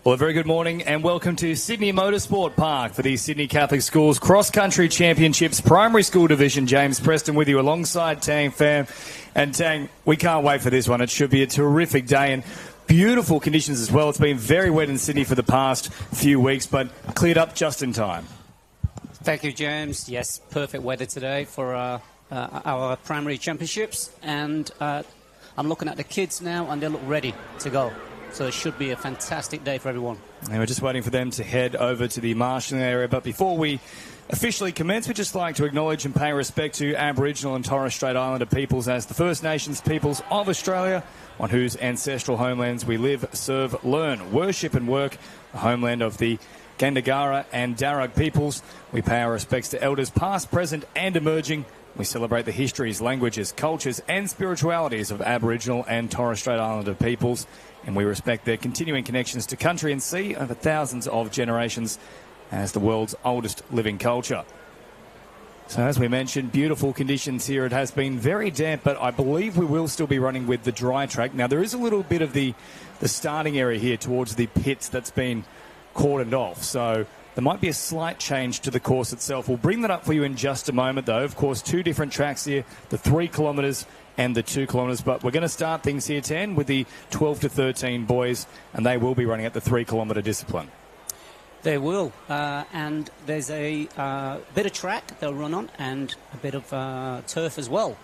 Well, a very good morning and welcome to Sydney Motorsport Park for the Sydney Catholic Schools Cross Country Championships Primary School Division. James Preston with you alongside Tang Pham. And Tang, we can't wait for this one. It should be a terrific day and beautiful conditions as well. It's been very wet in Sydney for the past few weeks, but cleared up just in time. Thank you, James. Yes, perfect weather today for our primary championships. And I'm looking at the kids now and they look ready to go. So it should be a fantastic day for everyone. And we're just waiting for them to head over to the marshalling area. But before we officially commence, we'd just like to acknowledge and pay respect to Aboriginal and Torres Strait Islander peoples as the First Nations peoples of Australia, on whose ancestral homelands we live, serve, learn, worship and work, the homeland of the Gandagara and Darug peoples. We pay our respects to elders past, present and emerging. We celebrate the histories, languages, cultures and spiritualities of Aboriginal and Torres Strait Islander peoples, and we respect their continuing connections to country and sea over thousands of generations as the world's oldest living culture. So as we mentioned, beautiful conditions here. It has been very damp, but I believe we will still be running with the dry track. Now, there is a little bit of the starting area here towards the pits that's been cordoned off, so there might be a slight change to the course itself. We'll bring that up for you in just a moment, though. Of course, two different tracks here, the 3 kilometres and the 2 kilometres. But we're going to start things here, 10, with the 12 to 13 boys, and they will be running at the 3 kilometre discipline. They will. And there's a bit of track they'll run on and a bit of turf as well.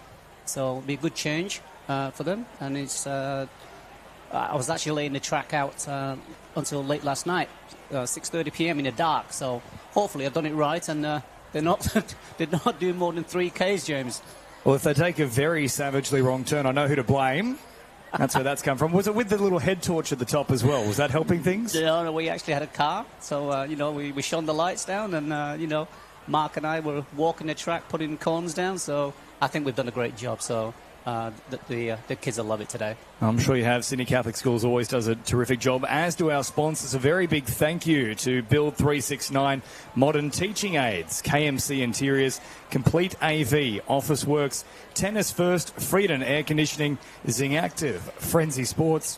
So it'll be a good change for them. And it's I was actually laying the track out until late last night. 6:30 p.m. in the dark, so hopefully I've done it right, and they're not doing more than 3 Ks, James. Well, if they take a very savagely wrong turn, I know who to blame. That's where that's come from. Was it with the little head torch at the top as well? Was that helping things? No, we actually had a car, so we shone the lights down, and Mark and I were walking the track, putting cones down. So I think we've done a great job. So. The kids will love it today. I'm sure you have. Sydney Catholic Schools always does a terrific job, as do our sponsors. A very big thank you to Build 369, Modern Teaching Aids, KMC Interiors, Complete AV, Office Works, Tennis First, Freedom Air Conditioning, Zing Active, Frenzy Sports,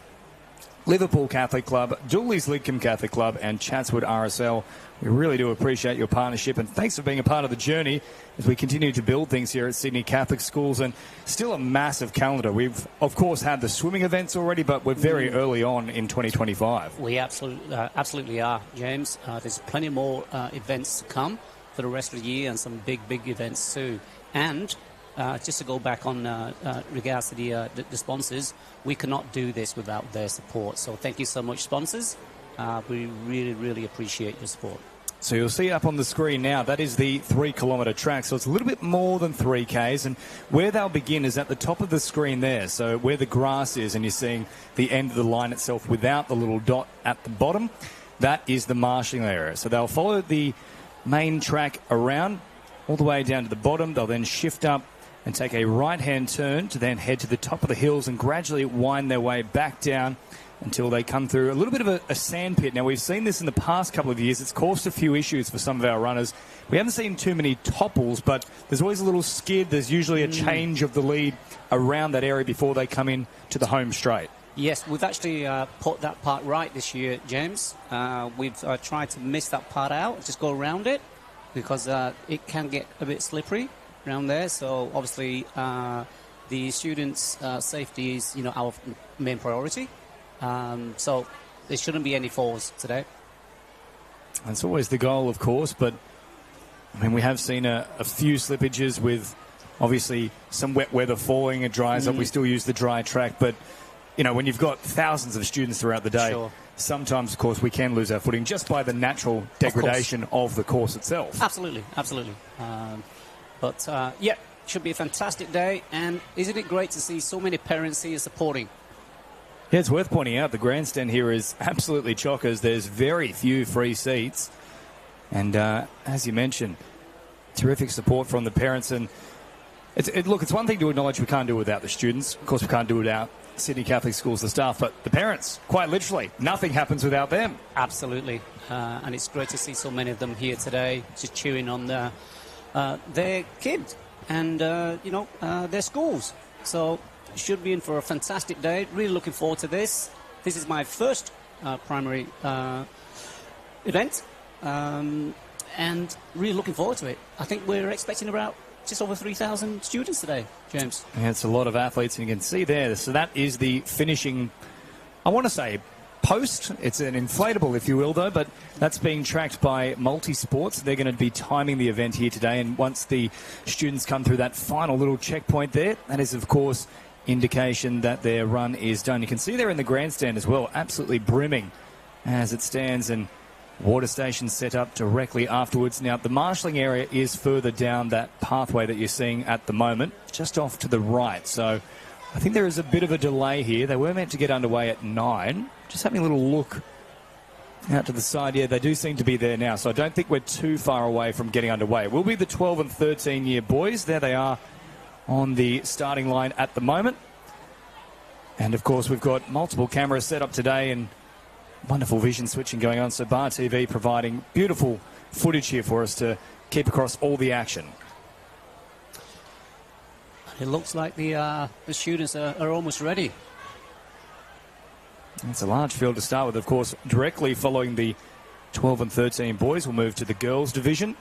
Liverpool Catholic Club, Dooley's Lidcombe Catholic Club and Chatswood RSL. We really do appreciate your partnership, and thanks for being a part of the journey as we continue to build things here at Sydney Catholic Schools. And still a massive calendar. We've, of course, had the swimming events already, but we're very early on in 2025. We absolutely are, James. There's plenty more events to come for the rest of the year, and some big events too. And just to go back on regards to the sponsors, we cannot do this without their support. So thank you so much, sponsors. We really appreciate your support. So you'll see up on the screen now, that is the 3 kilometre track. So it's a little bit more than 3 Ks. And where they'll begin is at the top of the screen there. So where the grass is, and you're seeing the end of the line itself without the little dot at the bottom, that is the marshalling area. So they'll follow the main track around all the way down to the bottom. They'll then shift up and take a right-hand turn to then head to the top of the hills and gradually wind their way back down until they come through a little bit of a sand pit. Now, we've seen this in the past couple of years. It's caused a few issues for some of our runners. We haven't seen too many topples, but there's always a little skid. There's usually a change of the lead around that area before they come in to the home straight. Yes, we've actually put that part right this year, James. We've tried to miss that part out, just go around it, because it can get a bit slippery around there. So obviously the students' safety is our main priority. So there shouldn't be any falls today. That's always the goal, of course, but I mean, we have seen a few slippages with obviously some wet weather falling. It dries up. We still use the dry track, but when you've got thousands of students throughout the day, sometimes, of course, we can lose our footing just by the natural degradation of the course itself. Absolutely. But should be a fantastic day. And isn't it great to see so many parents here supporting? Yeah, it's worth pointing out the grandstand here is absolutely chockers. There's very few free seats. And as you mentioned, terrific support from the parents. And it's one thing to acknowledge we can't do it without the students. Of course, we can't do it without Sydney Catholic Schools, the staff, but the parents, quite literally, nothing happens without them. Absolutely. And it's great to see so many of them here today, just cheering on their kids and, their schools. So should be in for a fantastic day. Really looking forward to this. This is my first primary event, and really looking forward to it. I think we're expecting about just over 3,000 students today, James. Yeah, it's a lot of athletes, and you can see there. So that is the finishing, I want to say, post. It's an inflatable, if you will, though, but that's being tracked by Multisports. They're going to be timing the event here today, and once the students come through that final little checkpoint there, that is, of course, indication that their run is done. You can see there in the grandstand as well, absolutely brimming as it stands, and water stations set up directly afterwards. Now, the marshalling area is further down that pathway that you're seeing at the moment, just off to the right. So I think there is a bit of a delay here. They were meant to get underway at 9. Just having a little look out to the side. Yeah, they do seem to be there now, so I don't think we're too far away from getting underway. It will be the 12 and 13-year boys. There they are on the starting line at the moment. And, of course, we've got multiple cameras set up today and wonderful vision switching going on. So Bar TV providing beautiful footage here for us to keep across all the action. It looks like the students are almost ready. It's a large field to start with, of course. Directly following the 12 and 13 boys, we'll move to the girls division.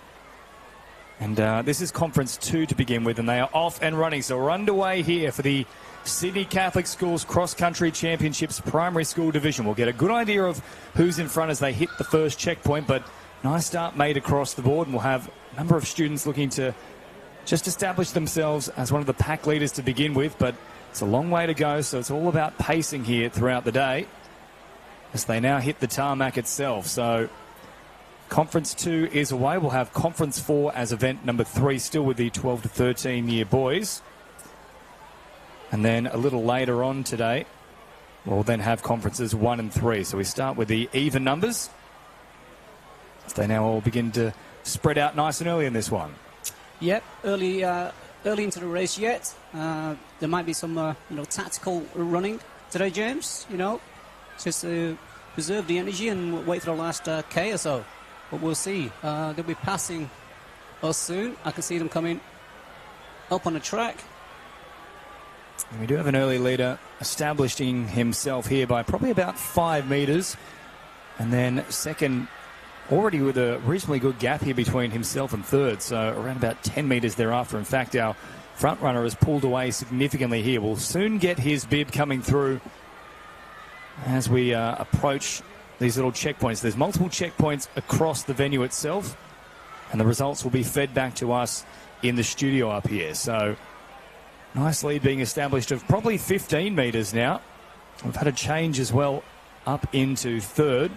And this is Conference 2 to begin with, and they are off and running. So we're underway here for the Sydney Catholic Schools Cross Country Championships Primary School Division. We'll get a good idea of who's in front as they hit the first checkpoint, but nice start made across the board, and we'll have a number of students looking to just establish themselves as one of the pack leaders to begin with, but it's a long way to go, so it's all about pacing here throughout the day as they now hit the tarmac itself. So Conference 2 is away. We'll have Conference 4 as event number 3, still with the 12 to 13-year boys. And then a little later on today, we'll then have Conferences 1 and 3. So we start with the even numbers, as they now all begin to spread out nice and early in this one. Yep, early into the race yet. There might be some tactical running today, James. Just to preserve the energy and wait for the last K or so. But we'll see. They'll be passing us soon. I can see them coming up on the track. And we do have an early leader establishing himself here by probably about 5 metres. And then second, already with a reasonably good gap here between himself and third. So around about 10 metres thereafter. In fact, our front runner has pulled away significantly here. We'll soon get his bib coming through as we approach these little checkpoints. There's multiple checkpoints across the venue itself, and the results will be fed back to us in the studio up here. So nice lead being established of probably 15 metres now. We've had a change as well up into third.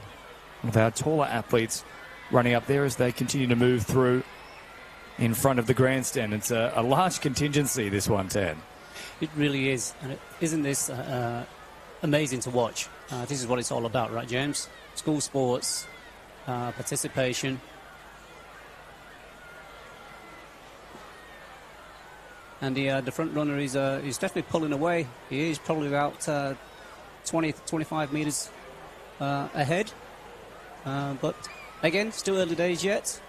One of our taller athletes running up there as they continue to move through in front of the grandstand. It's a large contingency, this one, Tan. It really is. And isn't this amazing to watch? This is what it's all about, right, James? School sports, participation. And the front runner is definitely pulling away. He is probably about 25 metres ahead. But again, still early days yet.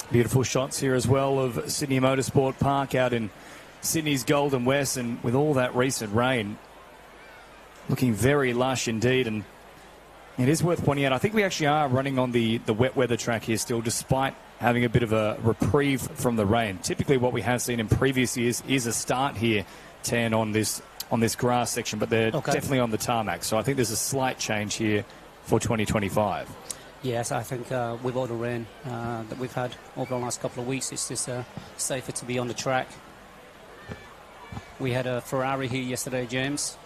Beautiful shots here as well of Sydney Motorsport Park out in Sydney's Golden West, and with all that recent rain, looking very lush indeed. And it is worth pointing out, I think we actually are running on the wet weather track here still, despite having a bit of a reprieve from the rain. Typically what we have seen in previous years is a start here, Tan, on this grass section, but they're definitely on the tarmac. So I think there's a slight change here for 2025. Yes, I think with all the rain that we've had over the last couple of weeks, it's just safer to be on the track. We had a Ferrari here yesterday, James,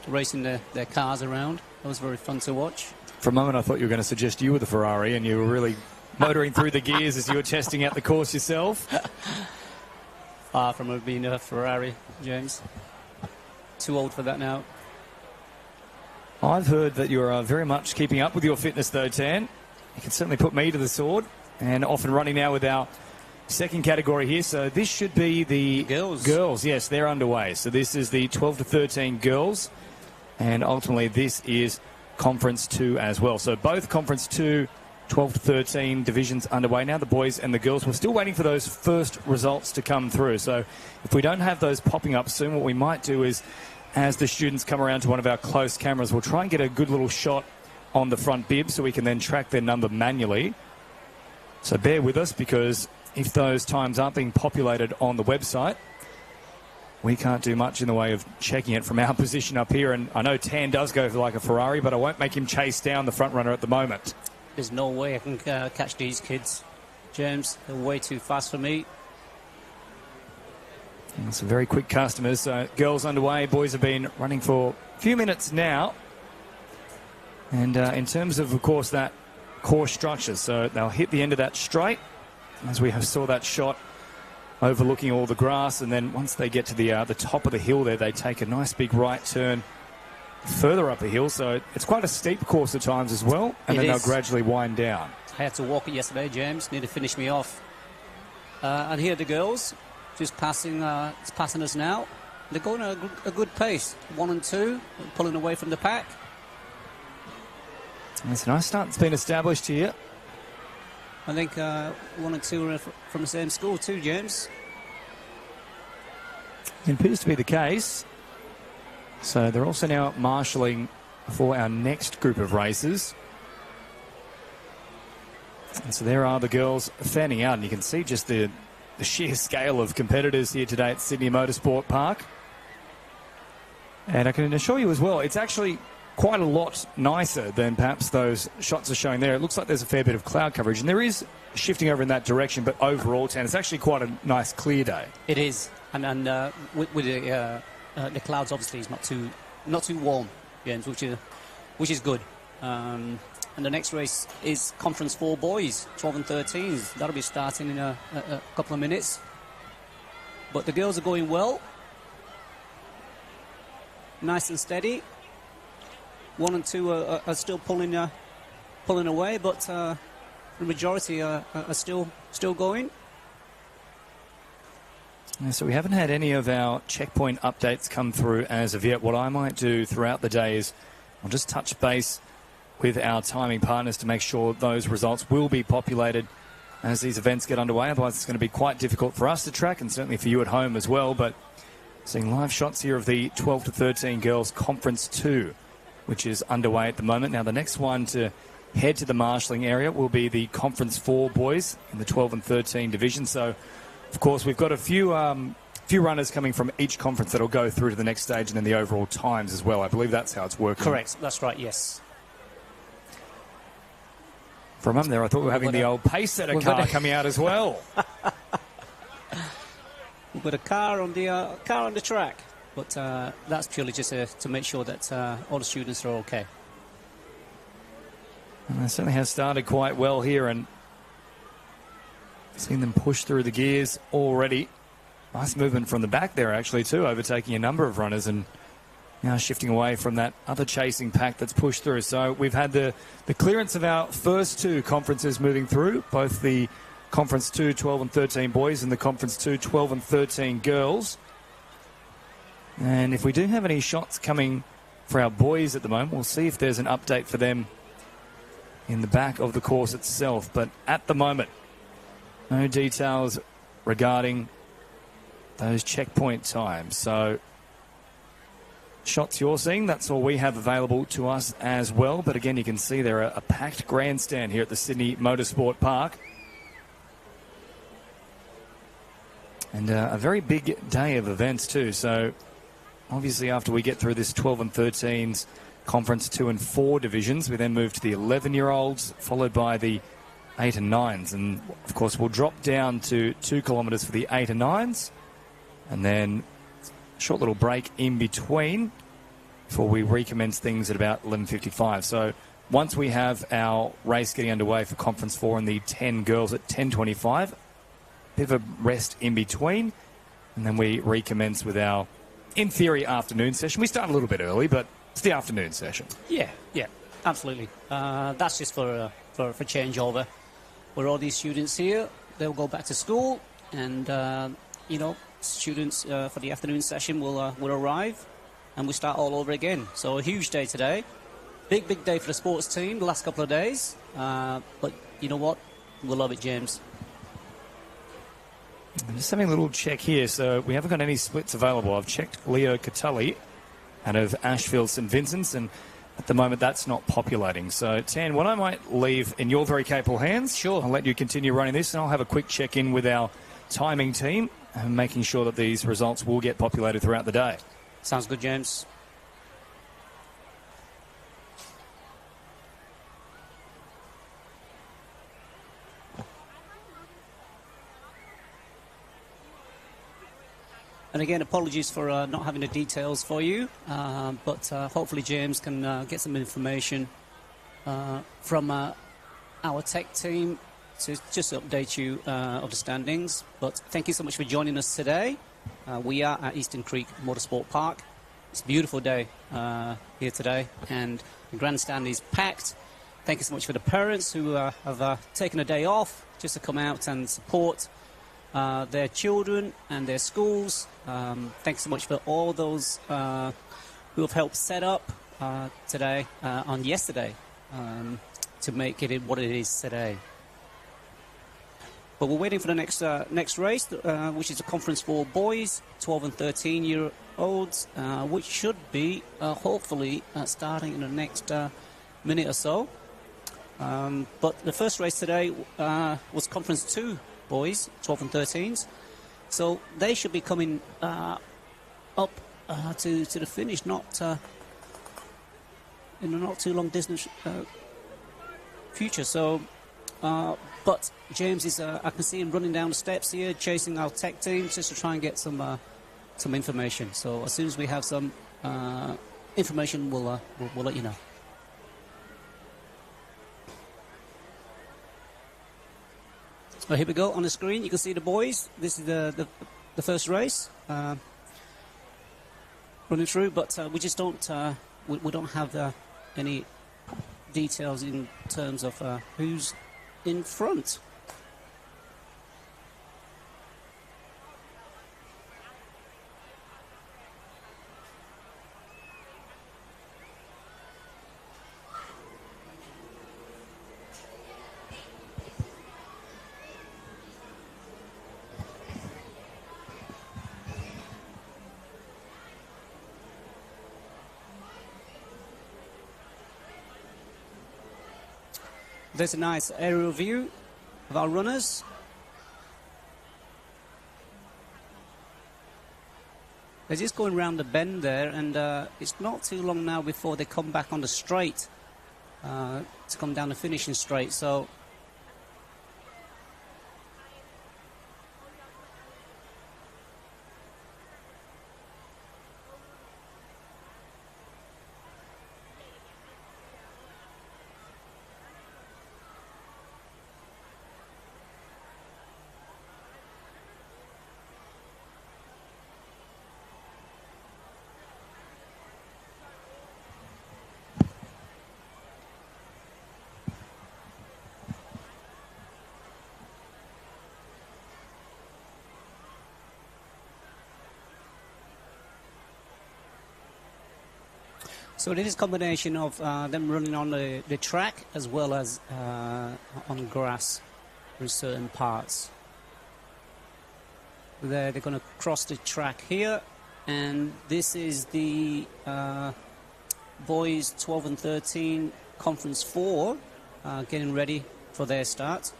racing their cars around. That was very fun to watch. For a moment, I thought you were going to suggest you were the Ferrari and you were really motoring through the gears as you were testing out the course yourself. Far from it being a Ferrari, James. Too old for that now. I've heard that you're very much keeping up with your fitness, though, Tan. You can certainly put me to the sword. And off and running now with our second category here. So this should be the girls. Yes, they're underway. So this is the 12 to 13 girls. And ultimately, this is Conference 2 as well. So both Conference 2, 12 to 13 divisions underway now, the boys and the girls. We're still waiting for those first results to come through. So if we don't have those popping up soon, what we might do is as the students come around to one of our close cameras, we'll try and get a good little shot on the front bib so we can then track their number manually. So bear with us, because if those times aren't being populated on the website, we can't do much in the way of checking it from our position up here. And I know Tan does go for like a Ferrari, but I won't make him chase down the front runner at the moment. There's no way I can catch these kids, James. They're way too fast for me. And some very quick customers. So girls underway. Boys have been running for a few minutes now. And in terms of course, that course structure, so they'll hit the end of that straight, as we saw that shot overlooking all the grass, and then once they get to the top of the hill there, they take a nice big right turn further up the hill. So it's quite a steep course at times as well, and then they'll gradually wind down. I had to walk it yesterday, James. Need to finish me off. And here are the girls, just passing us now. They're going at a good pace. 1 and 2, pulling away from the pack. It's a nice start that's been established here. I think 1 and 2 are from the same school too, James. It appears to be the case. So they're also now marshalling for our next group of races. And so there are the girls fanning out, and you can see just the sheer scale of competitors here today at Sydney Motorsport Park. And I can assure you as well, it's actually quite a lot nicer than perhaps those shots are showing there. It looks like there's a fair bit of cloud coverage, and there is shifting over in that direction, but overall, Tan, it's actually quite a nice clear day. It is, and with the clouds, obviously, it's not too warm, James, which is good. And the next race is Conference 4 boys, 12 and 13s. That'll be starting in a couple of minutes. But the girls are going well, nice and steady. 1 and 2 are still pulling away, but the majority are still going. Yeah, so we haven't had any of our checkpoint updates come through as of yet. What I might do throughout the day is I'll just touch base with our timing partners to make sure those results will be populated as these events get underway. Otherwise, it's going to be quite difficult for us to track, and certainly for you at home as well. But seeing live shots here of the 12 to 13 girls Conference 2, which is underway at the moment. Now, the next one to head to the marshalling area will be the Conference 4 boys in the 12 and 13 division. So, of course, we've got a few runners coming from each conference that will go through to the next stage, and then the overall times as well. I believe that's how it's working. Correct. That's right, yes. For a moment there, I thought we were having the old pace setter car coming out as well. We've got a car on the track. But that's purely just to make sure that all the students are okay. And it certainly has started quite well here, and seen them push through the gears already. Nice movement from the back there, actually, too, overtaking a number of runners and now shifting away from that other chasing pack that's pushed through. So we've had the clearance of our first 2 conferences moving through, both the Conference 2 12 and 13 boys and the Conference 2 12 and 13 girls. And if we do have any shots coming for our boys at the moment, we'll see if there's an update for them in the back of the course itself. But at the moment, no details regarding those checkpoint times. So shots you're seeing, that's all we have available to us as well. But again, you can see there a packed grandstand here at the Sydney Motorsport Park. And a very big day of events too. So obviously, after we get through this 12 and 13s Conference 2 and 4 divisions, we then move to the 11-year-olds, followed by the 8 and 9s. And, of course, we'll drop down to 2 kilometres for the 8 and 9s. And then a short little break in between before we recommence things at about 11:55. So once we have our race getting underway for Conference 4 and the 10 girls at 10:25, a bit of a rest in between. And then we recommence with our, in theory, afternoon session. We start a little bit early, but it's the afternoon session. Yeah, absolutely. That's just for changeover. Where all these students here, they'll go back to school, and students for the afternoon session will arrive, and we start all over again. So a huge day today, big day for the sports team the last couple of days. But you know what? We'll love it, James. I'm just having a little check here. So we haven't got any splits available. I've checked Leo Catulli, out of Ashfield St Vincent's, and at the moment that's not populating. So, Tan, what I might leave in your very capable hands, sure, I'll let you continue running this, and I'll have a quick check-in with our timing team and making sure that these results will get populated throughout the day. Sounds good, James. And again, apologies for not having the details for you, but hopefully James can get some information from our tech team to just update you of the standings. But thank you so much for joining us today. We are at Eastern Creek Motorsport Park. It's a beautiful day here today, and the grandstand is packed. Thank you so much for the parents who have taken a day off just to come out and support their children and their schools. Thanks so much for all those who have helped set up today on yesterday to make it what it is today. But we're waiting for the next race, which is a conference for boys, 12 and 13-year-olds, which should be hopefully starting in the next minute or so. But the first race today was Conference 2 boys, 12 and 13s. So they should be coming up to the finish, not in a not too long distance future. So, but James is, I can see him running down the steps here, chasing our tech team just to try and get some information. So as soon as we have some information, we'll let you know. So here we go on the screen. You can see the boys. This is the first race running through, but we just don't we don't have any details in terms of who's in front. There's a nice aerial view of our runners. They're just going around the bend there, and it's not too long now before they come back on the straight to come down the finishing straight. So So it is a combination of them running on the track as well as on grass in certain parts. They're going to cross the track here, and this is the boys 12 and 13 Conference 4 getting ready for their start.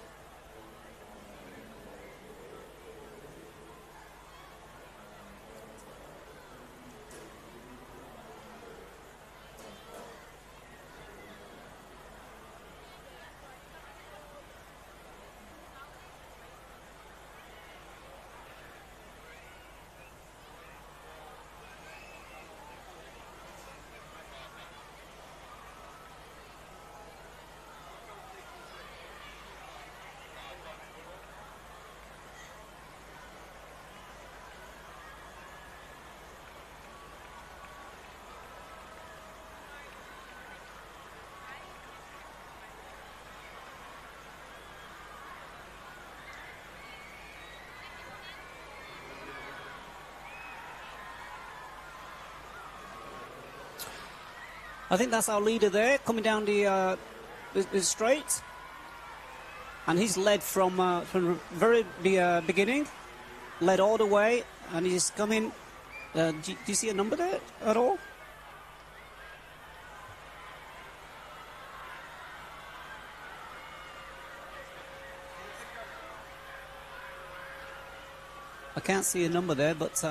I think that's our leader there, coming down the straight. And he's led from the very beginning, led all the way, and he's coming. Do you see a number there at all? can't see a number there, but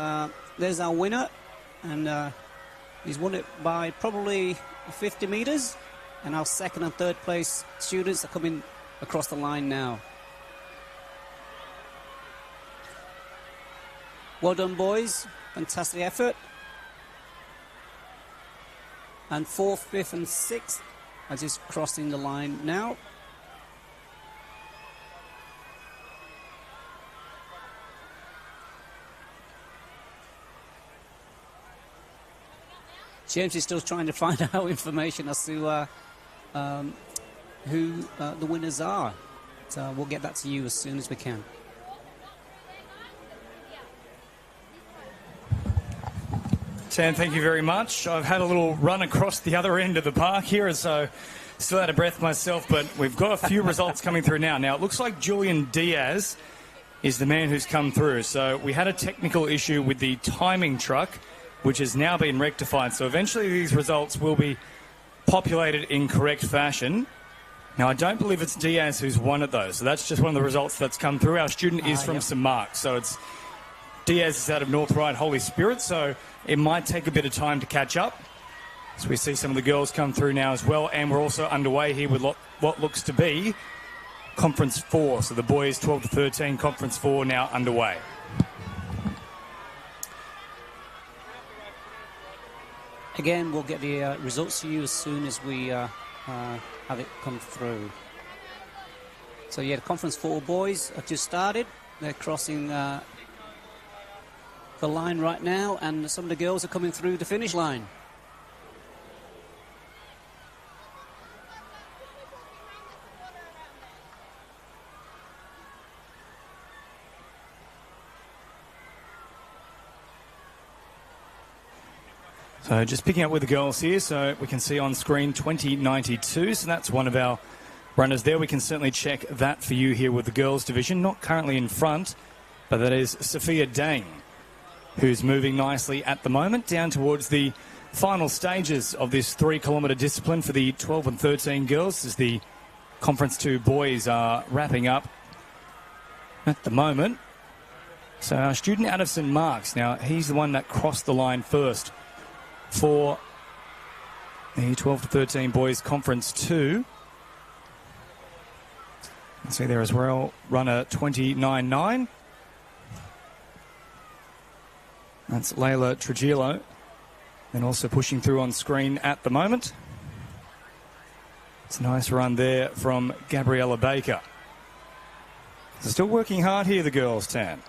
there's our winner, and he's won it by probably 50 metres, and our second and third place students are coming across the line now. Well done, boys. Fantastic effort. And 4th, 5th and 6th are just crossing the line now. James is still trying to find out information as to who the winners are. So we'll get that to you as soon as we can. Tan, thank you very much. I've had a little run across the other end of the park here, so still out of breath myself, but we've got a few results coming through now. Now, it looks like Julian Diaz is the man who's come through. So we had a technical issue with the timing truck, which has now been rectified. So eventually these results will be populated in correct fashion. Now, I don't believe it's Diaz who's won it, though. So that's just one of the results that's come through. Our student is from St Mark's. So it's Diaz is out of North Ryde Holy Spirit. So it might take a bit of time to catch up. So we see some of the girls come through now as well. And we're also underway here with what looks to be Conference 4. So the boys 12 to 13, Conference 4 now underway. Again, we'll get the results to you as soon as we have it come through. So yeah, the Conference 4 boys have just started. They're crossing the line right now, and some of the girls are coming through the finish line. So just picking up with the girls here, so we can see on screen 2092. So that's one of our runners there. We can certainly check that for you here with the girls division. Not currently in front, but that is Sophia Dang, who's moving nicely at the moment down towards the final stages of this 3-kilometre discipline for the 12 and 13 girls, as the Conference 2 boys are wrapping up at the moment. So our student out of St Mark's, now he's the one that crossed the line first for the 12 to 13 boys Conference 2. You see there as well, runner 29.9. That's Layla Trujillo. And also pushing through on screen at the moment. It's a nice run there from Gabriella Baker. They're still working hard here, the girls, Tan.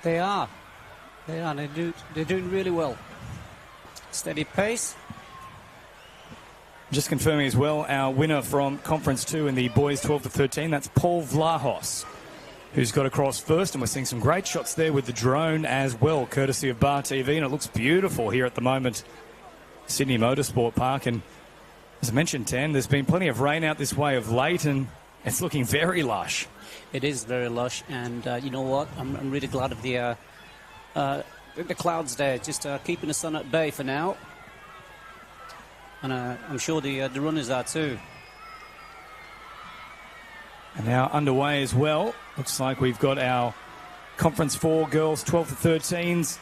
They are. They are. They're doing really well. Steady pace. Just confirming as well, our winner from Conference 2 in the boys 12 to 13, that's Paul Vlahos, who's got across first, and we're seeing some great shots there with the drone as well, courtesy of Bar TV, and it looks beautiful here at the moment, Sydney Motorsport Park. And as I mentioned, Tan, there's been plenty of rain out this way of late, and it's looking very lush. It is very lush, and you know what? I'm really glad of the clouds there, just keeping the sun at bay for now. And I'm sure the runners are too. And now underway as well. Looks like we've got our Conference 4 girls 12 to 13s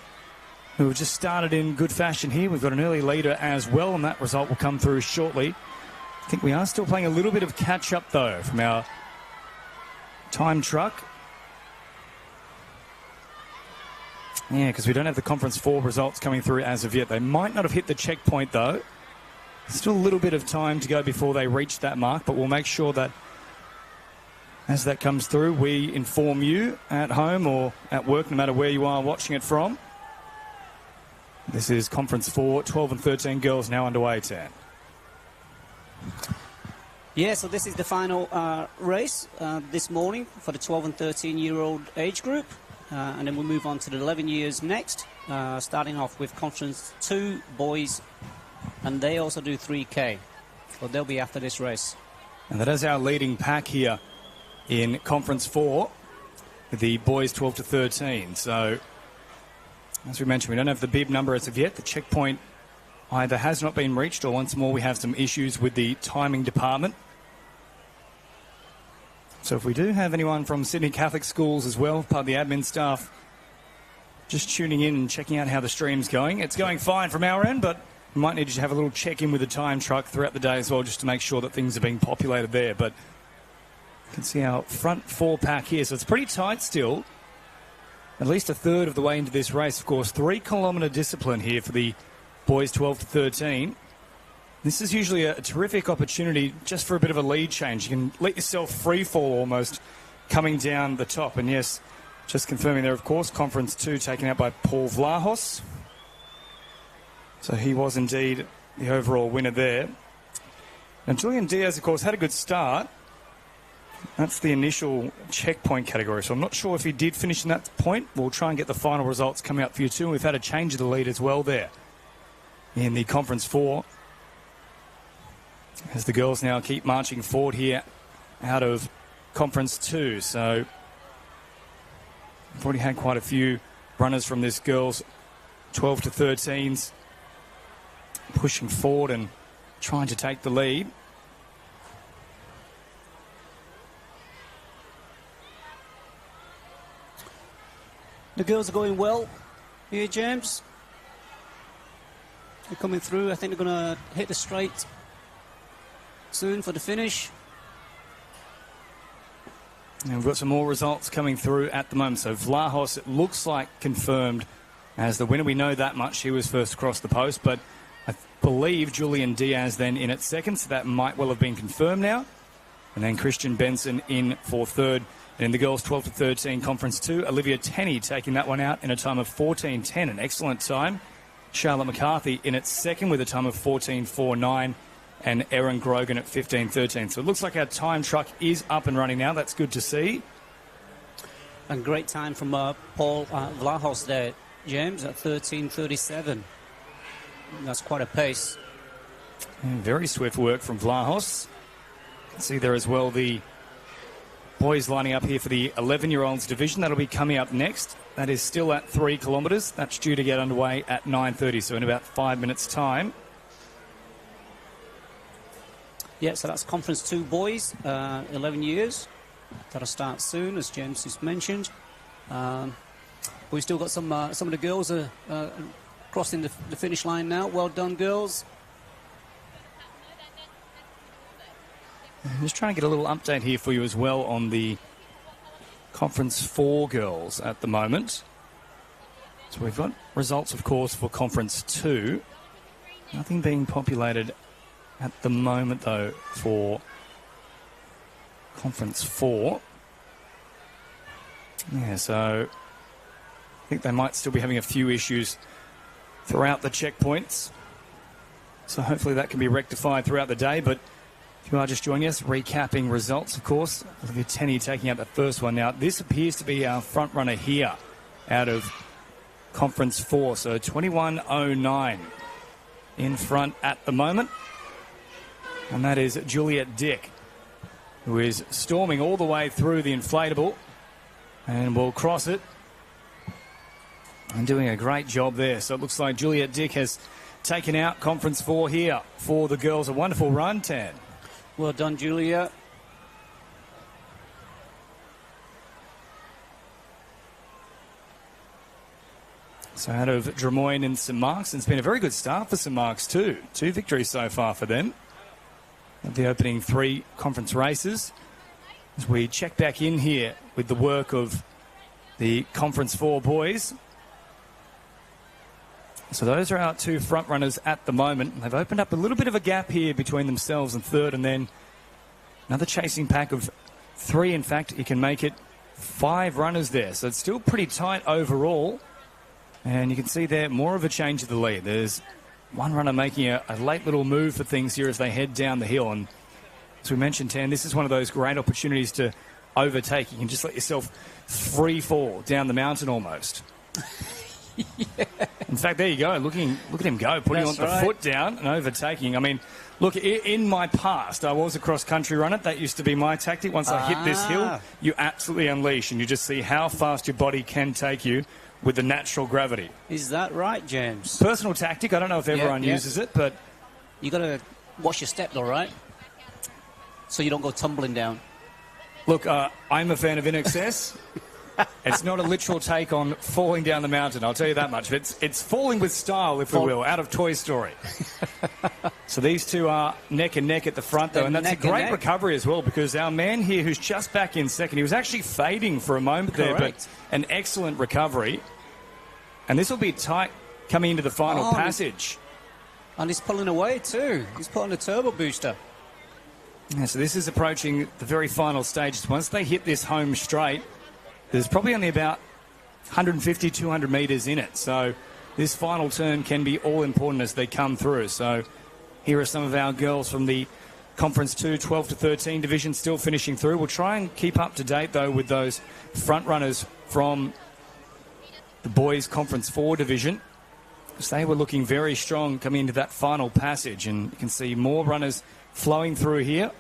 who have just started in good fashion here. We've got an early leader as well, and that result will come through shortly. I think we are still playing a little bit of catch-up, though, from our time truck. Yeah, because we don't have the Conference 4 results coming through as of yet. They might not have hit the checkpoint, though. Still a little bit of time to go before they reach that mark, but we'll make sure that as that comes through, we inform you at home or at work, no matter where you are watching it from. This is Conference 4, 12 and 13 girls now underway, Tan. Yeah, so this is the final race this morning for the 12 and 13-year-old age group. And then we'll move on to the 11 years next, starting off with Conference 2 boys, and they also do 3K. So they'll be after this race. And that is our leading pack here in Conference 4 with the boys 12 to 13. So, as we mentioned, we don't have the bib number as of yet. The checkpoint either has not been reached, or once more we have some issues with the timing department. So if we do have anyone from Sydney Catholic Schools as well, part of the admin staff just tuning in and checking out how the stream's going. It's going fine from our end, but we might need to have a little check-in with the time truck throughout the day as well, just to make sure that things are being populated there. But you can see our front 4-pack here, so it's pretty tight still. At least a third of the way into this race, of course. 3-kilometre discipline here for the boys 12 to 13. This is usually a terrific opportunity just for a bit of a lead change. You can let yourself free fall almost coming down the top. And yes, just confirming there, of course, Conference 2 taken out by Paul Vlahos. So he was indeed the overall winner there. And Julian Diaz, of course, had a good start. That's the initial checkpoint category. So I'm not sure if he did finish in that point. We'll try and get the final results coming up for you too. We've had a change of the lead as well there in the Conference 4. As the girls now keep marching forward here out of Conference 2. So we've already had quite a few runners from this girls 12 to 13s pushing forward and trying to take the lead. The girls are going well here, James. They're coming through. I think they're going to hit the straight soon for the finish. And we've got some more results coming through at the moment. So Vlahos, it looks like confirmed as the winner. We know that much. He was first across the post, but I believe Julian Diaz then in at second, so that might well have been confirmed now. And then Christian Benson in for third. And in the girls 12 to 13 Conference 2, Olivia Tenney taking that one out in a time of 14.10, an excellent time. Charlotte McCarthy in at second with a time of 14.49. And Erin Grogan at 15.13. So it looks like our time truck is up and running now. That's good to see. And great time from Paul Vlahos there, James, at 13.37. That's quite a pace. And very swift work from Vlahos. See there as well the boys lining up here for the 11-year-olds division. That'll be coming up next. That is still at 3 kilometres. That's due to get underway at 9:30, so in about 5 minutes' time. Yeah, so that's Conference 2 boys, 11 years. That'll start soon, as James has mentioned. We've still got some of the girls crossing the finish line now. Well done, girls. I'm just trying to get a little update here for you as well on the Conference 4 girls at the moment. So we've got results, of course, for Conference 2. Nothing being populated at the moment, though, for Conference 4. Yeah, so I think they might still be having a few issues throughout the checkpoints. So hopefully that can be rectified throughout the day. But if you are just joining us, recapping results, of course. Olivia Tenney taking out the first one. Now, this appears to be our front runner here out of Conference 4. So 21.09 in front at the moment. And that is Juliet Dick, who is storming all the way through the inflatable and will cross it and doing a great job there. So it looks like Juliet Dick has taken out Conference 4 here for the girls. A wonderful run, Tan. Well done, Julia. So out of Drummoyne and St Mark's, and it's been a very good start for St Mark's too. 2 victories so far for them of the opening 3 conference races. As we check back in here with the work of the Conference 4 boys. So those are our 2 front runners at the moment. They've opened up a little bit of a gap here between themselves and third, and then another chasing pack of 3. In fact, you can make it 5 runners there. So it's still pretty tight overall. And you can see there more of a change of the lead. There's one runner making a late little move for things here as they head down the hill. And as we mentioned, Tan, this is one of those great opportunities to overtake. You can just let yourself free fall down the mountain almost. Yeah. In fact, there you go. Look at him go, putting That's the right. foot down and overtaking. I mean, look, in my past, I was a cross-country runner. That used to be my tactic. Once I hit this hill, you absolutely unleash, and you just see how fast your body can take you with the natural gravity. Is that right, James? Personal tactic. I don't know if everyone uses it, but You got to watch your step, though, right? So you don't go tumbling down. look, I'm a fan of InXS. It's not a literal take on falling down the mountain, I'll tell you that much. It's falling with style, if we will, out of Toy Story. So these two are neck and neck at the front, though, and that's a great recovery as well, because our man here, who's just back in second, he was actually fading for a moment there, but an excellent recovery. And this will be tight coming into the final passage. And he's pulling away too. He's putting a turbo booster. Yeah, so this is approaching the very final stages. Once they hit this home straight, there's probably only about 150, 200 metres in it. So this final turn can be all important as they come through. So here are some of our girls from the Conference 2, 12 to 13 division still finishing through. We'll try and keep up to date, though, with those front runners from the boys' Conference 4 division, because they were looking very strong coming into that final passage. And you can see more runners flowing through here,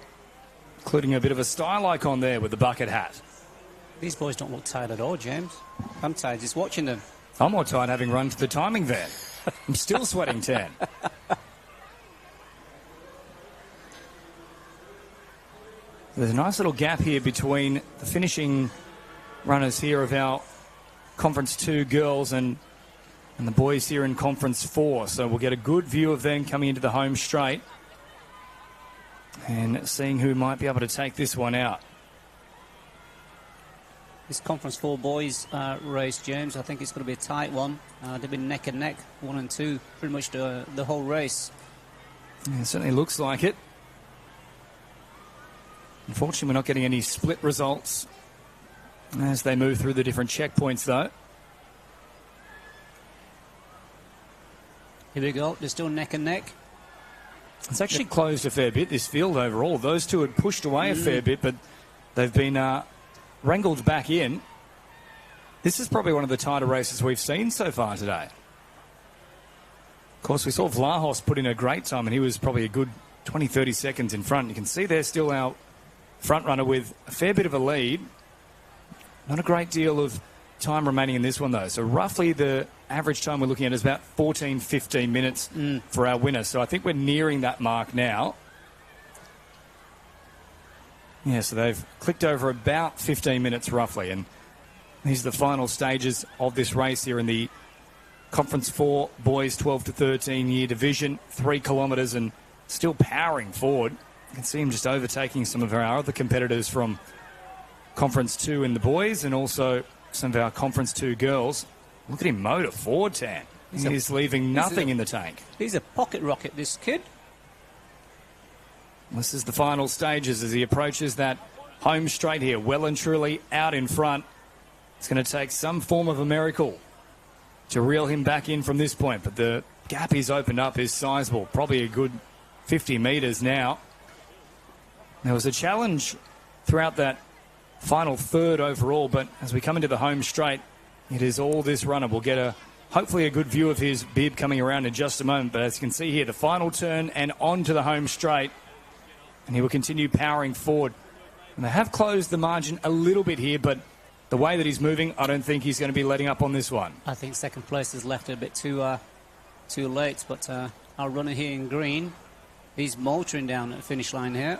including a bit of a style icon there with the bucket hat. These boys don't look tired at all, James. I'm tired just watching them. I'm more tired having run to the timing van. I'm still sweating tan. There's a nice little gap here between the finishing runners here of our Conference 2 girls and the boys here in Conference 4. So we'll get a good view of them coming into the home straight and seeing who might be able to take this one out. This Conference 4 boys race, James, I think it's going to be a tight one. They've been neck and neck, 1 and 2, pretty much the whole race. Yeah, it certainly looks like it. Unfortunately, we're not getting any split results as they move through the different checkpoints, though. Here we go. They're still neck and neck. It's actually closed a fair bit, this field overall. Those two had pushed away a fair bit, but they've been wrangled back in. This is probably one of the tighter races we've seen so far today. Of course, we saw Vlahos put in a great time, and he was probably a good 20, 30 seconds in front. You can see there's still our front runner with a fair bit of a lead. Not a great deal of time remaining in this one, though. So roughly the average time we're looking at is about 14, 15 minutes for our winner. So I think we're nearing that mark now. Yeah, so they've clicked over about 15 minutes roughly. And these are the final stages of this race here in the Conference 4 boys 12 to 13 year division. 3 kilometres and still powering forward. You can see him just overtaking some of our other competitors from Conference 2 in the boys and also some of our Conference 2 girls. Look at him motor forward, Tan. He's leaving nothing in the tank. He's a pocket rocket, this kid. This is the final stages as he approaches that home straight here, well and truly out in front. It's going to take some form of a miracle to reel him back in from this point, but the gap he's opened up is sizable, probably a good 50 metres now. There was a challenge throughout that final third overall, but as we come into the home straight, it is all this runner. We'll get hopefully a good view of his bib coming around in just a moment, but as you can see here, the final turn and onto the home straight, and he will continue powering forward. And they have closed the margin a little bit here, but the way that he's moving, I don't think he's going to be letting up on this one. I think second place has left it a bit too late, but our runner here in green, he's motoring down at the finish line here.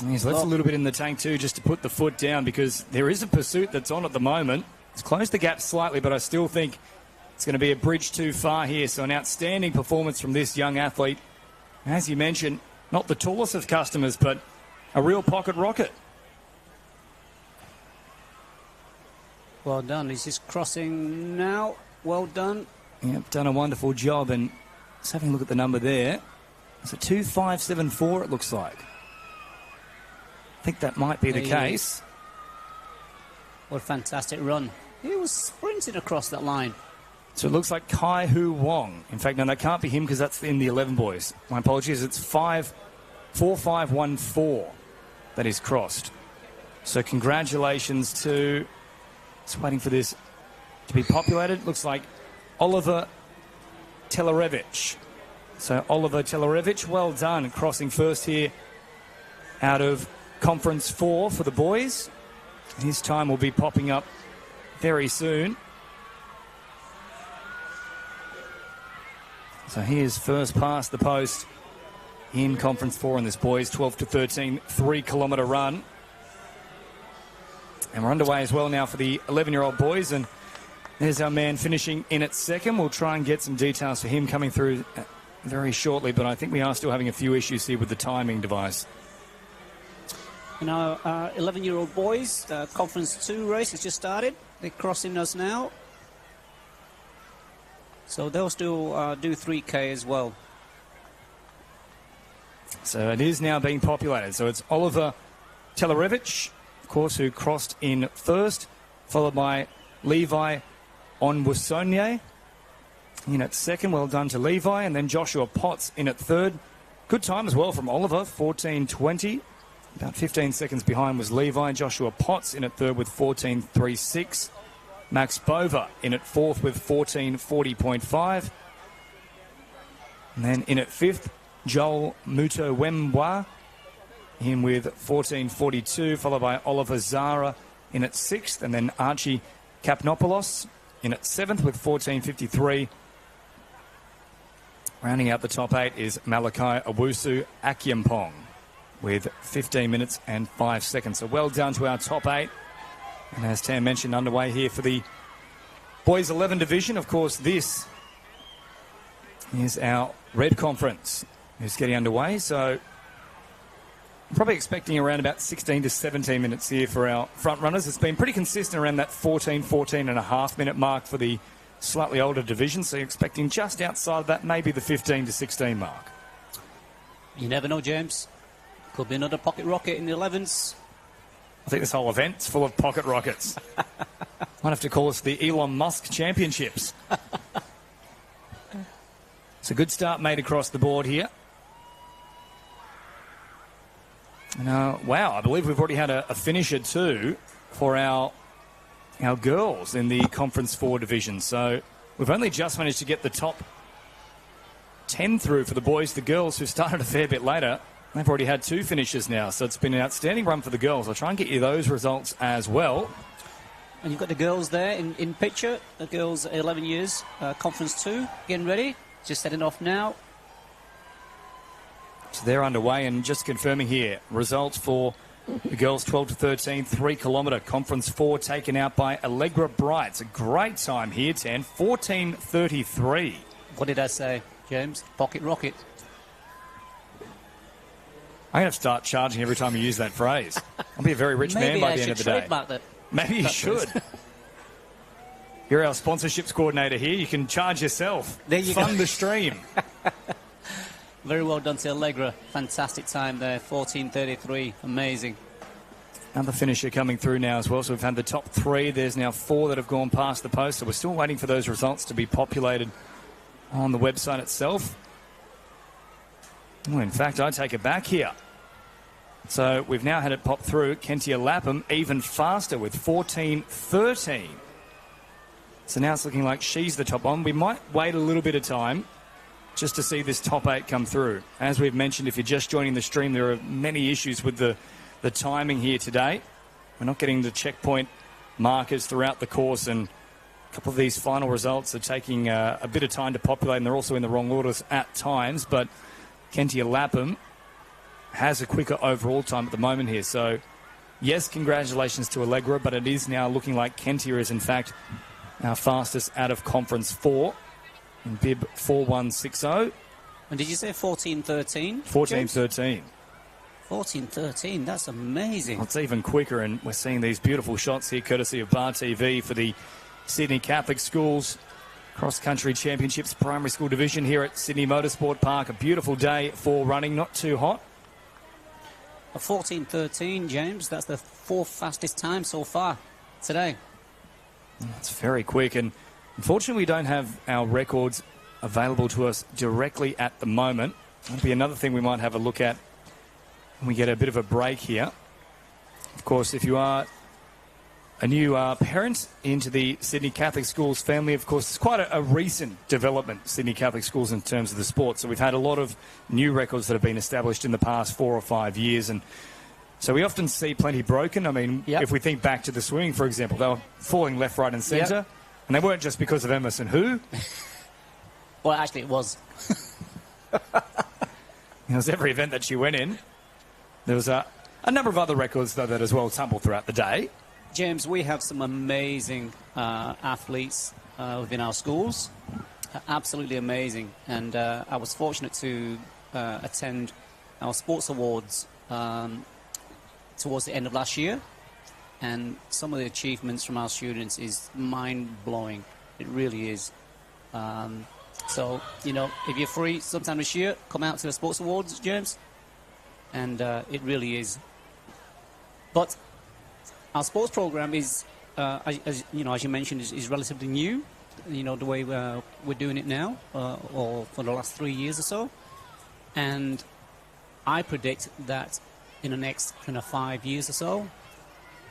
He's left a little bit in the tank too, just to put the foot down, because there is a pursuit that's on at the moment. It's closed the gap slightly, but I still think it's going to be a bridge too far here. So an outstanding performance from this young athlete. As you mentioned, not the tallest of customers, but a real pocket rocket. Well done. He's just crossing now. Well done. Yep, done a wonderful job. And just having a look at the number there. It's a 2.574, it looks like. I think that might be the case. What a fantastic run. He was sprinting across that line. So it looks like Kai Hu Wong. In fact, no, that can't be him because that's in the 11 boys. My apologies. It's 4.514 that is crossed. So congratulations to... Just waiting for this to be populated. Looks like Oliver Telerevich. So Oliver Telerevich, well done, crossing first here out of Conference 4 for the boys. His time will be popping up very soon. So he is first past the post in Conference 4 in this boys 12 to 13 3-kilometre run. And we're underway as well now for the 11-year-old boys. And there's our man finishing in at second. We'll try and get some details for him coming through very shortly. But I think we are still having a few issues here with the timing device. And our 11-year-old boys, Conference 2 race has just started. They're crossing us now. So they'll still do 3K as well. So it is now being populated. So it's Oliver Telerevich, of course, who crossed in first, followed by Levi Onwusonye in at second. Well done to Levi. And then Joshua Potts in at third. Good time as well from Oliver, 14.20. About 15 seconds behind was Levi. Joshua Potts in at third with 14.36. Max Bova in at fourth with 14.40.5. And then in at fifth, Joel Muto Wembwa in with 14.42, followed by Oliver Zara in at sixth, and then Archie Kapnopoulos in at seventh with 14.53. Rounding out the top eight is Malachi Owusu Akyampong with 15 minutes and 5 seconds. So well done to our top eight. And as Tam mentioned, underway here for the boys 11 division. Of course, this is our red conference. It's getting underway, so probably expecting around about 16 to 17 minutes here for our front runners. It's been pretty consistent around that 14 and a half minute mark for the slightly older division, so you're expecting just outside of that, maybe the 15 to 16 mark. You never know, James. Could be another pocket rocket in the 11s. I think this whole event's full of pocket rockets. Might have to call us the Elon Musk Championships. It's a good start made across the board here. And, wow, I believe we've already had a finisher too for our girls in the Conference 4 division. So we've only just managed to get the top 10 through for the boys. The girls, who started a fair bit later, they've already had 2 finishes now. So it's been an outstanding run for the girls. I'll try and get you those results as well. And you've got the girls there in picture. The girls 11 years, Conference 2, getting ready. Just heading off now. So they're underway, and just confirming here, results for the girls 12 to 13, 3 kilometre, Conference 4 taken out by Allegra Bright. It's a great time here, 10, 14.33. What did I say, James? Pocket rocket. I'm going to have to start charging every time you use that phrase. I'll be a very rich man by the end of the day. That. Maybe you should. You're our sponsorships coordinator here. You can charge yourself. There you Fund go. the stream. Very well done to Allegra. Fantastic time there, 14.33. Amazing. Another finisher coming through now as well. So we've had the top 3. There's now 4 that have gone past the post. So we're still waiting for those results to be populated on the website itself. Well, in fact, I take it back here. So we've now had it pop through. Kentia Lapham even faster with 14.13. So now it's looking like she's the top one. We might wait a little bit of time just to see this top 8 come through. As we've mentioned, if you're just joining the stream, there are many issues with the timing here today. We're not getting the checkpoint markers throughout the course, and a couple of these final results are taking a bit of time to populate, and they're also in the wrong orders at times. But Kentia Lapham has a quicker overall time at the moment here. So, yes, congratulations to Allegra, but it is now looking like Kentia is, in fact, our fastest out of Conference 4 in bib 4160. And did you say 14.13? 14.13. 14.13, that's amazing. Well, it's even quicker, and we're seeing these beautiful shots here courtesy of Bar TV for the Sydney Catholic Schools Cross-Country Championships Primary School Division here at Sydney Motorsport Park. A beautiful day for running, not too hot. A 14.13, James, that's the 4th fastest time so far today. It's very quick, and unfortunately we don't have our records available to us directly at the moment. That'll be another thing we might have a look at when we get a bit of a break here. Of course, if you are a new parent into the Sydney Catholic Schools family, of course, it's quite a recent development, Sydney Catholic Schools, in terms of the sport. So we've had a lot of new records that have been established in the past 4 or 5 years, and so we often see plenty broken. I mean, Yep. if we think back to the swimming, for example, they were falling left, right and centre. Yep. And they weren't just because of Emerson Who. Well, actually, it was. It was every event that she went in. There was a number of other records, though, that as well tumbled throughout the day. James, we have some amazing athletes within our schools. Absolutely amazing. And I was fortunate to attend our sports awards towards the end of last year. And some of the achievements from our students is mind-blowing. It really is. So, you know, if you're free sometime this year, come out to the sports awards, James. And it really is. But our sports program is, as you mentioned, is relatively new. You know, the way we're doing it now, or for the last 3 years or so. And I predict that in the next kind of 5 years or so,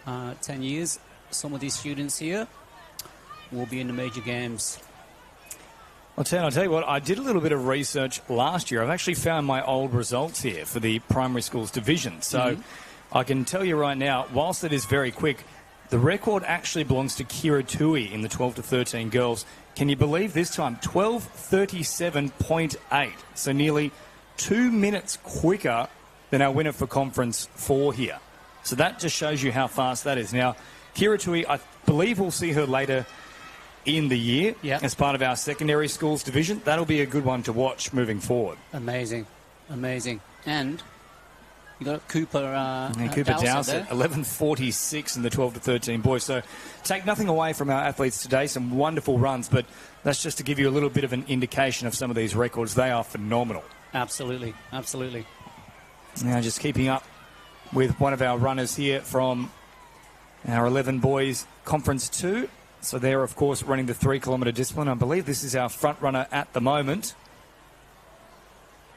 10 years, some of these students here will be in the major games. I'll tell you what, I did a little bit of research last year. I've actually found my old results here for the primary schools division. So I can tell you right now, whilst it is very quick, the record actually belongs to Kira Tui in the 12 to 13 girls. Can you believe this time? 12:37.8. So nearly 2 minutes quicker than our winner for Conference 4 here. So that just shows you how fast that is. Now, Kira Tui, I believe we'll see her later in the year as part of our secondary schools division. That'll be a good one to watch moving forward. Amazing. Amazing. And you got Cooper Cooper Dowsett, 11:46 in the 12 to 13 boys. So take nothing away from our athletes today. Some wonderful runs, but that's just to give you a little bit of an indication of some of these records. They are phenomenal. Absolutely. Absolutely. Now just keeping up with one of our runners here from our 11 boys Conference 2. So they're, of course, running the 3 kilometre discipline. I believe this is our front runner at the moment.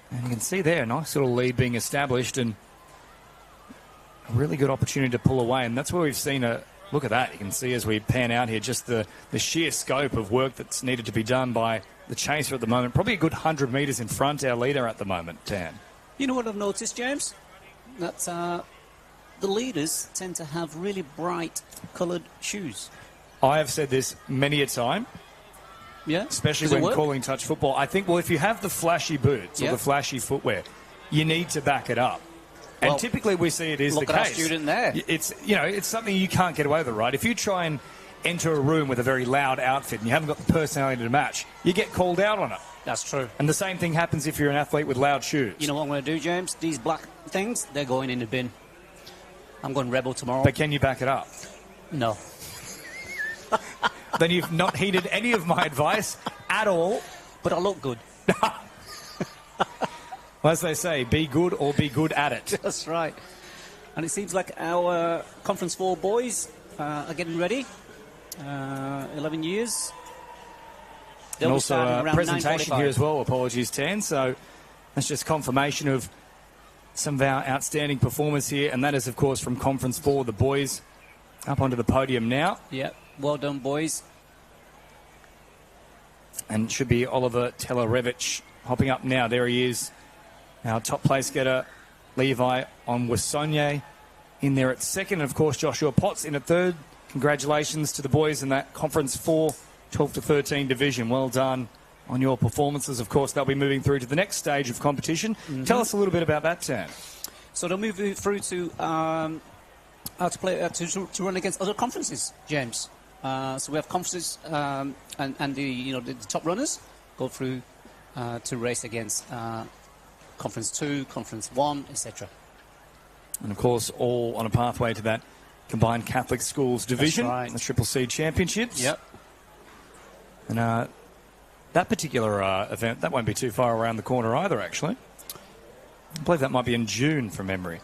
And you can see there, a nice little lead being established and a really good opportunity to pull away. And that's where we've seen a look at that. You can see as we pan out here just the sheer scope of work that's needed to be done by the chaser at the moment. Probably a good 100 metres in front, our leader at the moment, Tan. You know what I've noticed, James? That the leaders tend to have really bright coloured shoes. I have said this many a time. Yeah. Especially when calling touch football. I think, well, if you have the flashy boots or the flashy footwear, you need to back it up. And well, typically we see it is the case. Look at our student there. It's, you know, it's something you can't get away with, right? If you try and enter a room with a very loud outfit and you haven't got the personality to match, you get called out on it. That's true. And the same thing happens if you're an athlete with loud shoes. You know what I'm going to do, James? These black things, they're going in the bin. I'm going Rebel tomorrow. But can you back it up? No. Then you've not heeded any of my advice at all. But I look good. Well, as they say, be good or be good at it. That's right. And it seems like our Conference 4 boys are getting ready. 11 years. They'll and also a presentation 9:45. here as well. Apologies, Tan. So that's just confirmation of some of our outstanding performance here. And that is, of course, from Conference 4, the boys up onto the podium now. Yep. Well done, boys. And it should be Oliver Telerevich hopping up now. There he is. Our top place getter, Levi Onwasonye, in there at second. And, of course, Joshua Potts in at third. Congratulations to the boys in that Conference 4, 12 to 13 division. Well done on your performances. Of course, they'll be moving through to the next stage of competition. Tell us a little bit about that, Tan. So they'll move through to play to run against other conferences, James. So we have conferences and the top runners go through to race against Conference 2, Conference 1, etc. And, of course, all on a pathway to that Combined Catholic Schools division, right. the Triple C Championships. Yep. And that particular event, that won't be too far around the corner either, actually. I believe that might be in June from memory.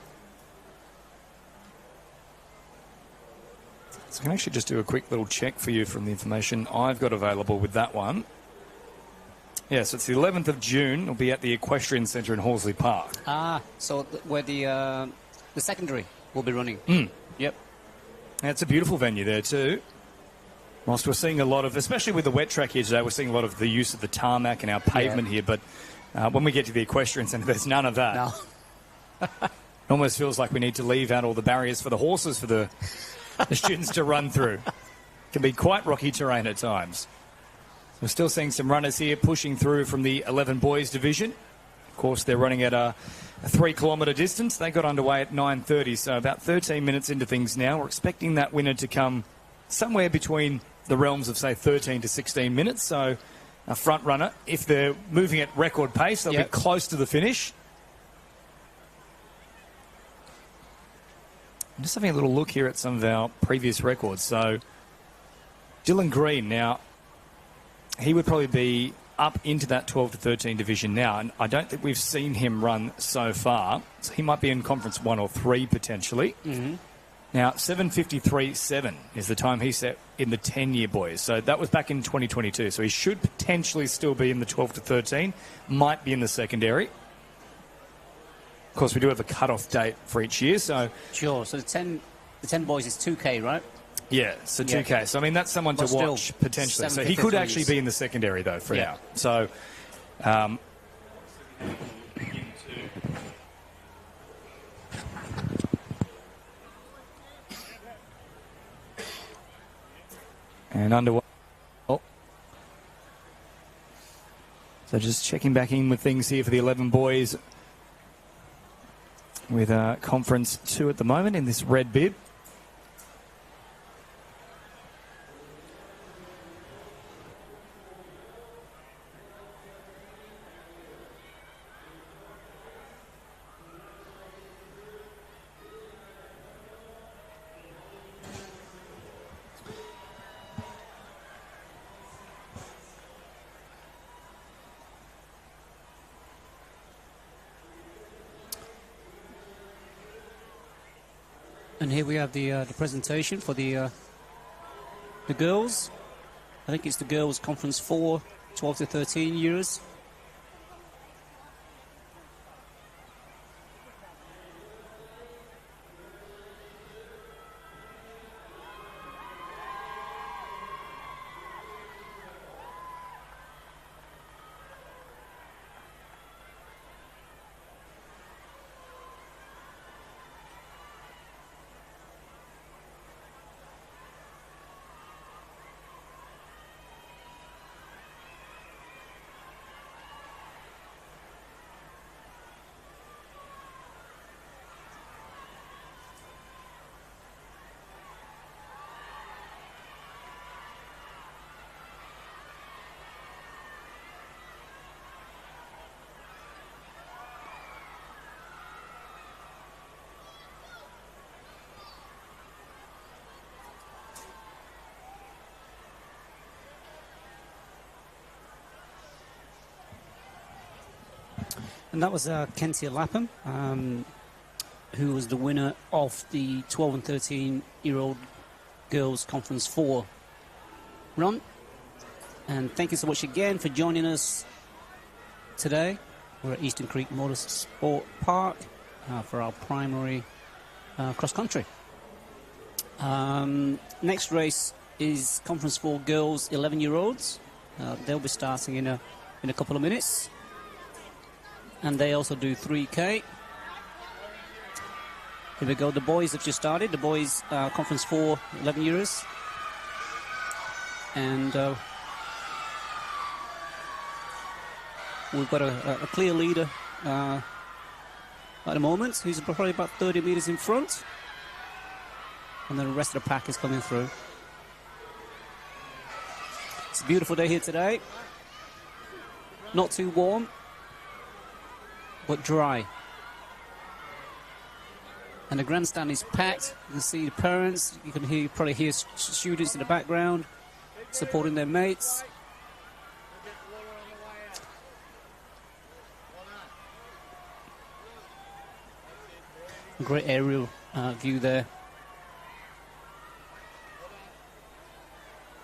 So I can actually just do a quick little check for you from the information I've got available with that one. Yes, it's the 11th of June. It'll be at the Equestrian Centre in Horsley Park. So where the secondary will be running. Yep. And it's a beautiful venue there too. Whilst we're seeing a lot of, especially with the wet track here today, we're seeing a lot of the use of the tarmac and our pavement here. But when we get to the Equestrian Centre, there's none of that. No. It almost feels like we need to leave out all the barriers for the horses for the students to run through. It can be quite rocky terrain at times. We're still seeing some runners here pushing through from the 11 boys division. course, they're running at a 3-kilometre distance. They got underway at 9:30, so about 13 minutes into things now. We're expecting that winner to come somewhere between the realms of, say, 13 to 16 minutes. So a front runner, if they're moving at record pace, they'll be close to the finish. I'm just having a little look here at some of our previous records. So Dylan Green, now, he would probably be up into that 12 to 13 division now, and I don't think we've seen him run so far. So he might be in Conference 1 or 3 potentially. Mm-hmm. Now, 7:53.7 is the time he set in the 10-year boys. So that was back in 2022. So he should potentially still be in the 12 to 13, might be in the secondary. Of course, we do have a cut-off date for each year, so... Sure, so the 10 boys is 2K, right? Yeah, so 2K. So, I mean, that's someone to watch potentially. So he could actually be in the secondary, though, for now. So... and underway. Oh. So just checking back in with things here for the 11 boys with Conference 2 at the moment in this red bib. And here we have the presentation for the girls. I think it's the girls Conference 4, 12 to 13 years. And that was Kentia Lapham, who was the winner of the 12 and 13-year-old Girls Conference 4 run. And thank you so much again for joining us today. We're at Eastern Creek Motorsport Park for our primary cross-country. Next race is Conference 4 Girls 11-year-olds. They'll be starting in a couple of minutes. And they also do 3K. Here we go. The boys have just started. The boys Conference 4, 11 years. And we've got a clear leader at the moment, who's probably about 30 metres in front. And then the rest of the pack is coming through. It's a beautiful day here today. Not too warm, but dry. And the grandstand is packed. You can see the parents. You can probably hear students in the background supporting their mates. A great aerial view there.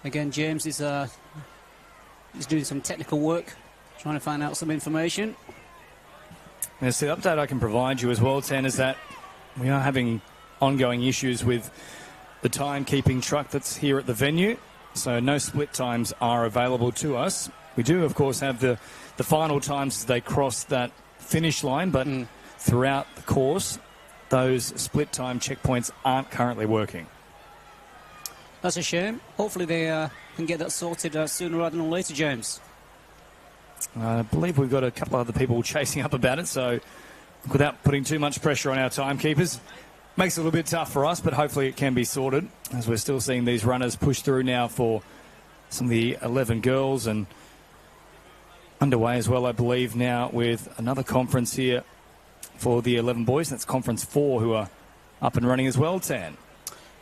Again, James is doing some technical work, trying to find out some information. And the update I can provide you as well, Ten, is that we are having ongoing issues with the timekeeping truck that's here at the venue. So no split times are available to us. We do, of course, have the final times as they cross that finish line, but throughout the course, those split time checkpoints aren't currently working. That's a shame. Hopefully they can get that sorted sooner rather than later, James. I believe we've got a couple of other people chasing up about it, so without putting too much pressure on our timekeepers, makes it a little bit tough for us, but hopefully it can be sorted, as we're still seeing these runners push through now for some of the 11 girls, and underway as well, I believe, now with another conference here for the 11 boys. That's Conference 4, who are up and running as well, Tan.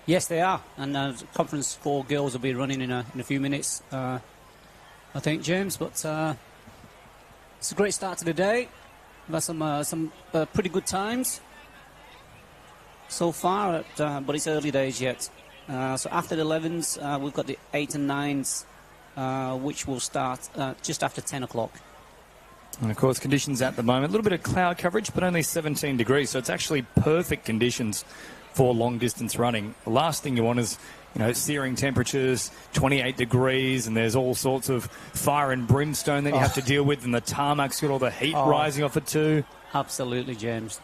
Yes, they are. And Conference 4 girls will be running in a few minutes, I think, James. But it's a great start to the day. We've had some pretty good times so far, but it's early days yet. So after the 11s, we've got the 8 and 9s, which will start just after 10 o'clock. And, of course, conditions at the moment, a little bit of cloud coverage, but only 17 degrees, so it's actually perfect conditions for long-distance running. The last thing you want is, searing temperatures, 28 degrees, and there's all sorts of fire and brimstone that you have to deal with, and the tarmac's got all the heat rising off it too. Absolutely, James.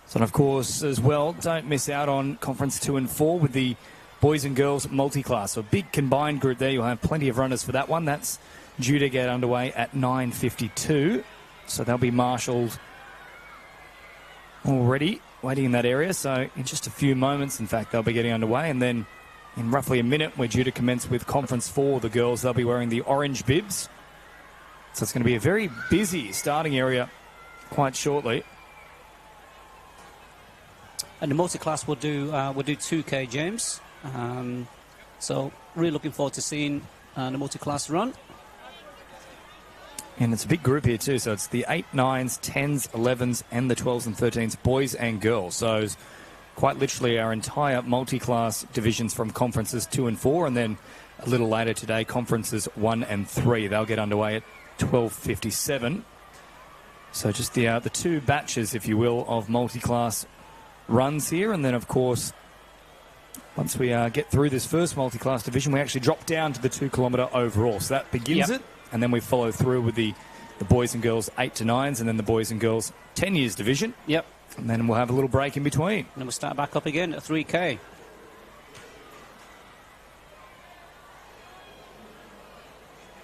So, and of course, as well, don't miss out on Conference 2 and 4 with the boys and girls multi-class. So a big combined group there. You'll have plenty of runners for that one. That's due to get underway at 9:52. So they'll be marshalled already, waiting in that area. So in just a few moments, in fact, they'll be getting underway. And then in roughly a minute, we're due to commence with Conference 4. The girls, they'll be wearing the orange bibs. So it's going to be a very busy starting area quite shortly. And the multi-class will do 2K, James. So really looking forward to seeing the multi-class run. And it's a big group here too. So it's the 8, 9s, 10s, 11s, and the 12s and 13s, boys and girls. So it's quite literally our entire multi-class divisions from Conferences 2 and 4. And then a little later today, Conferences 1 and 3. They'll get underway at 12:57. So just the two batches, if you will, of multi-class runs here. And then, of course, once we get through this first multi-class division, we actually drop down to the 2 kilometre overall. So that begins it, and then we follow through with the boys and girls 8 to 9s, and then the boys and girls 10 years division. Yep. And then we'll have a little break in between. And then we'll start back up again at 3K.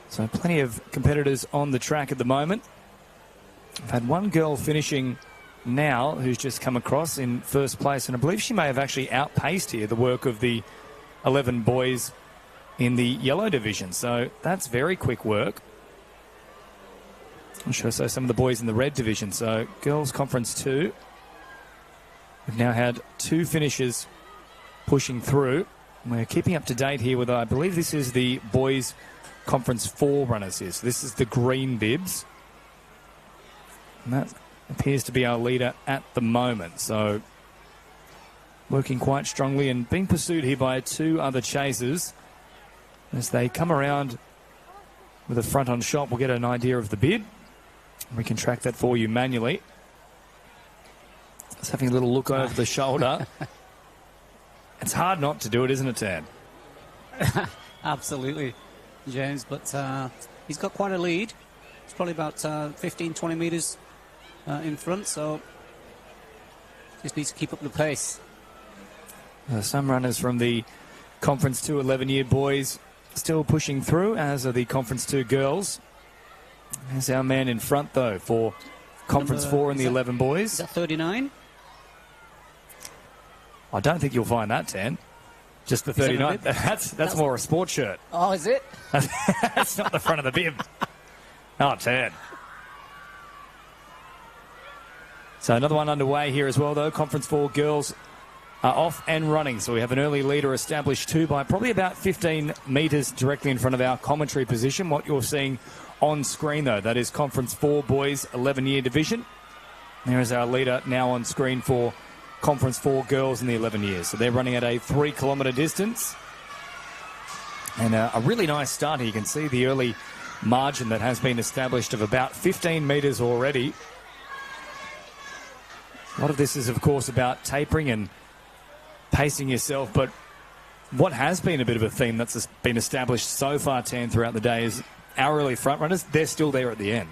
So plenty of competitors on the track at the moment. I've had one girl finishing now who's just come across in first place, and I believe she may have actually outpaced here the work of the 11 boys in the yellow division. So that's very quick work. I'm sure so some of the boys in the red division. So girls Conference 2. We've now had 2 finishes pushing through. We're keeping up to date here with, I believe this is the boys Conference 4 runners here. So this is the green bibs. And that appears to be our leader at the moment. So working quite strongly and being pursued here by 2 other chasers. As they come around with a front-on shot, we'll get an idea of the bid. We can track that for you manually. Just having a little look over the shoulder. It's hard not to do it, isn't it, Tan? Absolutely, James. But he's got quite a lead. It's probably about 15, 20 metres in front, so just needs to keep up the pace. Some runners from the Conference 2 11-year boys still pushing through, as are the Conference 2 girls. There's our man in front, though, for Conference 4 and the 11 boys. Is that 39? I don't think you'll find that, Tan. Just the 39. That's more a sports shirt. Oh, is it? That's not the front of the bib. Oh, Tan. So another one underway here as well, though. Conference 4 girls are off and running. So we have an early leader established too by probably about 15 metres directly in front of our commentary position. What you're seeing on screen, though, that is Conference 4 boys 11-year division. There is our leader now on screen for Conference 4 girls in the 11 years. So they're running at a 3 kilometre distance. And a really nice start here. You can see the early margin that has been established of about 15 metres already. A lot of this is, of course, about tapering and pacing yourself, but what has been a bit of a theme that's been established so far, Tan, throughout the day is our early front runners, they're still there at the end.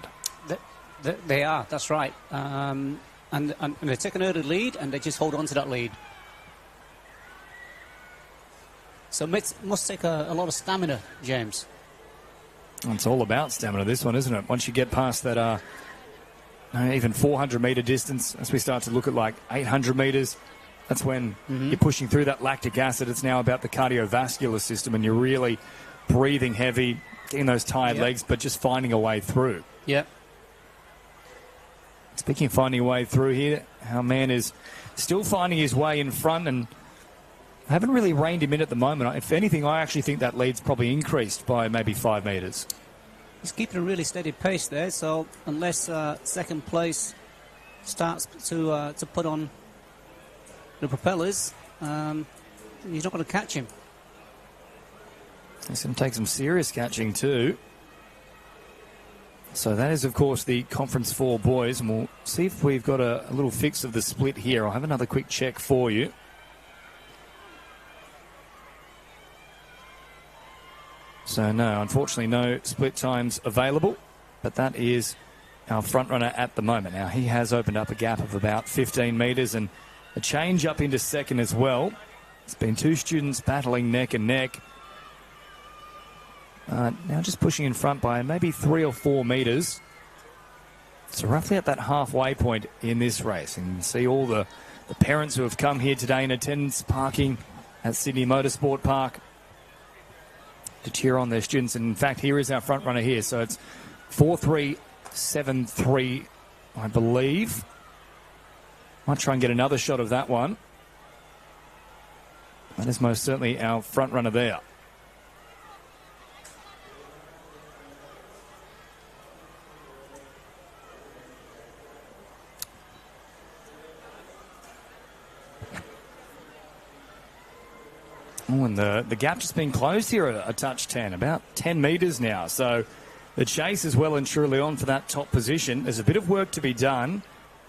They are, that's right. And they take an early lead and they just hold on to that lead. So it must take a lot of stamina, James. It's all about stamina, this one, isn't it? Once you get past that even 400-metre distance, as we start to look at like 800 metres, that's when you're pushing through that lactic acid. It's now about the cardiovascular system, and you're really breathing heavy, getting those tired legs, but just finding a way through. Yep. Speaking of finding a way through here, our man is still finding his way in front, and I haven't really reined him in at the moment. If anything, I actually think that lead's probably increased by maybe 5 metres. He's keeping a really steady pace there, so unless second place starts to put on the propellers, you're not going to catch him. It's going to take some serious catching too. So that is, of course, the Conference 4 boys, and we'll see if we've got a little fix of the split here. I'll have another quick check for you. So no, unfortunately no split times available, but that is our front runner at the moment. Now he has opened up a gap of about 15 metres and a change up into second as well. It's been two students battling neck and neck. Now just pushing in front by maybe 3 or 4 metres. So roughly at that halfway point in this race. And you can see all the parents who have come here today in attendance parking at Sydney Motorsport Park to cheer on their students. And in fact, here is our front runner here. So it's 4.373, I believe. Might try and get another shot of that one. That is most certainly our front runner there. Oh, and the gap just been closed here a touch 10, about 10 metres now. So the chase is well and truly on for that top position. There's a bit of work to be done,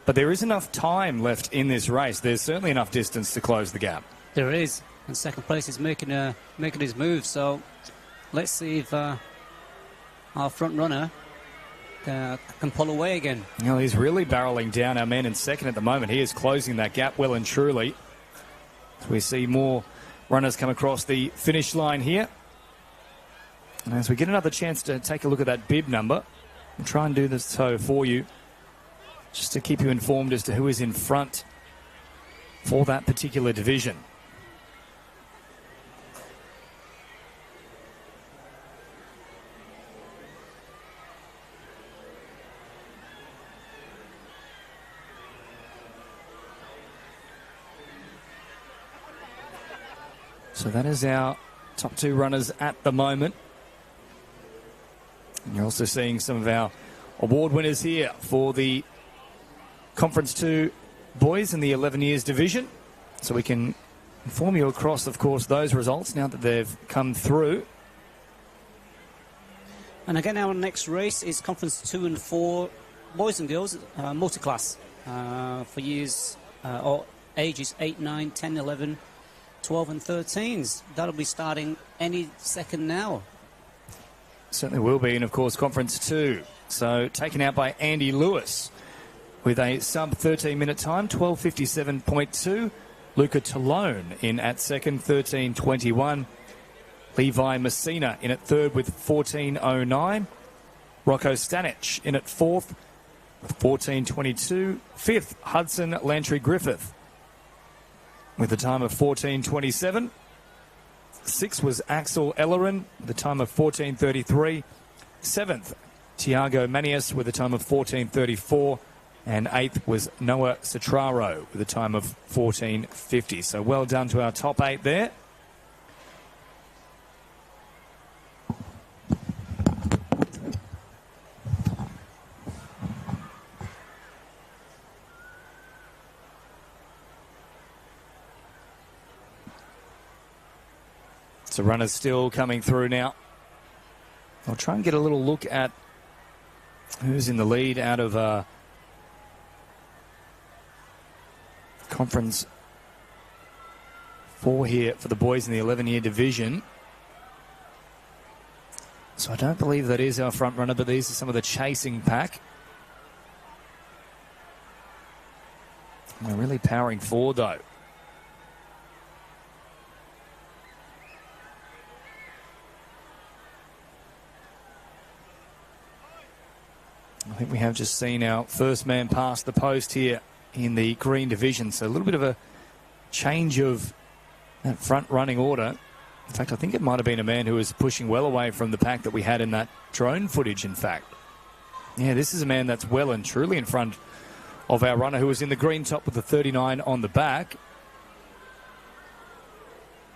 but there is enough time left in this race. There's certainly enough distance to close the gap. There is, and second place is making his move. So let's see if our front runner can pull away again. You know, he's really barrelling down our man in second at the moment. He is closing that gap well and truly. So we see more runners come across the finish line here. And as we get another chance to take a look at that bib number, we'll try and do this so for you, just to keep you informed as to who is in front for that particular division. So that is our top two runners at the moment. And you're also seeing some of our award winners here for the Conference 2 boys in the 11 years division. So we can inform you across, of course, those results now that they've come through. And again, our next race is Conference 2 and 4 boys and girls multi-class for years or ages 8, 9, 10, 11, 12 and 13s. That'll be starting any second now. Certainly will be, and of course Conference 2. So taken out by Andy Lewis with a sub 13-minute time, 12:57.2. Luca Talone in at second, 13:21. Levi Messina in at third with 14:09. Rocco Stanic in at fourth with 14:22. Fifth, Hudson Lantry Griffith with a time of 14:27. Sixth was Axel Ellerin with a time of 14:33. Seventh, Tiago Manias with a time of 14:34. And eighth was Noah Citraro with a time of 14:50. So well done to our top 8 there. So runners still coming through now. I'll try and get a little look at who's in the lead out of Conference 4 here for the boys in the 11-year division. So I don't believe that is our front runner, but these are some of the chasing pack. And they're really powering forward though. I think we have just seen our first man pass the post here in the green division. So a little bit of a change of that front running order. In fact, I think it might have been a man who was pushing well away from the pack that we had in that drone footage, in fact. Yeah, this is a man that's well and truly in front of our runner who was in the green top with the 39 on the back.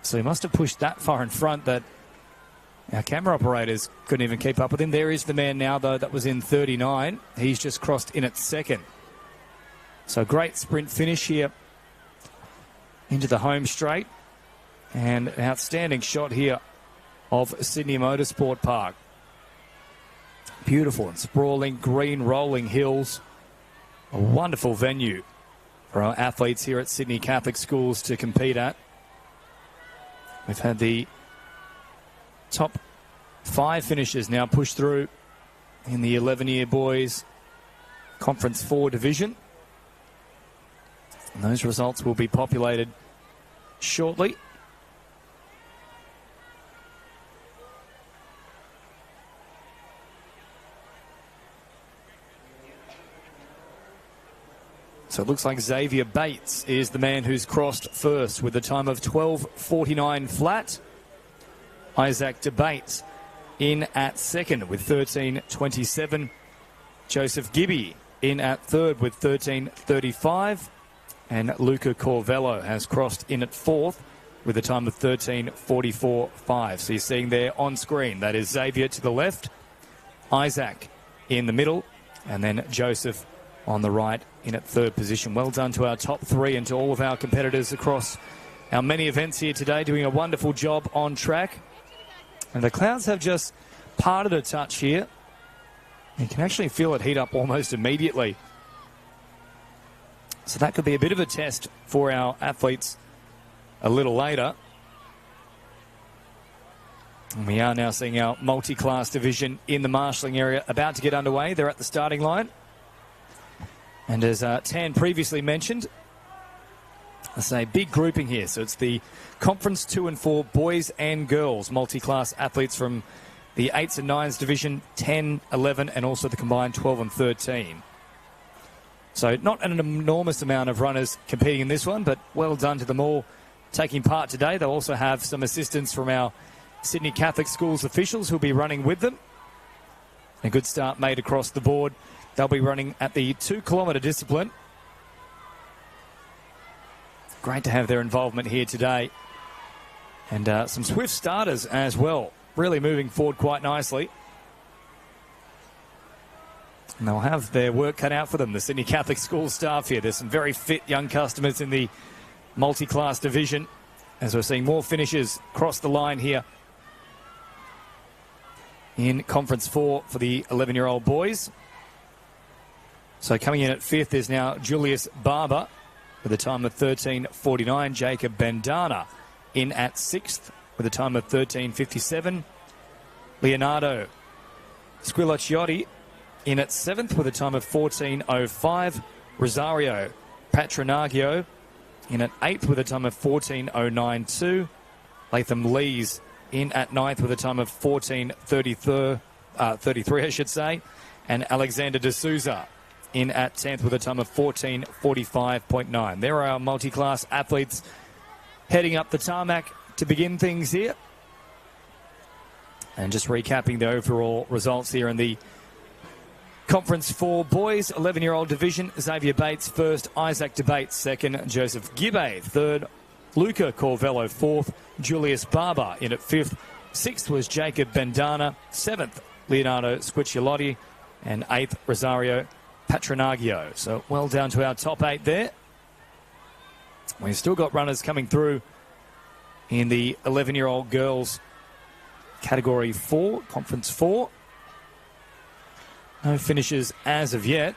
So he must have pushed that far in front that our camera operators couldn't even keep up with him. There is the man now, though, that was in 39. He's just crossed in at second. So great sprint finish here into the home straight. And an outstanding shot here of Sydney Motorsport Park. Beautiful and sprawling green rolling hills. A wonderful venue for our athletes here at Sydney Catholic Schools to compete at. We've had the top 5 finishers now push through in the 11-year boys Conference 4 division. And those results will be populated shortly. So it looks like Xavier Bates is the man who's crossed first with a time of 12:49 flat. Isaac DeBates in at second with 13:27. Joseph Gibby in at third with 13:35. And Luca Corvello has crossed in at fourth with a time of 13:44.5. So you're seeing there on screen, that is Xavier to the left, Isaac in the middle, and then Joseph on the right in at third position. Well done to our top 3 and to all of our competitors across our many events here today, doing a wonderful job on track. And the clouds have just parted a touch here. You can actually feel it heat up almost immediately. So that could be a bit of a test for our athletes a little later. And we are now seeing our multi-class division in the marshalling area about to get underway. They're at the starting line. And as Tan previously mentioned, it's a big grouping here. So it's the Conference 2 and 4 boys and girls multi-class athletes from the 8s and 9s division, 10, 11, and also the combined 12 and 13. So not an enormous amount of runners competing in this one, but well done to them all taking part today. They'll also have some assistance from our Sydney Catholic Schools officials who'll be running with them. A good start made across the board. They'll be running at the 2-kilometre discipline. Great to have their involvement here today. And some swift starters as well. Really moving forward quite nicely. And they'll have their work cut out for them, the Sydney Catholic School staff here. There's some very fit young customers in the multi-class division, as we're seeing more finishers cross the line here in Conference 4 for the 11-year-old boys. So coming in at 5th is now Julius Barber with a time of 13:49. Jacob Bandana in at 6th with a time of 13:57. Leonardo Squilaciotti in at 7th with a time of 14:05. Rosario Patronaggio in at 8th with a time of 14:092. Latham Lees in at 9th with a time of 14:33, I should say. And Alexander D'Souza in at 10th with a time of 14:45.9. There are our multi-class athletes heading up the tarmac to begin things here. And just recapping the overall results here in the Conference 4 boys 11-year-old division. Xavier Bates first, Isaac DeBates second, Joseph Gibbe third, Luca Corvello fourth, Julius Barber in at 5th. 6th was Jacob Bandana, 7th Leonardo Squicciolotti, and 8th Rosario Patronaggio. So well down to our top 8 there. We've still got runners coming through in the 11-year-old girls category 4, Conference 4. No finishes as of yet.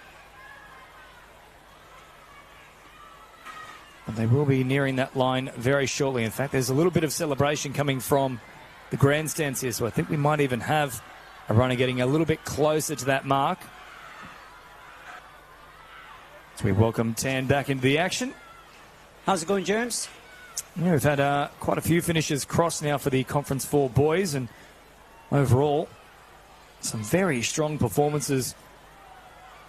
But they will be nearing that line very shortly. In fact, there's a little bit of celebration coming from the grandstands here, so I think we might even have a runner getting a little bit closer to that mark. So we welcome Tan back into the action. How's it going, James? Yeah, we've had quite a few finishes crossed now for the Conference 4 boys, and overall, some very strong performances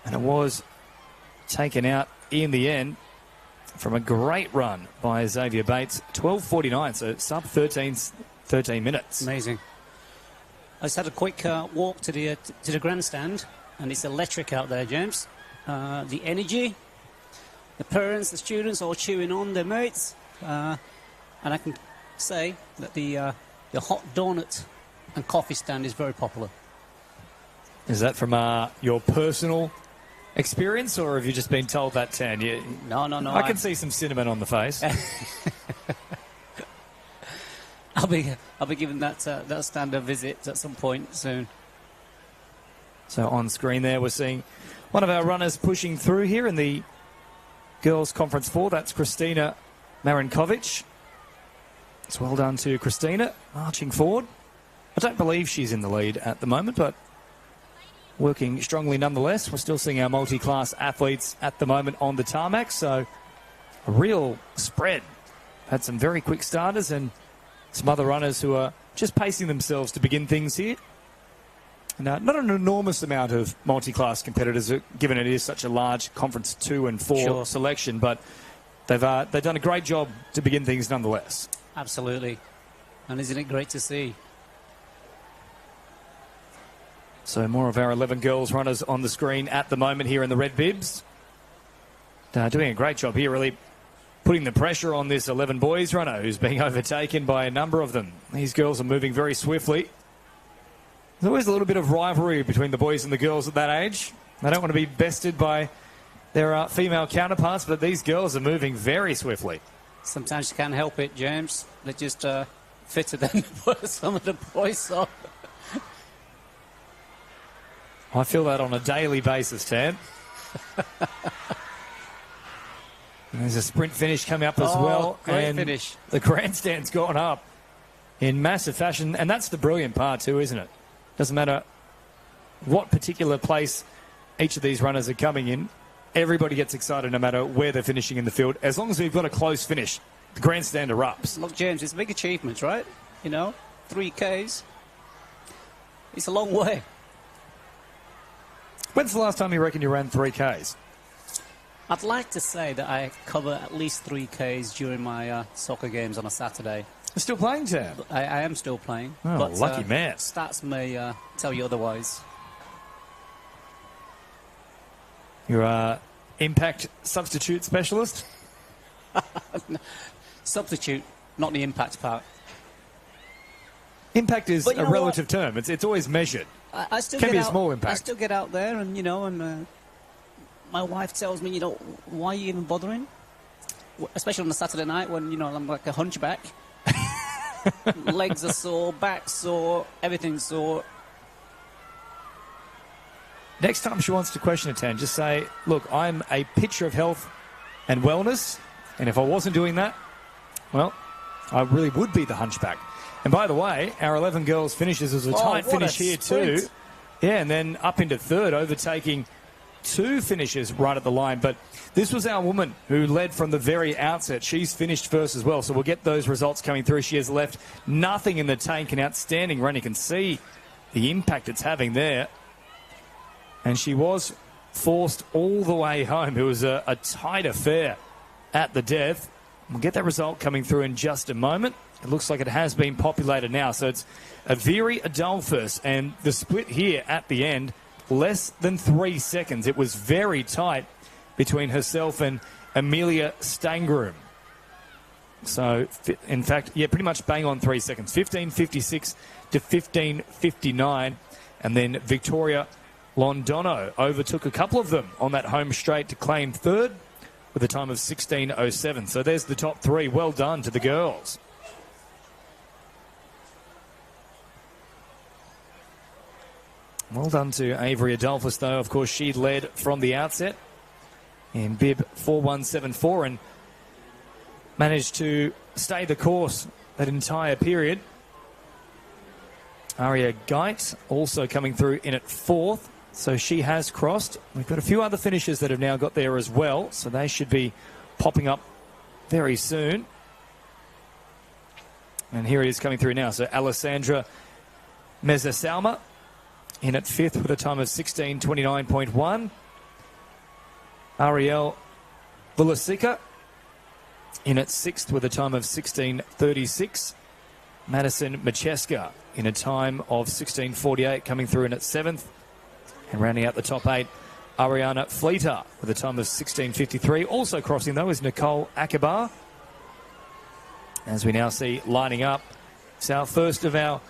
And it was taken out in the end from a great run by Xavier Bates. 12:49, so sub 13 minutes. Amazing. I just had a quick walk to the grandstand, and it's electric out there, James. The energy, the parents, the students all cheering on their mates, and I can say that the hot donut and coffee stand is very popular. Is that from your personal experience, or have you just been told that, Tan? No. I can see some cinnamon on the face. I'll be giving that stand a visit at some point soon. So on screen there, we're seeing one of our runners pushing through here in the Girls Conference 4. That's Christina Marinkovic. It's well done to Christina, marching forward. I don't believe she's in the lead at the moment, but working strongly nonetheless. We're still seeing our multi-class athletes at the moment on the tarmac, so a real spread. Had some very quick starters and some other runners who are just pacing themselves to begin things here. And, not an enormous amount of multi-class competitors, given it is such a large Conference 2 and 4 selection, but they've done a great job to begin things nonetheless. Absolutely. And isn't it great to see? So more of our 11 girls runners on the screen at the moment here in the red bibs. Doing a great job here, really putting the pressure on this 11 boys runner who's being overtaken by a number of them. These girls are moving very swiftly. There's always a little bit of rivalry between the boys and the girls at that age. They don't want to be bested by their female counterparts, but these girls are moving very swiftly. Sometimes you can't help it, James. They're just fitter than some of the boys are. I feel that on a daily basis, Tan. There's a sprint finish coming up as well. Great finish. The grandstand's gone up in massive fashion, and that's the brilliant part too, isn't it? Doesn't matter what particular place each of these runners are coming in. Everybody gets excited no matter where they're finishing in the field. As long as we've got a close finish, the grandstand erupts. Look, James, it's big achievements, right? 3Ks. It's a long way. When's the last time you reckon you ran 3Ks? I'd like to say that I cover at least 3Ks during my soccer games on a Saturday. You're still playing, Tam? I am still playing. Oh, but, lucky man. Stats may tell you otherwise. You're an impact substitute specialist? Substitute, not the impact part. Impact is a relative term. It's always measured. I still can get be out, a small impact. I still get out there and, and my wife tells me, why are you even bothering? Especially on a Saturday night when, I'm like a hunchback. Legs are sore, back sore, everything's sore. Next time she wants to question a Tan, just say, look, I'm a picture of health and wellness, and if I wasn't doing that, well, I really would be the hunchback. And by the way, our 11 girls finishes as a tight finish here too. Yeah, and then up into third, overtaking two finishes right at the line. But this was our woman who led from the very outset. She's finished first as well, so we'll get those results coming through. She has left nothing in the tank. An outstanding run. You can see the impact it's having there. And she was forced all the way home. It was a tight affair at the death. We'll get that result coming through in just a moment. It looks like it has been populated now. So it's Aviri Adolphus, and the split here at the end, less than 3 seconds. It was very tight between herself and Amelia Stangroom. So, in fact, pretty much bang on 3 seconds. 15:56 to 15:59. And then Victoria Londono overtook a couple of them on that home straight to claim third with a time of 16:07. So there's the top three. Well done to the girls. Well done to Avery Adolphus, though. Of course, she led from the outset in bib 4174 and managed to stay the course that entire period. Aria Geit also coming through in at fourth, so she has crossed. We've got a few other finishers that have now got there as well, so they should be popping up very soon. And here it is coming through now. So Alessandra Mezzasalma in at fifth with a time of 16:29.1. Ariel Villasika in at 6th with a time of 16:36. Madison Macheska in a time of 16:48, coming through in at 7th. And rounding out the top 8, Ariana Fleeter with a time of 16:53. Also crossing, though, is Nicole Akabar. As we now see lining up, it's our first of our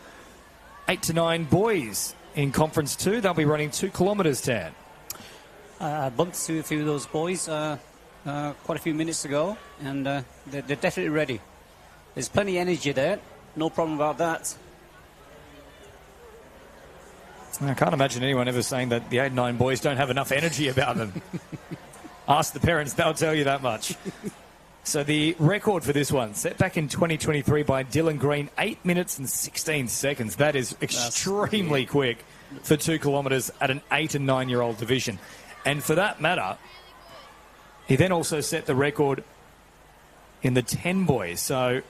8 to 9 boys in Conference 2. They'll be running 2 kilometres, Tan. I bumped to a few of those boys quite a few minutes ago, and they're definitely ready. There's plenty of energy there. No problem about that. I can't imagine anyone ever saying that the 8 and 9 boys don't have enough energy about them. Ask the parents, they'll tell you that much. So the record for this one, set back in 2023 by Dylan Green, 8 minutes and 16 seconds. That is extremely quick for 2 kilometres at an 8 and 9-year-old division. And for that matter, he then also set the record in the 10 boys. So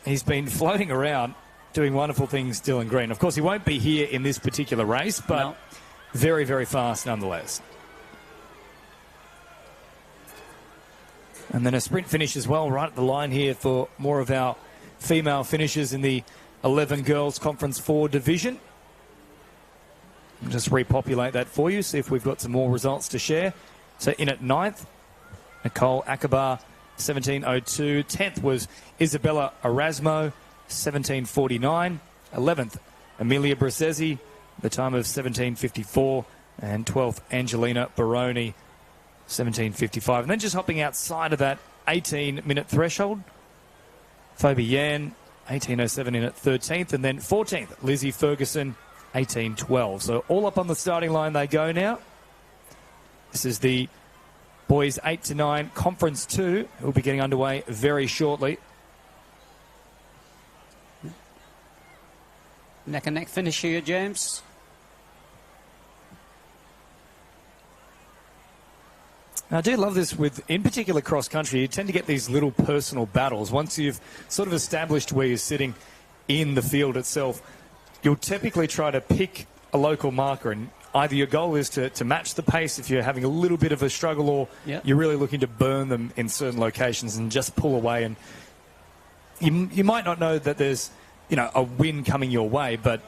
he's been floating around doing wonderful things, Dylan Green. Of course, he won't be here in this particular race, but very, very fast nonetheless. And then a sprint finish as well, right at the line here for more of our female finishers in the 11 Girls Conference 4 division. I'll just repopulate that for you, see if we've got some more results to share. So in at 9th, Nicole Akabar, 17:02. 10th was Isabella Erasmo, 17:49. 11th, Amelia Brasesi, the time of 17:54. And 12th, Angelina Baroni, 17:55. And then just hopping outside of that 18-minute threshold, Phoebe Yan, 18:07 in at 13th. And then 14th, Lizzie Ferguson, 18:12. So all up on the starting line they go now. This is the boys 8 to 9 Conference 2. Will be getting underway very shortly. Neck and neck finish here, James. I do love this with, in particular, cross country. You tend to get these little personal battles. Once you've sort of established where you're sitting in the field itself, you'll typically try to pick a local marker, and either your goal is to match the pace if you're having a little bit of a struggle, or you're really looking to burn them in certain locations and just pull away. And you might not know that there's, a win coming your way, but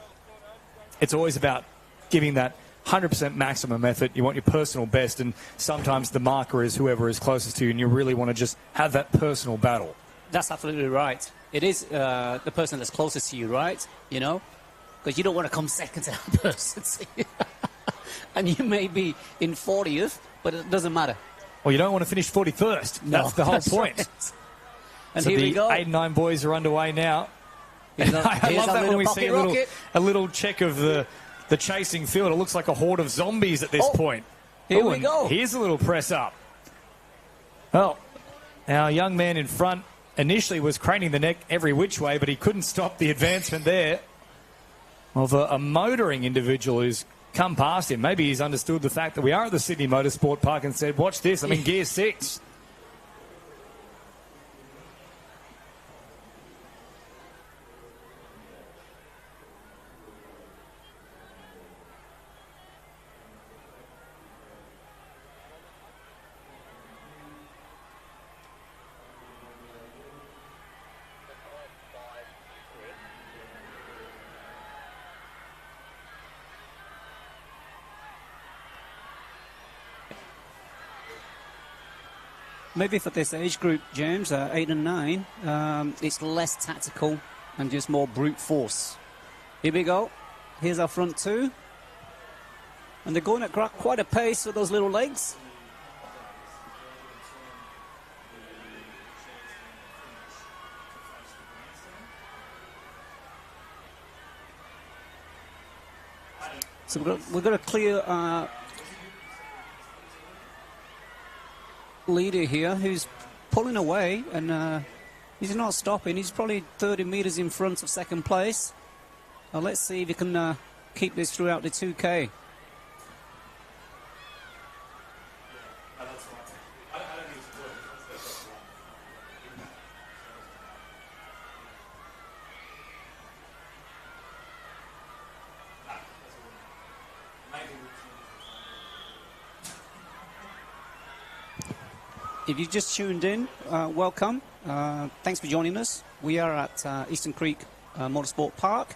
it's always about giving that 100% maximum effort. You want your personal best, and sometimes the marker is whoever is closest to you, and you really want to just have that personal battle. That's absolutely right. It is the person that's closest to you, right? Because you don't want to come second to that person. And you may be in 40th, but it doesn't matter. Well, you don't want to finish 41st. No, that's the whole point. Right. And so here we go. The 8 and 9 boys are underway now. I love that when we see a little check of the chasing field. It looks like a horde of zombies at this point. Here we go. Here's a little press up. Well, our young man in front initially was craning the neck every which way, but he couldn't stop the advancement there of a motoring individual who's come past him. Maybe he's understood the fact that we are at the Sydney Motorsport Park and said, watch this, I'm in gear 6. Maybe for this age group, James, 8 and 9, it's less tactical and just more brute force. Here we go. Here's our front 2. And they're going at quite a pace with those little legs. So we've got a clear leader here who's pulling away, and he's not stopping. He's probably 30 metres in front of second place. Now let's see if he can keep this throughout the 2K. if you just tuned in, welcome. Thanks for joining us. We are at Eastern Creek Motorsport Park.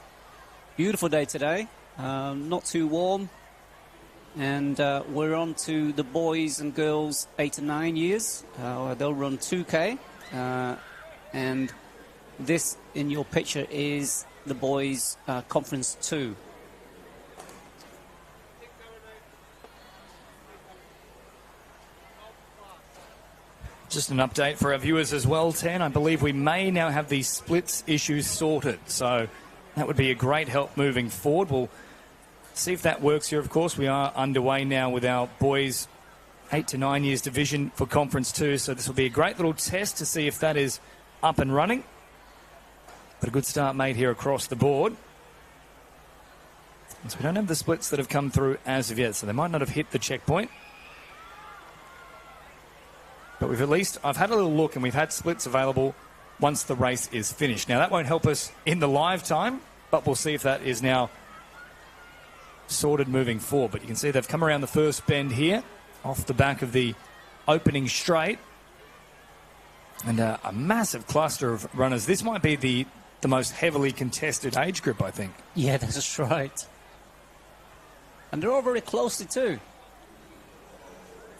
Beautiful day today, not too warm. And we're on to the boys and girls 8 to 9 years. They'll run 2K. And this in your picture is the boys Conference 2. Just an update for our viewers as well, Tan. I believe we may now have the splits issues sorted, so that would be a great help moving forward. We'll see if that works here, of course. We are underway now with our boys 8 to 9 years division for Conference 2, so this will be a great little test to see if that is up and running. But a good start made here across the board. So we don't have the splits that have come through as of yet, so they might not have hit the checkpoint. But I've had a little look, and we've had splits available once the race is finished. Now, that won't help us in the live time, but we'll see if that is now sorted moving forward. But you can see they've come around the first bend here, off the back of the opening straight. And a massive cluster of runners. This might be the most heavily contested age group, I think. Yeah, that's right. And they're all very closely too.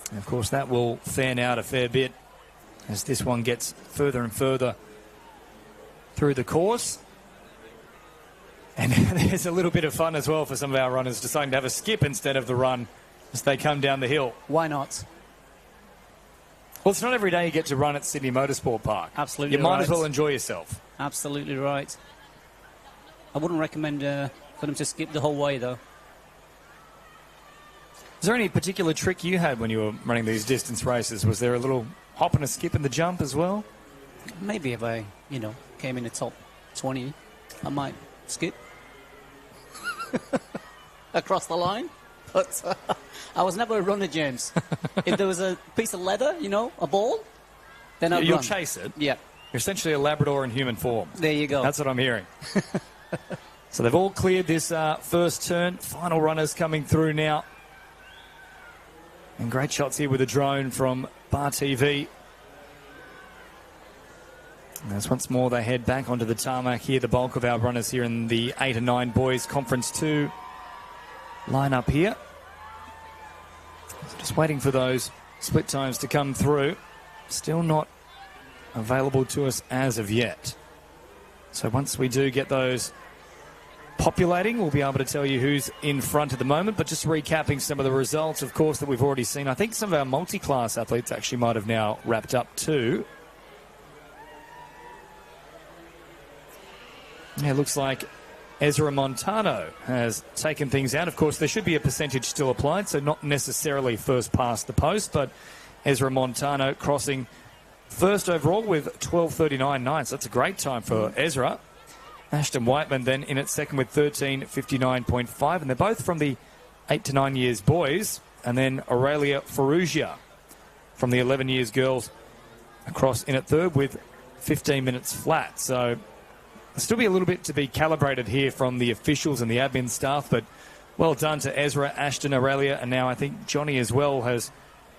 And of course, that will fan out a fair bit as this one gets further and further through the course. And there's a little bit of fun as well for some of our runners deciding to have a skip instead of the run as they come down the hill. Why not? Well, it's not every day you get to run at Sydney Motorsport Park. Absolutely You might right. as well enjoy yourself. Absolutely right. I wouldn't recommend for them to skip the whole way, though. Is there any particular trick you had when you were running these distance races? Was there a little hop and a skip in the jump as well? Maybe if I, came in the top 20, I might skip across the line. But I was never a runner, James. If there was a piece of leather, a ball, then I'd You'll run. chase it. Yeah. You're essentially a Labrador in human form. There you go. That's what I'm hearing. So they've all cleared this first turn. Final runners coming through now. And great shots here with a drone from Bar TV. And as once more they head back onto the tarmac here, the bulk of our runners here in the 8 and 9 boys Conference 2 line up here. So just waiting for those split times to come through. Still not available to us as of yet. So once we do get those populating, we'll be able to tell you who's in front at the moment. But just recapping some of the results, of course, that we've already seen. I think some of our multi-class athletes actually might have now wrapped up too. Yeah, it looks like Ezra Montano has taken things out. Of course, there should be a percentage still applied, so not necessarily first past the post, but Ezra Montano crossing first overall with 12:39.9. So that's a great time for Ezra. Ashton Whiteman then in at second with 13:59.5, and they're both from the 8 to 9 years boys. And then Aurelia Ferrugia from the 11 years girls across in at third with 15 minutes flat. So there'll still be a little bit to be calibrated here from the officials and the admin staff, but well done to Ezra, Ashton, Aurelia, and now I think Johnny as well has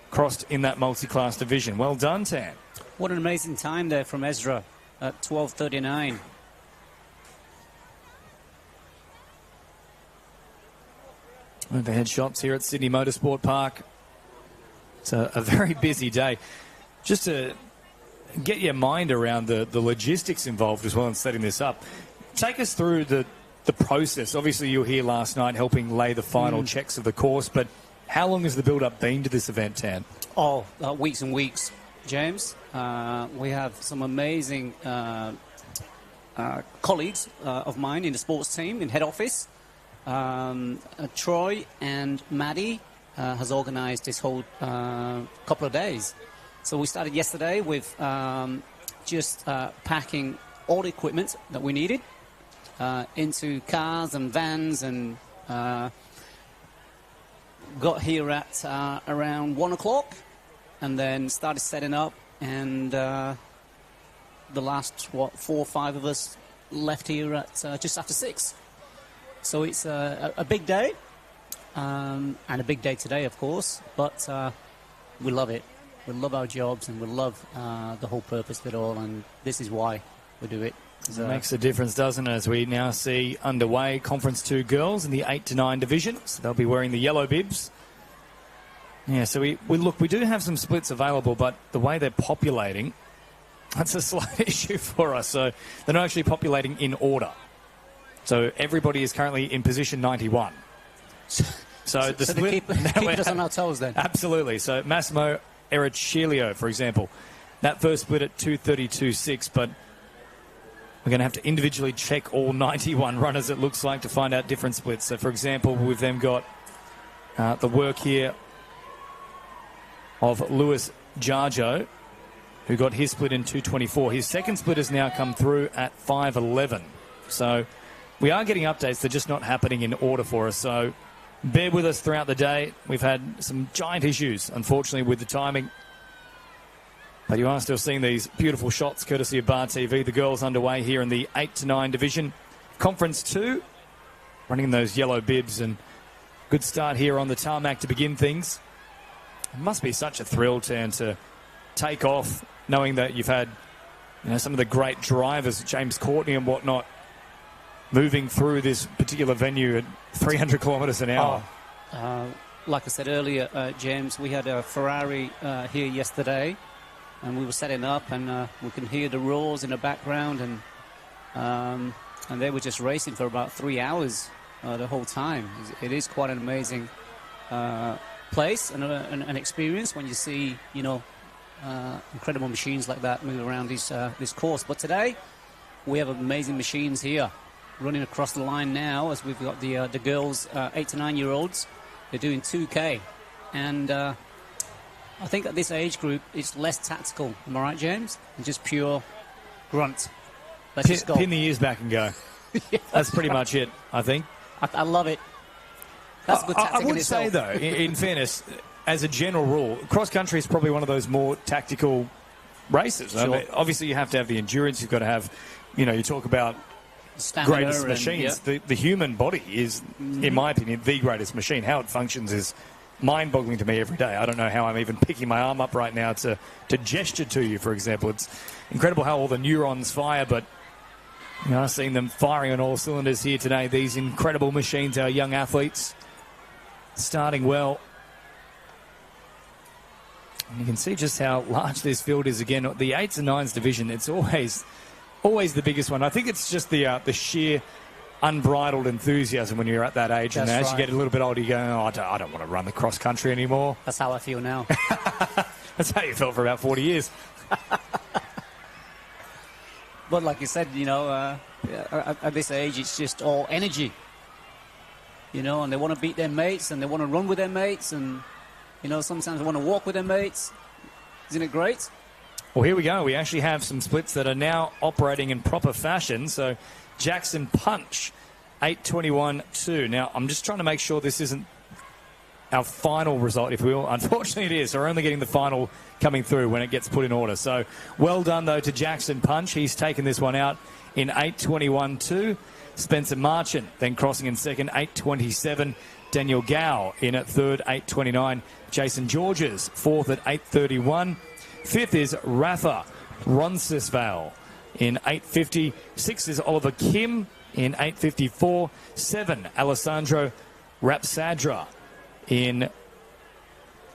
crossed in that multi-class division. Well done, Tan. What an amazing time there from Ezra at 12:39. Overhead shots here at Sydney Motorsport Park. It's a very busy day. Just to get your mind around the logistics involved as well in setting this up. Take us through the process. Obviously, you were here last night helping lay the final checks of the course, but how long has the build-up been to this event, Tan? Weeks and weeks, James. We have some amazing colleagues of mine in the sports team, in head office. Troy and Maddie has organised this whole couple of days. So we started yesterday with just packing all the equipment that we needed into cars and vans, and got here at around 1 o'clock, and then started setting up, and the last 4 or 5 of us left here at just after 6. So it's a big day, and a big day today, of course, but we love it. We love our jobs, and we love the whole purpose of it all, and this is why we do it. It makes a difference, doesn't it, as we now see underway Conference 2 girls in the 8 to 9 division. So they'll be wearing the yellow bibs. Yeah, so we do have some splits available, but the way they're populating, that's a slight issue for us. So they're not actually populating in order. So everybody is currently in position 91. So the split... keep us on our toes then. Absolutely. So Massimo Ericilio, for example, that first split at 2:32.6, but we're going to have to individually check all 91 runners, it looks like, to find out different splits. So, for example, we've then got the work here of Lewis Jarjo, who got his split in 2:24. His second split has now come through at 5:11. So we are getting updates. They're just not happening in order for us. So bear with us throughout the day. We've had some giant issues, unfortunately, with the timing. But you are still seeing these beautiful shots courtesy of Bar TV. The girls underway here in the 8 to 9 division. Conference 2, running those yellow bibs, and good start here on the tarmac to begin things. It must be such a thrill, Tan, to take off knowing that you've had some of the great drivers, James Courtney and whatnot, moving through this particular venue at 300 kilometres an hour. Like I said earlier, James, we had a Ferrari here yesterday, and we were setting up, and we can hear the roars in the background, and they were just racing for about 3 hours the whole time. It is quite an amazing place and an experience when you see, incredible machines like that move around this course. But today, we have amazing machines here running across the line now, as we've got the girls, 8 to 9 year olds. They're doing 2K, and I think at this age group, it's less tactical. Am I right, James? And just pure grunt. Let's just go. Pin the ears back and go. Yeah, that's pretty much it, I think. I love it. That's a good tactic I would in itself. say, though, in fairness, as a general rule, cross-country is probably one of those more tactical races. Sure. I mean, obviously, you have to have the endurance. You've got to have, you talk about Stamina greatest machines. Yeah. The human body is, in my opinion, the greatest machine. How it functions is mind-boggling to me every day. I don't know how I'm even picking my arm up right now to gesture to you, for example. It's incredible how all the neurons fire, but I've seen them firing on all cylinders here today. These incredible machines, our young athletes, starting well. And you can see just how large this field is again. The 8s and 9s division, it's always the biggest one. I think it's just the sheer unbridled enthusiasm when you're at that age. That's and as right. you get a little bit older, you go, I don't want to run the cross country anymore. That's how I feel now. That's how you felt for about 40 years. But like you said, at this age, it's just all energy. And they want to beat their mates, and they want to run with their mates, and, sometimes they want to walk with their mates. Isn't it great? Well, here we go. We actually have some splits that are now operating in proper fashion. So Jackson Punch, 8:21.2. Now, I'm just trying to make sure this isn't our final result, if we will. Unfortunately, it is. So we're only getting the final coming through when it gets put in order. So well done, though, to Jackson Punch. He's taken this one out in 8:21.2. Spencer Marchant then crossing in second, 8:27. Daniel Gow in at third, 8:29. Jason Georges, fourth at 8:31. Fifth is Rafa Roncesvalles in 8:50. Sixth is Oliver Kim in 8:54. 7, Alessandro Rapsadra in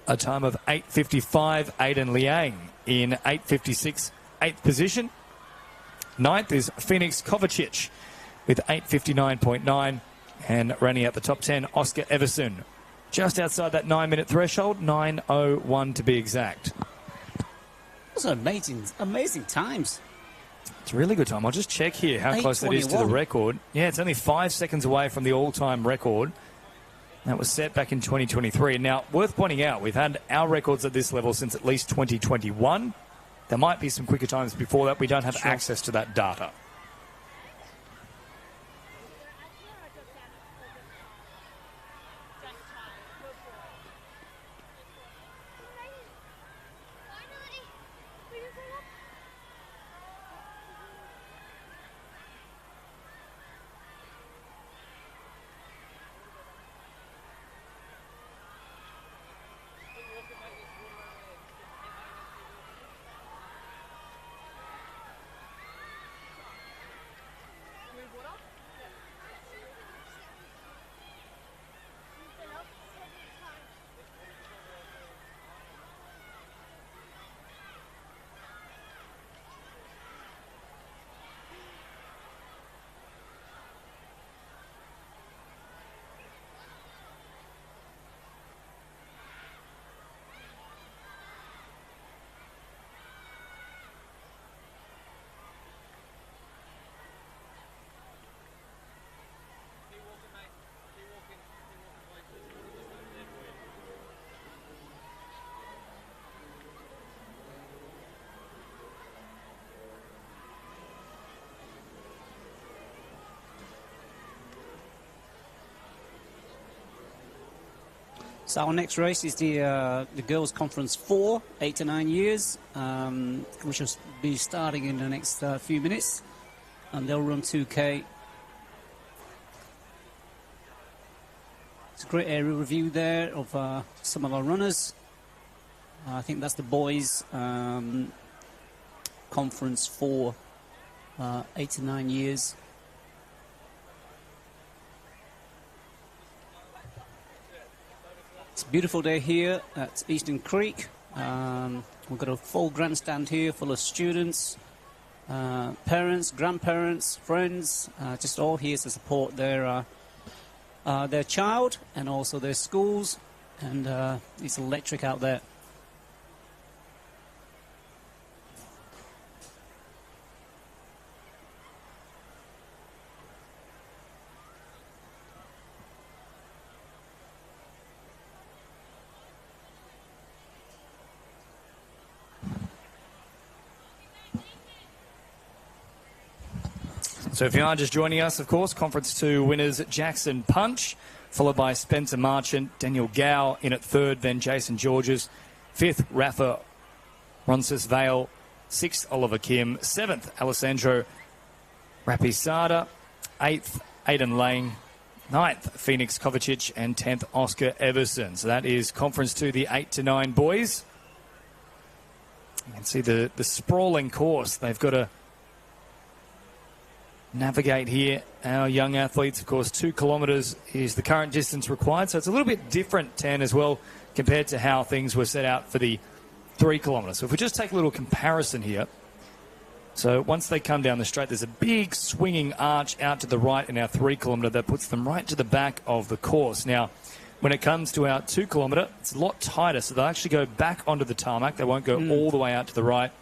a time of 8:55. Aidan Liang in 8:56, 8th position. 9th is Phoenix Kovacic with 8:59.9. And running out the top 10, Oscar Everson, just outside that 9-minute threshold, 9:01 to be exact. Those are amazing times. It's a really good time. I'll just check here how close that is to the record. Yeah, it's only 5 seconds away from the all-time record. That was set back in 2023. Now, worth pointing out, we've had our records at this level since at least 2021. There might be some quicker times before that. We don't have access to that data. So our next race is the Girls Conference 4, 8 to 9 years, which will be starting in the next few minutes. And they'll run 2K. It's a great area review there of some of our runners. I think that's the boys conference for 8 to 9 years. It's a beautiful day here at Eastern Creek. We've got a full grandstand here full of students, parents, grandparents, friends, just all here to support their child and also their schools. And it's electric out there. So if you are just joining us, of course, Conference 2 winners Jackson Punch, followed by Spencer Marchant, Daniel Gow in at third, then Jason Georges, fifth, Rafa Roncesvalles, sixth, Oliver Kim, seventh, Alessandro Rapisada, eighth, Aidan Lang, ninth, Phoenix Kovacic, and 10th, Oscar Everson. So that is Conference 2, the 8 to 9 boys. You can see the sprawling course they've got to navigate here. Our young athletes, of course, 2 kilometres is the current distance required, so it's a little bit different, Tan, as well, compared to how things were set out for the 3 kilometres. So if we just take a little comparison here, so once they come down the straight, there's a big swinging arch out to the right in our 3 kilometre that puts them right to the back of the course. Now, when it comes to our 2 kilometre, it's a lot tighter, so they'll actually go back onto the tarmac. They won't go all the way out to the right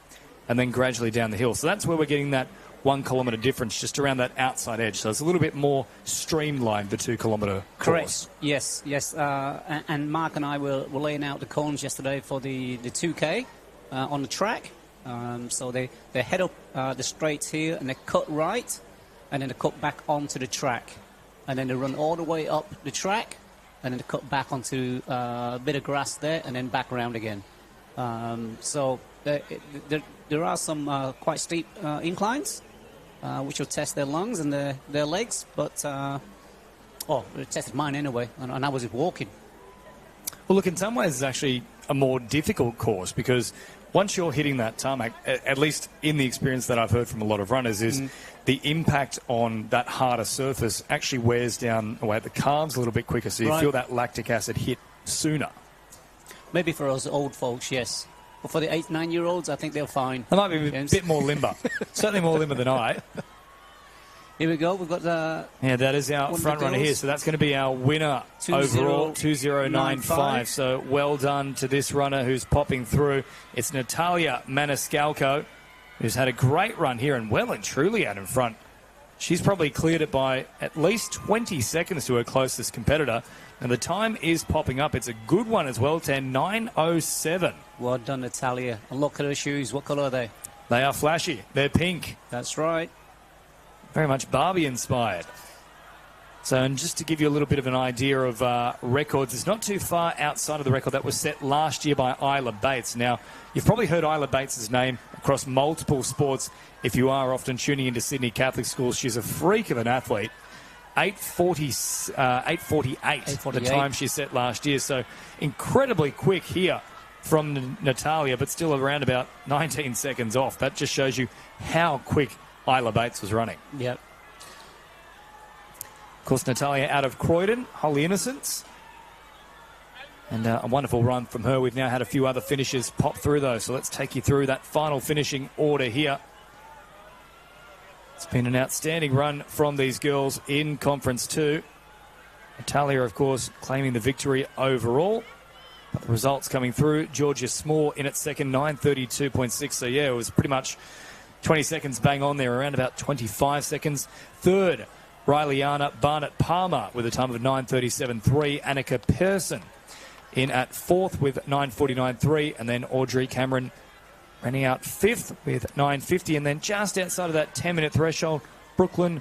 and then gradually down the hill. So that's where we're getting that 1 kilometre difference just around that outside edge. So it's a little bit more streamlined, the 2 kilometre course. Correct. Yes. And Mark and I were laying out the cones yesterday for the 2K on the track. So they head up the straights here and they cut right and then they cut back onto the track. And then they run all the way up the track and then they cut back onto a bit of grass there and then back around again. So there are some quite steep inclines, which will test their lungs and their legs, but it tested mine anyway, and I was walking. Well, look, in some ways it's actually a more difficult course because once you're hitting that tarmac, at least in the experience that I've heard from a lot of runners, is the impact on that harder surface actually wears down away at the calves a little bit quicker, so you feel that lactic acid hit sooner. Maybe for us old folks, yes. But for the 8, 9-year-olds, I think they're fine. They might be a bit more limber. Certainly more limber than I. Here we go. We've got that is our front runner here. So that's going to be our winner overall, 2095. So well done to this runner who's popping through. It's Natalia Maniscalco, who's had a great run here and well and truly out in front. She's probably cleared it by at least 20 seconds to her closest competitor. And the time is popping up. It's a good one as well, 10:09:07. Well done, Natalia. And look at her shoes. What colour are they? They are flashy. They're pink. That's right. Very much Barbie inspired. So, and just to give you a little bit of an idea of records, it's not too far outside of the record that was set last year by Isla Bates. Now, you've probably heard Isla Bates' name across multiple sports if you are often tuning into Sydney Catholic schools. She's a freak of an athlete. 8:48 the time she set last year. So incredibly quick here from Natalia, but still around about 19 seconds off. That just shows you how quick Isla Bates was running. Yep. Of course, Natalia out of Croydon, Holy Innocents. And a wonderful run from her. We've now had a few other finishers pop through, though. So let's take you through that final finishing order here. It's been an outstanding run from these girls in Conference 2. Natalia, of course, claiming the victory overall. But the results coming through. Georgia Small in at second, 9:32.6. So, yeah, it was pretty much 20 seconds bang on there, around about 25 seconds. Third, Rileyana Barnett Palmer with a time of 9:37.3. Annika Persson in at fourth with 9:49.3. And then Audrey Cameron running out fifth with 9:50. And then just outside of that 10-minute threshold, Brooklyn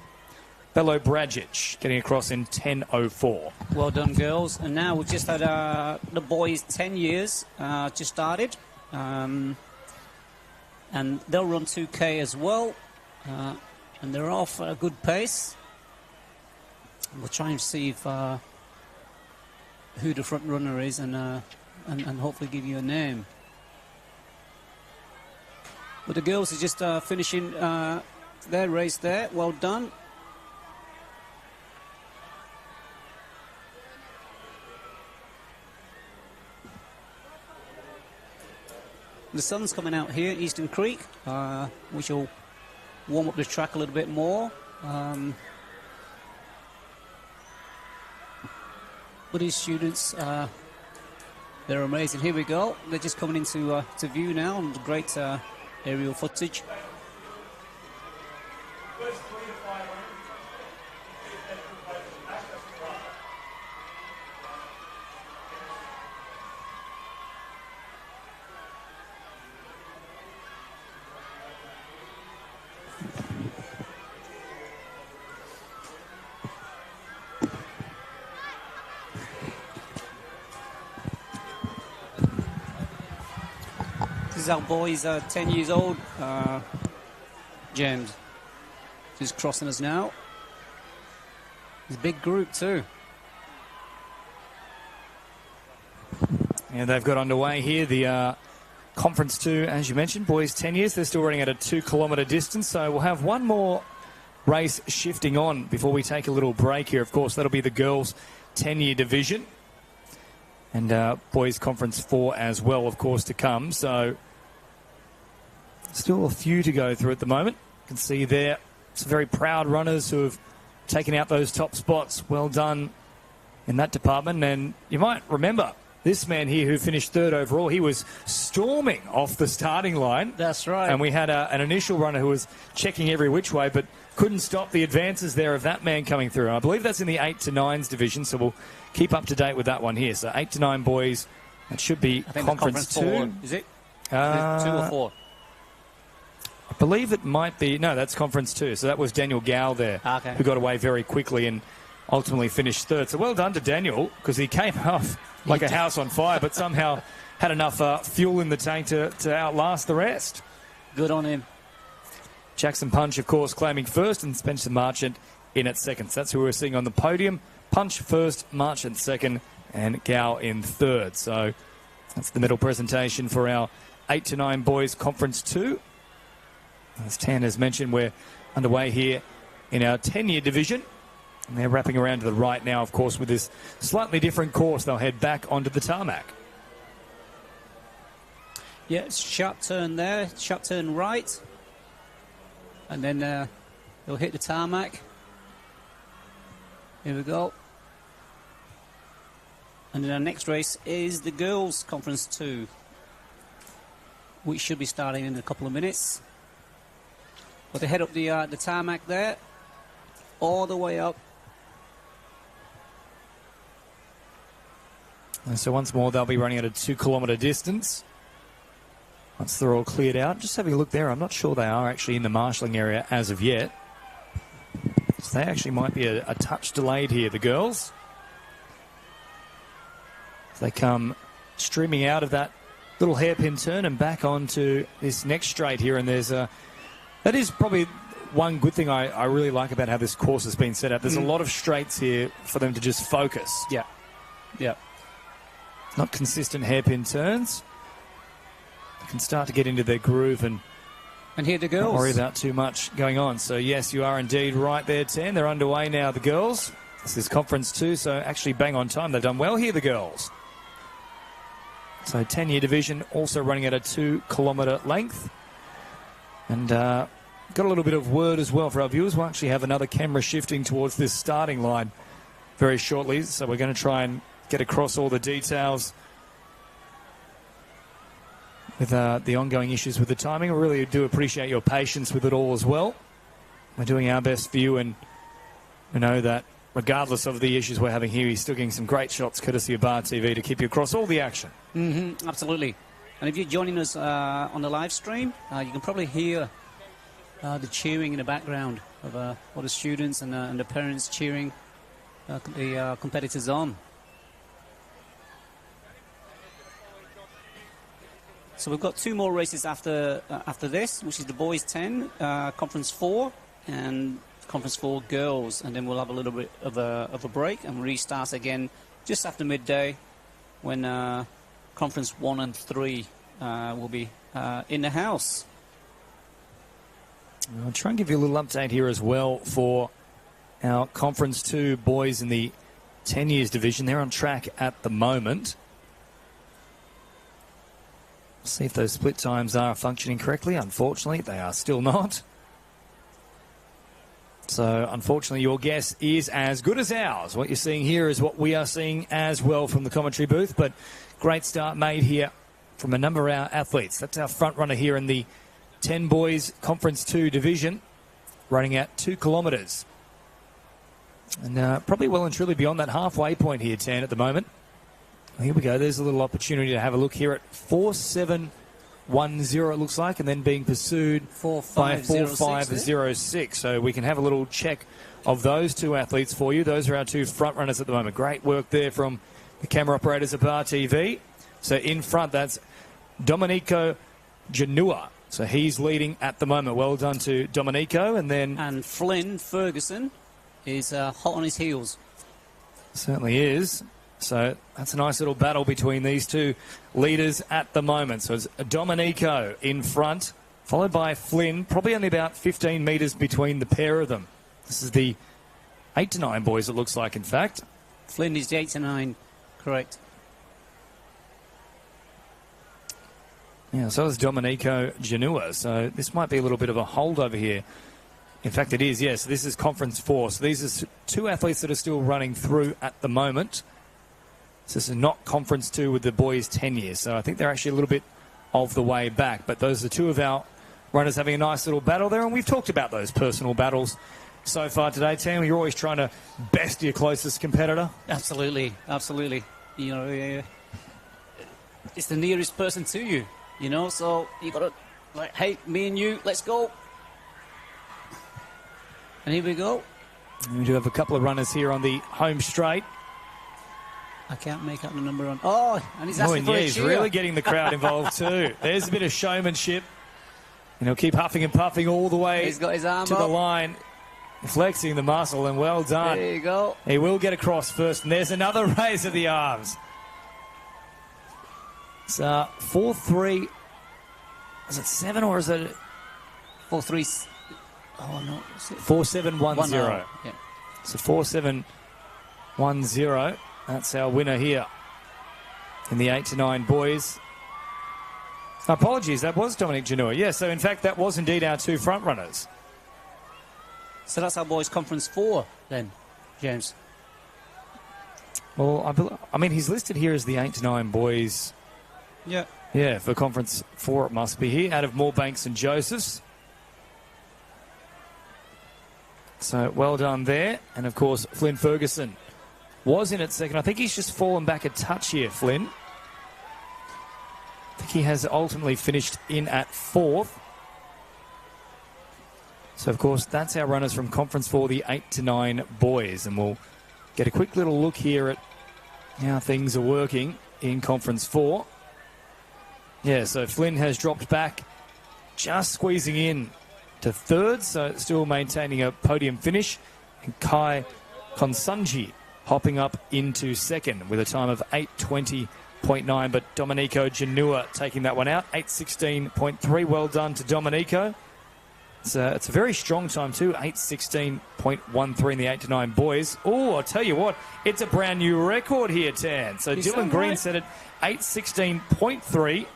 Belo Brajic getting across in 10:04. Well done, girls. And now we've just had the boys 10 years just started. And they'll run 2K as well. And they're off at a good pace. We'll try and see if who the front runner is and hopefully give you a name. But the girls are just finishing their race there. Well done. The sun's coming out here at Eastern Creek, which will warm up the track a little bit more. But these students, they're amazing. Here we go. They're just coming into to view now, and great aerial footage. This is our boys 10 years old. James is crossing us now. It's a big group too. And they've got underway here the Conference 2, as you mentioned, boys 10 years. They're still running at a 2-kilometre distance, so we'll have one more race shifting on before we take a little break here. Of course, that'll be the girls' 10-year division. And boys' Conference 4 as well, of course, to come. So still a few to go through at the moment. You can see there some very proud runners who have taken out those top spots. Well done in that department. And you might remember this man here who finished third overall. He was storming off the starting line. That's right. And we had an initial runner who was checking every which way, but couldn't stop the advances there of that man coming through. And I believe that's in the 8 to 9s division, so we'll keep up to date with that one here. So 8 to 9 boys, that should be Conference 2. 4, is it? 2 or 4? I believe it might be. No, that's Conference 2. So that was Daniel Gow there, who got away very quickly and ultimately finished third. So well done to Daniel, because he came off like a house on fire, but somehow had enough fuel in the tank to outlast the rest. Good on him. Jackson Punch, of course, claiming first, and Spencer Marchant in at second. So that's who we're seeing on the podium. Punch first, Marchant second, and Gow in third. So that's the medal presentation for our 8 to 9 boys Conference 2. As Tan has mentioned, we're underway here in our 10-year division. And they're wrapping around to the right now, of course, with this slightly different course. They'll head back onto the tarmac. Yeah, it's sharp turn there, sharp turn right. And then they'll hit the tarmac. Here we go. And then our next race is the girls' Conference 2, which should be starting in a couple of minutes. But they head up the tarmac there, all the way up. And so once more, they'll be running at a 2-kilometre distance. Once they're all cleared out, just having a look there, I'm not sure they are actually in the marshalling area as of yet. So they actually might be a touch delayed here, the girls. So they come streaming out of that little hairpin turn and back onto this next straight here. And there's that is probably one good thing I really like about how this course has been set up. There's a lot of straights here for them to just focus. Yeah. Yeah. Not consistent hairpin turns. They can start to get into their groove and here the girls. Not worry about too much going on. So, yes, you are indeed right there, Tan. They're underway now, the girls. This is Conference 2, so actually bang on time. They've done well here, the girls. So 10-year division, also running at a 2-kilometre length. And got a little bit of word as well for our viewers. We'll actually have another camera shifting towards this starting line very shortly. So we're going to try and get across all the details with the ongoing issues with the timing. We really do appreciate your patience with it all as well. We're doing our best for you, and we know that regardless of the issues we're having here, he's still getting some great shots courtesy of Bar TV to keep you across all the action. Absolutely. And if you're joining us on the live stream, you can probably hear the cheering in the background. of all the students and the parents cheering the competitors on. So we've got 2 more races after this, which is the boys 10, Conference 4, and Conference 4 girls, and then we'll have a little bit of a break and restart again just after midday when Conference 1 and 3 will be in the house. I'll try and give you a little update here as well for our Conference 2 boys in the 10 years division. They're on track at the moment. See if those split times are functioning correctly. Unfortunately, they are still not. So, unfortunately, your guess is as good as ours. What you're seeing here is what we are seeing as well from the commentary booth. But great start made here from a number of our athletes. That's our front runner here in the 10 boys Conference 2 division, running at 2 kilometres. And probably well and truly beyond that halfway point here, Tan, at the moment. Here we go. There's a little opportunity to have a look here at 4.710, it looks like, and then being pursued by 4.506. So we can have a little check of those 2 athletes for you. Those are our 2 front runners at the moment. Great work there from the camera operators at Bar TV. So in front, that's Domenico Janua. So he's leading at the moment. Well done to Domenico. And Flynn Ferguson is hot on his heels. Certainly is. So that's a nice little battle between these 2 leaders at the moment. So it's Domenico in front, followed by Flynn, probably only about 15 metres between the pair of them. This is the 8 to 9 boys, it looks like, in fact. Flynn is the 8 to 9, correct. Yeah, so is Domenico Janua. So this might be a little bit of a holdover here. In fact, it is, yes. This is Conference 4. So these are 2 athletes that are still running through at the moment. So this is not Conference 2 with the boys 10 years. So I think they're actually a little bit of the way back. But those are 2 of our runners having a nice little battle there. And we've talked about those personal battles so far today, Tam. You're always trying to best your closest competitor. Absolutely, absolutely. You know, it's the nearest person to you, you know. So you got to, like, hey, me and you, let's go. And here we go. We do have a couple of runners here on the home straight. I can't make out the number on. Oh, and he's asking for a cheer. He's really getting the crowd involved too. There's a bit of showmanship. And he'll keep huffing and puffing all the way He's got his arm to up. the line, flexing the muscle, and well done. There you go. He will get across first, and there's another raise of the arms. It's 4-3. Is it 7 or is it 4-3? Oh no, 4-7-1-0? Yeah. So 4-7-1-0. That's our winner here in the 8 to 9 boys. Apologies, that was Dominic Janua. Yeah, so in fact that was indeed our 2 front runners. So that's our boys Conference 4 then, James. Well, I mean, he's listed here as the 8 to 9 boys. Yeah. Yeah, for Conference 4 it must be here, out of Moorebank St Joseph's. So well done there. And of course, Flynn Ferguson was in at second. I think he's just fallen back a touch here, Flynn. I think he has ultimately finished in at 4th. So, of course, that's our runners from Conference 4, the 8 to 9 boys. And we'll get a quick little look here at how things are working in Conference 4. Yeah, so Flynn has dropped back, just squeezing in to 3rd, so still maintaining a podium finish. And Kai Konsanji hopping up into 2nd with a time of 8:20.9, but Domenico Janua taking that one out, 8:16.3. Well done to Domenico. It's a very strong time too, 8:16.13 in the 8 to 9 boys. Oh, I'll tell you what, it's a brand new record here, Tan. So Dylan Green set it 8:16.3,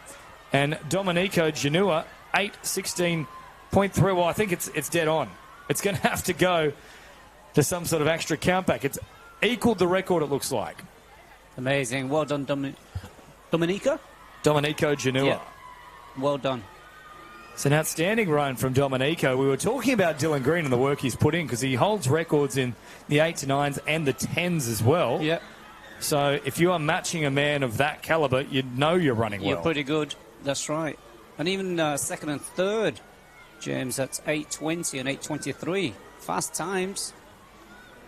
and Domenico Janua 8:16.3. Well, I think it's dead on. It's going to have to go to some sort of extra countback. It's equaled the record, it looks like. Amazing. Well done, Domenico? Domenico Janua. Yeah. Well done. It's an outstanding run from Domenico. We were talking about Dylan Green and the work he's put in because he holds records in the 8 to 9s and the 10s as well. Yeah. So if you are matching a man of that calibre, you'd know you're running well. You're pretty good. That's right. And even 2nd and 3rd, James, that's 8:20 and 8:23 fast times.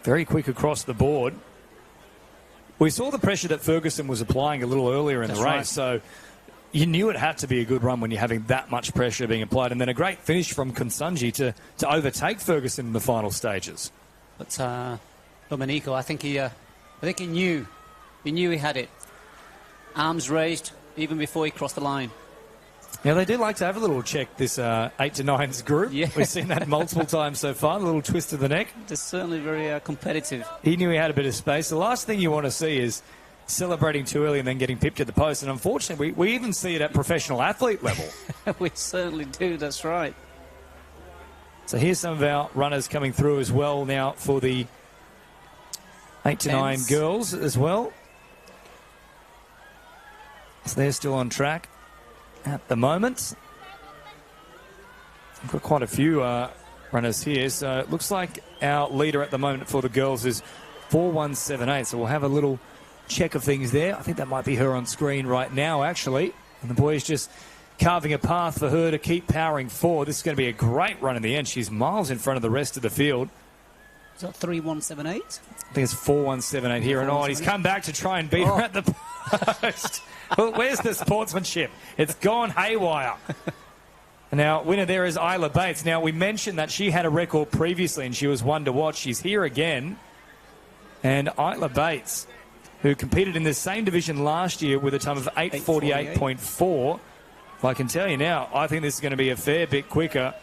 Very quick across the board. We saw the pressure that Ferguson was applying a little earlier in the race, right. so you knew it had to be a good run when you're having that much pressure being applied. And then a great finish from Konsanji to overtake Ferguson in the final stages. But Domenico, I think he knew he had it. Arms raised even before he crossed the line. Now, they do like to have a little check, this 8 to 9's group. Yeah. We've seen that multiple times so far, a little twist of the neck. They're certainly very competitive. He knew he had a bit of space. The last thing you want to see is celebrating too early and then getting pipped at the post. And unfortunately, we even see it at professional athlete level. We certainly do, that's right. So here's some of our runners coming through as well now for the 8 to 9 girls as well. So they're still on track at the moment. We've got quite a few runners here. So it looks like our leader at the moment for the girls is 4178. So we'll have a little check of things there. I think that might be her on screen right now, actually. And the boys just carving a path for her to keep powering forward. This is going to be a great run in the end. She's miles in front of the rest of the field. Is that 3178? I think it's 4178 here. And he's come back to try and beat her at the post. Well, where's the sportsmanship? It's gone haywire. And now, winner there is Isla Bates. Now, we mentioned that she had a record previously and she was one to watch. She's here again. And Isla Bates, who competed in the same division last year with a time of 8:48.4. I can tell you now, I think this is going to be a fair bit quicker.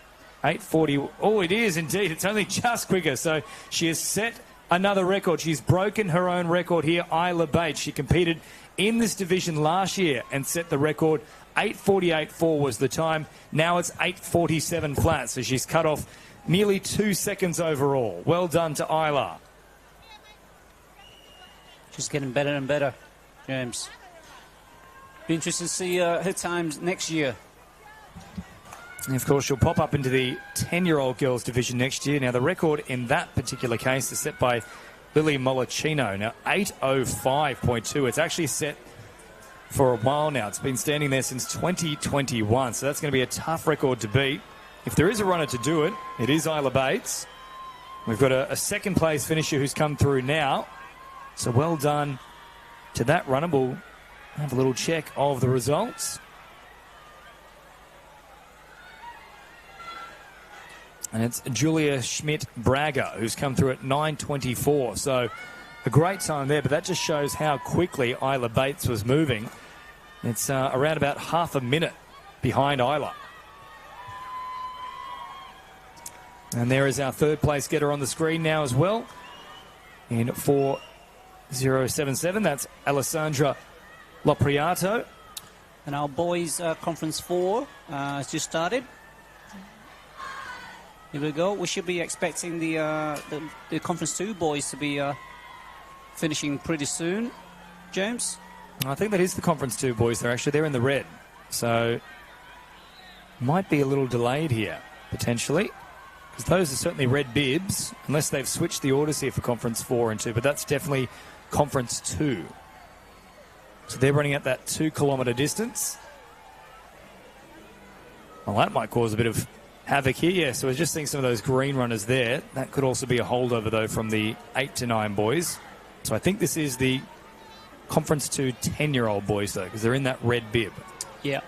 8:40. Oh, it is indeed. It's only just quicker. So she has set another record. She's broken her own record here, Isla Bates. She competed in this division last year and set the record. 8:48.4 was the time. Now it's 8:47 flat. So she's cut off nearly 2 seconds overall. Well done to Isla. She's getting better and better, James. Be interesting to see her times next year. And of course, she'll pop up into the 10-year-old girls division next year. Now, the record in that particular case is set by Lily Mollicino. Now, 8:05.2. It's actually set for a while now. It's been standing there since 2021. So that's going to be a tough record to beat. If there is a runner to do it, it is Isla Bates. We've got a second-place finisher who's come through now. So well done to that runner. We'll have a little check of the results. And it's Julia Schmidt-Braga who's come through at 9:24. So a great time there, but that just shows how quickly Isla Bates was moving. It's around about half a minute behind Isla. And there is our third place getter on the screen now as well. In 4:077, that's Alessandra Lopriato. And our boys' Conference 4 has just started. Here we go. We should be expecting the Conference 2 boys to be finishing pretty soon. James? I think that is the Conference 2 boys. They're in the red. So might be a little delayed here, potentially. Because those are certainly red bibs, unless they've switched the orders here for Conference 4 and 2. But that's definitely Conference 2. So they're running at that 2-kilometre distance. Well, that might cause a bit of havoc here. Yeah, so we're just seeing some of those green runners there. That could also be a holdover, though, from the 8 to 9 boys. So I think this is the Conference 2 10-year-old boys, though, because they're in that red bib. Yeah.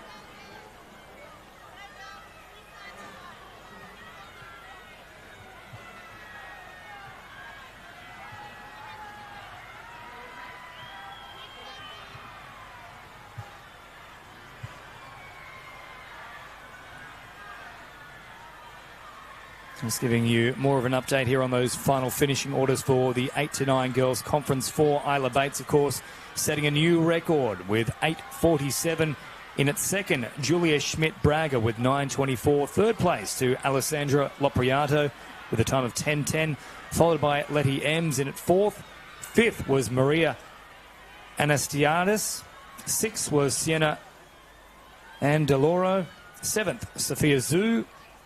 Just giving you more of an update here on those final finishing orders for the 8 to 9 girls Conference 4. Isla Bates, of course, setting a new record with 8:47 in its second. Julia Schmidt-Braga with 9:24. Third place to Alessandra Lopriato with a time of 10:10, followed by Letty Ems in at fourth. Fifth was Maria Anastiadis. Sixth was Sienna Andeloro. Seventh, Sophia Zhu.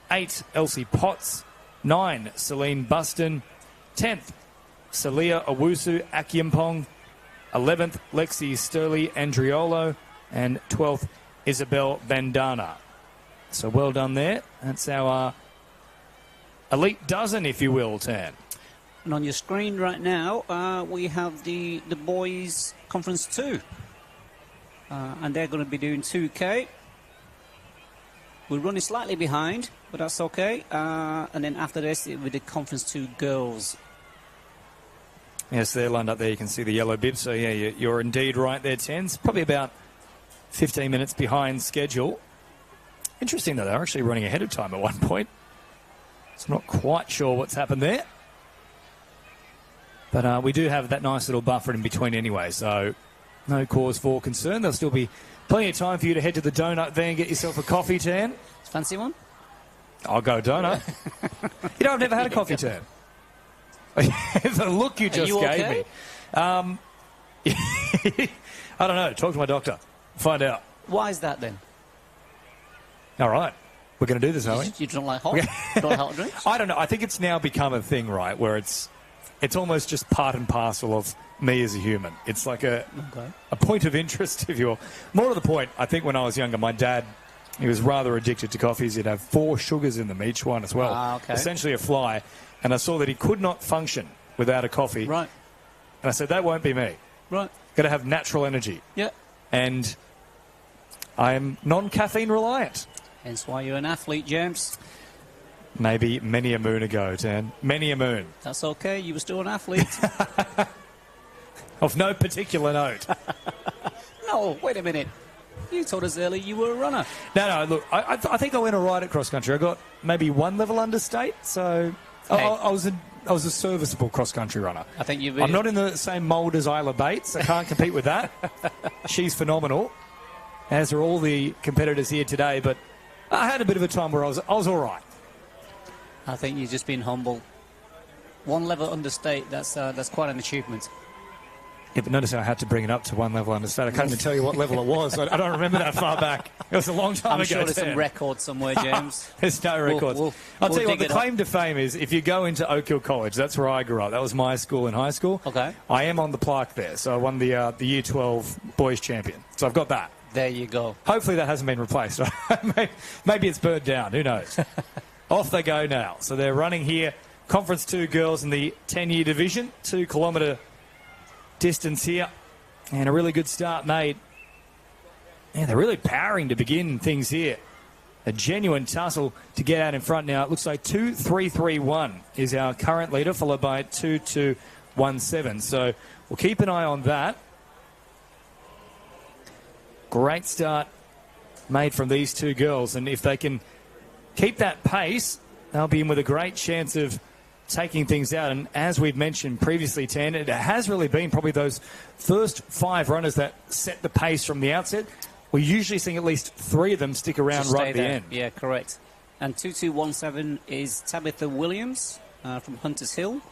8, Elsie Potts. 9, Celine Buston. 10th, Salia Owusu Akiampong. 11th, Lexi Sturley Andriolo. And 12th, Isabel Bandana. So well done there. That's our elite dozen, if you will, Tan. And on your screen right now, we have the boys' Conference 2. And they're going to be doing 2K. We're running slightly behind, but that's okay. And then after this, it will be the Conference 2 girls. Yes, they're lined up there. You can see the yellow bib. So, yeah, you're indeed right there, Tens. Probably about 15 minutes behind schedule. Interesting, though. They're actually running ahead of time at one point. So I'm not quite sure what's happened there. But we do have that nice little buffer in between anyway, so no cause for concern. There'll still be plenty of time for you to head to the donut there and get yourself a coffee, Tan. Fancy one? I'll go donut. You know, I've never had a coffee, Tan. The look you just gave me. I don't know. Talk to my doctor. Find out. Why is that then? All right. We're going to do this, are we? You don't like hot? You don't like hot drinks? I don't know. I think it's now become a thing, right, where it's almost just part and parcel of me as a human. It's like a point of interest, if you will. More to the point, I think when I was younger, my dad, he was rather addicted to coffees. He'd have 4 sugars in them, each one as well. Essentially a fly. And I saw that he could not function without a coffee. Right. And I said, that won't be me. Right. Got to have natural energy. Yeah. And I am non-caffeine reliant. Hence why you're an athlete, James. Maybe many a moon ago, Tan. Many a moon. That's okay. You were still an athlete. Of no particular note. No, wait a minute. You told us earlier you were a runner. No, look, I think I went all right at cross-country. I got maybe 1 level understate, so Hey. I was a serviceable cross-country runner. I think you've I'm not in the same mould as Isla Bates. I can't compete with that. She's phenomenal, as are all the competitors here today, but I had a bit of a time where I was all right. I think you've just been humble. 1 level understate, that's quite an achievement. Yeah, but notice how I had to bring it up to 1 level understate. I can't even tell you what level it was. I don't remember that far back. It was a long time ago. I'm sure there's some record somewhere, James. There's no records. I'll tell you what, the claim to fame is if you go into Oak Hill College, that's where I grew up. That was my school in high school. Okay. I am on the plaque there, so I won the Year 12 boys champion. So I've got that. There you go. Hopefully that hasn't been replaced. Maybe it's burned down. Who knows? Off they go now. So they're running here. Conference 2 girls in the 10-year division. 2 kilometre distance here. And a really good start made. Yeah, they're really powering to begin things here. A genuine tussle to get out in front now. It looks like 2-3-3-1 is our current leader, followed by 2-2-1-7. So we'll keep an eye on that. Great start made from these 2 girls. And if they can keep that pace, they'll be in with a great chance of taking things out. And as we've mentioned previously, Tan, it has really been probably those first 5 runners that set the pace from the outset. We're usually seeing at least 3 of them stick around right at the end. Yeah, correct. And 2-2-1-7 is Tabitha Williams from Hunters Hill,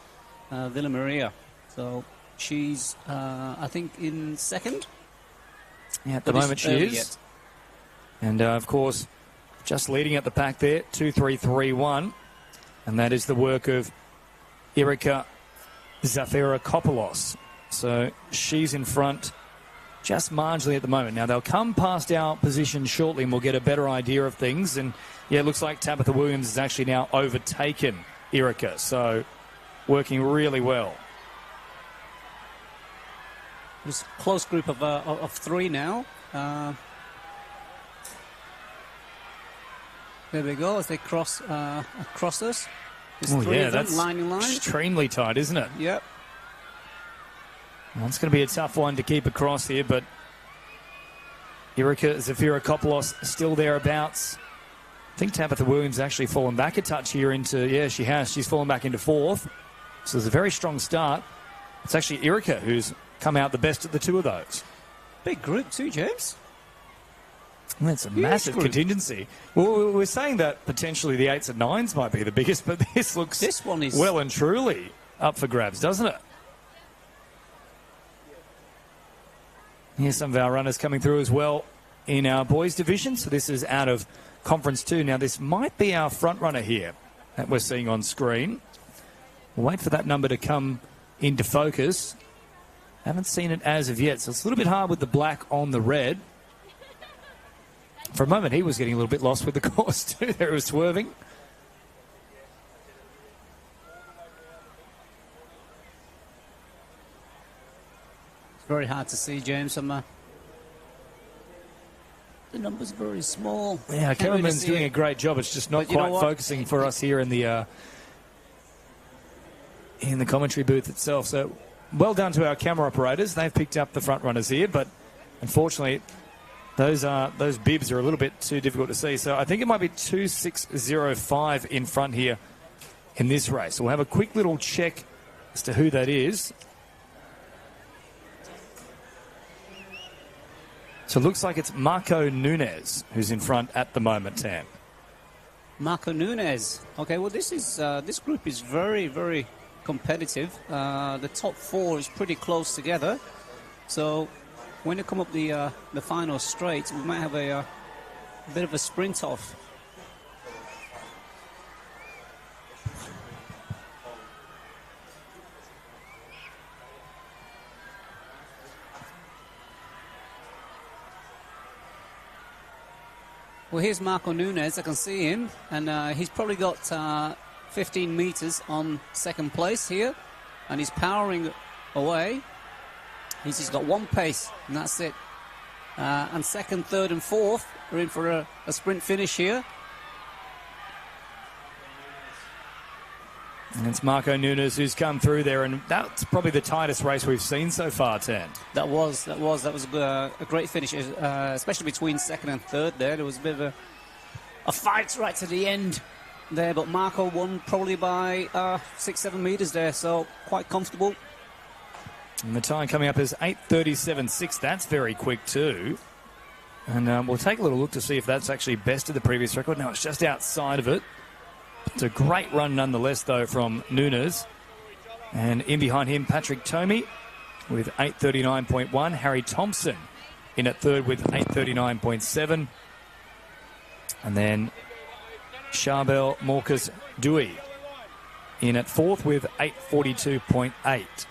Villa Maria. So she's, I think, in second. Yeah, at the moment she is. Yet. And, of course, just leading at the pack there, 2-3-3-1. And that is the work of Erika Zafirakopoulos. So she's in front just marginally at the moment. Now, they'll come past our position shortly and we'll get a better idea of things. And, yeah, it looks like Tabitha Williams has actually now overtaken Erika. So working really well. It's a close group of 3 now. There we go, as they cross across us. There's 3 of them, that's line in line. Extremely tight, isn't it? Yep. Well, it's going to be a tough one to keep across here, but Erika Zafirakopoulos still thereabouts. I think Tabitha Williams actually fallen back a touch here into, yeah, she has. She's fallen back into 4th. So it's a very strong start. It's actually Erika who's come out the best of the 2 of those. Big group too, James. Well, it's a massive contingency. Well, we're saying that potentially the 8s and 9s might be the biggest, but this looks one is well and truly up for grabs, doesn't it? Here's some of our runners coming through as well in our boys division. So this is out of Conference 2. Now, this might be our front runner here that we're seeing on screen. We'll wait for that number to come into focus. Haven't seen it as of yet, so it's a little bit hard with the black on the red. For a moment, he was getting a little bit lost with the course too. There he was swerving. very hard to see, James. The number's very small. Yeah, cameraman's doing a great job. It's just not quite focusing for us here in the commentary booth itself. So well done to our camera operators. They've picked up the front runners here, but unfortunately those bibs are a little bit too difficult to see. So I think it might be 2605 in front here in this race. So we'll have a quick little check as to who that is. So it looks like it's Marco Nunes who's in front at the moment, Tam. Marco Nunes. Okay, well, this group is very, very competitive. The top four is pretty close together. So when you come up the final straight, we might have a bit of a sprint off. Well, here's Marco Nunes. I can see him, and he's probably got 15 meters on second place here, and he's powering away. He's just got one pace, and that's it. And second, third, and fourth are in for a sprint finish here. And it's Marco Nunes who's come through there, and that's probably the tightest race we've seen so far, Tan. That was a great finish, especially between second and third there. There was a bit of a fight right to the end there, but Marco won probably by 6-7 meters there, so quite comfortable. And the time coming up is 8:37.6. That's very quick too. And we'll take a little look to see if that's actually best of the previous record. No, it's just outside of it. It's a great run nonetheless, though, from Nunes. And in behind him, Patrick Tomey with 8:39.1. Harry Thompson in at third with 8:39.7. And then Charbel Marcus Dewey in at fourth with 8:42.8.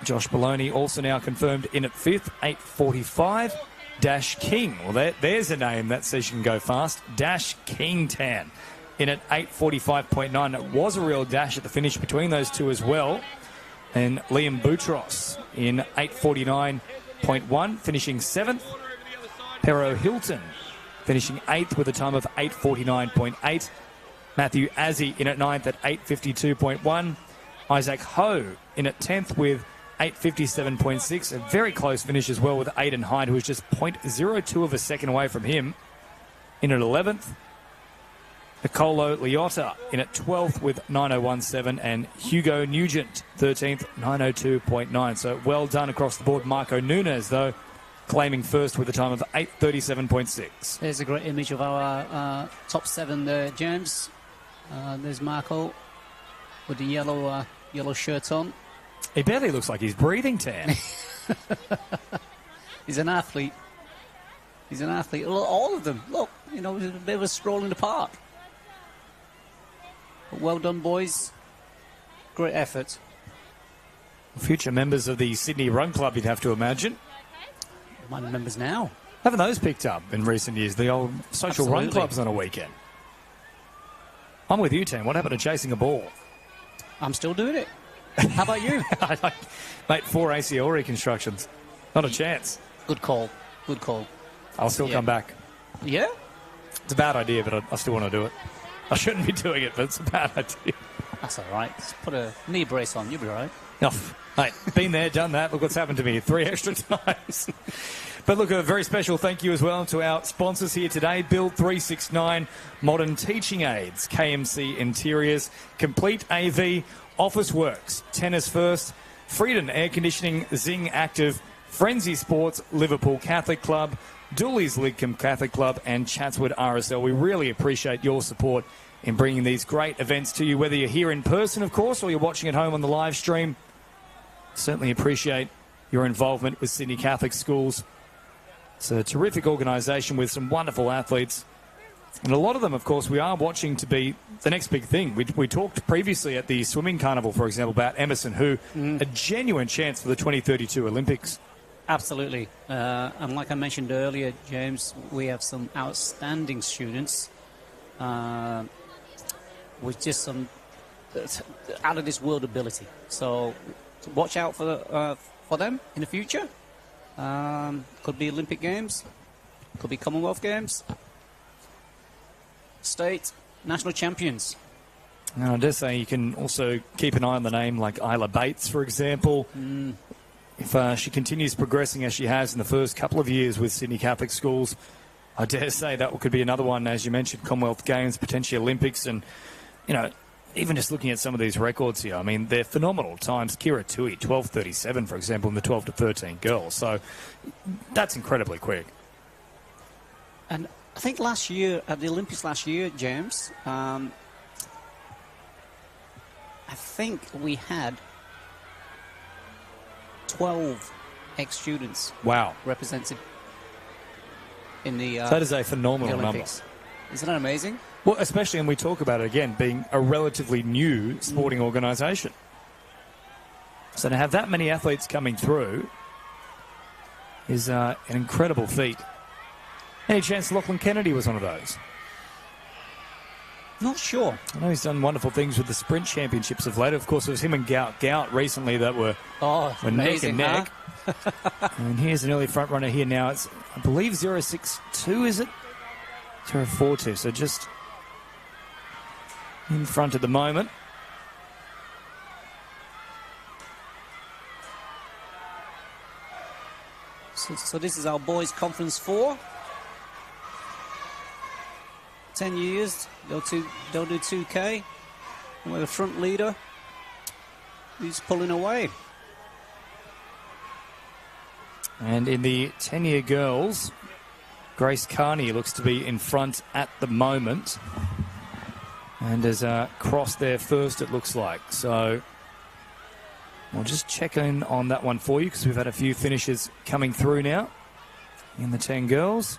Josh Baloney also now confirmed in at fifth, 8:45. Dash King. Well, there's a name that says you can go fast. Dash King Tan in at 8:45.9. It was a real dash at the finish between those two as well. And Liam Boutros in 8:49.1, finishing seventh. Pero Hilton finishing eighth with a time of 8:49.8. Matthew Azzi in at ninth at 8:52.1. Isaac Ho in at 10th with 8:57.6, a very close finish as well with Aidan Hyde, who was just 0.02 of a second away from him. In at 11th, Nicolo Liotta in at 12th with 9:01.7, and Hugo Nugent 13th, 9:02.9. So well done across the board. Marco Nunes, though, claiming first with a time of 8:37.6. There's a great image of our top seven there, James. There's Marco with the yellow shirt on. He barely looks like he's breathing, Tan. He's an athlete. He's an athlete. Well, all of them. Look, a bit of a stroll in the park. But well done, boys. Great effort. Future members of the Sydney Run Club, you'd have to imagine. Might be members now. Haven't those picked up in recent years, the old social run clubs on a weekend? I'm with you, Tan. What happened to chasing a ball? I'm still doing it. How about you? Mate, 4 ACL reconstructions. Not a chance. Good call. Good call. I'll still come back. Yeah? It's a bad idea, but I still want to do it. I shouldn't be doing it, but it's a bad idea. That's all right. Just put a knee brace on. You'll be all right. Oh, mate, been there, done that. Look what's happened to me 3 extra times. But look, a very special thank you as well to our sponsors here today. Build 369, Modern Teaching Aids, KMC Interiors, Complete AV, Office Works, Tennis First, Freedom Air Conditioning, Zing Active, Frenzy Sports, Liverpool Catholic Club, Dooley's Lidcombe Catholic Club, and Chatswood RSL. We really appreciate your support in bringing these great events to you, whether you're here in person, of course, or you're watching at home on the live stream. Certainly appreciate your involvement with Sydney Catholic Schools. It's a terrific organisation with some wonderful athletes. And a lot of them, of course, we are watching to be the next big thing. We talked previously at the swimming carnival, for example, about Emerson, who a genuine chance for the 2032 Olympics. Absolutely. And like I mentioned earlier, James, we have some outstanding students with just some out-of-this-world ability. So to watch out for them in the future. Could be Olympic Games, could be Commonwealth Games, state, national champions. Now, I dare say you can also keep an eye on the name like Isla Bates, for example. If she continues progressing as she has in the first couple of years with Sydney Catholic schools, I dare say that could be another one, as you mentioned, Commonwealth Games, potentially Olympics, and, you know, even just looking at some of these records here, I mean, they're phenomenal times. Kira Tui, 12:37, for example, in the 12 to 13 girls. So that's incredibly quick. And I think last year, at the Olympics last year, James, I think we had 12 ex-students Wow. represented in the That is a phenomenal number. Olympics. Isn't that amazing? Well, especially, and we talk about it again, being a relatively new sporting organisation. So to have that many athletes coming through is an incredible feat. Any chance Lachlan Kennedy was one of those? Not sure. I know he's done wonderful things with the sprint championships of late. Of course, it was him and Gout recently that were neck and neck. Huh? And here's an early front runner here now. It's, I believe, 0.62, is it? 0.42, so just in front at the moment. So this is our boys' conference 4. 10 years, they'll do 2K. And we're the front leader. He's pulling away. And in the 10-year girls, Grace Carney looks to be in front at the moment. And has crossed there first, it looks like. So we'll just check in on that one for you because we've had a few finishes coming through now in the 10 girls.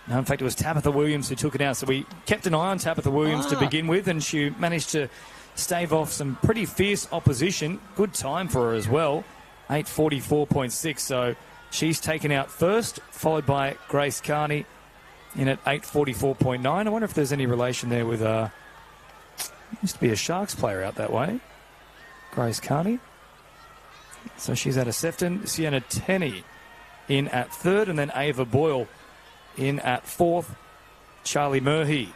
No, in fact, it was Tabitha Williams who took it out. So we kept an eye on Tabitha Williams to begin with, and she managed to stave off some pretty fierce opposition. Good time for her as well, 8:44.6. So she's taken out first, followed by Grace Carney in at 8:44.9. I wonder if there's any relation there with used to be a Sharks player out that way, Grace Carney. So she's at a Sefton. Sienna Tenney in at third, and then Ava Boyle in at fourth. Charlie Murhey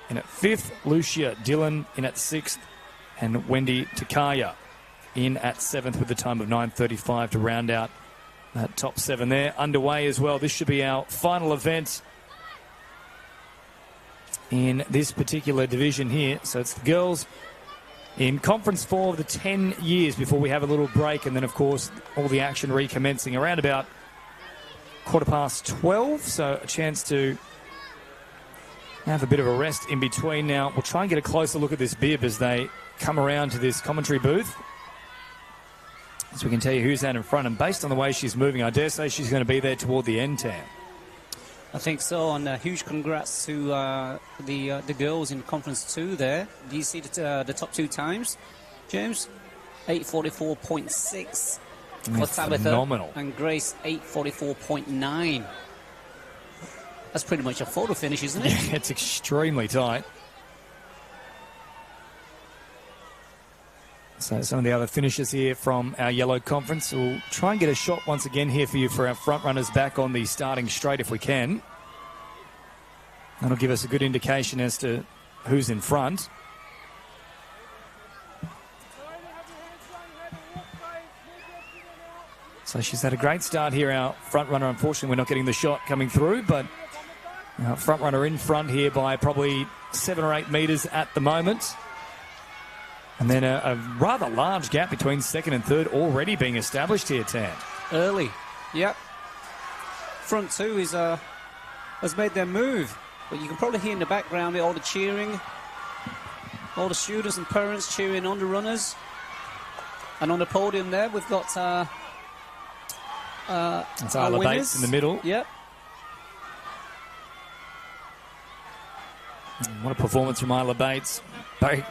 in at fifth. Lucia Dillon in at sixth. And Wendy Takaya in at seventh with the time of 9:35 to round out that top 7 there. Underway as well. This should be our final event in this particular division here. So it's the girls in Conference 4 of the 10 years before we have a little break. And then, of course, all the action recommencing around about 12:15. So a chance to have a bit of a rest in between. Now, we'll try and get a closer look at this bib as they come around to this commentary booth, so we can tell you who's out in front. And based on the way she's moving, I dare say she's going to be there toward the end, Tam. I think so, and huge congrats to the girls in Conference 2 there. Do you see the top 2 times, James? 8:44.6 for Tabitha. Phenomenal. And Grace, 8:44.9. That's pretty much a photo finish, isn't it? Yeah, it's extremely tight. So some of the other finishes here from our yellow conference. We'll try and get a shot once again here for you for our front runners back on the starting straight if we can. That'll give us a good indication as to who's in front. So she's had a great start here, our front runner. Unfortunately, we're not getting the shot coming through, but our front runner in front here by probably 7 or 8 metres at the moment. And then a rather large gap between second and third already being established here, Tan. Early, yep. Front 2 is has made their move. But you can probably hear in the background all the cheering, all the students and parents cheering on the runners. And on the podium there, we've got it's Isla Bates in the middle. Yep. What a performance from Isla Bates,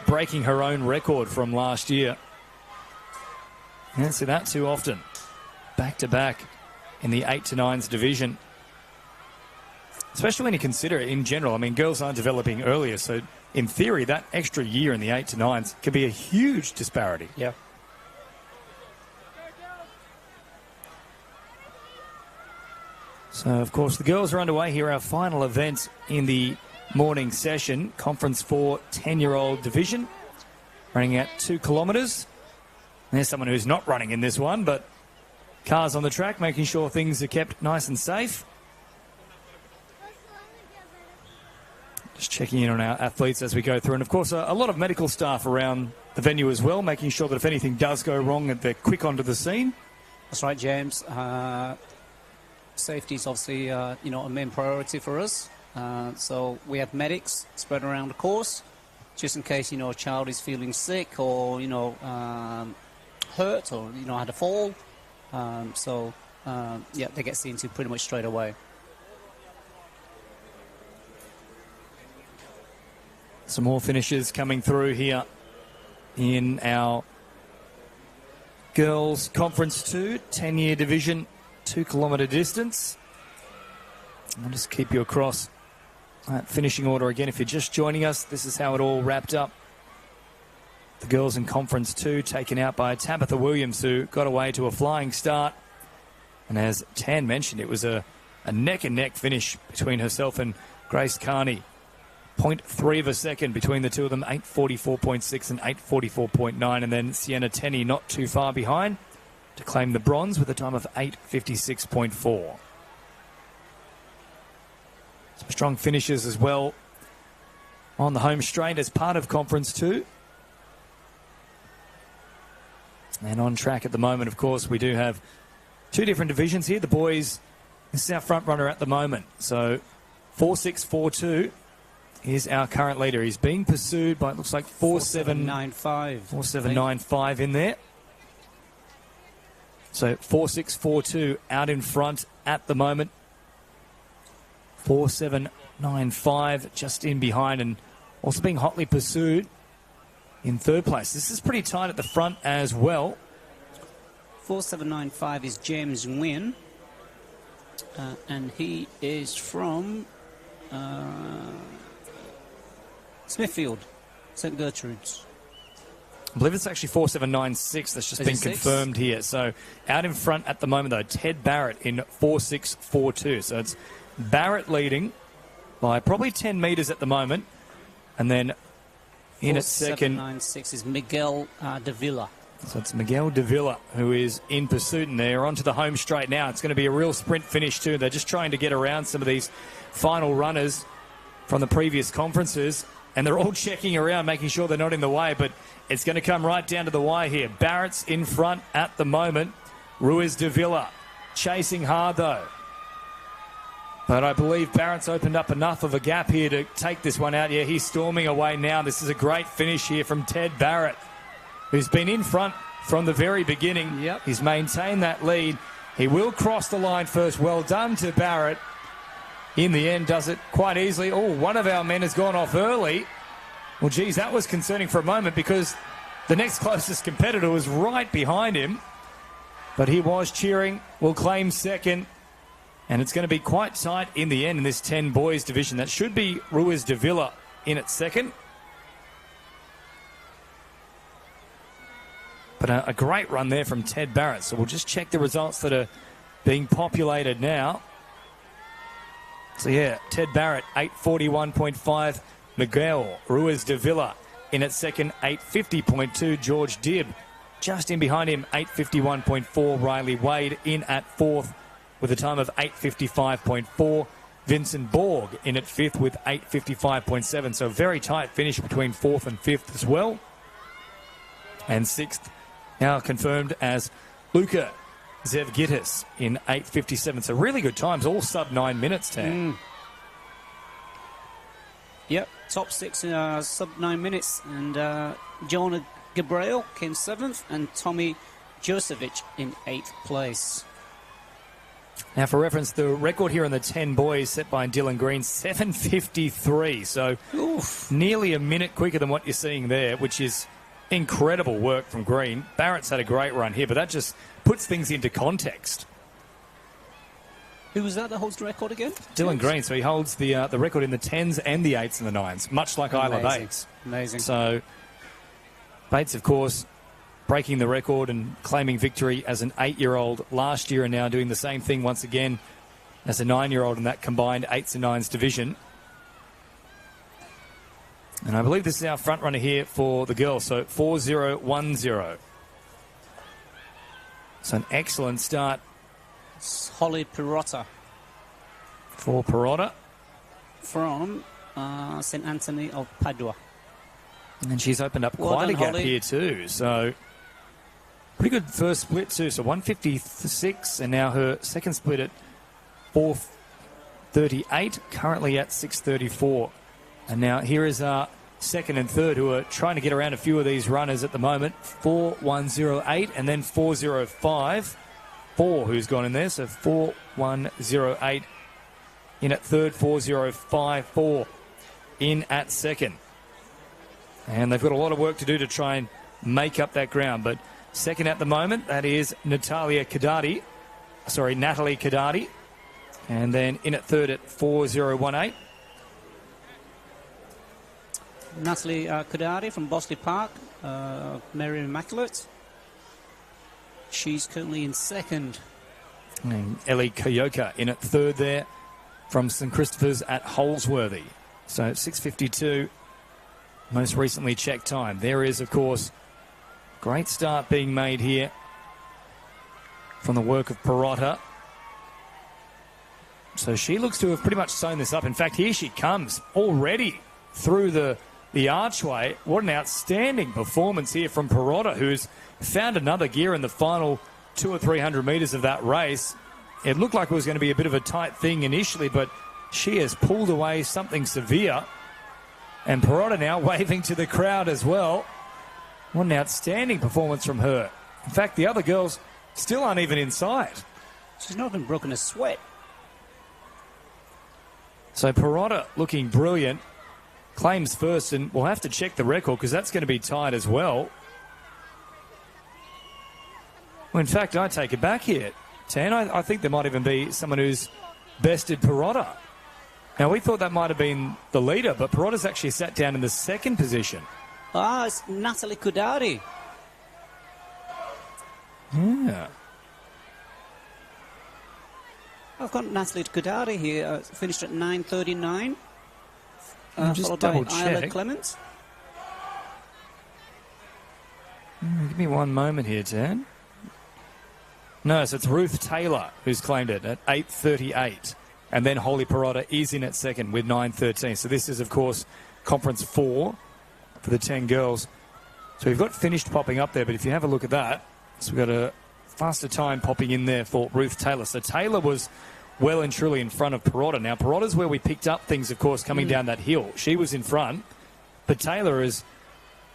breaking her own record from last year. You don't see that too often. Back to back in the 8 to 9s division. Especially when you consider it in general. I mean, girls aren't developing earlier, so in theory, that extra year in the 8 to 9s could be a huge disparity. Yeah. So, of course, the girls are underway here. Our final event in the morning session, Conference 4 10-year-old division, running at 2 kilometres. There's someone who's not running in this one, but cars on the track, making sure things are kept nice and safe. Just checking in on our athletes as we go through. And, of course, a lot of medical staff around the venue as well, making sure that if anything does go wrong, that they're quick onto the scene. That's right, James. Safety is obviously, a main priority for us. So we have medics spread around the course, just in case, a child is feeling sick or, hurt or, had a fall. They get seen to pretty much straight away. Some more finishes coming through here in our Girls Conference 2, 10-year division, 2 kilometre distance. I'll just keep you across that finishing order again. If you're just joining us, this is how it all wrapped up. The girls in Conference 2 taken out by Tabitha Williams, who got away to a flying start. And as Tan mentioned, it was a neck-and-neck finish between herself and Grace Carney. 0.3 of a second between the two of them, 8:44.6 and 8:44.9. And then Sienna Tenney not too far behind to claim the bronze with a time of 8:56.4. Some strong finishes as well on the home straight as part of Conference 2. And on track at the moment, of course, we do have two different divisions here. The boys, this is our front runner at the moment. So 4.6.42 is our current leader. He's being pursued by, it looks like 4.795. 4.795 in there. So 4.6.42 out in front at the moment. 4.795 just in behind and also being hotly pursued in third place. This is pretty tight at the front as well. 4.795 is James Nguyen, and he is from Smithfield, St Gertrude's. I believe it's actually 4.796 that's just been confirmed here. So out in front at the moment, though, Ted Barrett in 4.6.42. So it's Barrett leading by probably 10 metres at the moment. And then in at second... 4.796 is Miguel Davila. So it's Miguel Davila who is in pursuit, and they're onto the home straight now. It's going to be a real sprint finish too. They're just trying to get around some of these final runners from the previous conferences. And they're all checking around, making sure they're not in the way. But it's going to come right down to the wire here. Barrett's in front at the moment. Ruiz Davila chasing hard, though. But I believe Barrett's opened up enough of a gap here to take this one out. Yeah, he's storming away now. This is a great finish here from Ted Barrett, who's been in front from the very beginning. Yep. He's maintained that lead. He will cross the line first. Well done to Barrett. In the end, does it quite easily. Oh, one of our men has gone off early. Well, geez, that was concerning for a moment because the next closest competitor was right behind him. But he was cheering. Will claim second. And it's going to be quite tight in the end in this 10 boys division. That should be Ruiz Davila in at second. But a great run there from Ted Barrett. So we'll just check the results that are being populated now. So, yeah, Ted Barrett, 8:41.5. Miguel Ruiz Davila in at second, 8:50.2. George Dibb just in behind him, 8:51.4. Riley Wade in at fourth with a time of 8:55.4. Vincent Borg in at fifth with 8:55.7. So, very tight finish between fourth and fifth as well. And sixth now confirmed as Luca Zevgitis in 8:57. So really good times, all sub 9 minutes, Tam. Yep, top six sub 9 minutes. And Jonah Gabriel came seventh and Tommy Josevich in eighth place. Now, for reference, the record here in the 10 boys set by Dylan Green, 7:53. So nearly a minute quicker than what you're seeing there, which is incredible work from Green. Barrett's had a great run here, but that just puts things into context. Who was that holds the record again? Dylan Green. So he holds the record in the 10s and the 8s and the 9s, much like Isla Bates. Amazing. So Bates, of course, breaking the record and claiming victory as an 8-year-old last year and now doing the same thing once again as a 9-year-old in that combined 8s and 9s division. And I believe this is our front runner here for the girls, so 4-0-1-0. So an excellent start. It's Holly Pirotta For Pirotta. from St. Anthony of Padua. And she's opened up Well quite done, a gap Holly. here too. So pretty good first split too. So 156 and now her second split at 4:38, currently at 6:34. And now here is our second and third who are trying to get around a few of these runners at the moment. 4:108 and then 4:05. 4 who's gone in there. So 4:108 in at third, 4:054 in at second. And they've got a lot of work to do to try and make up that ground. But second at the moment, that is Natalie Cadati. And then in at third at 4:018. Natalie Cadati from Bosley Park, Mary Immaculate. She's currently in second. And Ellie Kayoka in at third there from St Christopher's at Holsworthy. So 6:52, most recently checked time. There is, of course, great start being made here from the work of Pirotta. So she looks to have pretty much sewn this up. In fact, here she comes already through the archway. What an outstanding performance here from Pirotta, who's found another gear in the final 200 or 300 metres of that race. It looked like it was going to be a bit of a tight thing initially, but she has pulled away something severe. And Pirotta now waving to the crowd as well. What an outstanding performance from her. In fact, the other girls still aren't even inside. She's not even broken a sweat. So Pirotta looking brilliant. Claims first, and we'll have to check the record because that's going to be tied as well. Well, in fact, I take it back here, Tan. I think there might even be someone who's bested Pirotta. Now, we thought that might have been the leader, but Pirotta's actually sat down in the second position. It's Natalie Cadati. Yeah. I've got Natalie Cadati here, finished at 9:39. Just Followed by double Isla check. Clements. Give me one moment here, Tan. No, so it's Ruth Taylor who's claimed it at 8:38. And then Holly Pirotta is in at second with 9:13. So this is, of course, Conference 4 for the 10 girls. So we've got finished popping up there, but if you have a look at that, so we've got a faster time popping in there for Ruth Taylor. So Taylor was well and truly in front of Pirotta. Now, Pirotta's where we picked up things, of course, coming down that hill. She was in front, but Taylor has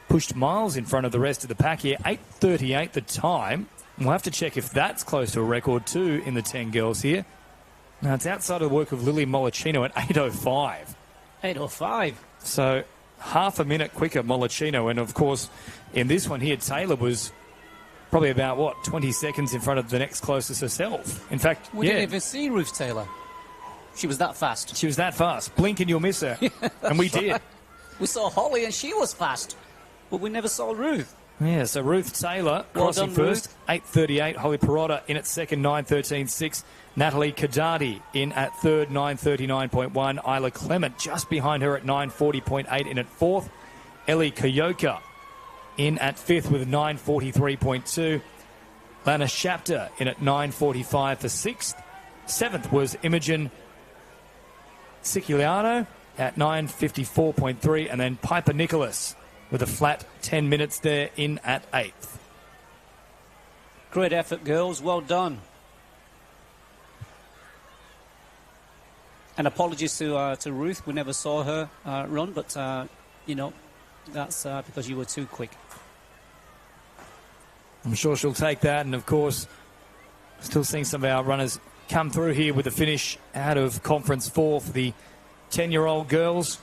pushed miles in front of the rest of the pack here. 8:38 the time. We'll have to check if that's close to a record too in the 10 girls here. Now, it's outside of the work of Lily Mollicino at 8:05. 8:05. So half a minute quicker, Mollicino. And, of course, in this one here, Taylor was probably about, 20 seconds in front of the next closest herself. In fact, We didn't even see Ruth Taylor. She was that fast. she was that fast. Blink and you'll miss her. And we did. We saw Holly and she was fast, but we never saw Ruth. Yeah, so Ruth Taylor Well crossing done, first, 8:38. Holly Pirotta in at second, 9:13.6. Natalie Cadati in at third, 9:39.1. Isla Clement just behind her at 9:40.8 in at fourth. Ellie Kayoka in at fifth with 9:43.2. Lana Shapter in at 9:45 for sixth. Seventh was Imogen Siciliano at 9:54.3. And then Piper Nicholas with a flat 10 minutes there in at eighth. Great effort, girls. Well done. And apologies to Ruth. We never saw her run, but, that's because you were too quick. I'm sure she'll take that. And, of course, still seeing some of our runners come through here with a finish out of Conference 4 for the 10-year-old girls.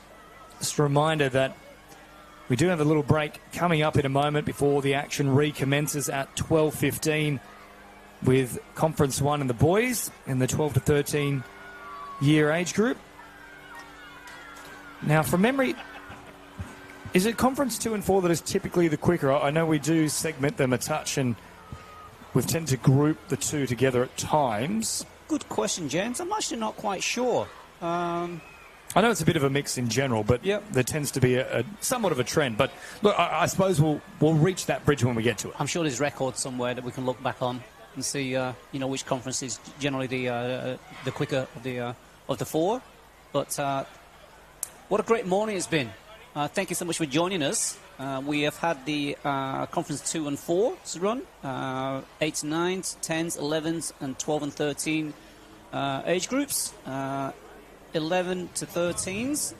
Just a reminder that we do have a little break coming up in a moment before the action recommences at 12:15 with Conference 1 and the boys in the 12 to 13 year age group. Now, from memory, is it Conference 2 and 4 that is typically the quicker? I know we do segment them a touch and we've tended to group the two together at times. good question, James. I'm actually not quite sure. I know it's a bit of a mix in general, but Yep. there tends to be a somewhat of a trend. But look, I suppose we'll reach that bridge when we get to it. I'm sure there's records somewhere that we can look back on and see, which conference is generally the quicker of the four. But what a great morning it's been. Thank you so much for joining us. We have had the conference 2 and 4 run, 8s, 9s, 10s, 11s, and 12 and 13 age groups. 11 to 13s,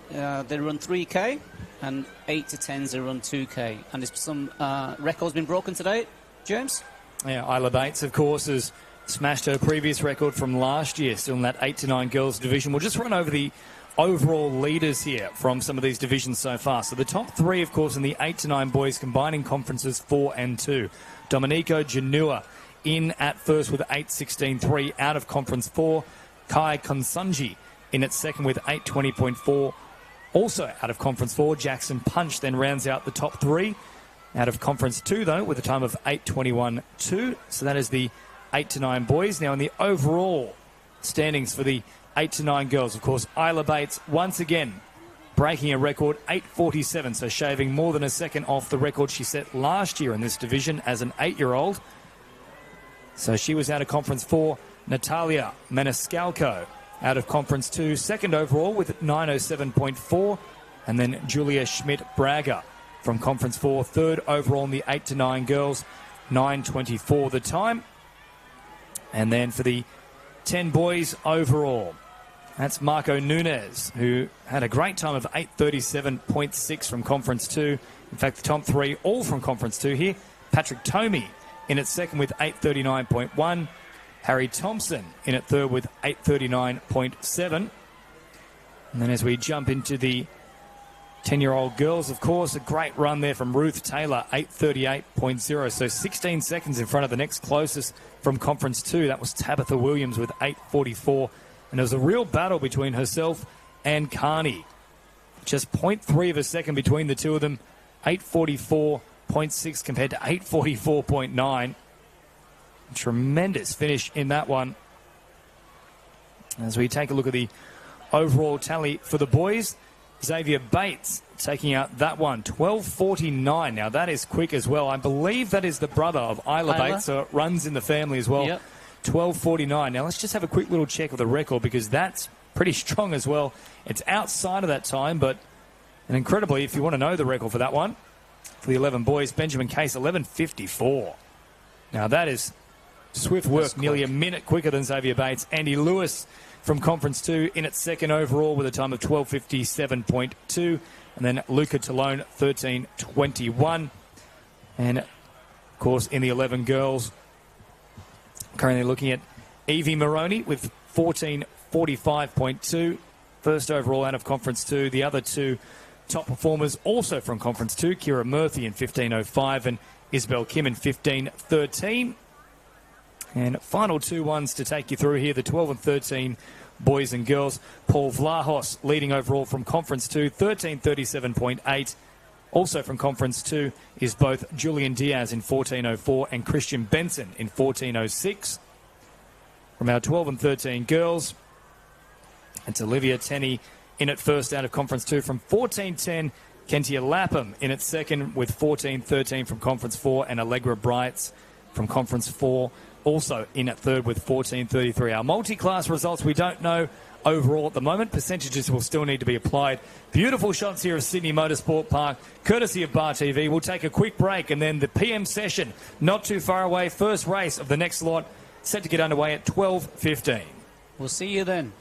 they run 3K, and 8 to 10s, they run 2K. And there's some records been broken today, James? Yeah, Isla Bates, of course, has smashed her previous record from last year, still in that 8 to 9 girls division. We'll just run over the overall leaders here from some of these divisions so far. So the top 3, of course, in the 8 to 9 boys combining conferences 4 and 2. Domenico Janua in at first with 8.16.3 out of conference 4. Kai Konsunji in at second with 8.20.4. Also out of conference 4, Jackson Punch then rounds out the top 3. Out of conference 2, though, with a time of 8.21.2. So that is the 8 to 9 boys. Now in the overall standings for the 8 to 9 girls, of course, Isla Bates once again breaking a record, 8.47, so shaving more than a second off the record she set last year in this division as an 8-year-old. So she was out of conference 4. Natalia Maniscalco out of conference 2, second overall with 9.07.4. And then Julia Schmidt-Braga from conference 4, third overall in the 8 to 9 girls, 9.24 the time. And then for the 10 boys overall, that's Marco Nunez, who had a great time of 8.37.6 from conference 2. In fact, the top 3 all from conference 2 here. Patrick Tomey in at second with 8.39.1. Harry Thompson in at third with 8.39.7. And then as we jump into the 10-year-old girls, of course, a great run there from Ruth Taylor, 8.38.0. So 16 seconds in front of the next closest from conference 2. That was Tabitha Williams with 8.44. And there was a real battle between herself and Carney. Just 0.3 of a second between the two of them. 8.44.6 compared to 8.44.9. Tremendous finish in that one. As we take a look at the overall tally for the boys, Xavier Bates taking out that one, 12.49. Now, that is quick as well. I believe that is the brother of Isla Bates, so it runs in the family as well. Yep. 12.49. Now, let's just have a quick little check of the record because that's pretty strong as well. It's outside of that time, but and incredibly, if you want to know the record for that one, for the 11 boys, Benjamin Case, 11.54. Now, that is swift work, nearly a minute quicker than Xavier Bates. Andy Lewis from Conference 2 in at second overall with a time of 12.57.2. And then Luca Talone, 13.21. And, of course, in the 11 girls, currently looking at Evie Moroney with 14.45.2. First overall out of Conference 2. The other two top performers also from Conference 2, Kira Murphy in 15.05 and Isabel Kim in 15.13. And final 2 ones to take you through here, the 12 and 13 boys and girls. Paul Vlahos leading overall from Conference 2, 13.37.8. Also from Conference 2 is both Julian Diaz in 14.04 and Christian Benson in 14.06. From our 12 and 13 girls, it's Olivia Tenney in at first out of Conference 2 from 14.10. Kentia Lapham in at second with 14.13 from Conference 4. And Allegra Brights from Conference 4 also in at third with 14.33. Our multi-class results we don't know overall at the moment. Percentages will still need to be applied. Beautiful shots here of Sydney Motorsport Park, courtesy of Bar TV. We'll take a quick break and then the PM session not too far away. First race of the next lot set to get underway at 12:15. We'll see you then.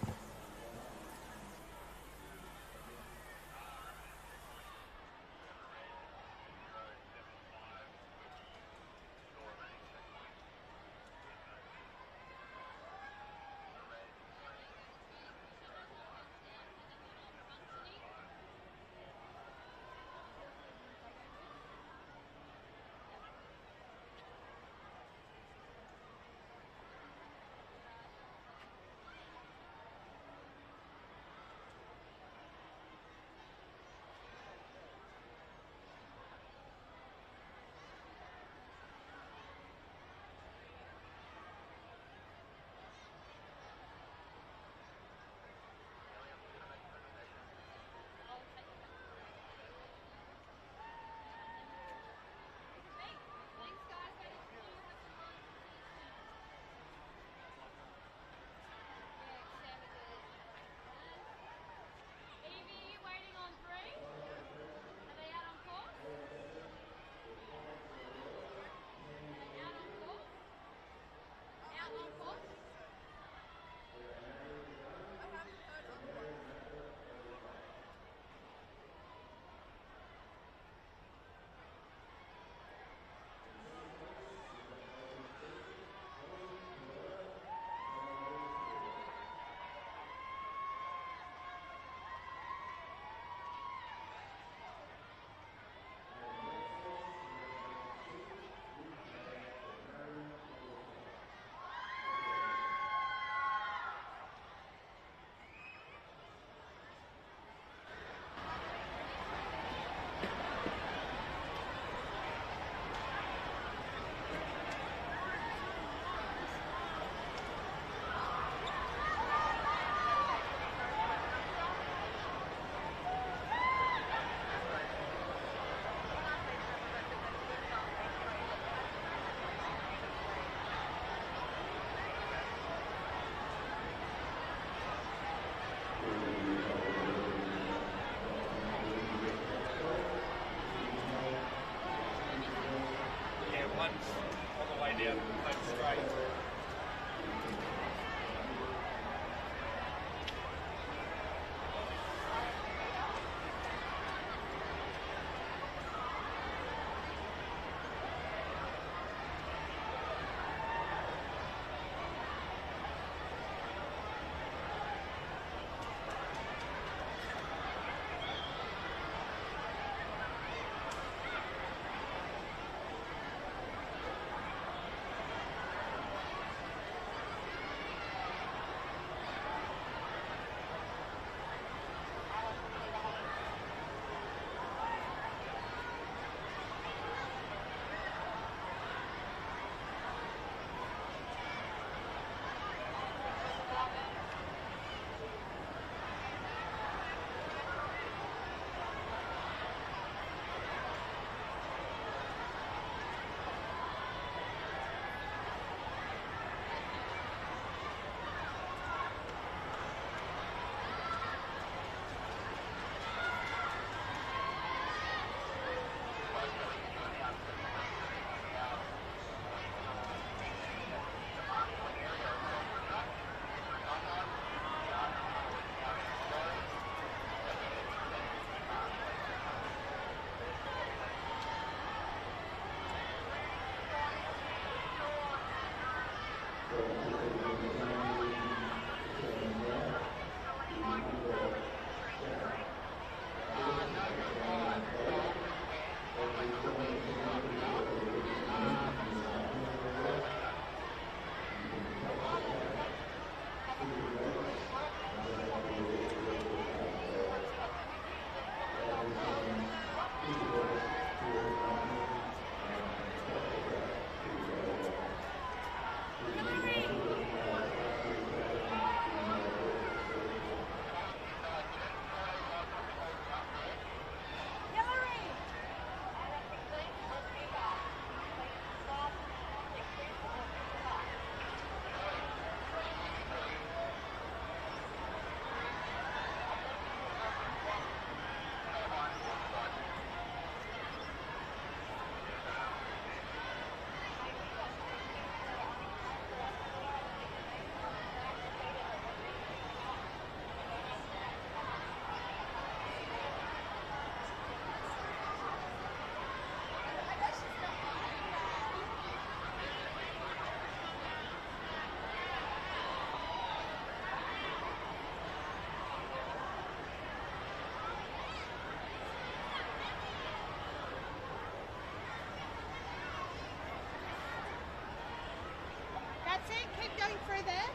That's it, keep going through there.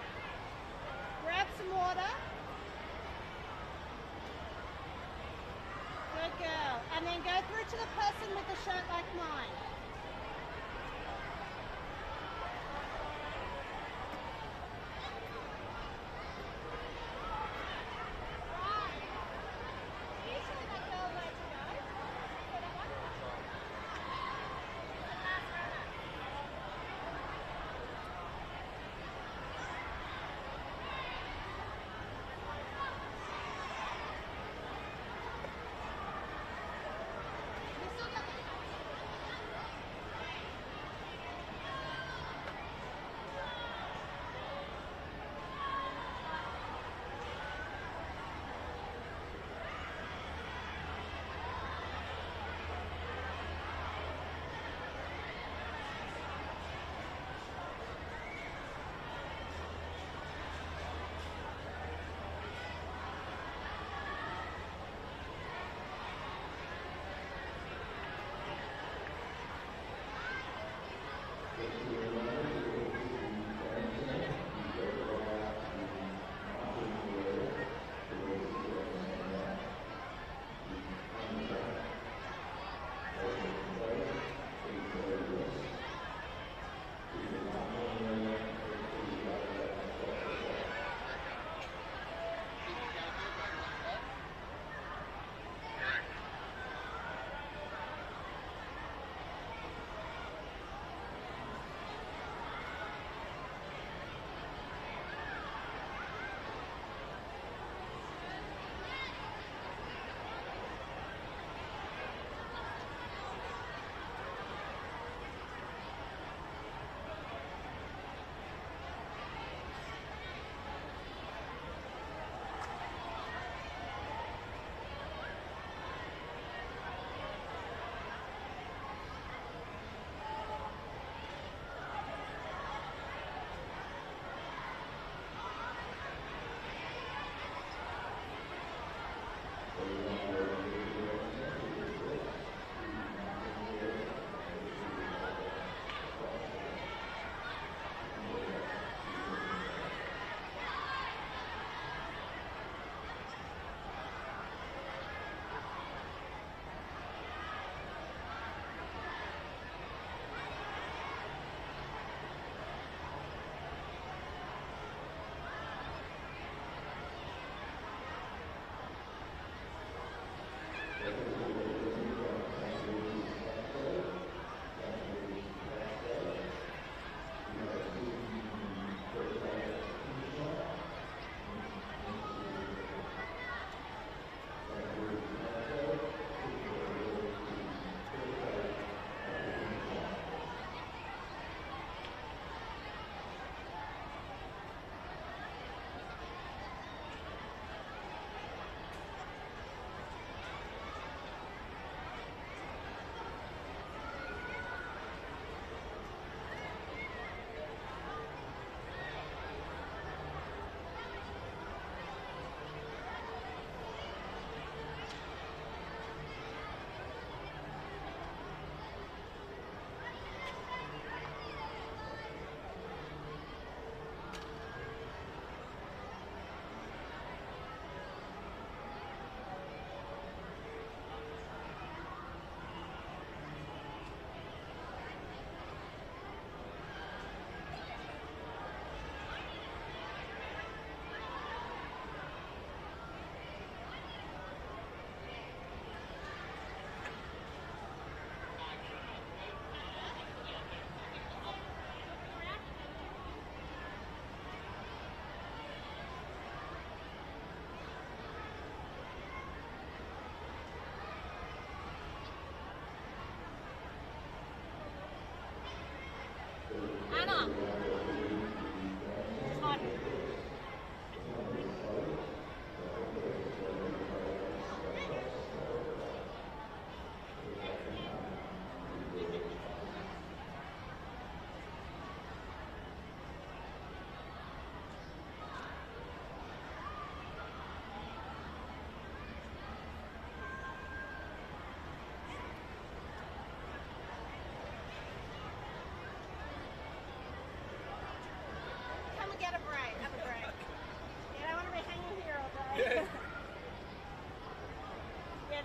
Grab some water. Good girl. And then go through to the person with the shirt like mine. Right. Can you show that girl where to go? For that one? The last runner. You still got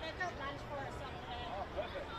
they built lunch for us on the way. Oh, perfect.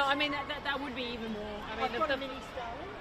Well, I mean, that would be even more. I mean, I've got a mini Sterling.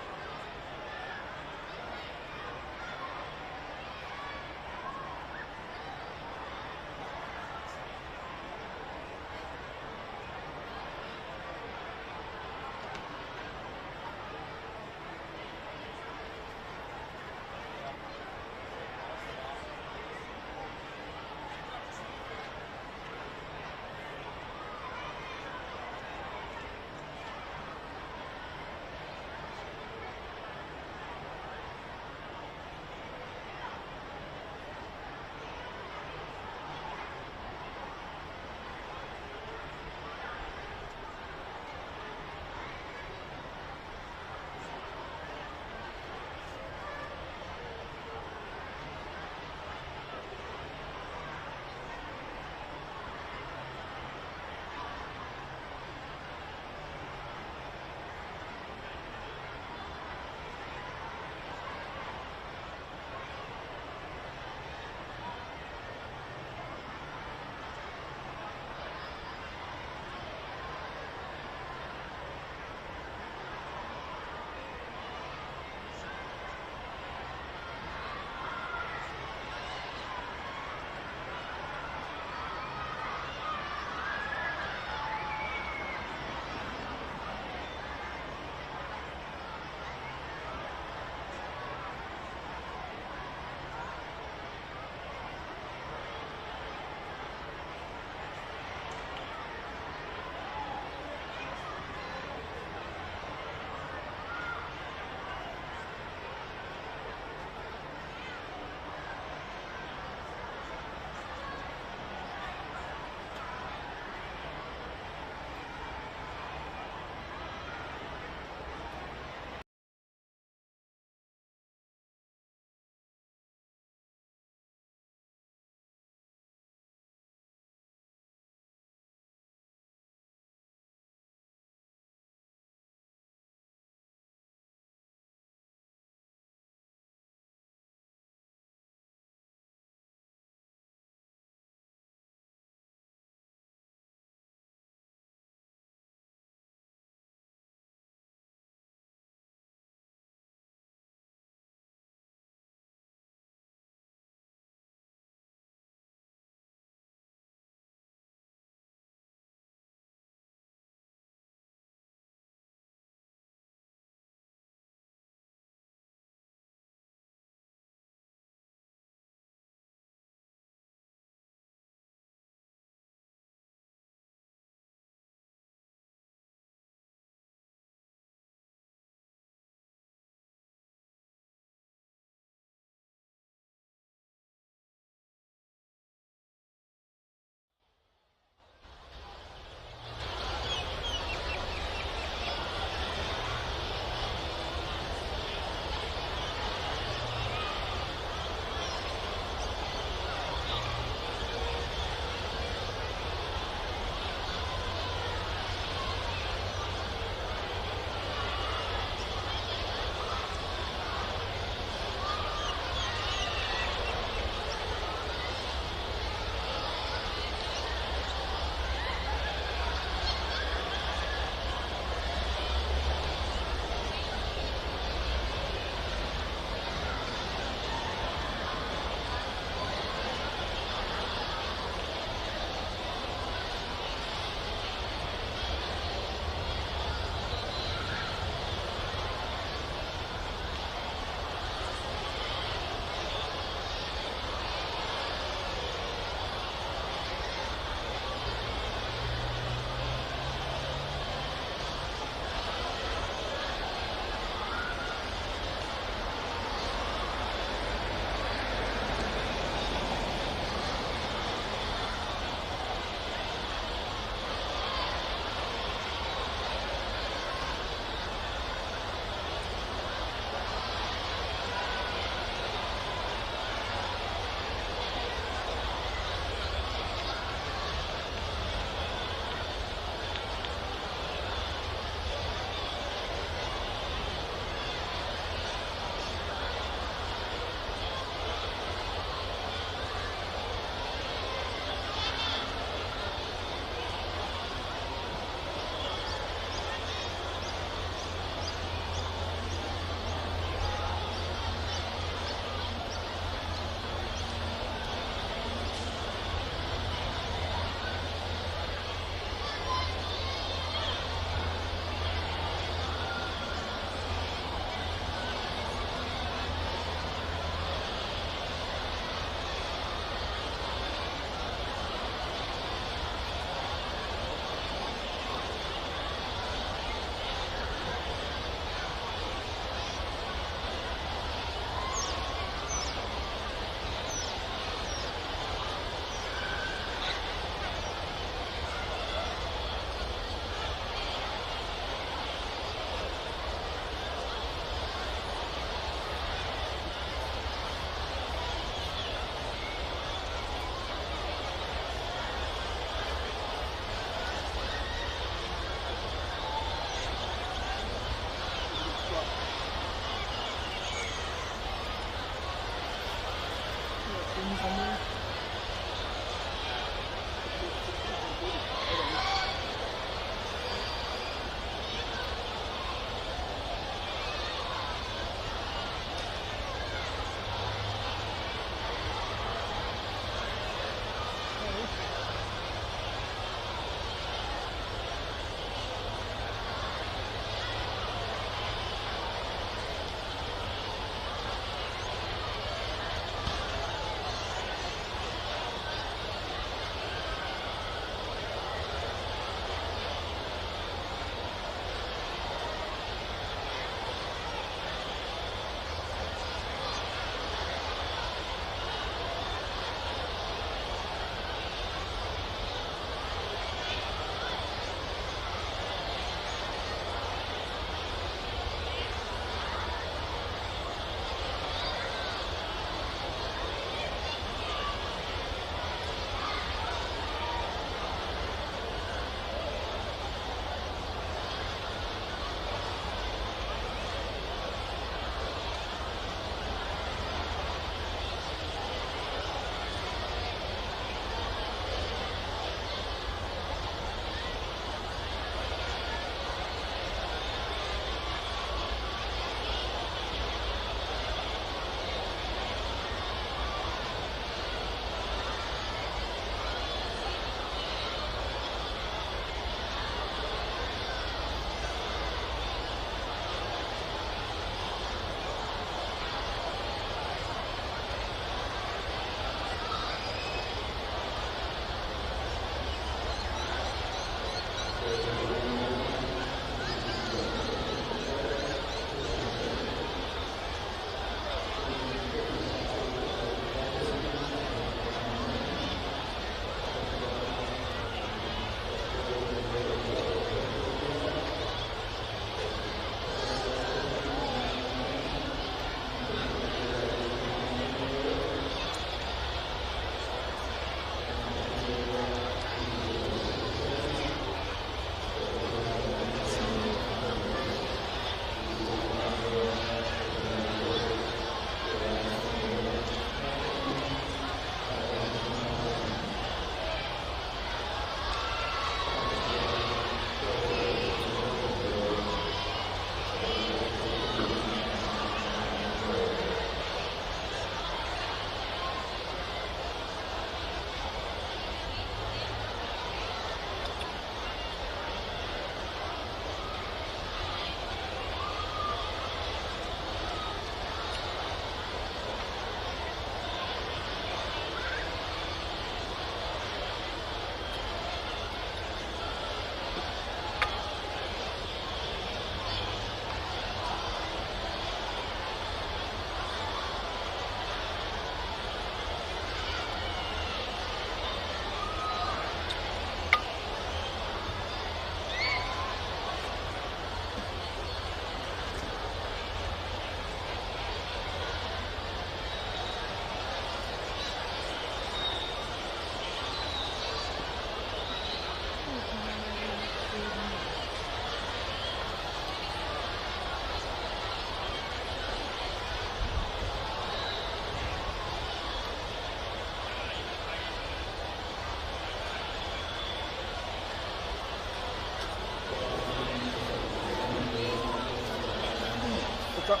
Stop.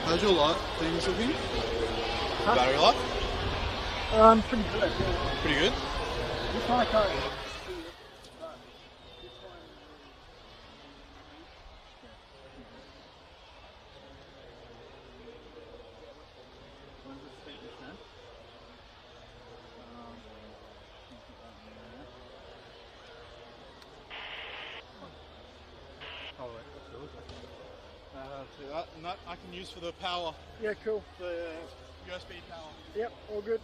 How's your light things looking? Battery life? Pretty good. Yeah. Pretty good. This one I can't. Oh, wait, that's yours. See that? And that I can use for the power, Yeah, cool. the USB power. Yep, all good.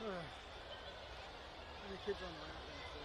Any kids on my app, so.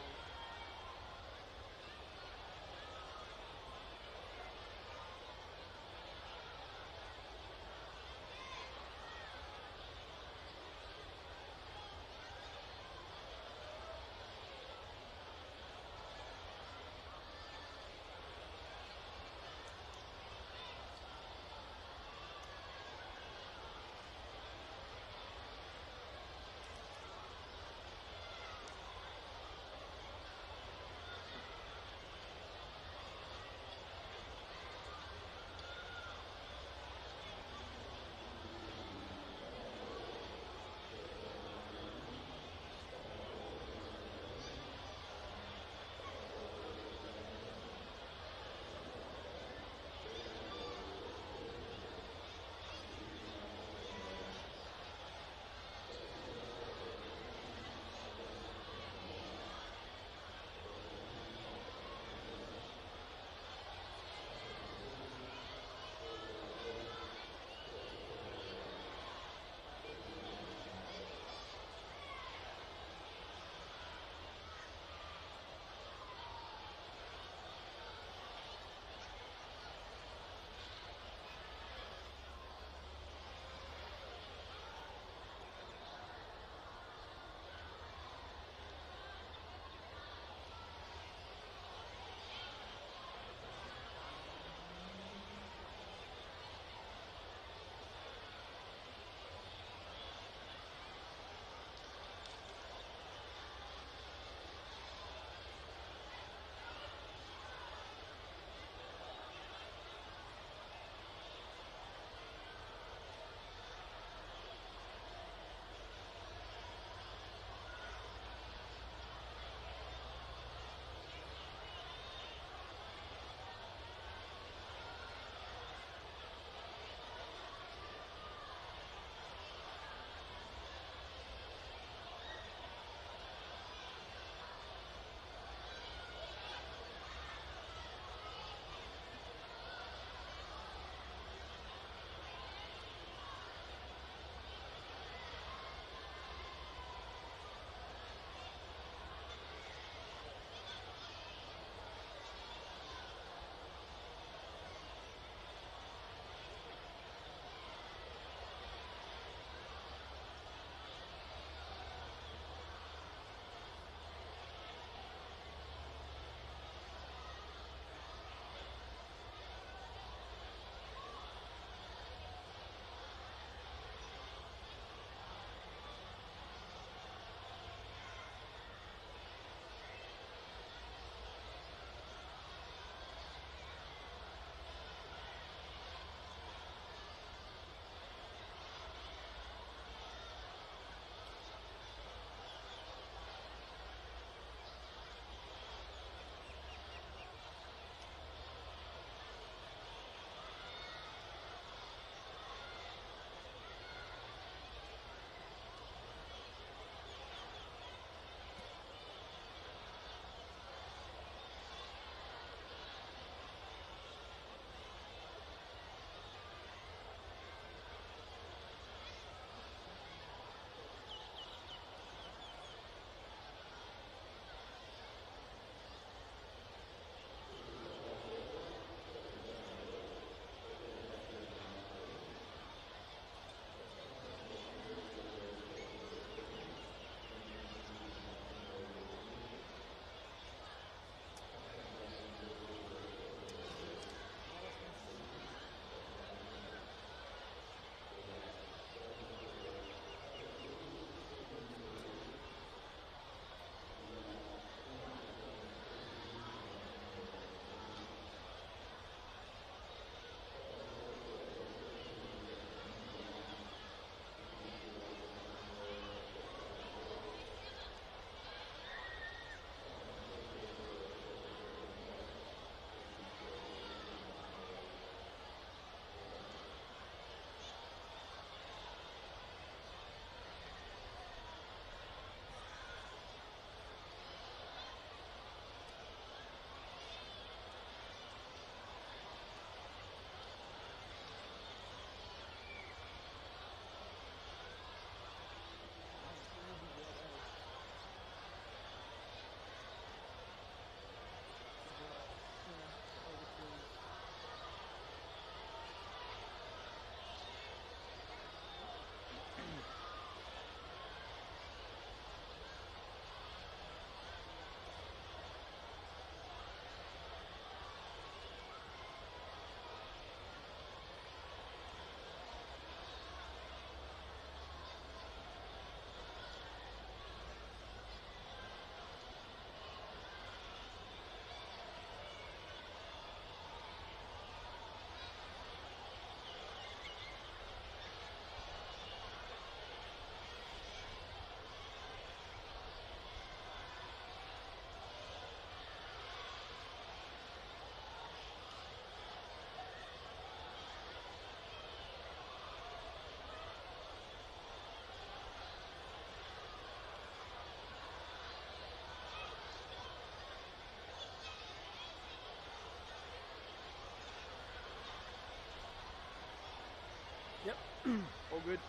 All good.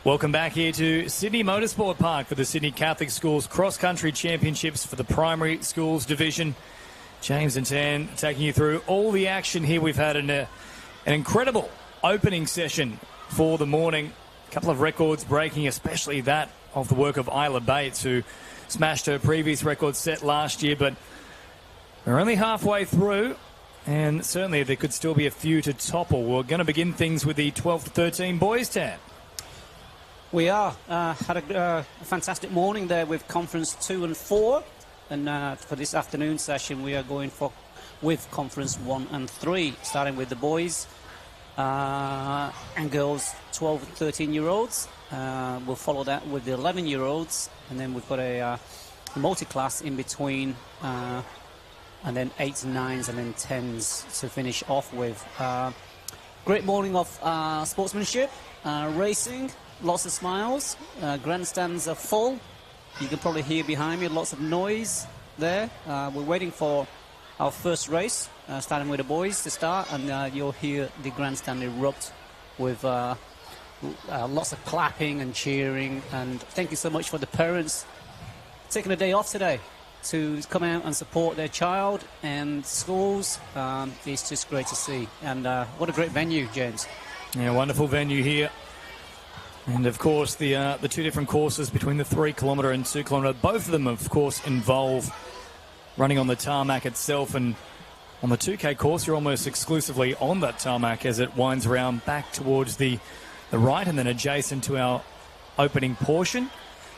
Welcome back here to Sydney Motorsport Park for the Sydney Catholic Schools Cross Country Championships for the Primary Schools Division. James and Tan taking you through all the action here. We've had an incredible opening session for the morning. A couple of records breaking, especially that of the work of Isla Bates, who smashed her previous record set last year. But we're only halfway through, and certainly there could still be a few to topple. We're going to begin things with the 12 to 13 boys, Tan. We are. Had a fantastic morning there with Conference 2 and 4. And for this afternoon session, we are going with Conference 1 and 3, starting with the boys and girls 12 and 13-year-olds. We'll follow that with the 11-year-olds. And then we've got a multi-class in between, and then 8s and 9s and then 10s to finish off with. Great morning of sportsmanship, racing. Lots of smiles. Grandstands are full. You can probably hear behind me lots of noise there. We're waiting for our first race, starting with the boys to start, and you'll hear the grandstand erupt with lots of clapping and cheering. And thank you so much for the parents taking a day off today to come out and support their child and schools. It's just great to see. And what a great venue, James. Yeah, wonderful venue here. And, of course, the two different courses between the 3 kilometre and 2 kilometre, both of them, of course, involve running on the tarmac itself. And on the 2K course, you're almost exclusively on that tarmac as it winds around back towards the right and then adjacent to our opening portion.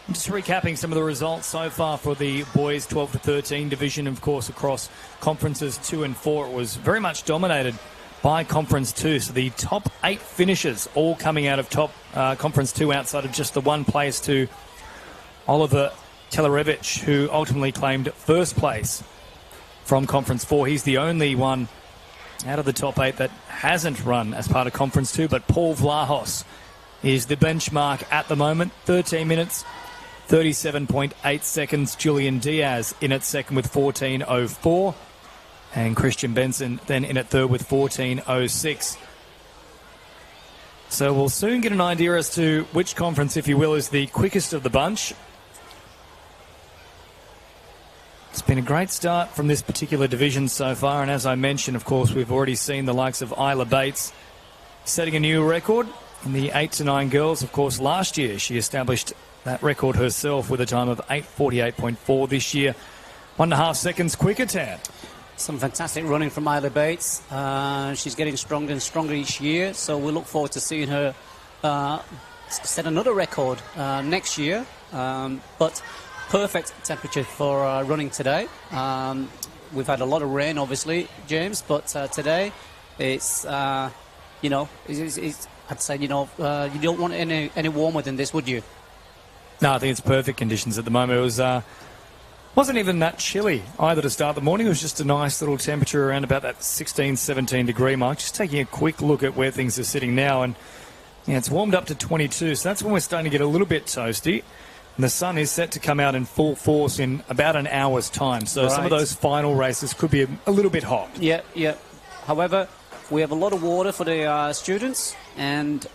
And just recapping some of the results so far for the boys 12 to 13 division, of course, across conferences 2 and 4. It was very much dominated by Conference 2. So the top 8 finishers all coming out of top Conference 2 outside of just the one place to Oliver Telerevich, who ultimately claimed first place from Conference 4. He's the only one out of the top 8 that hasn't run as part of Conference 2, but Paul Vlahos is the benchmark at the moment. 13 minutes, 37.8 seconds. Julian Diaz in at second with 14.04. And Christian Benson then in at third with 14.06. So we'll soon get an idea as to which conference, if you will, is the quickest of the bunch. It's been a great start from this particular division so far. And as I mentioned, of course, we've already seen the likes of Isla Bates setting a new record in the 8 to 9 girls. Of course, last year she established that record herself with a time of 8:48.4. This year, 1.5 seconds quicker, Tan. Some fantastic running from Isla Bates. She's getting stronger and stronger each year, so we look forward to seeing her set another record next year. But perfect temperature for running today. We've had a lot of rain, obviously, James, but today it's, I'd say, you don't want any warmer than this, would you? No, I think it's perfect conditions at the moment. It was wasn't even that chilly either to start the morning. It was just a nice little temperature around about that 16, 17 degree mark. Just taking a quick look at where things are sitting now, and it's warmed up to 22, so that's when we're starting to get a little bit toasty. And the sun is set to come out in full force in about an hour's time, so some of those final races could be a little bit hot. Yeah. However, we have a lot of water for the students, and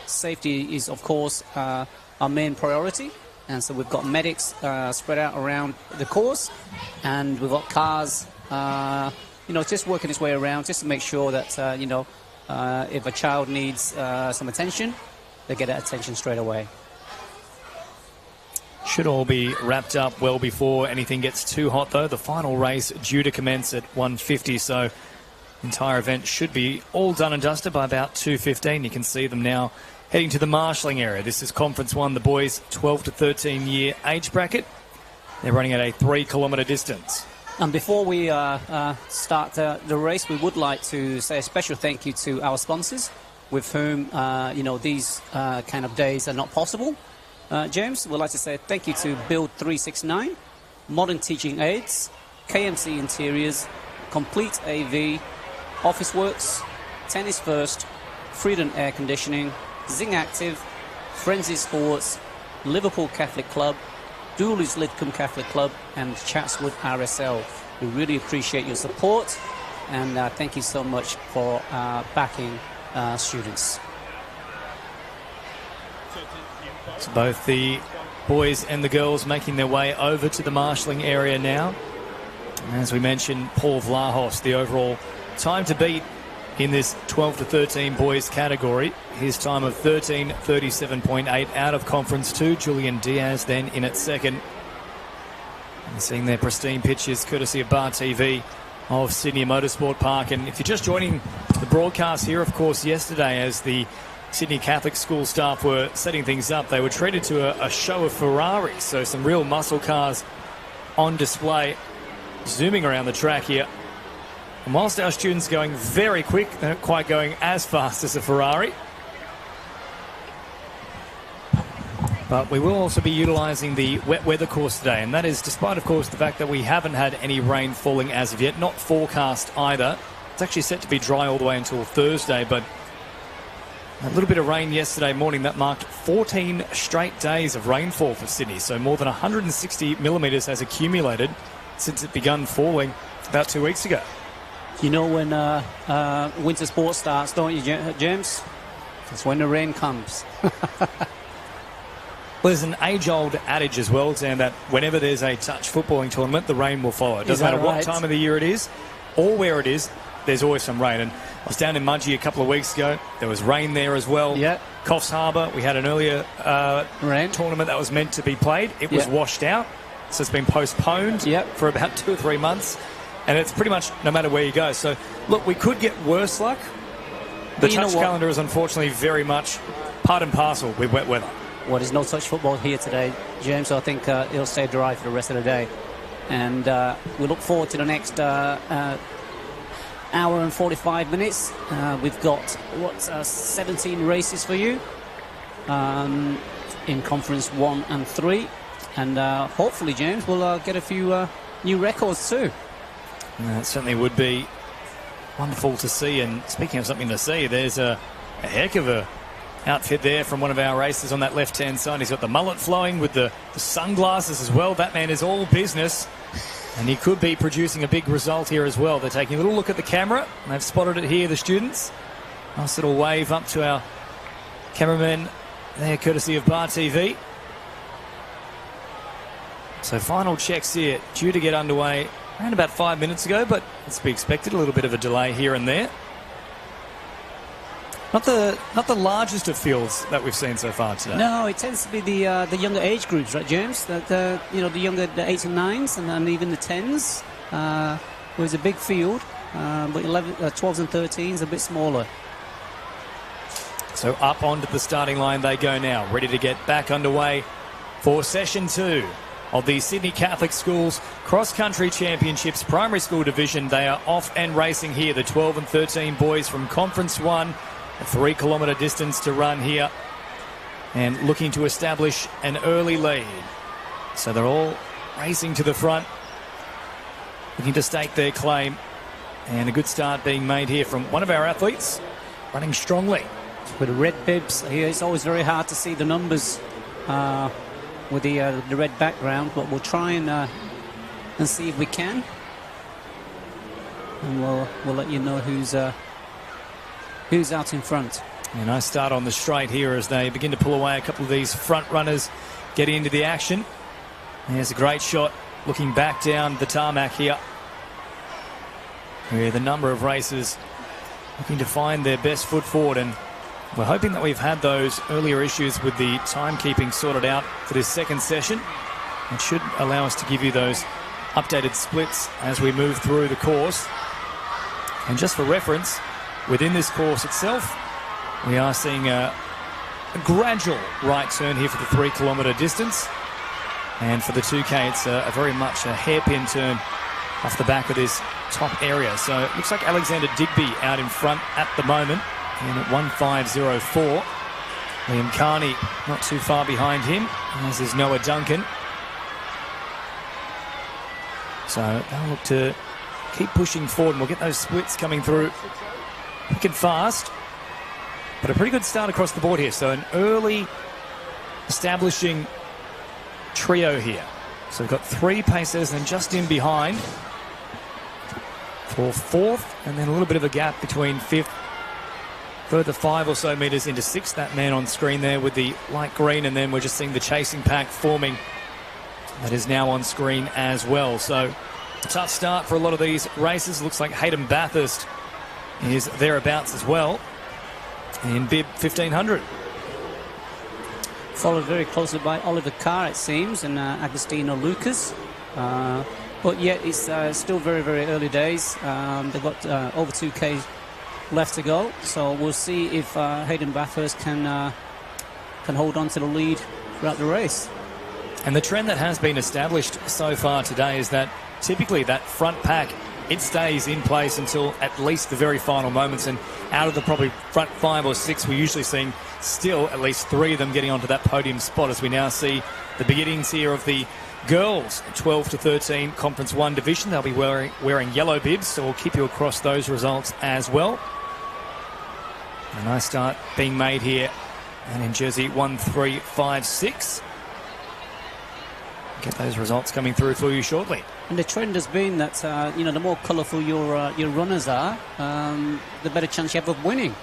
safety is, of course, our main priority. And so we've got medics spread out around the course, and we've got cars, just working its way around just to make sure that, if a child needs some attention, they get that attention straight away. Should all be wrapped up well before anything gets too hot, though. The final race due to commence at 1:50, so the entire event should be all done and dusted by about 2:15. You can see them now heading to the marshalling area. This is Conference 1, the boys 12 to 13 year age bracket. They're running at a 3 kilometre distance. And before we start the race, we would like to say a special thank you to our sponsors, with whom, these kind of days are not possible. James, we'd like to say thank you to Build 369, Modern Teaching Aids, KMC Interiors, Complete AV, Officeworks, Tennis First, Freedom Air Conditioning, Zing Active, Frenzy Sports, Liverpool Catholic Club, Dooley's Lidcombe Catholic Club, and Chatswood RSL. We really appreciate your support, and thank you so much for backing students. So both the boys and the girls making their way over to the marshalling area now. And as we mentioned, Paul Vlahos, the overall time to beat in this 12 to 13 boys category. His time of 13:37.8 out of Conference 2. Julian Diaz then in at second. And seeing their pristine pitches courtesy of Bar TV of Sydney Motorsport Park. And if you're just joining the broadcast here, of course, yesterday as the Sydney Catholic School staff were setting things up, they were treated to a show of Ferraris, so some real muscle cars on display, zooming around the track here. And whilst our students are going very quick, they're not quite going as fast as a Ferrari. But we will also be utilising the wet weather course today, and that is despite, of course, the fact that we haven't had any rain falling as of yet, not forecast either. It's actually set to be dry all the way until Thursday, but a little bit of rain yesterday morning that marked 14 straight days of rainfall for Sydney, so more than 160 millimetres has accumulated since it began falling about 2 weeks ago. You know when winter sports starts, don't you, James? It's when the rain comes. Well, there's an age-old adage as well, Sam, that whenever there's a touch footballing tournament, the rain will follow. It doesn't matter what time of the year it is or where it is, there's always some rain. And I was down in Mudgee a couple of weeks ago. There was rain there as well. Yeah. Coffs Harbour, we had an earlier tournament that was meant to be played. It was washed out, so it's been postponed for about 2 or 3 months. And it's pretty much no matter where you go. So, look, we could get worse luck. The touch calendar is unfortunately very much part and parcel with wet weather. Well, there's no touch football here today, James, so I think it'll stay dry for the rest of the day. And we look forward to the next hour and 45 minutes. We've got, 17 races for you in Conference 1 and 3. And hopefully, James, we'll get a few new records too. That certainly would be wonderful to see. And speaking of something to see, there's a heck of a outfit there from one of our racers on that left-hand side. He's got the mullet flowing with the sunglasses as well. That man is all business, and he could be producing a big result here as well. They're taking a little look at the camera, and they've spotted it here, the students. Nice little wave up to our cameramen there, courtesy of Bar TV. So final checks here, due to get underway around about 5 minutes ago, but it's to be expected, a little bit of a delay here and there. Not the largest of fields that we've seen so far today. No, it tends to be the younger age groups, right, James? The younger, the 8s and 9s, and even the 10s. Was a big field, but 12s and 13s a bit smaller. So up onto the starting line they go now, ready to get back underway for session 2 of the Sydney Catholic Schools Cross Country Championships Primary School Division. They are off and racing here. The 12 and 13 boys from Conference 1. A 3-kilometre distance to run here and looking to establish an early lead. So they're all racing to the front, looking to stake their claim. And a good start being made here from one of our athletes, running strongly. With the red bibs here, it's always very hard to see the numbers with the red background, but we'll try and see if we can. And we'll let you know who's out in front. A nice start on the straight here as they begin to pull away. A couple of these front runners getting into the action. There's a great shot looking back down the tarmac here. Where the number of racers looking to find their best foot forward, and we're hoping that we've had those earlier issues with the timekeeping sorted out for this second session. It should allow us to give you those updated splits as we move through the course. And just for reference, within this course itself, we are seeing a gradual right turn here for the 3-kilometre distance. And for the 2K, it's a very much a hairpin turn off the back of this top area. So it looks like Alexander Digby out in front at the moment in at 1:5:04. Liam Carney not too far behind him, as is Noah Duncan. So they'll look to keep pushing forward, and we'll get those splits coming through quick and fast. But a pretty good start across the board here. So an early establishing trio here. So we've got 3 pacers and just in behind for 4th, and then a little bit of a gap between 5th, further 5 or so metres into 6th. That man on screen there with the light green, and then we're just seeing the chasing pack forming. That is now on screen as well. So a tough start for a lot of these races. Looks like Hayden Bathurst is thereabouts as well in bib 1500. Followed very closely by Oliver Carr, it seems, and Agostino Lucas. But yet it's still very, very early days. They've got over 2K left to go. So we'll see if Hayden Bathurst can hold on to the lead throughout the race. And the trend that has been established so far today is that typically that front pack, it stays in place until at least the very final moments. And out of the probably front 5 or 6, we're usually seeing still at least 3 of them getting onto that podium spot, as we now see the beginnings here of the girls 12 to 13 Conference 1 division. They'll be wearing yellow bibs, so we'll keep you across those results as well. A nice start being made here, and in jersey 1356. Get those results coming through for you shortly. And the trend has been that the more colourful your runners are, the better chance you have of winning.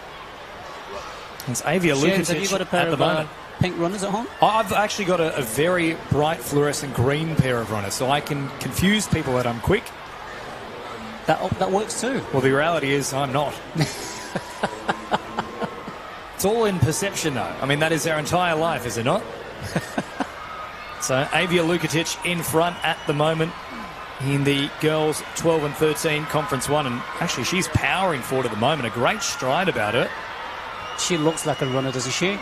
It's Avia James, have you Lukatic got a pair at the of moment. pink runners at home? I've actually got a very bright fluorescent green pair of runners, so I can confuse people that I'm quick. That works too. Well, the reality is I'm not. It's all in perception, though. I mean, that is our entire life, is it not? So Avia Lukatic in front at the moment in the girls 12 and 13 Conference 1. And actually, she's powering forward at the moment. A great stride about her. She looks like a runner, doesn't she?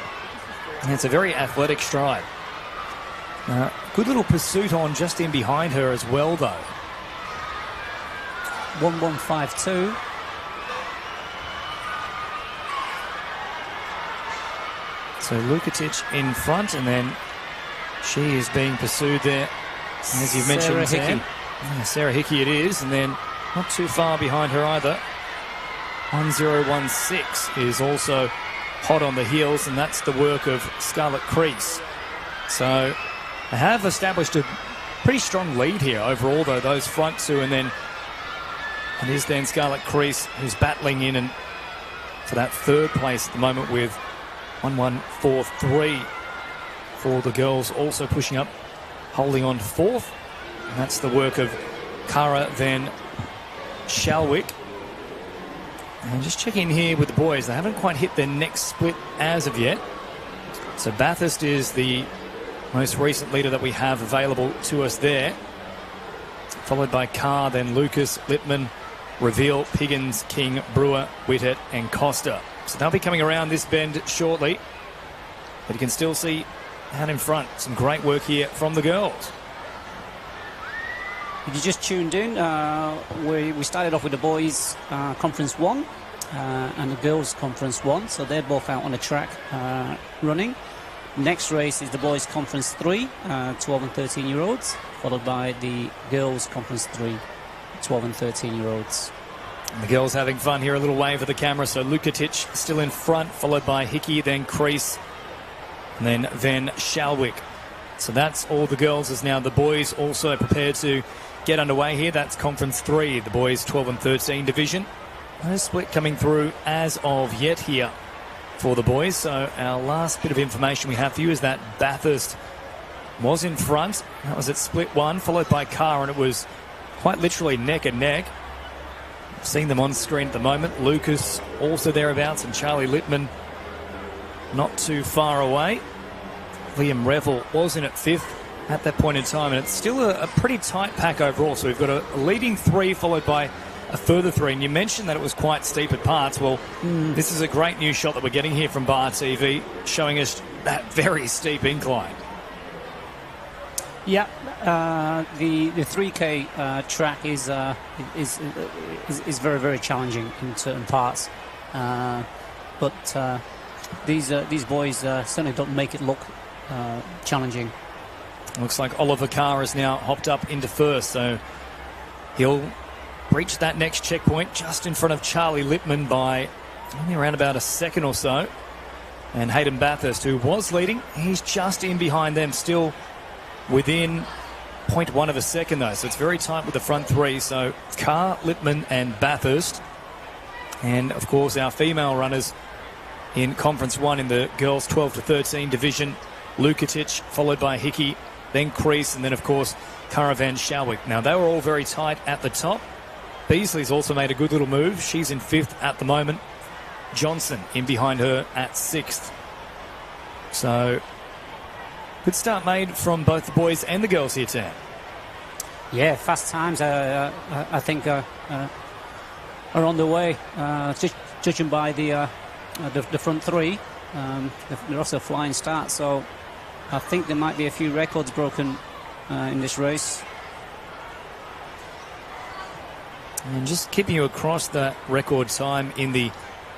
And it's a very athletic stride. Good little pursuit on just in behind her as well, though. 1152. So Lukatic in front, and then she is being pursued there, as you've mentioned, Sarah Hickey. Yeah, Sarah Hickey it is, and then not too far behind her either. 1016 is also hot on the heels, and that's the work of Scarlett Crease. So they have established a pretty strong lead here overall, though, those front 2, and then it is then Scarlett Crease who's battling in and for that 3rd place at the moment with 1143 for the girls, also pushing up, holding on to 4th. And that's the work of Cara Van Shalwick. And just checking here with the boys, they haven't quite hit their next split as of yet. So Bathurst is the most recent leader that we have available to us there. Followed by Carr, then Lucas, Littman, Reveal, Piggins, King, Brewer, Whittet and Costa. So they'll be coming around this bend shortly. But you can still see out in front some great work here from the girls. If you just tuned in, we started off with the boys Conference 1 and the girls Conference 1. So they're both out on the track running. Next race is the boys Conference 3, 12 and 13-year-olds, followed by the girls Conference 3, 12 and 13-year-olds. The girls having fun here, a little wave of the camera. So Lukatic still in front, followed by Hickey, then Crease, and then Van Shalwick. So that's all the girls, as now the boys also prepared to get underway here. That's Conference 3, the boys 12 and 13 division. No split coming through as of yet here for the boys. So our last bit of information we have for you is that Bathurst was in front. That was at split 1, followed by Carr, and it was quite literally neck and neck. Seeing them on screen at the moment. Lucas also thereabouts, and Charlie Littman not too far away. Liam Revel was in at 5th at that point in time, and it's still a pretty tight pack overall. So we've got a leading 3 followed by a further 3, and you mentioned that it was quite steep at parts. Well, this is a great new shot that we're getting here from Bar TV, showing us that very steep incline. Yeah, the 3K track is very, very challenging in certain parts, but these boys certainly don't make it look challenging. Looks like Oliver Carr has now hopped up into first, so he'll reach that next checkpoint just in front of Charlie Littman by only around about a second or so. And Hayden Bathurst, who was leading, he's just in behind them, still within 0.1 of a second though, so it's very tight with the front 3. So Carr, Littman and Bathurst, and of course our female runners in Conference 1 in the girls 12 to 13 division, Lukatic, followed by Hickey, then Crease, and then of course Caravan Shalwick. Now they were all very tight at the top. Beasley's also made a good little move. She's in 5th at the moment. Johnson in behind her at 6th. So good start made from both the boys and the girls here, Tam. Yeah, fast times I think are on the way. Judging by the front 3, they're also a flying start. So I think there might be a few records broken in this race. And just keeping you across that record time in the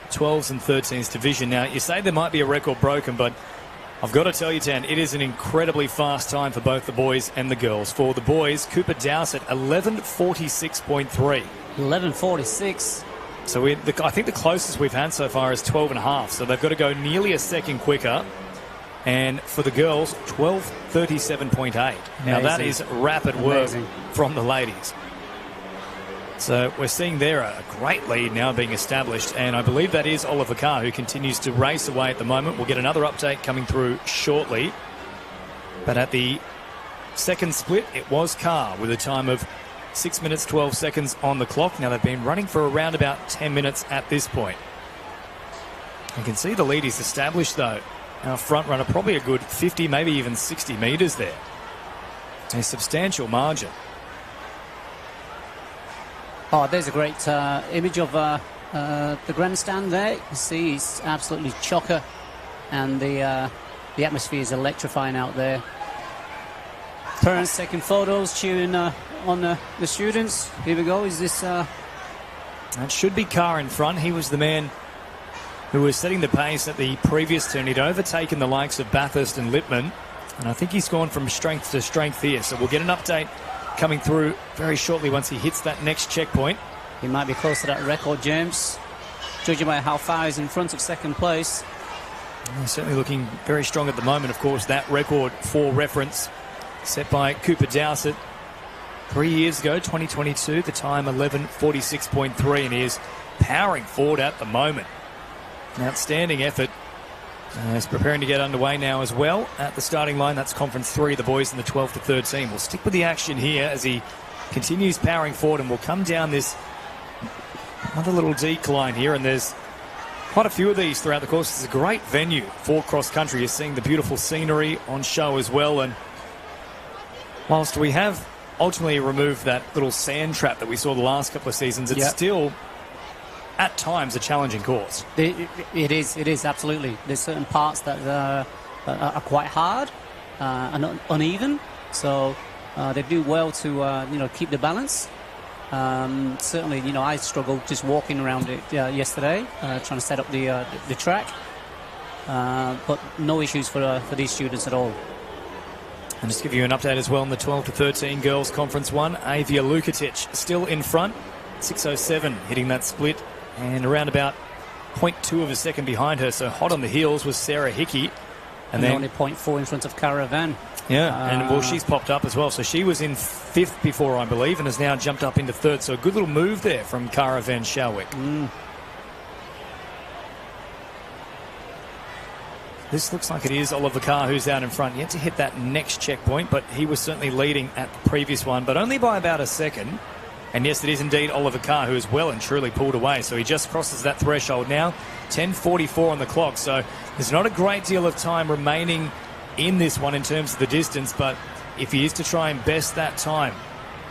12s and 13s division. Now, you say there might be a record broken, but I've got to tell you, Tan, it is an incredibly fast time for both the boys and the girls. For the boys, Cooper Dowsett, 11:46.3. 11:46. So I think the closest we've had so far is 12.5. So they've got to go nearly a second quicker. And for the girls, 12:37.8. Now that is rapid work from the ladies. So we're seeing there a great lead now being established, and I believe that is Oliver Carr, who continues to race away at the moment. We'll get another update coming through shortly. But at the second split, it was Carr with a time of 6 minutes 12 seconds on the clock. Now they've been running for around about 10 minutes at this point. You can see the lead is established though. Our front runner probably a good 50, maybe even 60 metres there. A substantial margin. Oh, there's a great image of the grandstand there. You can see it's absolutely chocker, and the atmosphere is electrifying out there. Parents taking photos, cheering on the students. Here we go. Is this? That should be Carr in front. He was the man who was setting the pace at the previous turn. He'd overtaken the likes of Bathurst and Littman, and I think he's gone from strength to strength here. So we'll get an update coming through very shortly once he hits that next checkpoint. He might be close to that record, James, judging by how far he's in front of second place. He's certainly looking very strong at the moment. Of course, that record for reference set by Cooper Dowsett 3 years ago, 2022, the time 11:46.3, and he is powering forward at the moment. An outstanding effort. He's preparing to get underway now as well at the starting line. That's Conference 3, the boys in the 12 to 13. We'll stick with the action here as he continues powering forward, and we'll come down this Another little decline here, and there's quite a few of these throughout the course. It's a great venue for cross-country. You're seeing the beautiful scenery on show as well, and whilst we have ultimately removed that little sand trap that we saw the last couple of seasons, it's still, at times, a challenging course. It is, absolutely. There's certain parts that are quite hard and uneven, so they do well to keep the balance. Certainly, I struggled just walking around it yesterday, trying to set up the track, but no issues for these students at all. And just give you an update as well on the 12 to 13 girls conference one. Avia Lukatic still in front, 6:07 hitting that split, and around about 0.2 of a second behind her. So hot on the heels was Sarah Hickey, and then only 0.4 in front of Cara Van. Yeah, and well, she's popped up as well. So she was in 5th before, I believe, and has now jumped up into 3rd. So a good little move there from Cara Van Schouwick. This looks like it is Oliver Carr who's out in front. Yet to hit that next checkpoint, but he was certainly leading at the previous one, but only by about a second. And yes, it is indeed Oliver Carr who is well and truly pulled away. So he just crosses that threshold now. 10:44 on the clock. So there's not a great deal of time remaining in this one in terms of the distance, but if he is to try and best that time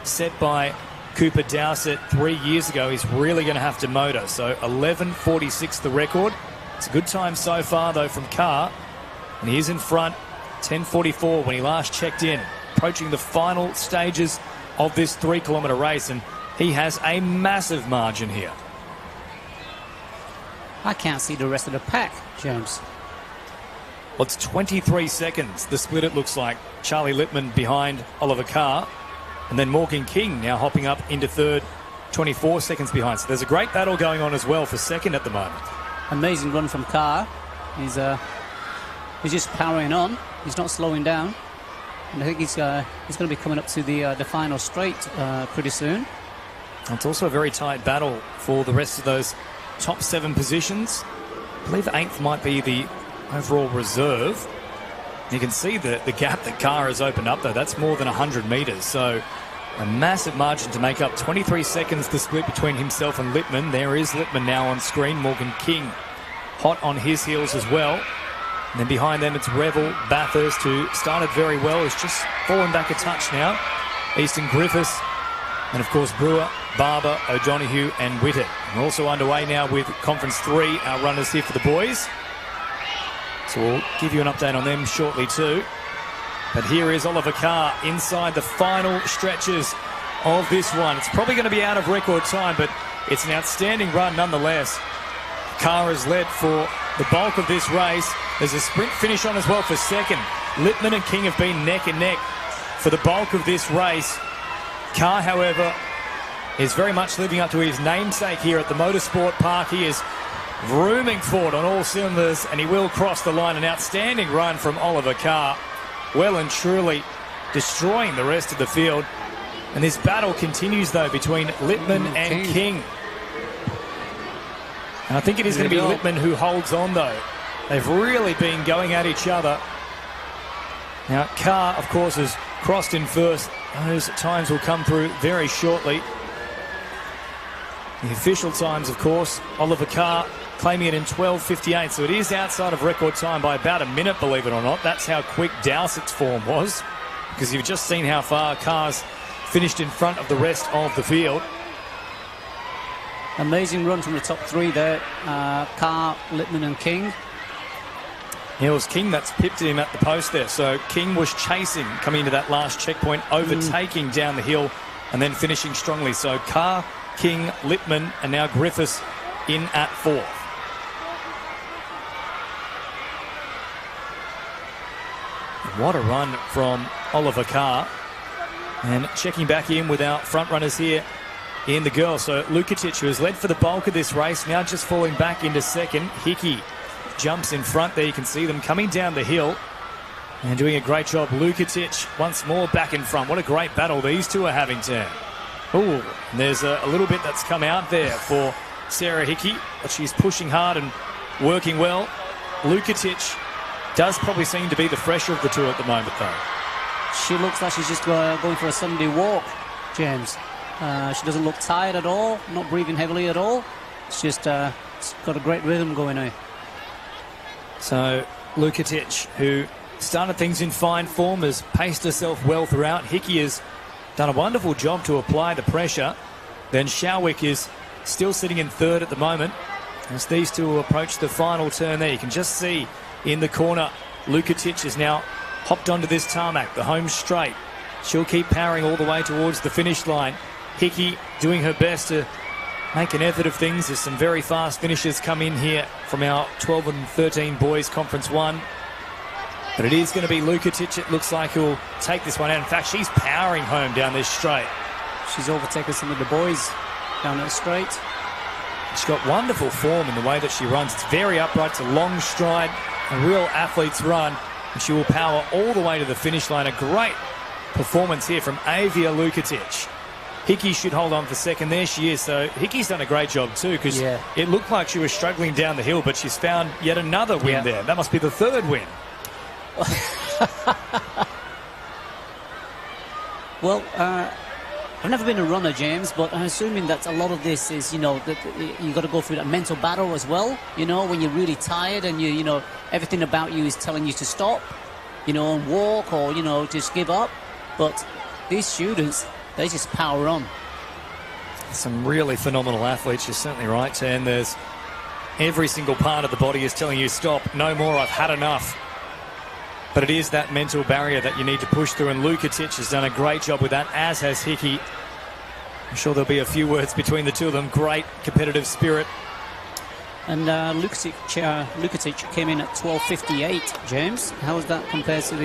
set by Cooper Dowsett 3 years ago, he's really going to have to motor. So 11:46 the record. It's a good time so far though from Carr, and he is in front. 10:44 when he last checked in, approaching the final stages of this 3 kilometre race, and he has a massive margin here. I can't see the rest of the pack, James. Well, it's 23 seconds, the split it looks like. Charlie Littman behind Oliver Carr, and then Morgan King now hopping up into 3rd, 24 seconds behind. So there's a great battle going on as well for 2nd at the moment. Amazing run from Carr. He's just powering on. He's not slowing down. And I think he's going to be coming up to the final straight pretty soon. It's also a very tight battle for the rest of those top 7 positions. I believe 8th might be the overall reserve. You can see the gap that Carr has opened up, though. That's more than 100 metres. So a massive margin to make up. 23 seconds the split between himself and Littman. There is Littman now on screen. Morgan King hot on his heels as well. And then behind them it's Revel Bathurst, who started very well, has just fallen back a touch now. Easton Griffiths, and of course Brewer, Barber, O'Donoghue and Whitted. We're also underway now with Conference 3, our runners here for the boys. So we'll give you an update on them shortly too. But here is Oliver Carr inside the final stretches of this one. It's probably going to be out of record time, but it's an outstanding run nonetheless. Carr has led for the bulk of this race. There's a sprint finish on as well for 2nd. Littman and King have been neck and neck for the bulk of this race. Carr, however, is very much living up to his namesake here at the Motorsport Park. He is rooming forward on all cylinders, and he will cross the line. An outstanding run from Oliver Carr, well and truly destroying the rest of the field. And this battle continues though between Littman and King. And I think it is going to be Littman who holds on though. They've really been going at each other. Now Carr of course has crossed in first. Those times will come through very shortly. The official times of course, Oliver Carr claiming it in 12:58, so it is outside of record time by about a minute, believe it or not. That's how quick Dowsett's form was, because you've just seen how far Carr's finished in front of the rest of the field. Amazing run from the top 3 there. Carr, Littman and King. Yeah, it was King that's pipped him at the post there. So King was chasing, coming into that last checkpoint, overtaking down the hill and then finishing strongly. So Carr, King, Littman and now Griffiths in at 4th. What a run from Oliver Carr. And checking back in with our front runners here in the girls. So Lukatic, who has led for the bulk of this race, now just falling back into 2nd. Hickey jumps in front there. You can see them coming down the hill and doing a great job. Lukatic once more back in front. What a great battle these two are having, Tam. Oh, there's a little bit that's come out there for Sarah Hickey, but she's pushing hard and working well. Lukatic does probably seem to be the fresher of the two at the moment, though. She looks like she's just going for a Sunday walk, James. She doesn't look tired at all, not breathing heavily at all. It's just it's got a great rhythm going on. So Lukatic, who started things in fine form, has paced herself well throughout. Hickey has done a wonderful job to apply the pressure. Then Showick is still sitting in third at the moment. As these two approach the final turn there, you can just see in the corner, Lukatic has now hopped onto this tarmac, the home straight. She'll keep powering all the way towards the finish line. Hickey doing her best to make an effort of things. There's some very fast finishes come in here from our 12 and 13 boys Conference 1. But it is going to be Lukatic, it looks like, who'll take this one out. In fact, she's powering home down this straight. She's overtaken some of the boys down that straight. She's got wonderful form in the way that she runs. It's very upright, it's a long stride, a real athlete's run. And she will power all the way to the finish line. A great performance here from Avia Lukatic. Hickey should hold on for second. There she is. So Hickey's done a great job too, because it looked like she was struggling down the hill, but she's found yet another win there. That must be the third win. Well, I've never been a runner, James, but I'm assuming that a lot of this is, you know, that you got to go through that mental battle as well. You know, when you're really tired and you know, everything about you is telling you to stop, you know, and walk or, you know, just give up. But these students, they just power on. Some really phenomenal athletes. You're certainly right, Tan. There's every single part of the body is telling you stop, no more, I've had enough. But it is that mental barrier that you need to push through, and Lukatic has done a great job with that, as has Hickey. I'm sure there'll be a few words between the two of them. Great competitive spirit. And Lukatic came in at 12:58, James. How does that compare to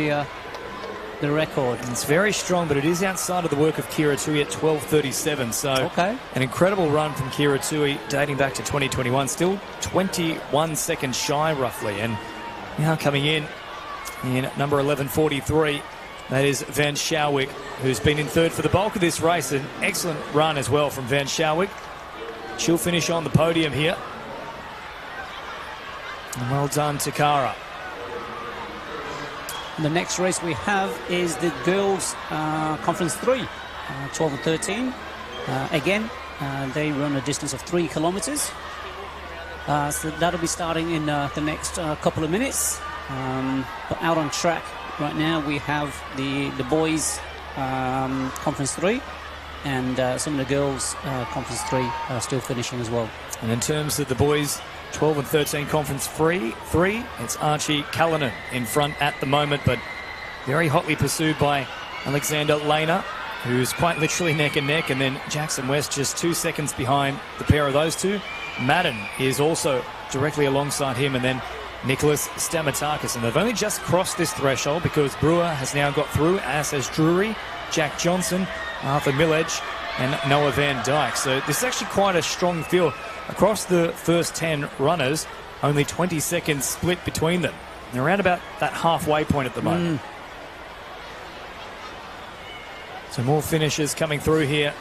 the record? It's very strong, but it is outside of the work of Kira Tui at 12:37. So an incredible run from Kira Tui dating back to 2021. Still 21 seconds shy, roughly. And now coming in number 11:43, that is Van Schouwick, who's been in third for the bulk of this race. An excellent run as well from Van Schouwick. She'll finish on the podium here. And well done, Takara. The next race we have is the girls' Conference 3, 12 and 13. Again, they run a distance of 3 kilometers. So that'll be starting in the next couple of minutes. But out on track right now we have the boys Conference 3 and some of the girls Conference 3 are still finishing as well. And in terms of the boys 12 and 13 Conference 3, it's Archie Callanan in front at the moment, but very hotly pursued by Alexander Lehner, who's quite literally neck and neck, and then Jackson West just 2 seconds behind the pair of those two. Madden is also directly alongside him, and then Nicholas Stamatakis. And they've only just crossed this threshold because Brewer has now got through, as has Drury, Jack Johnson, Arthur Milledge, and Noah Van Dyke. So this is actually quite a strong field. Across the first 10 runners, only 20 seconds split between them. They're around about that halfway point at the moment. So more finishes coming through here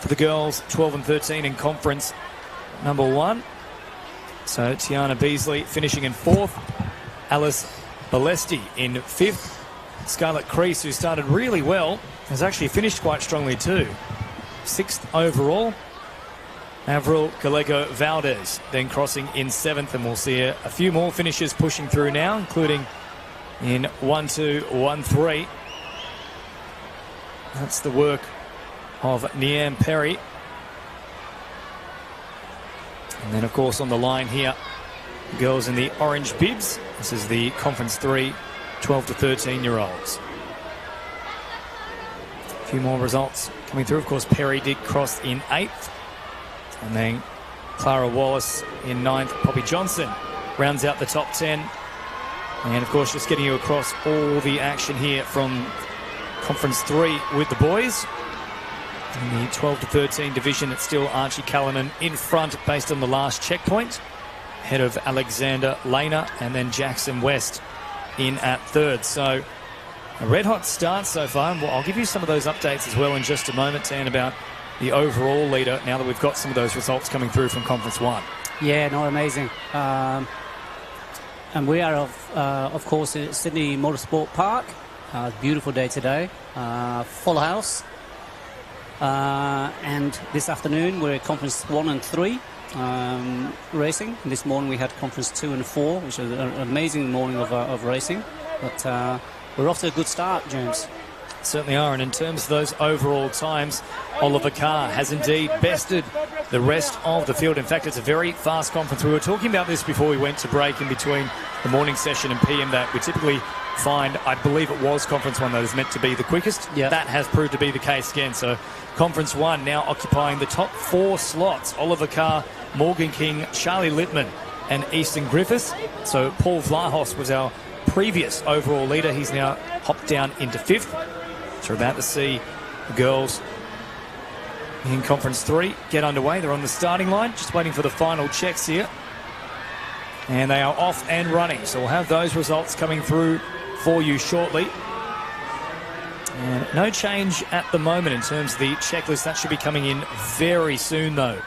for the girls, 12 and 13 in Conference number 1. So Tiana Beasley finishing in 4th. Alice Balesti in 5th. Scarlett Crease, who started really well, has actually finished quite strongly too. 6th overall. Avril Gallego Valdez then crossing in 7th, and we'll see a few more finishes pushing through now, including in 1-2, 1-3. That's the work of Niamh Perry. And then, of course, on the line here, girls in the orange bibs. This is the Conference 3, 12 to 13-year-olds. A few more results coming through. Of course, Perry did cross in 8th. And then Clara Wallace in 9th. Poppy Johnson rounds out the top 10. And, of course, just getting you across all the action here from Conference 3 with the boys. In the 12 to 13 division, it's still Archie Callanan in front based on the last checkpoint, ahead of Alexander Lehner, and then Jackson West in at 3rd. So a red-hot start so far. And I'll give you some of those updates as well in just a moment, Tan, about the overall leader, now that we've got some of those results coming through from Conference 1. Yeah, no, amazing. And we are, of course, at Sydney Motorsport Park. Beautiful day today. Full house. And this afternoon we're at Conference 1 and 3 racing. And this morning we had Conference 2 and 4, which was an amazing morning of racing. But we're off to a good start, James. Certainly are, and in terms of those overall times, Oliver Carr has indeed bested the rest of the field. In fact, it's a very fast conference. We were talking about this before we went to break in between the morning session and PM, that we typically find, I believe it was Conference 1 that is meant to be the quickest. Yep. That has proved to be the case again. So Conference 1 now occupying the top 4 slots. Oliver Carr, Morgan King, Charlie Littman and Easton Griffiths. So Paul Vlahos was our previous overall leader. He's now hopped down into 5th. So we're about to see the girls in Conference 3 get underway. They're on the starting line, just waiting for the final checks here. And they are off and running. So we'll have those results coming through for you shortly. And no change at the moment in terms of the checklist. That should be coming in very soon, though,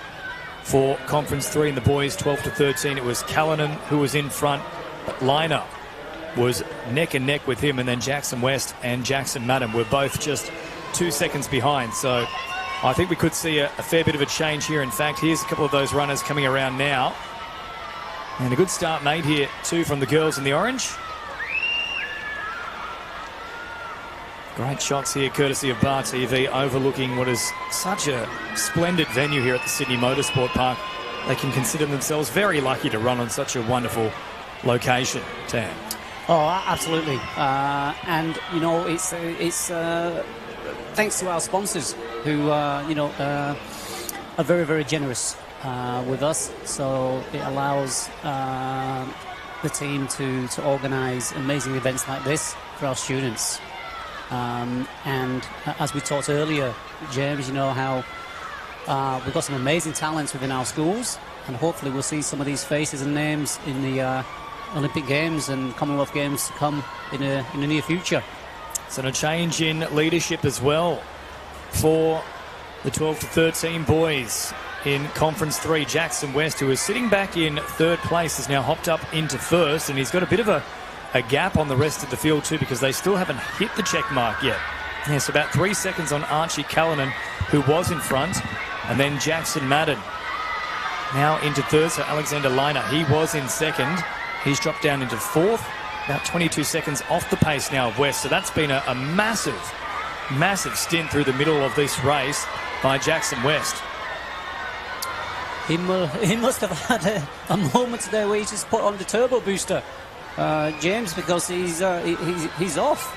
for Conference 3 and the boys 12 to 13. It was Callanan who was in front, but Liner was neck and neck with him, and then Jackson West and Jackson Madden were both just 2 seconds behind. So I think we could see a fair bit of a change here. In fact, here's a couple of those runners coming around now. And a good start made here too from the girls in the orange. Great shots here courtesy of Bar TV, overlooking what is such a splendid venue here at the Sydney Motorsport Park. They can consider themselves very lucky to run on such a wonderful location, Tam. Oh, absolutely. And, you know, it's thanks to our sponsors who, are very, very generous with us. So it allows the team to organise amazing events like this for our students. And as we talked earlier, James, you know how we've got some amazing talents within our schools, and hopefully we'll see some of these faces and names in the Olympic Games and Commonwealth Games to come in the near future. So a change in leadership as well for the 12 to 13 boys in Conference 3. Jackson West, who is sitting back in 3rd place, has now hopped up into 1st, and he's got a bit of a gap on the rest of the field too, because they still haven't hit the check mark yet. Yes, about 3 seconds on Archie Callanan, who was in front, and then Jackson Madden now into 3rd. So Alexander Liner, he was in 2nd. He's dropped down into 4th, about 22 seconds off the pace now of West. So that's been a massive, massive stint through the middle of this race by Jackson West. He must have had a moment there where he just put on the turbo booster, James, because he's off.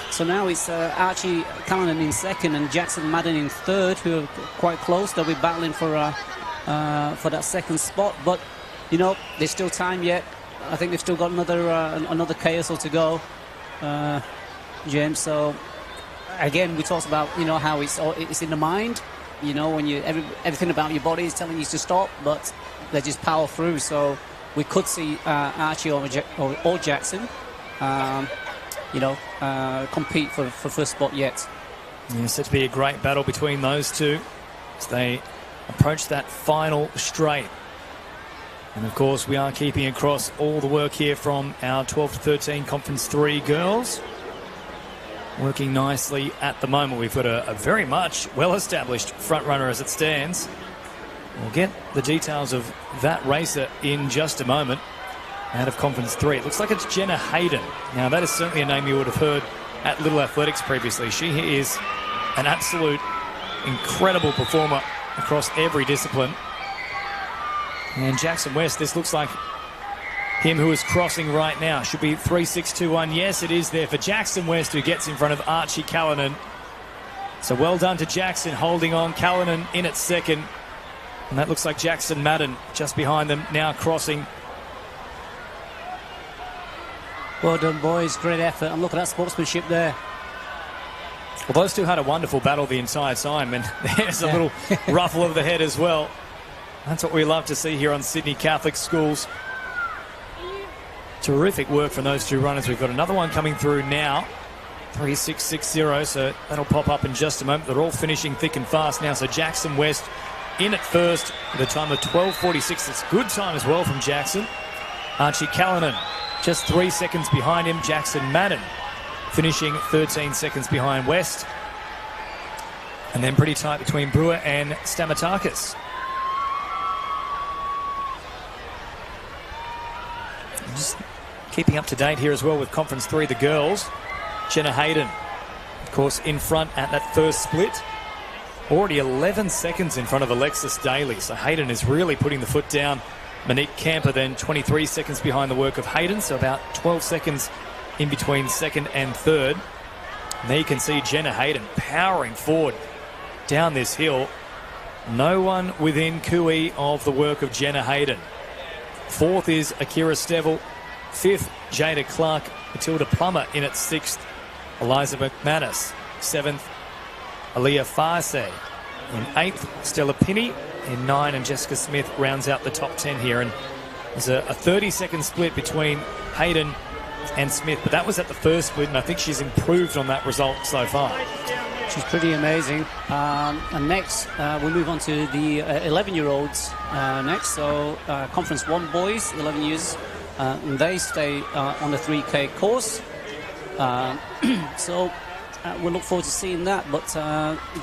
So now it's Archie Callanan in 2nd and Jackson Madden in 3rd, who are quite close. They'll be battling for that 2nd spot, but you know, there's still time yet. I think they've still got another KSL to go, James. So again, we talked about, you know, how it's in the mind. You know, when everything about your body is telling you to stop, but they just power through. So we could see Archie or Jackson, compete for first spot yet. Yeah, set to be a great battle between those two as they approach that final straight. And of course, we are keeping across all the work here from our 12 to 13 Conference 3 girls. Working nicely at the moment. We've got a very much well-established front runner as it stands. We'll get the details of that racer in just a moment. Out of Conference 3, it looks like it's Jenna Hayden. Now, that is certainly a name you would have heard at Little Athletics previously. She is an absolute incredible performer across every discipline. And Jackson West, this looks like him who is crossing right now. Should be 3.621. Yes, it is there for Jackson West, who gets in front of Archie Callanan. So well done to Jackson, holding on. Callanan in at 2nd. And that looks like Jackson Madden just behind them, now crossing. Well done, boys. Great effort. And look at that sportsmanship there. Well, those two had a wonderful battle the entire time. And there's a little ruffle of the head as well. That's what we love to see here on Sydney Catholic Schools. Terrific work from those two runners. We've got another one coming through now. 3.660, so that'll pop up in just a moment. They're all finishing thick and fast now. So Jackson West in at 1st at a time of 12.46. It's a good time as well from Jackson. Archie Callanan just 3 seconds behind him. Jackson Madden finishing 13 seconds behind West. And then pretty tight between Brewer and Stamatakis. Just keeping up to date here as well with Conference 3, the girls. Jenna Hayden, of course, in front at that first split. Already 11 seconds in front of Alexis Daly. So Hayden is really putting the foot down. Monique Camper then 23 seconds behind the work of Hayden. So about 12 seconds in between second and third. And there you can see Jenna Hayden powering forward down this hill. No one within cooey of the work of Jenna Hayden. Fourth is Akira Stevel. Fifth, Jada Clark. Matilda Plummer in at sixth. Eliza McManus. Seventh, Aaliyah Farse. In eighth, Stella Pinney. In 9, and Jessica Smith rounds out the top 10 here. And there's a 30-second split between Hayden and Smith, but that was at the first split, and I think she's improved on that result so far. She's pretty amazing. And next, we'll move on to the 11-year-olds next. So Conference 1 boys, 11 years, and they stay on the 3K course. So we'll look forward to seeing that. But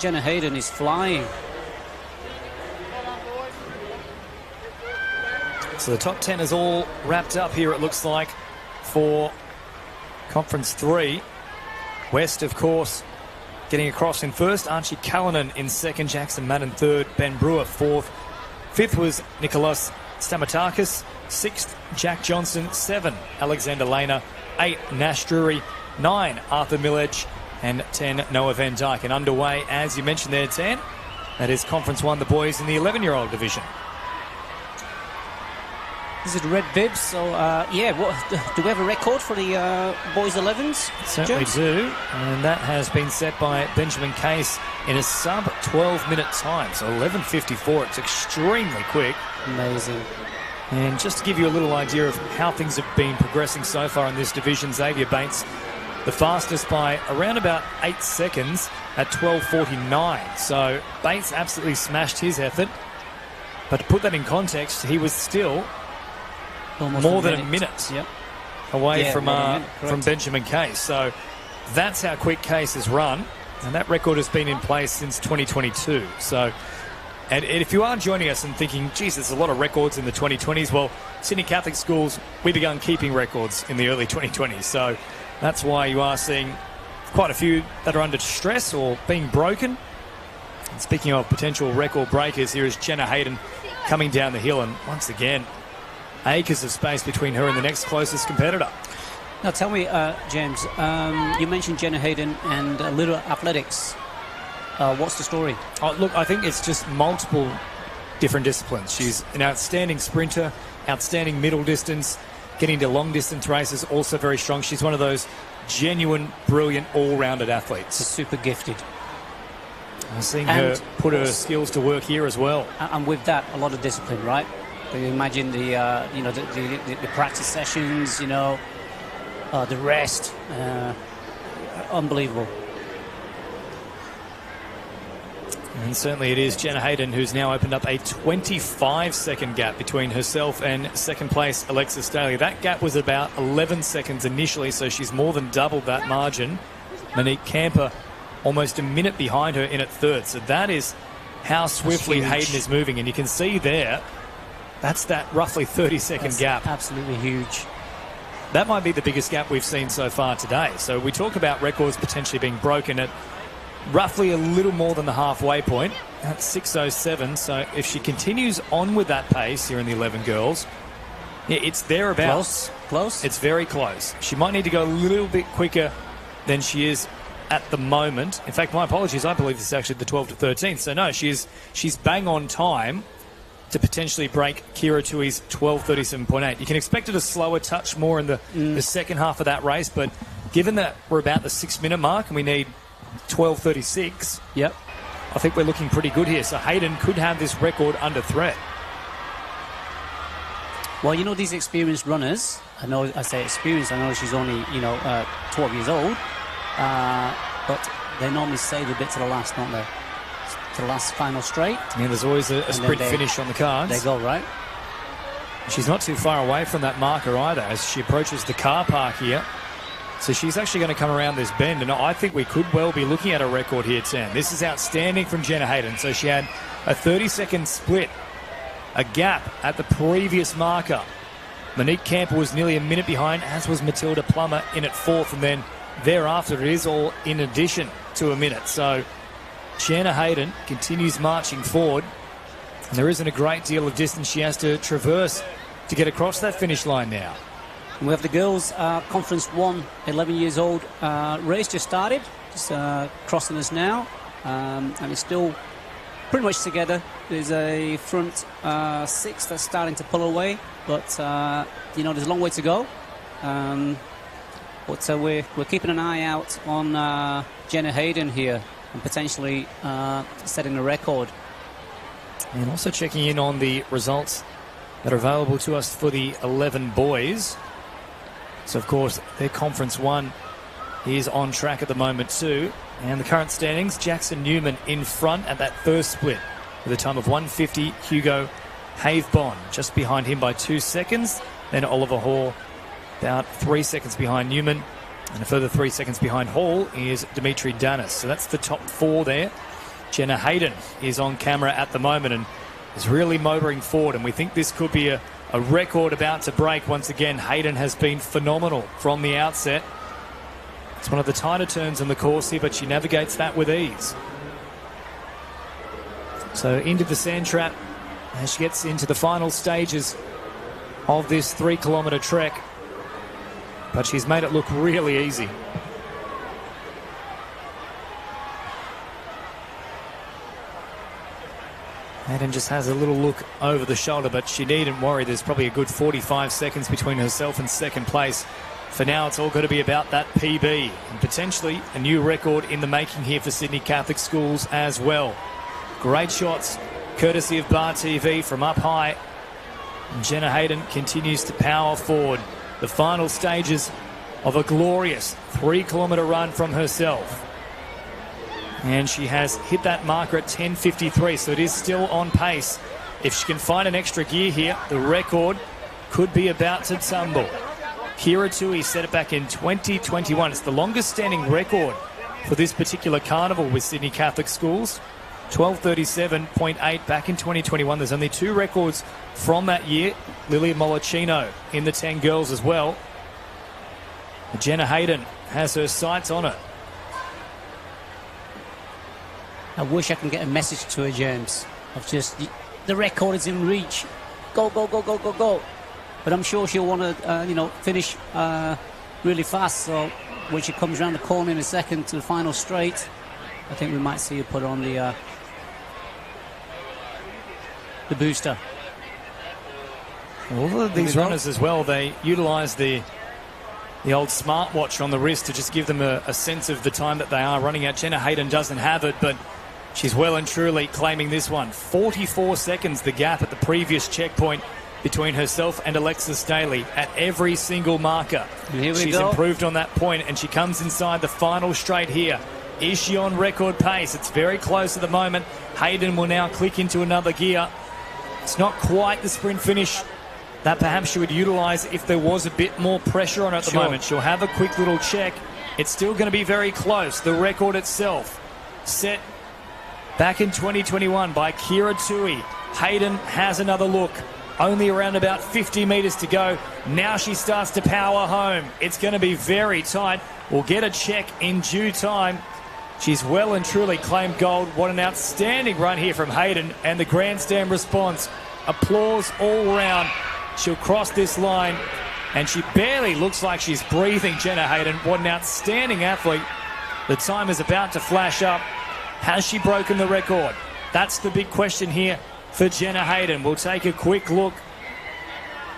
Jenna Hayden is flying. So the top 10 is all wrapped up here, it looks like, for Conference 3. West, of course, getting across in first. Archie Callanan in second. Jackson Madden third. Ben Brewer fourth. Fifth was Nicholas Stamatakis. Sixth, Jack Johnson. 7, Alexander Lehner. 8, Nash Drury. 9, Arthur Millage. And 10, Noah Van Dyke. And underway, as you mentioned there, Tan, that is Conference 1, the boys in the 11-year-old division. This is red bibs, so yeah, do we have a record for the boys 11s? Certainly James? do, and that has been set by Benjamin Case in a sub 12-minute time, so 11:54. It's extremely quick. Amazing. And just to give you a little idea of how things have been progressing so far in this division, Xavier Bates, the fastest by around about 8 seconds at 12:49. So Bates absolutely smashed his effort, but to put that in context, he was still Almost more than a minute Yep. away Yeah, from more than a minute, from correct. Benjamin Case. So that's how quick Case has run, and that record has been in place since 2022. So, and if you are joining us and thinking, geez, there's a lot of records in the 2020s, well, Sydney Catholic Schools, we began keeping records in the early 2020s. So that's why you are seeing quite a few that are under stress or being broken. And speaking of potential record breakers, here is Jenna Hayden coming down the hill, and once again, acres of space between her and the next closest competitor. Now tell me, James, you mentioned Jenna Hayden and Little Athletics. What's the story? Oh, look, I think it's just multiple different disciplines. She's an outstanding sprinter, outstanding middle distance, getting to long distance races, also very strong. She's one of those genuine, brilliant, all-rounded athletes. She's super gifted. I'm seeing her put her skills to work here as well. And with that, a lot of discipline, right? Can you imagine the the practice sessions, the rest, unbelievable. And certainly it is Jenna Hayden who's now opened up a 25-second gap between herself and second place Alexis Daly. That gap was about 11 seconds initially, so she's more than doubled that margin. Monique Camper almost a minute behind her in at third. So that is how swiftly Hayden is moving. And you can see there, that's that roughly 30-second gap. Absolutely huge. That might be the biggest gap we've seen so far today. So we talk about records potentially being broken at roughly a little more than the halfway point at 6:07. So if she continues on with that pace here in the 11 girls, yeah, it's thereabouts. Close. It's very close. She might need to go a little bit quicker than she is at the moment. In fact, my apologies, I believe this is actually the 12 to 13. So no, she's bang on time to potentially break Kira Tui's 12:37.8. You can expect her to slow a touch more in the second half of that race, but given that we're about the 6-minute mark and we need 12:36, Yep. I think we're looking pretty good here. So Hayden could have this record under threat. Well, these experienced runners, I say experienced, I know she's only, 12 years old, but they normally save a bit to the last, don't they? To the last final straight. Yeah, there's always a sprint finish on the cards. They go, right? She's not too far away from that marker either as she approaches the car park here. So she's actually going to come around this bend, and I think we could well be looking at a record here, Sam. This is outstanding from Jenna Hayden. So she had a 30-second split, a gap at the previous marker. Monique Camper was nearly a minute behind, as was Matilda Plummer in at fourth, and then thereafter it is all in addition to a minute. So Jenna Hayden continues marching forward, and there isn't a great deal of distance she has to traverse to get across that finish line now. We have the girls' Conference 1, 11 years old race just started, just crossing us now, and it's still pretty much together. There's a front 6 that's starting to pull away, but there's a long way to go. But we're keeping an eye out on Jenna Hayden here and potentially setting a record. And also checking in on the results that are available to us for the 11 boys. So, of course, their Conference 1 is on track at the moment too. And the current standings, Jackson Newman in front at that first split with a time of 1:50. Hugo Havebon just behind him by 2 seconds. Then Oliver Hall about 3 seconds behind Newman. And a further 3 seconds behind Hall is Dimitri Danis. So that's the top 4 there. Jenna Hayden is on camera at the moment and is really motoring forward. And we think this could be a record about to break. Once again, Hayden has been phenomenal from the outset. It's one of the tighter turns in the course here, but she navigates that with ease. So into the sand trap as she gets into the final stages of this 3-kilometre trek. But she's made it look really easy. Hayden just has a little look over the shoulder, but she needn't worry. There's probably a good 45 seconds between herself and second place. For now, it's all got to be about that PB and potentially a new record in the making here for Sydney Catholic Schools as well. Great shots, courtesy of Bar TV from up high. And Jenna Hayden continues to power forward. The final stages of a glorious 3-kilometre run from herself. And she has hit that marker at 10:53, so it is still on pace. If she can find an extra gear here, the record could be about to tumble. Kira Tui set it back in 2021. It's the longest standing record for this particular carnival with Sydney Catholic Schools. 12:37.8 back in 2021. There's only 2 records from that year. Lilia Mollicino in the 10 girls as well. Jenna Hayden has her sights on it. I wish I can get a message to her, James, of just the record is in reach. Go, go, go, go, go, go. But I'm sure she'll want to, finish really fast. So when she comes around the corner in a second to the final straight, I think we might see her put on the booster. All of these runners as well, they utilise the old smartwatch on the wrist to just give them a sense of the time that they are running at. Jenna Hayden doesn't have it, but she's well and truly claiming this one. 44 seconds the gap at the previous checkpoint between herself and Alexis Daly at every single marker. She's improved on that point, and she comes inside the final straight here. Is she on record pace? It's very close at the moment. Hayden will now click into another gear. It's not quite the sprint finish that perhaps she would utilise if there was a bit more pressure on her at the moment. She'll have a quick little check. It's still going to be very close. The record itself set back in 2021 by Kira Tui. Hayden has another look. Only around about 50 metres to go. Now she starts to power home. It's going to be very tight. We'll get a check in due time. She's well and truly claimed gold. What an outstanding run here from Hayden, and the grandstand response. Applause all round. She'll cross this line, and she barely looks like she's breathing, Jenna Hayden. What an outstanding athlete. The time is about to flash up. Has she broken the record? That's the big question here for Jenna Hayden. We'll take a quick look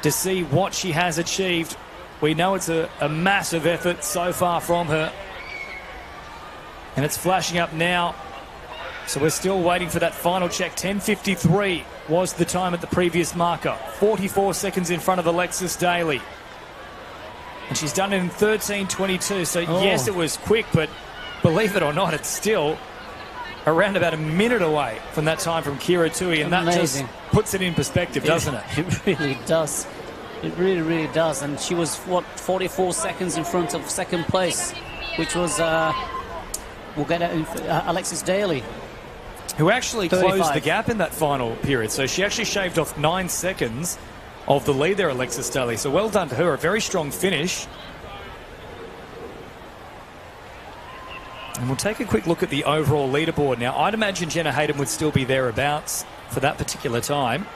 to see what she has achieved. We know it's a massive effort so far from her, and it's flashing up now. So we're still waiting for that final check. 10:53 was the time at the previous marker. 44 seconds in front of Alexis Daly. And she's done it in 13:22. So yes, it was quick, but believe it or not, it's still around about a minute away from that time from Kira Tui. And that just puts it in perspective, doesn't it? It really does. It really, really does. And she was, 44 seconds in front of second place, which was, we'll get Alexis Daly. Who actually 35. closed the gap in that final period. So she actually shaved off 9 seconds of the lead there, Alexis Daly. So well done to her. A very strong finish. And we'll take a quick look at the overall leaderboard now. I'd imagine Jenna Hayden would still be thereabouts for that particular time.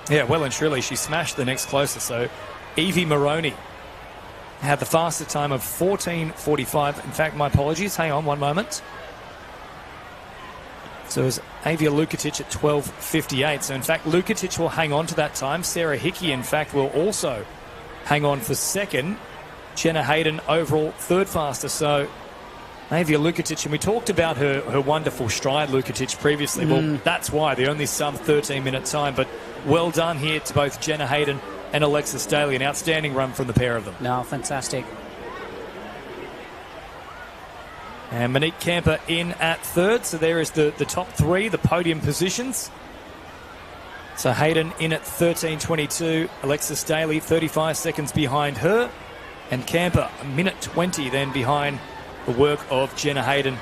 Yeah, well and truly, she smashed the next closest. So Evie Maroney had the fastest time of 14:45. In fact, my apologies. Hang on one moment. So it was Avia Lukatic at 12:58. So in fact, Lukatic will hang on to that time. Sarah Hickey, in fact, will also hang on for second. Jenna Hayden overall third fastest. So Avia Lukatic, and we talked about her wonderful stride, Lukatic, previously. Well, that's why the only sub 13-minute time. But well done here to both Jenna Hayden and Alexis Daly. An outstanding run from the pair of them. No, fantastic. And Monique Camper in at third. So there is the top three, the podium positions. So Hayden in at 13:22. Alexis Daly 35 seconds behind her. And Camper a minute 20 then behind the work of Jenna Hayden.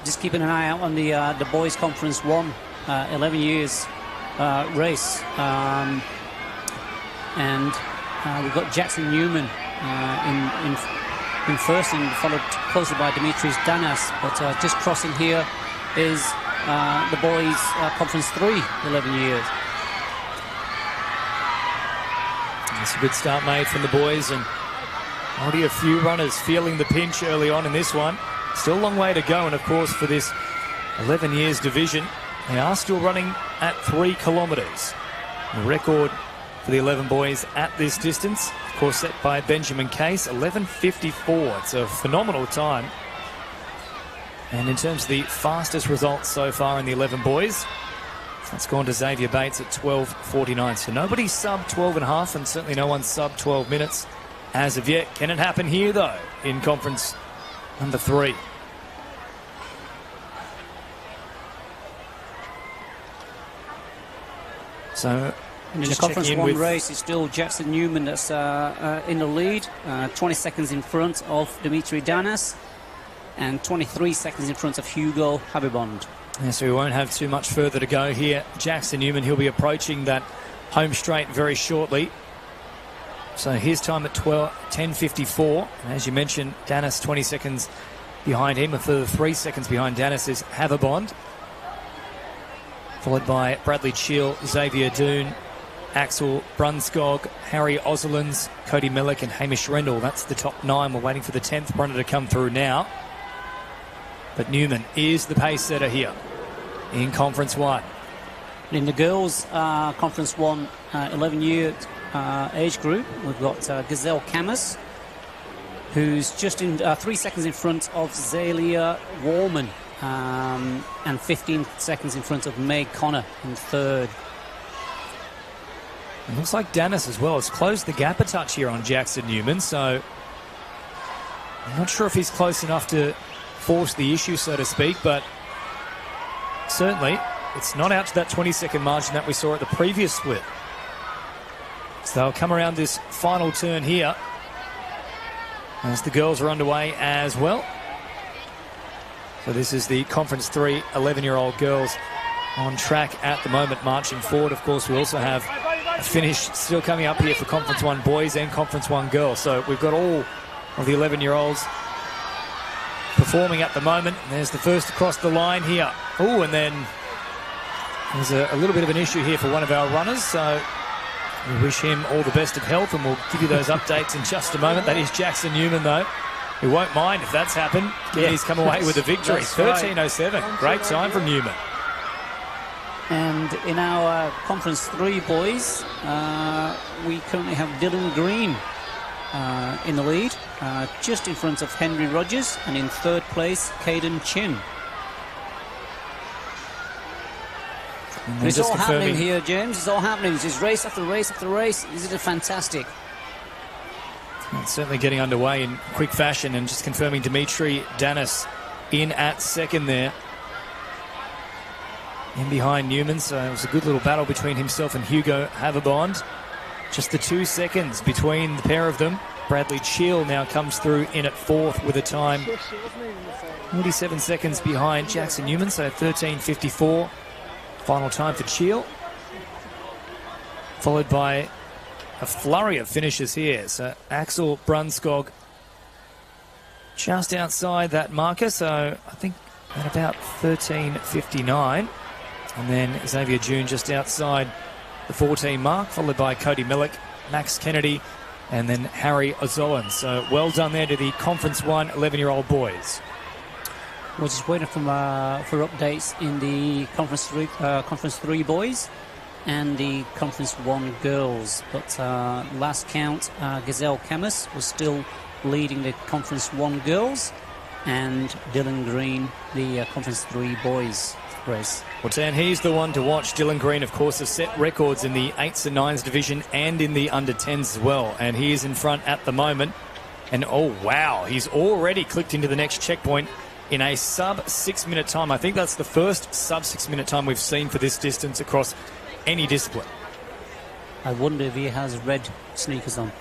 Just keeping an eye out on the boys' conference 1, 11 years race. And we've got Jackson Newman in first, and followed closely by Dimitris Danas. But just crossing here is the boys' conference 3, 11 years. That's a good start made from the boys, and already a few runners feeling the pinch early on in this one. Still a long way to go, and of course for this 11 years division, they are still running at 3 kilometres. The record for the 11 boys at this distance, of course, set by Benjamin Case, 11:54. It's a phenomenal time. And in terms of the fastest results so far in the 11 boys, that's gone to Xavier Bates at 12:49. So nobody's sub 12 and a half, and certainly no one's sub 12 minutes as of yet. Can it happen here, though, in conference number 3? So In the just conference checking in 1 with race, it's still Jackson Newman that's in the lead, 20 seconds in front of Dimitri Danas, and 23 seconds in front of Hugo Habibond. Yeah, so we won't have too much further to go here. Jackson Newman, he'll be approaching that home straight very shortly. So his time at 10:54. And as you mentioned, Danas 20 seconds behind him. A further 3 seconds behind Danas is Habibond, followed by Bradley Cheel, Xavier Doon, Axel Brunskog, Harry Oselins, Cody Millick and Hamish Rendell. That's the top 9. We're waiting for the 10th runner to come through now. But Newman is the pace setter here in Conference 1. In the girls' Conference 1 11-year age group, we've got Gazelle Camus, who's just in 3 seconds in front of Zalia Warman, and 15 seconds in front of Meg Connor in third. It looks like Danis as well has closed the gap a touch here on Jackson Newman, so I'm not sure if he's close enough to force the issue, so to speak, but certainly it's not out to that 20-second margin that we saw at the previous split. So they'll come around this final turn here as the girls are underway as well. So this is the Conference 3 11-year-old girls on track at the moment, marching forward. Of course, we also have a finish still coming up here for Conference 1 boys and Conference 1 girls. So we've got all of the 11-year-olds performing at the moment. There's the first across the line here. Oh, and then there's a little bit of an issue here for one of our runners. So we wish him all the best of health, and we'll give you those updates in just a moment. That is Jackson Newman, though. He won't mind if that's happened. Yeah, he's come away with a victory. 13:07. Great time from Newman. And in our Conference 3 boys, we currently have Dylan Green in the lead, just in front of Henry Rogers, and in third place, Caden Chin. It's all happening here, James. It's all happening. It's just race after race after race. Is it fantastic? It's certainly getting underway in quick fashion, and just confirming Dimitri Danis in at second there. In behind Newman, so it was a good little battle between himself and Hugo Haverbond. Just the 2 seconds between the pair of them. Bradley Cheel now comes through in at fourth with a time She wasn't even the same. 47 seconds behind Jackson Newman, so 13:54. Final time for Cheel. Followed by a flurry of finishes here. So Axel Brunskog just outside that marker, so I think at about 13:59. And then Xavier June just outside the 14 mark, followed by Cody Millick, Max Kennedy, and then Harry Ozoan. So well done there to the Conference 1 11-year-old boys. We're just waiting for updates in the Conference 3 boys and the Conference 1 girls. But last count, Gazelle Camus was still leading the Conference 1 girls, and Dylan Green the Conference 3 boys race. Well, Dan, he's the one to watch. Dylan Green, of course, has set records in the 8s and 9s division and in the under-10s as well. And he is in front at the moment. And, oh, wow, he's already clicked into the next checkpoint in a sub-6-minute time. I think that's the first sub-6-minute time we've seen for this distance across any discipline. I wonder if he has red sneakers on.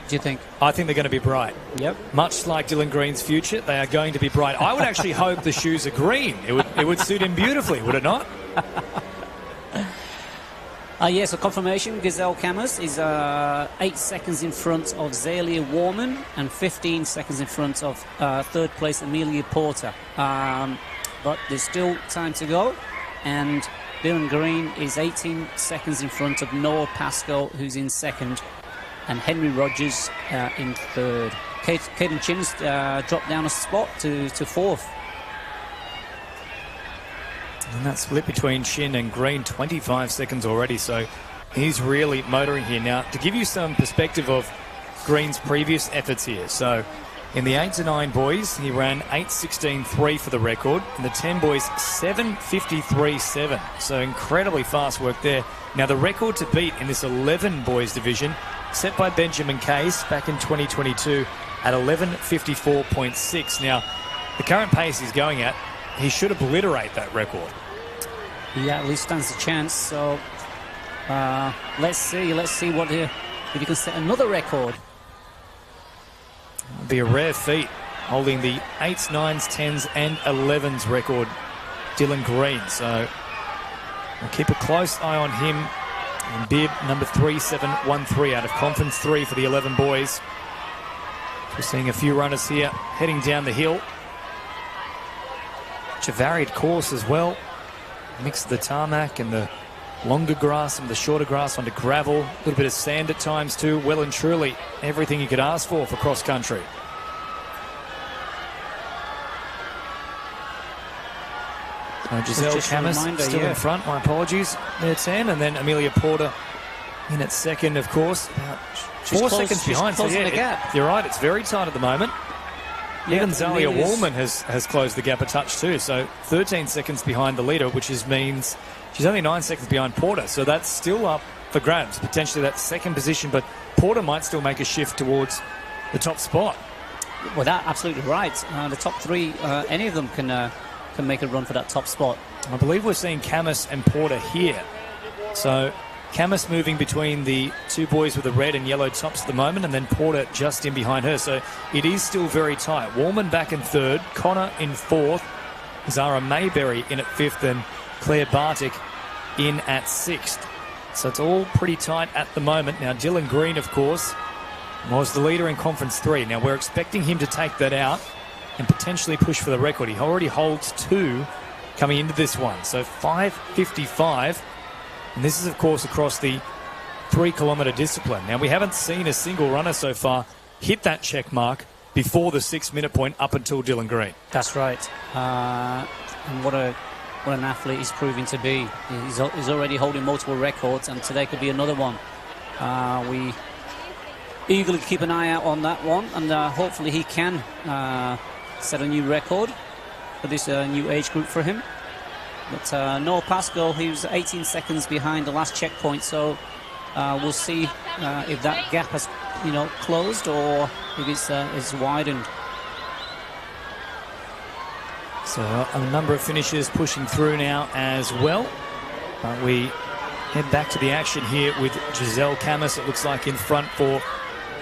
Do you think? I think they're going to be bright. Yep. Much like Dylan Green's future, they are going to be bright. I would actually hope the shoes are green. It would suit him beautifully, would it not? Yes, a confirmation. Gazelle Camus is 8 seconds in front of Zalia Warman and 15 seconds in front of third place Amelia Porter. But there's still time to go. And Dylan Green is 18 seconds in front of Noah Pascoe, who's in second, and Henry Rogers in third. Caden Chin's dropped down a spot to fourth. And that split between Shin and Green, 25 seconds already, so he's really motoring here. Now, to give you some perspective of Green's previous efforts here, so in the 8 to 9 boys, he ran 8:16.3 for the record. In the 10 boys, 7:53.7. So incredibly fast work there. Now, the record to beat in this 11 boys division, set by Benjamin Case back in 2022 at 11:54.6. Now, the current pace he's going at, he should obliterate that record. Yeah, at least stands a chance. So let's see what if he can set another record. It'd be a rare feat, holding the 8s, 9s, 10s and 11s record, Dylan Green. So we'll keep a close eye on him. And bib number 3713 out of Conference 3 for the 11 boys. We're seeing a few runners here heading down the hill. It's a varied course as well. Mix of the tarmac and the longer grass and the shorter grass onto gravel. A little bit of sand at times too. Well and truly everything you could ask for cross country. So Giselle Camus still in front. My apologies there, Sam. And then Amelia Porter in at second, of course. About 4 seconds behind. So yeah, the gap. You're right. It's very tight at the moment. Even Zalia Amelia's- Wallman has closed the gap a touch too. So 13 seconds behind the leader, which means she's only 9 seconds behind Porter. So that's still up for grabs, potentially that second position. But Porter might still make a shift towards the top spot. Well, that's absolutely right. The top three, any of them can make a run for that top spot. I believe we're seeing Camus and Porter here. So Camus moving between the two boys with the red and yellow tops at the moment, and then Porter just in behind her. So it is still very tight. Warman back in third, Connor in fourth, Zara Mayberry in at fifth, and Claire Bartik in at sixth. So it's all pretty tight at the moment. Now Dylan Green, of course, was the leader in Conference 3. Now we're expecting him to take that out and potentially push for the record. He already holds 2 coming into this one. So 5:55. And this is, of course, across the 3-kilometre discipline. Now, we haven't seen a single runner so far hit that check mark before the 6-minute point up until Dylan Green. That's right. And what an athlete he's proving to be. He's already holding multiple records, and today could be another one. We eagerly keep an eye out on that one, and hopefully he can set a new record for this new age group for him. But Noah Pascoe, he was 18 seconds behind the last checkpoint, so we'll see if that gap has, closed or if it's widened. So a number of finishers pushing through now as well. But we head back to the action here with Giselle Camus, it looks like, in front for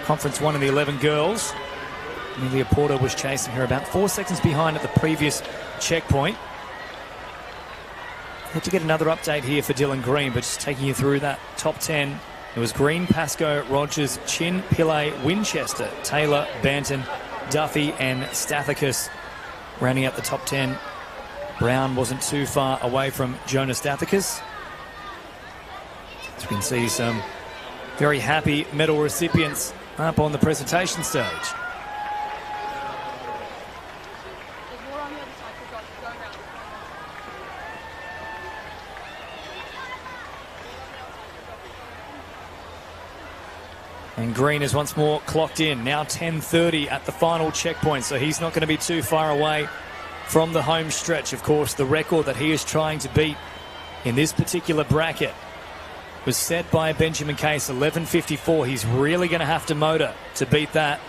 Conference 1 in the 11 girls. Amelia Porter was chasing her about 4 seconds behind at the previous checkpoint. Had to get another update here for Dylan Green, but just taking you through that top 10. It was Green, Pascoe, Rogers, Chin, Pillay, Winchester, Taylor, Banton, Duffy and Stathakis rounding out the top 10. Brown wasn't too far away from Jonas Stathakis. As we can see, some very happy medal recipients up on the presentation stage. And Green is once more clocked in. Now 10:30 at the final checkpoint, so he's not going to be too far away from the home stretch. Of course, the record that he is trying to beat in this particular bracket was set by Benjamin Case, 11:54. He's really going to have to motor to beat that.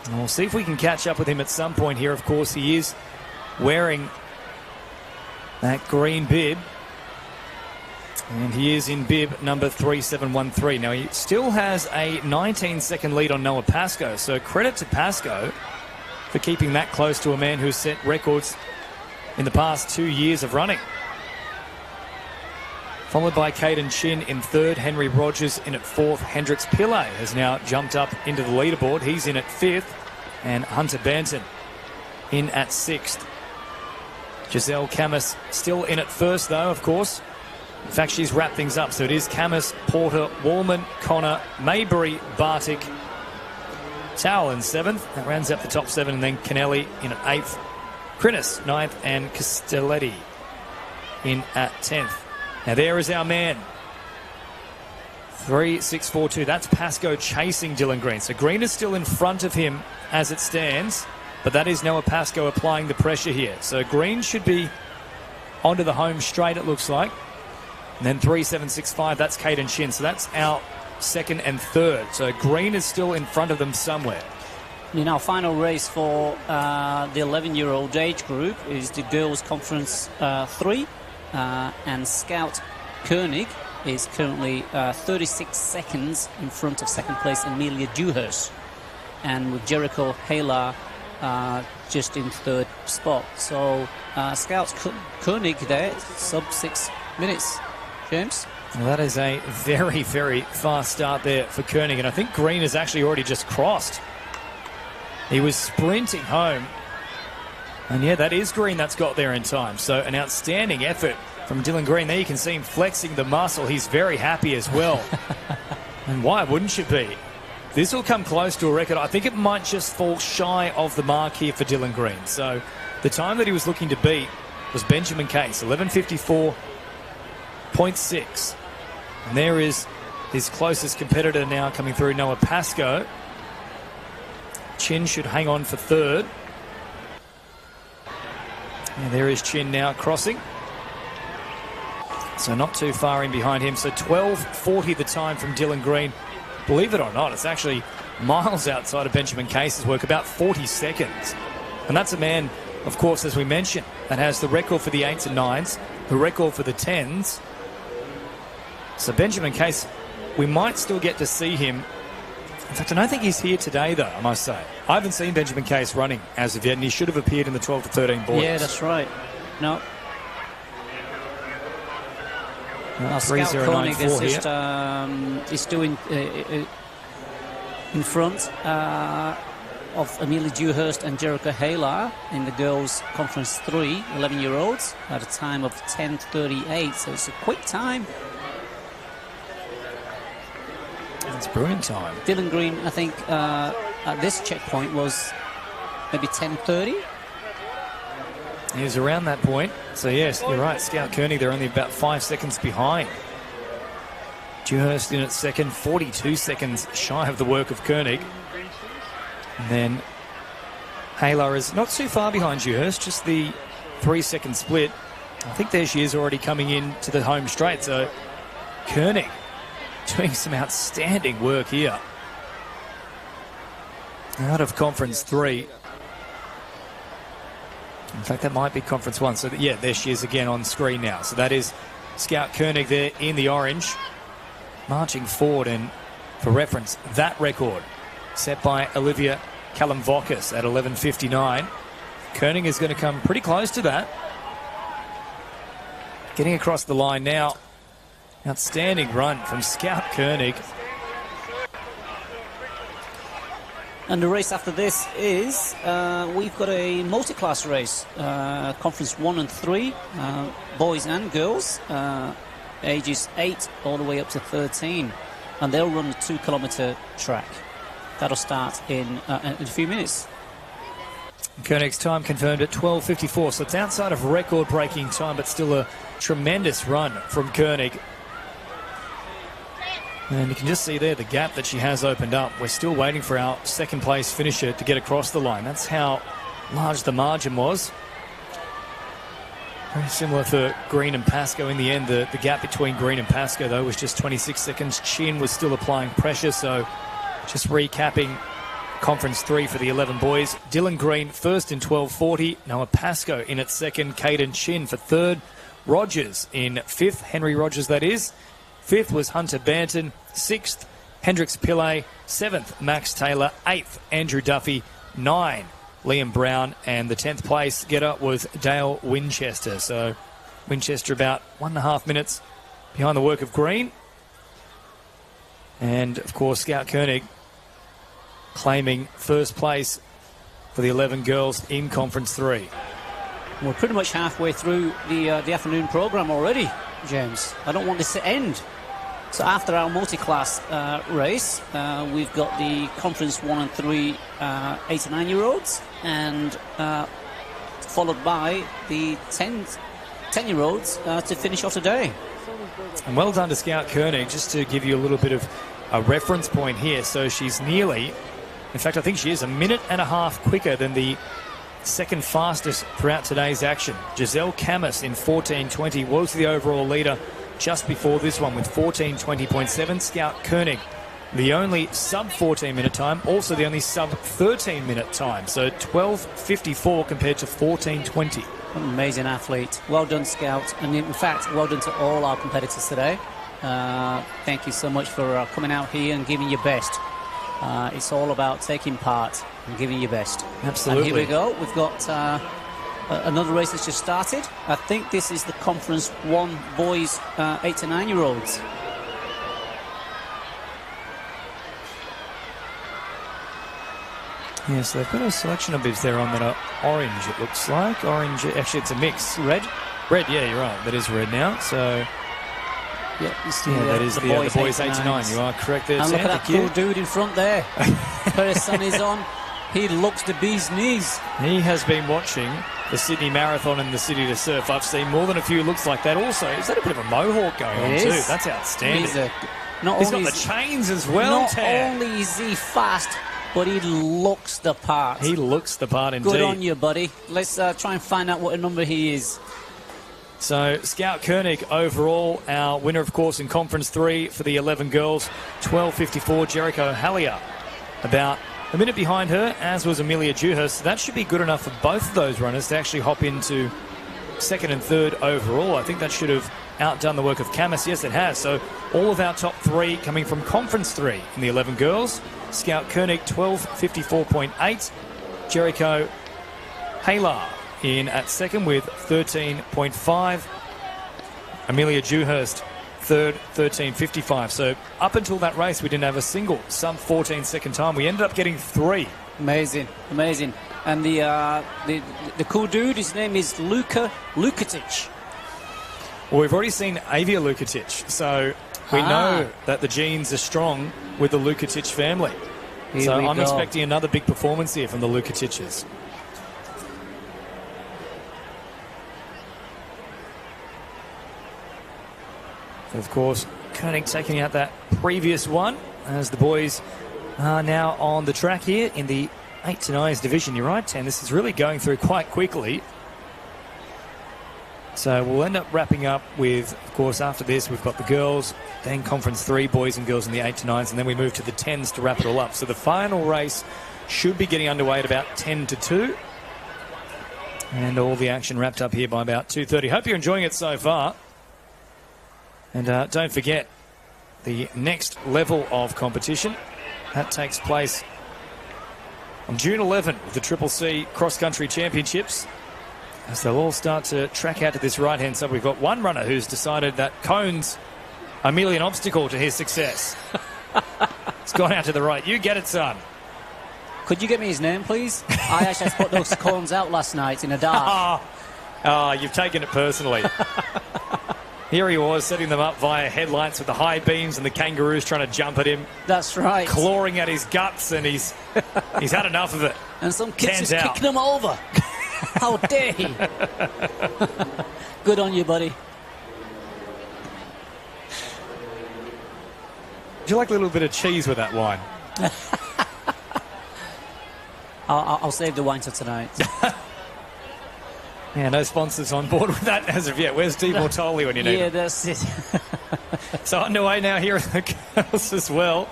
And we'll see if we can catch up with him at some point here. Of course, he is wearing that green bib. And he is in bib number 3713. Now, he still has a 19-second lead on Noah Pascoe. So credit to Pascoe for keeping that close to a man who's set records in the past 2 years of running. Followed by Caden Chin in third, Henry Rogers in at fourth. Hendrix Pillay has now jumped up into the leaderboard. He's in at fifth. And Hunter Banton in at sixth. Giselle Camus still in at first, though, of course. In fact, she's wrapped things up. So it is Camus, Porter, Wallman, Connor, Maybury, Bartik, Towell in seventh. That rounds up the top seven. And then Kennelly in at eighth. Crinus, ninth. And Castelletti in at 10th. Now there is our man. 3.642. That's Pascoe chasing Dylan Green. So Green is still in front of him as it stands. But that is Noah Pascoe applying the pressure here. So Green should be onto the home straight, it looks like. And then 3.765, that's Caden Chin. So that's our second and third. So Green is still in front of them somewhere. In our final race for the 11-year-old age group is the Girls Conference 3. And Scout Koenig is currently 36 seconds in front of second place Amelia Dewhurst. And with Jericho Hayla just in third spot. So Scout Koenig there, sub 6 minutes. James? Well, that is a very, very fast start there for Koenig. And I think Green has actually already just crossed. He was sprinting home. And yeah, that is Green that's got there in time. So an outstanding effort from Dylan Green. There you can see him flexing the muscle. He's very happy as well. And why wouldn't you be? This will come close to a record. I think it might just fall shy of the mark here for Dylan Green. So the time that he was looking to beat was Benjamin Case, 11:54.6. And there is his closest competitor now coming through, Noah Pascoe. Chin should hang on for third. And there is Chin now crossing. So not too far in behind him. So 12:40 the time from Dylan Green. Believe it or not, it's actually miles outside of Benjamin Case's work, about 40 seconds. And that's a man, of course, as we mentioned, that has the record for the 8s and 9s, the record for the 10s. So Benjamin Case, we might still get to see him. In fact, I don't think he's here today, though, I must say. I haven't seen Benjamin Case running as of yet, and he should have appeared in the 12 to 13 boys. Yeah, that's right. No. Scout 3.094 Koenig is here. just is doing in front of Amelia Dewhurst and Jericho Hayla in the Girls Conference 3, 11-year-olds, at a time of 10:38. So it's a quick time. It's brilliant time. Dylan Green, I think, at this checkpoint was maybe 10:30. He was around that point. So, yes, you're right. Scout Koenig, they're only about 5 seconds behind. Dewhurst in at second, 42 seconds shy of the work of Koenig. And then Hayla is not too far behind Dewhurst, just the 3-second split. I think there she is already coming in to the home straight. So, Koenig doing some outstanding work here. Out of Conference 3. In fact, that might be Conference 1. So, yeah, there she is again on screen now. So that is Scout Koenig there in the orange, marching forward, and for reference, that record set by Olivia Kalamvokis at 11:59. Koenig is going to come pretty close to that. Getting across the line now. Outstanding run from Scout Koenig. And the race after this is, we've got a multi-class race, Conference 1 and 3, boys and girls, ages 8 all the way up to 13. And they'll run a 2-kilometre track. That'll start in a few minutes. Koenig's time confirmed at 12:54, so it's outside of record-breaking time, but still a tremendous run from Koenig. And you can just see there the gap that she has opened up. We're still waiting for our second-place finisher to get across the line. That's how large the margin was. Very similar for Green and Pascoe. In the end, the gap between Green and Pascoe, though, was just 26 seconds. Chin was still applying pressure, so just recapping Conference 3 for the 11 boys. Dylan Green first in 12:40. Noah Pascoe in at second. Caden Chin for third. Rogers in fifth. Henry Rogers, that is. Fifth was Hunter Banton. Sixth, Hendrix Pillay. Seventh, Max Taylor. Eighth, Andrew Duffy. 9, Liam Brown. And the 10th place getter was Dale Winchester. So Winchester about 1.5 minutes behind the work of Green. And, of course, Scout Koenig claiming first place for the 11 girls in Conference 3. We're pretty much halfway through the afternoon programme already, James. I don't want this to end. So after our multi-class race, we've got the Conference 1 and 3 8 and 9-year-olds, and followed by the 10-year-olds to finish off today. And well done to Scout Koenig, just to give you a little bit of a reference point here. So she's nearly, in fact, I think she is 1.5 minutes quicker than the second fastest throughout today's action. Giselle Camus in 14:20 was the overall leader just before this one with 14:20.7. Scout Koenig, the only sub-14-minute time, also the only sub-13-minute time. So 12:54 compared to 14:20. What an amazing athlete. Well done, Scout. And in fact, well done to all our competitors today. Thank you so much for coming out here and giving your best. It's all about taking part and giving your best. Absolutely. And here we go. We've got another race that's just started. I think this is the Conference 1 boys 8 to 9-year-olds. Yes, they've got a selection of bibs there on that are orange, it looks like. Orange, actually it's a mix. Red? Red, yeah, you're right. That is red now, so... Yeah, that is the boys 8 to 9. You are correct there, and Sam. look at that cool dude in front there. Pair of sunnies on. He looks the bee's knees. He has been watching the Sydney Marathon and the City to Surf. I've seen more than a few looks like that. Also, is that a bit of a mohawk going on too? That's outstanding. He's got the chains as well. Not only is he fast, but he looks the part. He looks the part indeed. Good on you, buddy. Let's try and find out what number he is. So, Scout Koenig overall, our winner, of course, in Conference 3 for the 11 girls, 12:54. Jericho Hallier about a minute behind her, as was Amelia Dewhurst. That should be good enough for both of those runners to actually hop into second and third overall. I think that should have outdone the work of Camus. Yes, it has. So, all of our top 3 coming from Conference 3 in the 11 girls. Scout Koenig, 12:54.8. Jericho Hallier in at second with 13.5. Amelia Dewhurst third, 13:55. So up until that race, we didn't have a single sub-14-second time. We ended up getting 3. Amazing, amazing. And the cool dude, his name is Luka Lukatic. Well, we've already seen Avia Lukatic, so we know that the genes are strong with the Lukatic family. So I'm expecting another big performance here from the Lukatiches. Of course, Koenig taking out that previous one as the boys are now on the track here in the 8 to 9s division. You're right, Tan. This is really going through quite quickly. So we'll end up wrapping up with, of course, after this, we've got the girls, then Conference 3, boys and girls in the 8 to 9s, and then we move to the 10s to wrap it all up. So the final race should be getting underway at about 10 to 2. And all the action wrapped up here by about 2:30. Hope you're enjoying it so far. And don't forget, the next level of competition, that takes place on June 11 with the Triple C Cross Country Championships. As they'll all start to track out to this right-hand side, we've got one runner who's decided that cones are merely an obstacle to his success. It's gone out to the right. You get it, son. Could you get me his name, please? I actually put those cones out last night in a dark. You've taken it personally. Here he was, setting them up via headlights with the high beams and the kangaroos trying to jump at him. That's right. Clawing at his guts, and he's had enough of it. And some kids Hands just out. kicking him over. How dare he? Good on you, buddy. Would you like a little bit of cheese with that wine? I'll save the wine till tonight. Yeah, no sponsors on board with that as of yet. Where's Steve Mortoli when you need Yeah, him? that's it. So underway now here at the girls as well.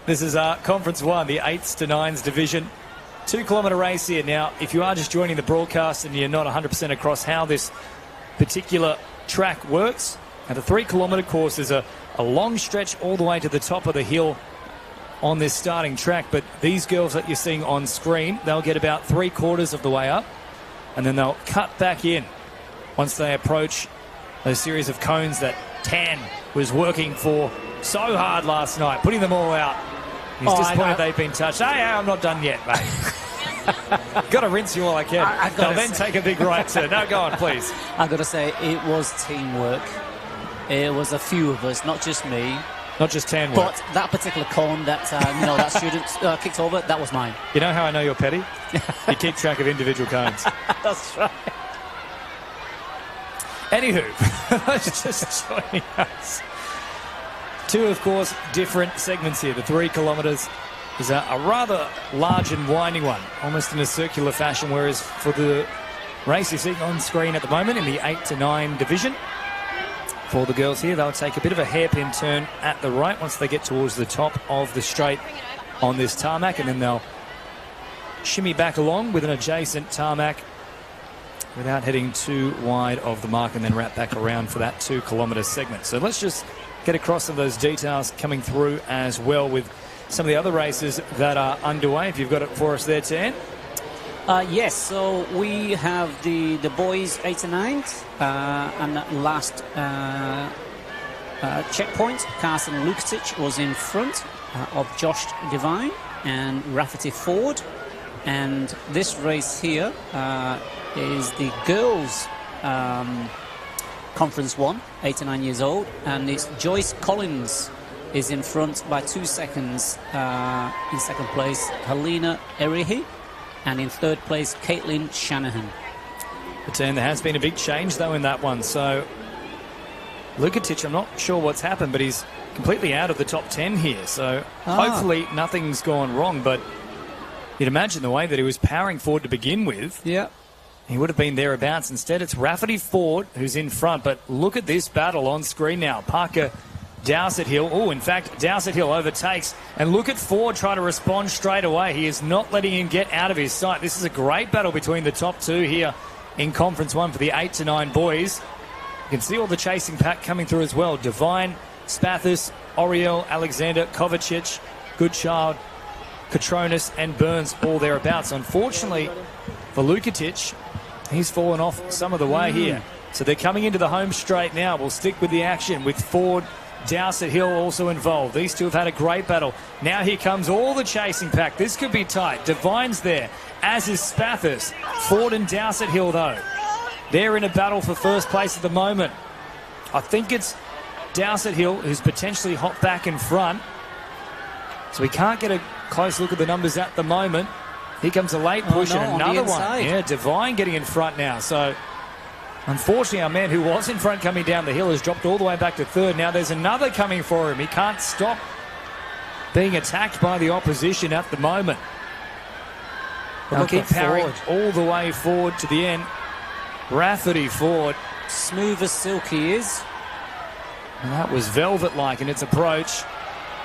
This is Conference 1, the 8s to 9s division. 2 kilometre race here. Now, if you are just joining the broadcast and you're not 100% across how this particular track works, and the 3 kilometre course is a long stretch all the way to the top of the hill on this starting track. But these girls that you're seeing on screen, they'll get about 3/4 of the way up, and then they'll cut back in once they approach those series of cones that Tan was working for so hard last night, putting them all out. He's disappointed they've been touched. Hey, I'm not done yet, mate. Got to rinse you all I can. They'll then take a big right turn. No, go on, please. I've got to say, it was teamwork. It was a few of us, not just me. Not just Tan work. But that particular cone that that student kicked over, that was mine. You know how I know you're petty? You keep track of individual cones. That's right. Anywho, just joining us. 2, of course, different segments here. The 3 kilometres is a rather large and winding one, almost in a circular fashion, whereas for the race you're seeing on screen at the moment in the 8 to 9 division, for the girls here, they'll take a bit of a hairpin turn at the right once they get towards the top of the straight on this tarmac, and then they'll shimmy back along with an adjacent tarmac without heading too wide of the mark, and then wrap back around for that 2 kilometre segment. So let's just get across some of those details coming through as well with some of the other races that are underway. If you've got it for us there, Tan. Yes, so we have the boys 8 to 9, and that last checkpoint, Carson Lukatic was in front of Josh Devine and Rafferty Ford. And this race here is the girls' Conference 1, 8 to 9 years old, and it's Joyce Collins is in front by 2 seconds. In second place, Helena Erihi, and in third place, Caitlin Shanahan. But there has been a big change, though, in that one. So Lukatic, I'm not sure what's happened, but he's completely out of the top 10 here. So hopefully nothing's gone wrong. But you'd imagine the way that he was powering forward to begin with, Yeah. he would have been thereabouts. Instead, it's Rafferty Ford who's in front. But look at this battle on screen now. Parker Dowsett Hill. Oh, in fact, Dowsett Hill overtakes. And look at Ford trying to respond straight away. He is not letting him get out of his sight. This is a great battle between the top 2 here in Conference 1 for the 8 to 9 boys. You can see all the chasing pack coming through as well. Devine, Spathis, Oriel, Alexander, Kovacic, Goodchild, Katronis and Burns all thereabouts. Unfortunately for Lukatic, he's fallen off some of the way here. So they're coming into the home straight now. We'll stick with the action with Ford, Dowsett Hill also involved. These two have had a great battle. Now here comes all the chasing pack. This could be tight. Devine's there, as is Spathis. Ford and Dowsett Hill, though, they're in a battle for first place at the moment. I think it's Dowsett Hill who's potentially hot back in front. So we can't get a close look at the numbers at the moment. Here comes a late push and another one. Yeah, Devine getting in front now. So unfortunately, our man who was in front coming down the hill has dropped all the way back to third. Now there's another coming for him. He can't stop being attacked by the opposition at the moment. They'll keep powering all the way forward to the end. Rafferty Ford. Smooth as silk he is. And that was velvet-like in its approach.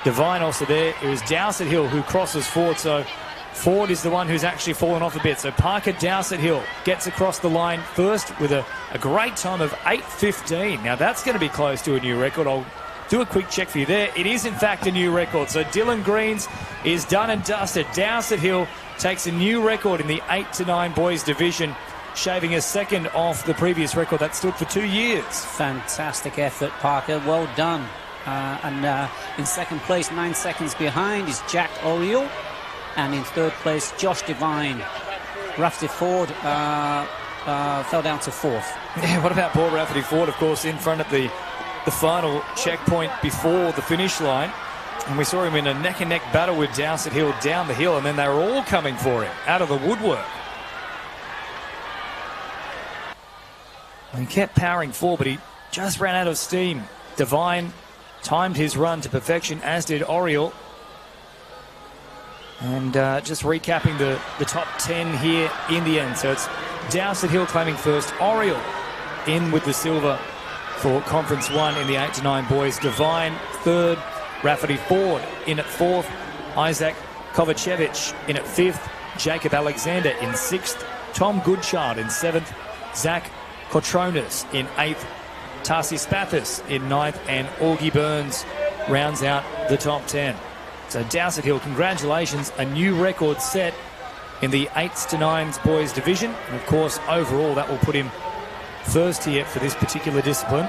Devine also there. It was Dowsett Hill who crosses forward. So Ford is the one who's actually fallen off a bit. So Parker Dowsett Hill gets across the line first with a great time of 8:15. Now that's going to be close to a new record. I'll do a quick check for you there. It is in fact a new record. So Dylan Greens is done and dusted. Dowsett Hill takes a new record in the 8 to 9 boys division, shaving a second off the previous record that stood for 2 years. Fantastic effort, Parker. Well done. In second place, 9 seconds behind, is Jack Oriel. And in third place, Josh Devine. Rafferty Ford fell down to fourth. Yeah, what about poor Rafferty Ford, of course, in front of the final checkpoint before the finish line. And we saw him in a neck-and-neck battle with Dowsett Hill down the hill, and then they were all coming for him out of the woodwork. He kept powering forward, but he just ran out of steam. Devine timed his run to perfection, as did Oriel. And just recapping the top 10 here in the end. So it's Dowsett Hill claiming first. Oriel in with the silver for Conference 1 in the 8 to 9 boys. Devine third. Rafferty Ford in at fourth. Isaac Kovacevic in at fifth. Jacob Alexander in sixth. Tom Goodchild in seventh. Zach Kotronis in eighth. Tarsi Spathis in ninth. And Augie Burns rounds out the top 10. So Dowsett Hill, congratulations, a new record set in the 8s to 9s boys division. And of course, overall, that will put him first here for this particular discipline.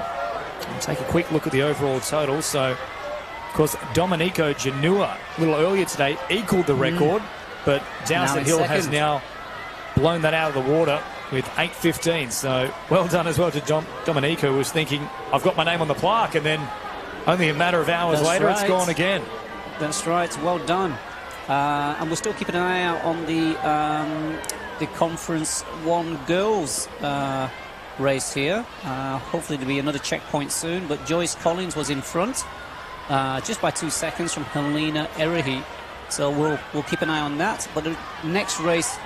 We'll take a quick look at the overall total. So, of course, Domenico Janua, a little earlier today, equaled the record, but Dowsett Hill has now blown that out of the water with 8:15. So well done as well to Domenico, who was thinking, I've got my name on the plaque, and then only a matter of hours later, it's gone again. That's right. Well done. And we're still keeping an eye out on the Conference 1 girls race here. Hopefully there'll be another checkpoint soon. But Joyce Collins was in front, just by 2 seconds from Helena Erehi. So we'll keep an eye on that. But the next race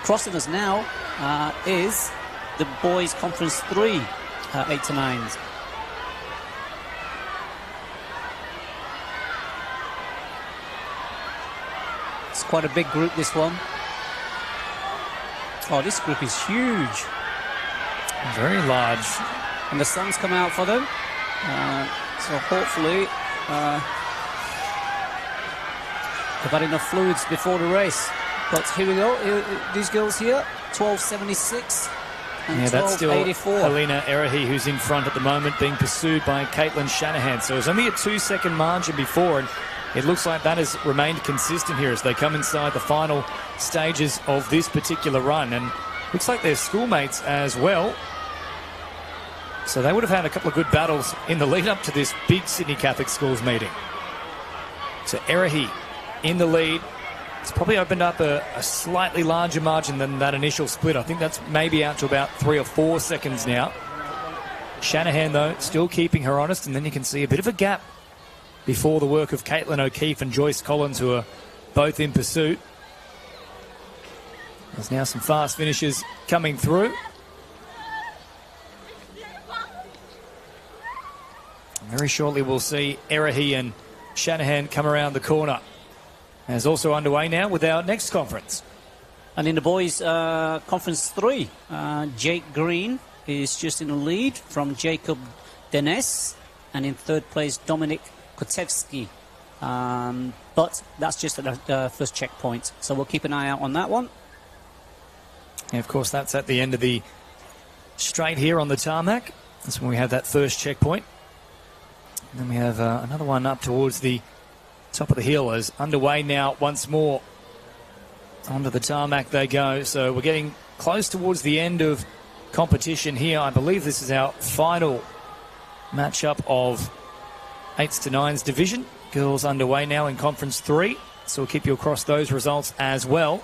crossing us now is the boys Conference 3 8 to 9s. It's quite a big group, this one. Oh, this group is huge. Very large. And the sun's come out for them. So hopefully they've had enough fluids before the race. But here we go. These girls here, 12.76 and that's still 12.84. Helena Erehi, who's in front at the moment, being pursued by Caitlin Shanahan. So it was only a 2-second margin before, and it looks like that has remained consistent here as they come inside the final stages of this particular run. And looks like they're schoolmates as well. So they would have had a couple of good battles in the lead up to this big Sydney Catholic Schools meeting. So Erehi in the lead. It's probably opened up a slightly larger margin than that initial split. I think that's maybe out to about 3 or 4 seconds now. Shanahan, though, still keeping her honest. And then you can see a bit of a gap before the work of Caitlin O'Keefe and Joyce Collins, who are both in pursuit. There's now some fast finishes coming through. Very shortly we'll see Erehi and Shanahan come around the corner. And it's also underway now with our next conference. And in the boys' Conference 3, Jake Green is just in the lead from Jacob Dennis. And in third place, Dominic Kotevsky. But that's just at the first checkpoint. So we'll keep an eye out on that one. And of course, that's at the end of the straight here on the tarmac. That's when we have that first checkpoint. And then we have another one up towards the top of the hill as underway now once more. Onto the tarmac they go. So we're getting close towards the end of competition here. I believe this is our final matchup of 8s to 9s division. Girls underway now in Conference 3. So we'll keep you across those results as well.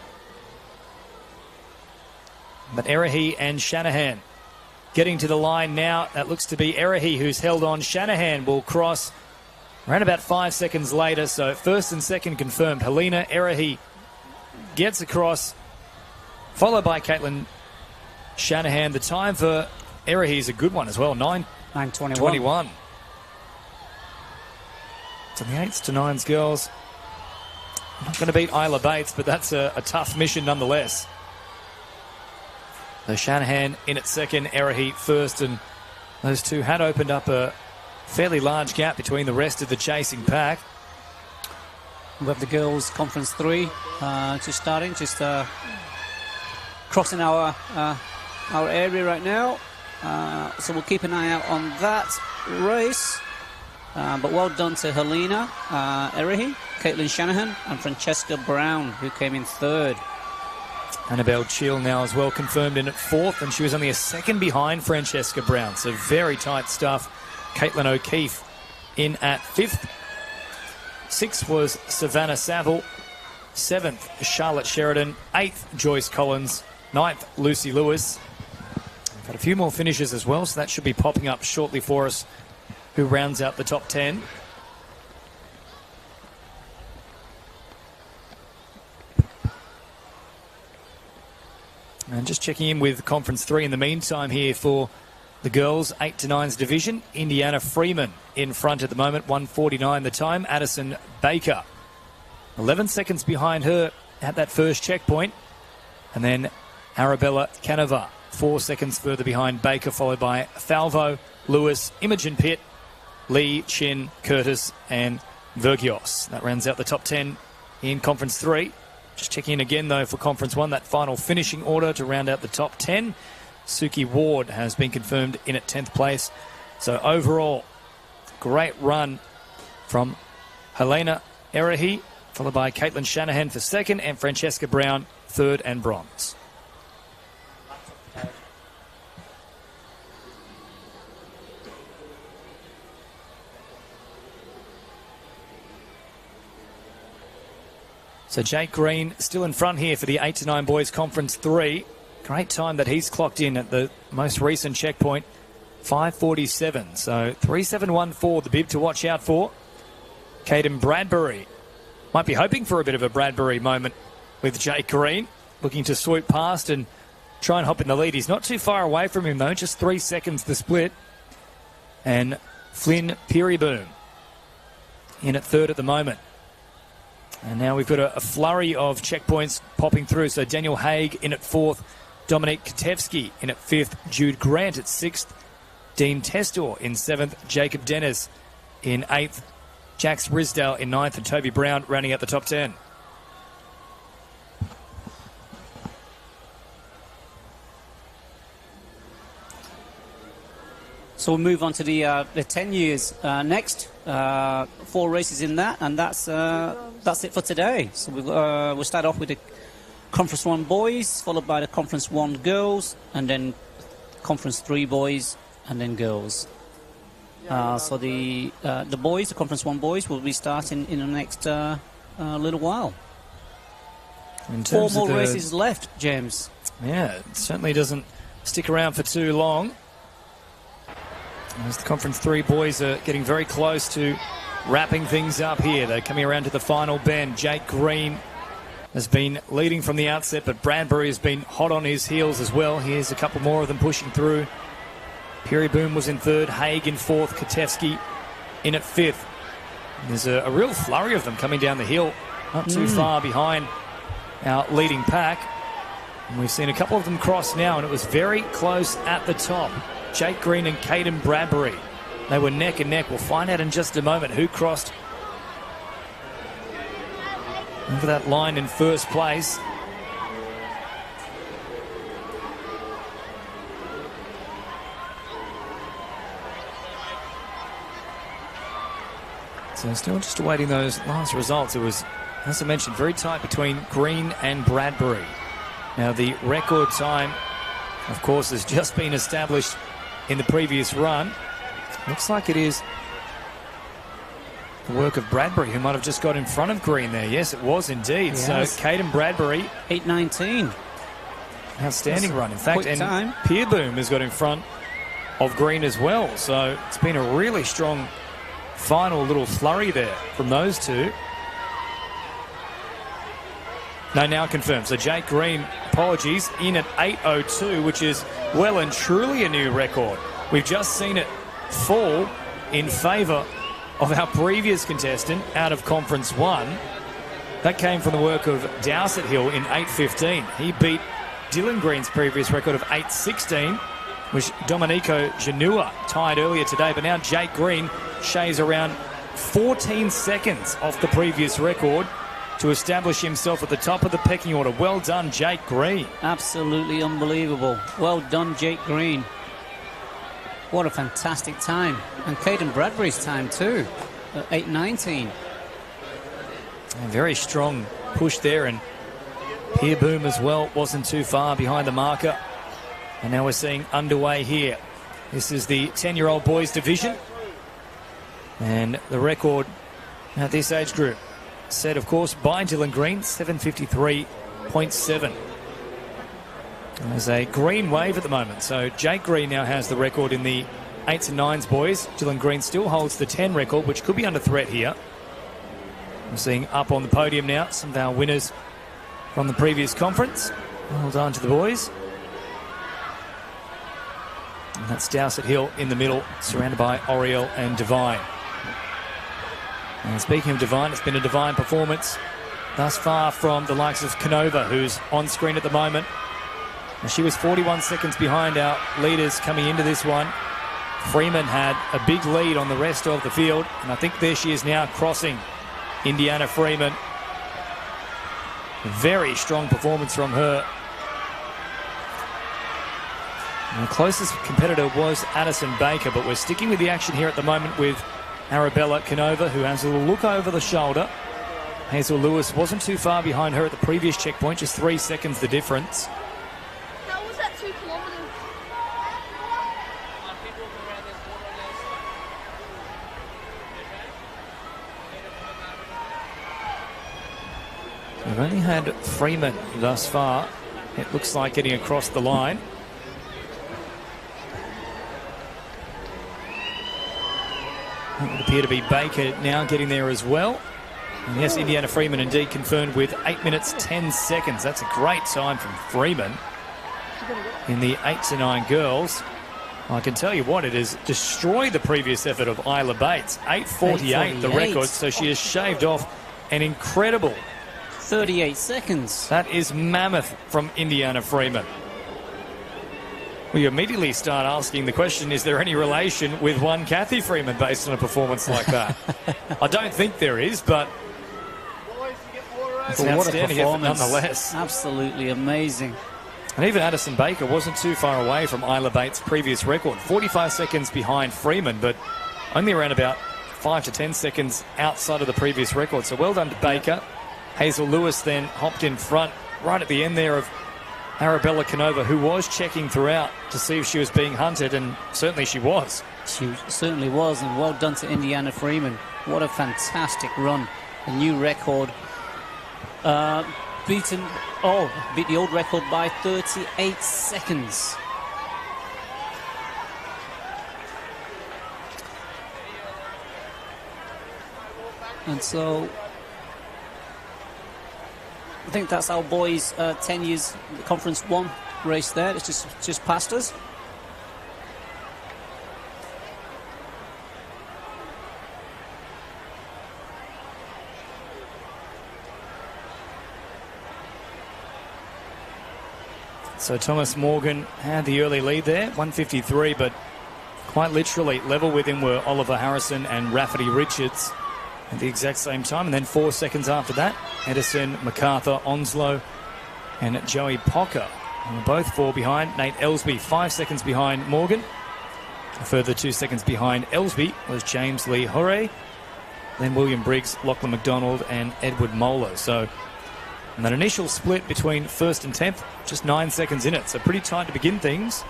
But Erehi and Shanahan getting to the line now. That looks to be Erehi who's held on. Shanahan will cross around about 5 seconds later. So first and second confirmed. Helena Erehi gets across, followed by Caitlin Shanahan. The time for Erehi is a good one as well. 9:21. So the 8s to 9s girls Not going to beat Isla Bates, but that's a tough mission nonetheless. So Shanahan in at second, Erahi first, and those two had opened up a fairly large gap between the rest of the chasing pack. We have the girls' conference 3 just starting, crossing our area right now. So we'll keep an eye out on that race. But well done to Helena Erahi, Caitlin Shanahan, and Francesca Brown, who came in third. Annabelle Chill now as well confirmed in at fourth, and she was only a second behind Francesca Brown. So very tight stuff. Caitlin O'Keefe in at fifth. Sixth was Savannah Saville. Seventh, Charlotte Sheridan. Eighth, Joyce Collins. Ninth, Lucy Lewis. We've got a few more finishes as well, so that should be popping up shortly for us, who rounds out the top 10. And just checking in with Conference 3 in the meantime here for the girls' 8 to 9's division. Indiana Freeman in front at the moment, 1:49 the time. Addison Baker, 11 seconds behind her at that first checkpoint. And then Arabella Canova, 4 seconds further behind Baker, followed by Falvo, Lewis, Imogen Pitt, Lee, Chin, Curtis, and Vergios. That rounds out the top 10 in Conference 3. Just checking in again, though, for Conference 1, that final finishing order to round out the top 10. Suki Ward has been confirmed in at 10th place. So overall, great run from Helena Erahi, followed by Caitlin Shanahan for second, and Francesca Brown third and bronze. So Jake Green still in front here for the 8 to 9 boys Conference 3. Great time that he's clocked in at the most recent checkpoint, 5:47. So 3:7.14, the bib to watch out for. Caden Bradbury might be hoping for a bit of a Bradbury moment with Jake Green, looking to swoop past and try and hop in the lead. He's not too far away from him, though, just 3 seconds the split. And Flynn Peeryboom in at third at the moment. And now we've got a flurry of checkpoints popping through. So Daniel Haig in at fourth, Dominic Katevsky in at fifth, Jude Grant at sixth, Dean Testor in seventh, Jacob Dennis in eighth, Jax Risdale in ninth, and Toby Brown rounding out the top 10. So we'll move on to the 10 years next. 4 races in that, and that's it for today. So we'll start off with the Conference 1 boys, followed by the Conference 1 girls, and then Conference 3 boys, and then girls. So the boys, the Conference 1 boys, will be starting in the next little while. 4 more races left, James. Yeah, it certainly doesn't stick around for too long. As the Conference 3 boys are getting very close to wrapping things up here. They're coming around to the final bend. Jake Green has been leading from the outset, but Bradbury has been hot on his heels as well. Here's a couple more of them pushing through. Peeryboom was in third, Haig in fourth, Katevsky in at fifth. There's a real flurry of them coming down the hill, not too far behind our leading pack. And we've seen a couple of them cross now, and it was very close at the top. Jake Green and Caden Bradbury. They were neck and neck. We'll find out in just a moment who crossed over that line in first place. So still just awaiting those last results. It was, as I mentioned, very tight between Green and Bradbury. Now the record time, of course, has just been established in the previous run. Looks like it is the work of Bradbury, who might have just got in front of Green there. Yes, it was indeed. Yes. So Caden Bradbury, 8:19. outstanding run. In fact, and time. Peerboom has got in front of Green as well. So it's been a really strong final little flurry there from those two. No, now confirmed. So Jake Green, apologies, in at 8:02, which is well and truly a new record. We've just seen it fall in favour of our previous contestant out of Conference 1. That came from the work of Dowsett Hill in 8:15. He beat Dylan Green's previous record of 8:16, which Domenico Janua tied earlier today. But now Jake Green shaves around 14 seconds off the previous record to establish himself at the top of the pecking order. Well done, Jake Green. Absolutely unbelievable. Well done, Jake Green. What a fantastic time. And Caden Bradbury's time too, at 8:19. A very strong push there, and Pierre Boom as well wasn't too far behind the marker. And now we're seeing underway here. This is the 10-year-old boys division. And the record at this age group set, of course, by Dylan Green, 7:53.7. There's a green wave at the moment. So Jake Green now has the record in the 8s and 9s boys. Dylan Green still holds the 10 record, which could be under threat here. I'm seeing up on the podium now some of our winners from the previous conference. Well done to the boys. And that's Dowsett Hill in the middle, surrounded by Oriel and Devine. And speaking of Devine, it's been a Devine performance thus far from the likes of Canova, who's on screen at the moment. And she was 41 seconds behind our leaders coming into this one. Freeman had a big lead on the rest of the field, and I think there she is now crossing Indiana Freeman. Very strong performance from her. And the closest competitor was Addison Baker, but we're sticking with the action here at the moment with Arabella Canova, who has a little look over the shoulder. Hazel Lewis wasn't too far behind her at the previous checkpoint, just 3 seconds the difference. How was that 2 kilometres? We've only had Freeman thus far. It looks like getting across the line. It would appear to be Baker now getting there as well. And yes, Indiana Freeman indeed confirmed with 8 minutes 10 seconds. That's a great time from Freeman in the 8 to 9 girls. I can tell you what, it has destroyed the previous effort of Isla Bates. 8:48 the record, so she has shaved off an incredible 38 seconds. That is mammoth from Indiana Freeman. We immediately start asking the question, is there any relation with one Kathy Freeman based on a performance like that? I don't think there is, but it's an What a outstanding effort performance. nonetheless. Absolutely amazing. And even Addison Baker wasn't too far away from Isla Bates' previous record. 45 seconds behind Freeman, but only around about 5 to 10 seconds outside of the previous record. So well done to Baker. Hazel Lewis then hopped in front right at the end there of Arabella Canova, who was checking throughout to see if she was being hunted, and certainly she was. She certainly was, and well done to Indiana Freeman. What a fantastic run. A new record. Beat the old record by 38 seconds. And so I think that's our boys' 10 years Conference 1 race there. It's just past us. So Thomas Morgan had the early lead there, 1:53, but quite literally level with him were Oliver Harrison and Rafferty Richards at the exact same time. And then 4 seconds after that, Edison, MacArthur, Onslow and Joey Pocker. And both 4 behind. Nate Ellsby 5 seconds behind Morgan. A further 2 seconds behind Ellsby was James Lee Hore. Then William Briggs, Lachlan McDonald and Edward Moeller. So and that initial split between 1st and 10th, just 9 seconds in it. So pretty tight to begin things.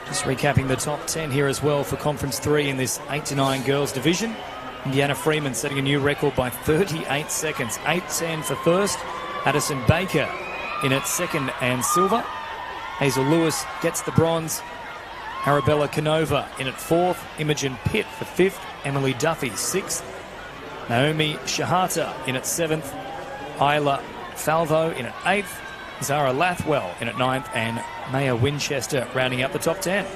Just recapping the top 10 here as well for Conference 3 in this 8 to 9 girls division. Indiana Freeman setting a new record by 38 seconds. 8:10 for first. Addison Baker in at second and silver. Hazel Lewis gets the bronze. Arabella Canova in at 4th. Imogen Pitt for 5th. Emily Duffy 6th. Naomi Shahata in at 7th. Isla Falvo in at 8th. Zara Lathwell in at 9th. And Maya Winchester rounding up the top 10.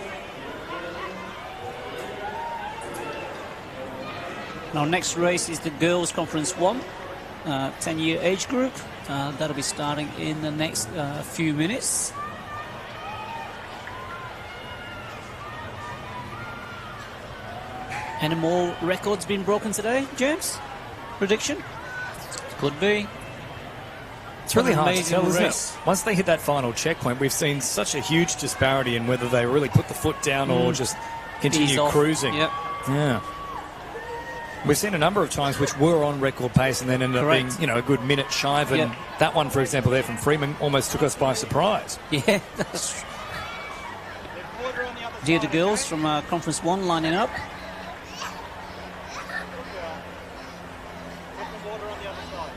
Our next race is the Girls Conference 1, 10-year age group. That'll be starting in the next few minutes. Any more records been broken today, James? Prediction? Could be. It's really hard to Amazing tell, isn't race. it? Once they hit that final checkpoint, we've seen such a huge disparity in whether they really put the foot down or just Ease continue off. cruising. Yep. Yeah. We've seen a number of times which were on record pace and then ended up Correct. being, a good minute shy of it. Yep. And that one, for example, there from Freeman almost took us by surprise. Yeah, that's Quarter on the other Dear side, the girls okay? from Conference 1 lining up. Put the water on the other side.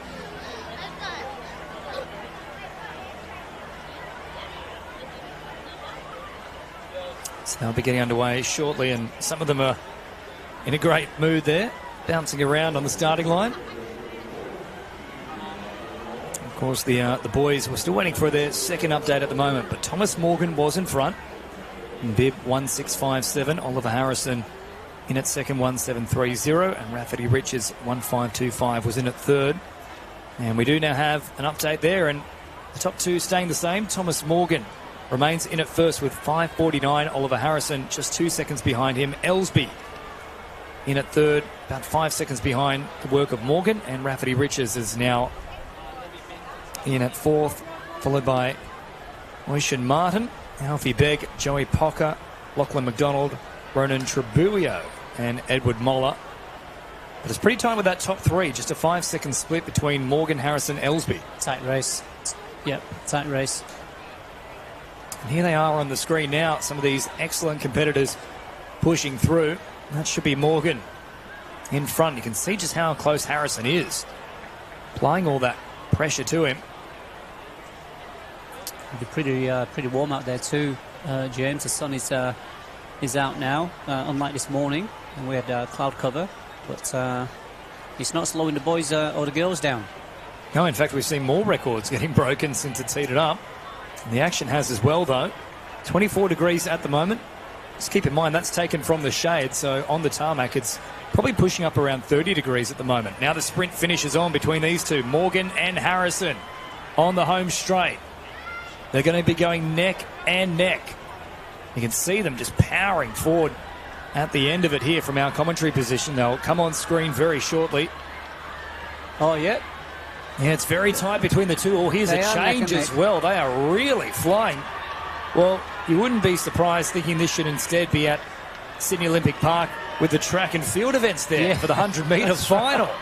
So they'll be getting underway shortly, and some of them are in a great mood there, bouncing around on the starting line. Of course, the boys were still waiting for their second update at the moment, but Thomas Morgan was in front. In bib 1657, Oliver Harrison in at second 1730, and Rafferty Richards 1525 was in at third. And we do now have an update there, and the top two staying the same. Thomas Morgan remains in at first with 5:49. Oliver Harrison just 2 seconds behind him. Ellsby in at third, about 5 seconds behind the work of Morgan. And Rafferty Richards is now in at fourth, followed by Oishan Martin, Alfie Begg, Joey Pocker, Lachlan McDonald, Ronan Trabulio and Edward Moller. But it's pretty tight with that top three, just a 5-second split between Morgan, Harrison, Ellsby. Tight race. Yep, tight race. And here they are on the screen now, some of these excellent competitors pushing through. That should be Morgan in front. You can see just how close Harrison is, applying all that pressure to him. It'll be pretty warm out there too, James. The sun is out now, unlike this morning, and we had cloud cover. But it's not slowing the boys or the girls down. No, in fact, we've seen more records getting broken since it's heated up. And the action has as well, though. 24 degrees at the moment. Just keep in mind, that's taken from the shade, so on the tarmac, it's probably pushing up around 30 degrees at the moment. Now the sprint finishes on between these two, Morgan and Harrison, on the home straight. They're going to be going neck and neck. You can see them just powering forward at the end of it here from our commentary position. They'll come on screen very shortly. Oh, yeah. Yeah, it's very tight between the two. Oh, here's They a are neck change and as neck. well. They are really flying. Well, you wouldn't be surprised thinking this should instead be at Sydney Olympic Park with the track and field events there Yeah. for the 100-metre That's final. right.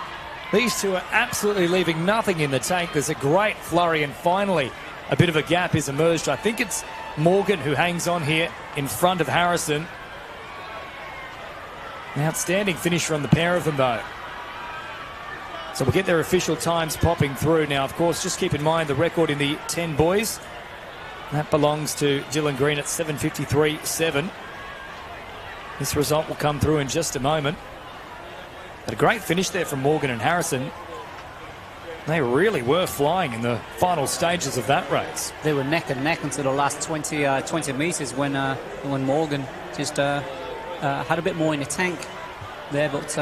These two are absolutely leaving nothing in the tank. There's a great flurry, and finally a bit of a gap is emerged. I think it's Morgan who hangs on here in front of Harrison. An outstanding finish from the pair of them, though. So we'll get their official times popping through. Now, of course, just keep in mind the record in the 10 boys. That belongs to Dylan Green at 7:53.7. This result will come through in just a moment. But a great finish there from Morgan and Harrison. They really were flying in the final stages of that race. They were neck and neck until the last 20 metres when Morgan just had a bit more in the tank there. But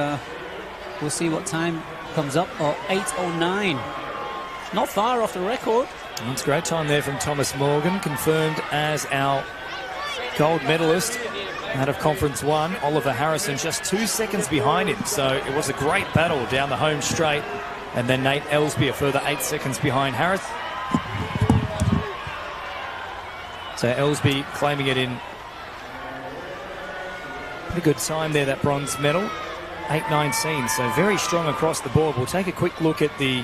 we'll see what time comes up. 8:09. Not far off the record. It's a great time there from Thomas Morgan, confirmed as our gold medalist out of Conference 1. Oliver Harrison just 2 seconds behind him, so it was a great battle down the home straight. And then Nate Ellsby a further 8 seconds behind Harris. So Ellsby claiming it in pretty good time there, that bronze medal. 8:19, so very strong across the board. We'll take a quick look at the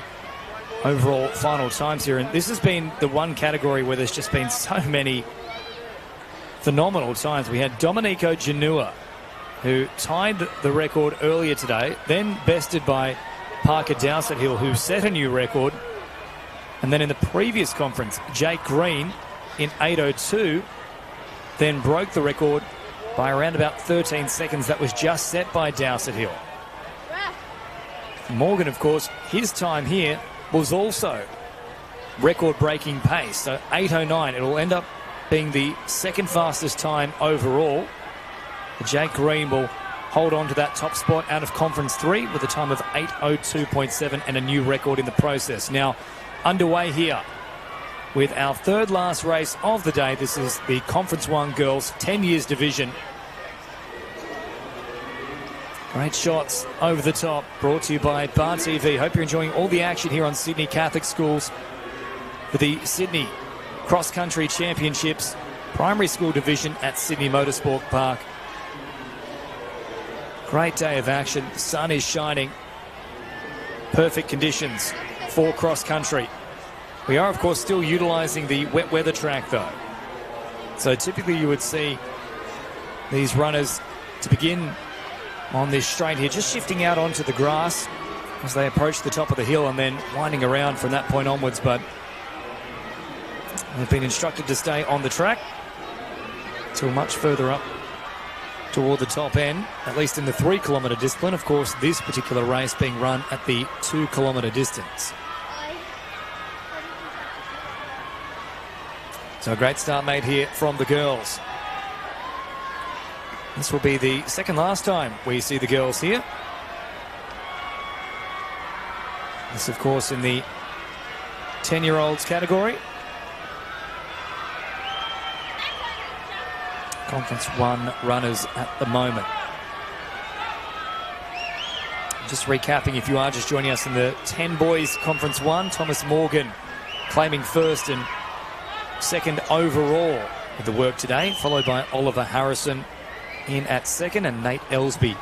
overall final times here, and this has been the one category where there's just been so many phenomenal times. We had Domenico Janua, who tied the record earlier today, then bested by Parker Dowsett-Hill, who set a new record. And then in the previous conference, Jake Green in 8:02 then broke the record by around about 13 seconds. That was just set by Dowsett-Hill. Morgan, of course, his time here was also record-breaking pace. So 8:09, it will end up being the second fastest time overall. Jake Green will hold on to that top spot out of Conference 3 with a time of 8:02.7 and a new record in the process. Now, underway here with our third last race of the day. This is the Conference 1 Girls 10 years division. Great shots over the top, brought to you by Bar TV. Hope you're enjoying all the action here on Sydney Catholic Schools for the Sydney Cross Country Championships Primary School Division at Sydney Motorsport Park. Great day of action. The sun is shining. Perfect conditions for cross country. We are, of course, still utilising the wet weather track, though. So typically you would see these runners to begin on this straight here, just shifting out onto the grass as they approach the top of the hill and then winding around from that point onwards. But they've been instructed to stay on the track till much further up toward the top end, at least in the 3 kilometre discipline. Of course, this particular race being run at the 2 kilometre distance. So a great start made here from the girls. This will be the second last time we see the girls here. This, of course, in the 10-year-olds category. Conference 1 runners at the moment. Just recapping, if you are just joining us in the 10 boys Conference 1, Thomas Morgan claiming first and second overall with the work today, followed by Oliver Harrison in at second and Nate Ellsby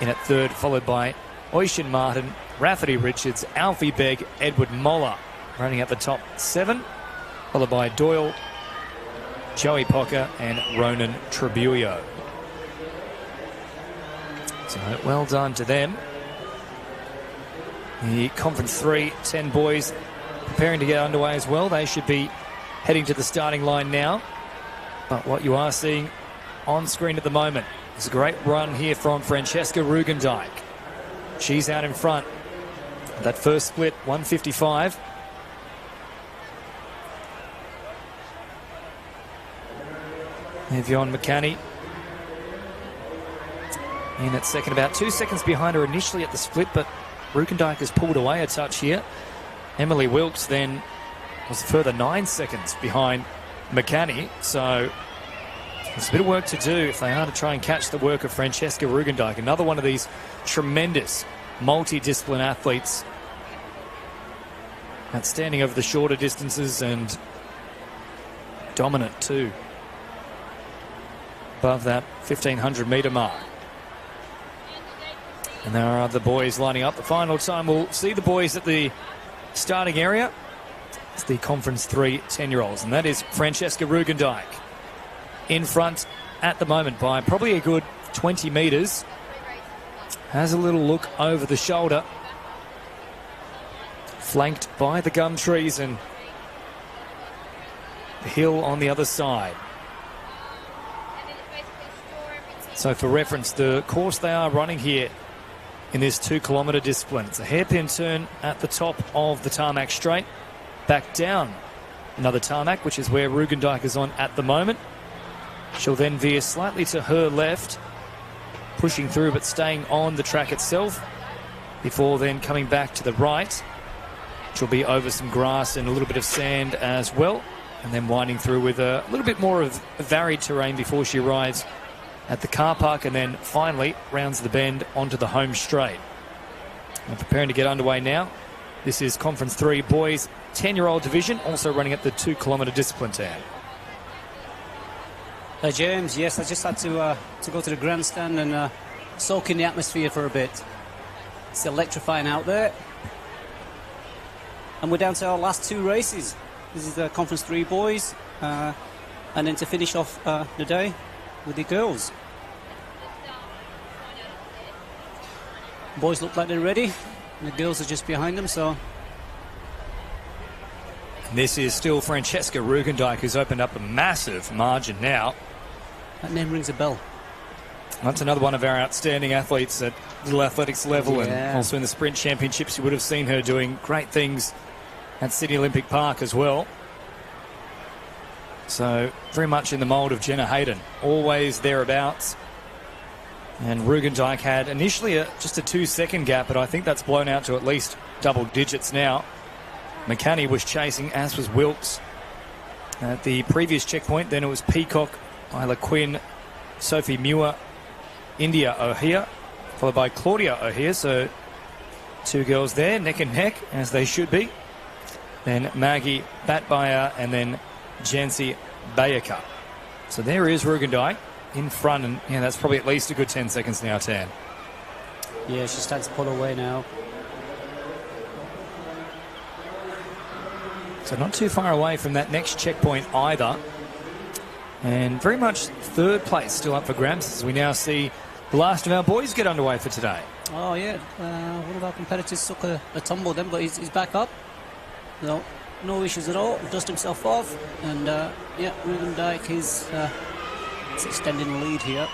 in at third, followed by Oisin Martin, Rafferty Richards, Alfie Begg, Edward Moller running at the top 7, followed by Doyle, Joey Pocker and Ronan Tribulio. So well done to them. The Conference 3 10 boys preparing to get underway as well. They should be heading to the starting line now. But what you are seeing on screen at the moment is a great run here from Francesca Rugendijk. She's out in front. That first split, 1:55. Evian McCanny in at second, about 2 seconds behind her initially at the split, but Rugendijk has pulled away a touch here. Emily Wilkes then was a further 9 seconds behind McCanny, so there's a bit of work to do if they are to try and catch the work of Francesca Rugendijk, another one of these tremendous multi-discipline athletes, outstanding over the shorter distances and dominant too, above that 1,500 metre mark. And there are the boys lining up. The final time we'll see the boys at the starting area. It's the Conference 3 10-year-olds, and that is Francesca Rugendijk in front at the moment by probably a good 20 metres. Has a little look over the shoulder, flanked by the gum trees and the hill on the other side. So for reference, the course they are running here in this 2 kilometre discipline, it's a hairpin turn at the top of the tarmac straight, back down another tarmac, which is where Rugendijk is on at the moment. She'll then veer slightly to her left, pushing through but staying on the track itself, before then coming back to the right. She'll be over some grass and a little bit of sand as well, and then winding through with a little bit more of varied terrain before she arrives at the car park, and then finally rounds the bend onto the home straight. We're preparing to get underway now. This is Conference 3 boys 10-year-old division, also running at the 2 kilometre discipline tab. James, yes, I just had to go to the grandstand and soak in the atmosphere for a bit. It's electrifying out there. And we're down to our last 2 races. This is the Conference 3 boys, and then to finish off the day with the girls. Boys look like they're ready, and the girls are just behind them, so... And this is still Francesca Rugendijk, who's opened up a massive margin now. That name rings a bell. That's another one of our outstanding athletes at Little Athletics level, Yeah. and also in the Sprint Championships. You would have seen her doing great things at Sydney Olympic Park as well. So very much in the mould of Jenna Hayden, always thereabouts. And Rugendijk had initially just a 2-second gap, but I think that's blown out to at least double digits now. McCanny was chasing, as was Wilkes at the previous checkpoint. Then it was Peacock, Isla Quinn, Sophie Muir, India O'Hare, followed by Claudia O'Hare. So 2 girls there, neck and neck, as they should be. Then Maggie Batbayer and then Jancy Bayaka. So there is Rugendijk in front, and yeah, that's probably at least a good 10 seconds now, Tan. Yeah, she starts to pull away now. So not too far away from that next checkpoint either. And very much third place still up for grabs as we now see the last of our boys get underway for today. Oh, yeah. One of our competitors took a tumble then, but he's back up. No issues at all. Dust himself off. And, yeah, Rugendijk is extending the lead here.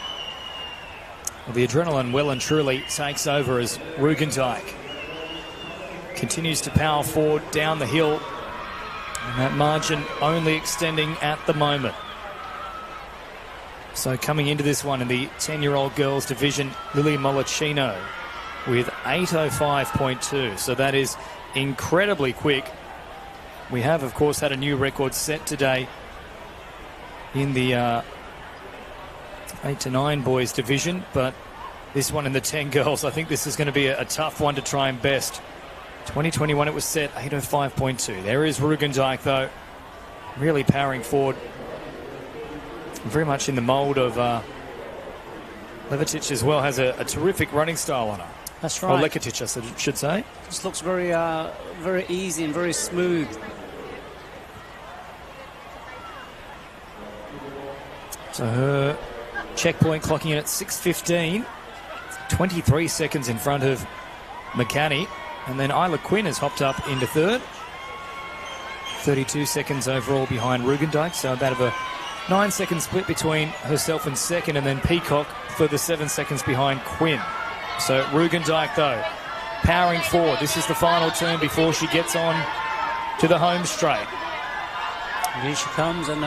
Well, the adrenaline well and truly takes over as Rugendijk continues to power forward down the hill. And that margin only extending at the moment. So coming into this one in the 10-year-old girls division, Lily Mollicino with 8:05.2. So that is incredibly quick. We have, of course, had a new record set today in the 8 to 9 boys division, but this one in the 10 girls, I think this is going to be a tough one to try and best. 2021 it was set 8:05.2. There is Rugendijk though, really powering forward. Very much in the mould of Levitic as well, has a terrific running style on her. That's Or right. Lekitic, I should say. This looks very, very easy and very smooth. So her checkpoint clocking in at 6:15, 23 seconds in front of McCanny. And then Isla Quinn has hopped up into third. 32 seconds overall behind Rugendijk, so about of a 9-second split between herself and second, and then Peacock further 7 seconds behind Quinn. So Rugendijk, though, powering forward. This is the final turn before she gets on to the home straight. And here she comes, and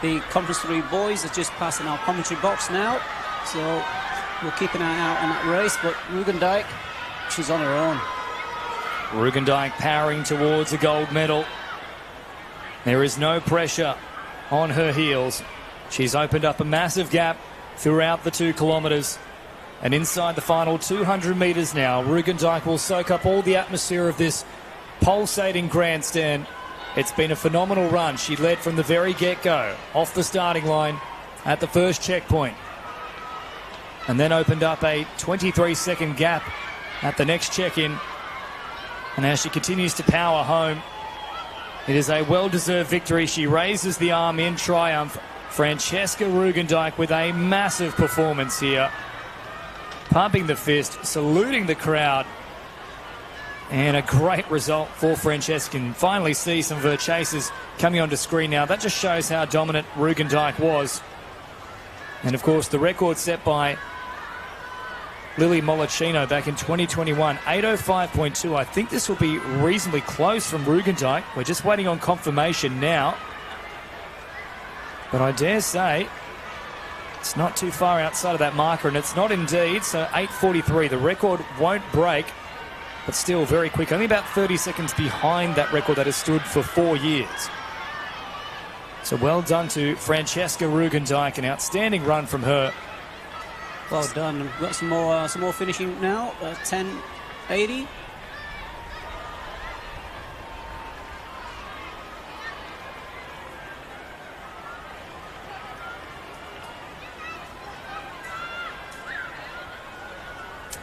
the Conference 3 boys are just passing our commentary box now. So we'll keep an eye out on that race, but Rugendijk, she's on her own. Rugendijk powering towards a gold medal. There is no pressure on her heels. She's opened up a massive gap throughout the 2 kilometres. And inside the final 200 metres now, Rugendijk will soak up all the atmosphere of this pulsating grandstand. It's been a phenomenal run. She led from the very get-go, off the starting line at the first checkpoint. And then opened up a 23-second gap at the next check-in. And as she continues to power home, it is a well-deserved victory. She raises the arm in triumph. Francesca Rugendijk with a massive performance here. Pumping the fist, saluting the crowd. And a great result for Francesca. And finally see some of her chasers coming onto screen now. That just shows how dominant Rugendijk was. And of course the record set by Lily Mollicino back in 2021, 8:05.2. I think this will be reasonably close from Rugendijk. We're just waiting on confirmation now. But I dare say it's not too far outside of that marker, and it's not indeed. So 8:43. The record won't break, but still very quick. Only about 30 seconds behind that record that has stood for 4 years. So well done to Francesca Rugendijk. An outstanding run from her. Well done. We've got some more finishing now. 10:80.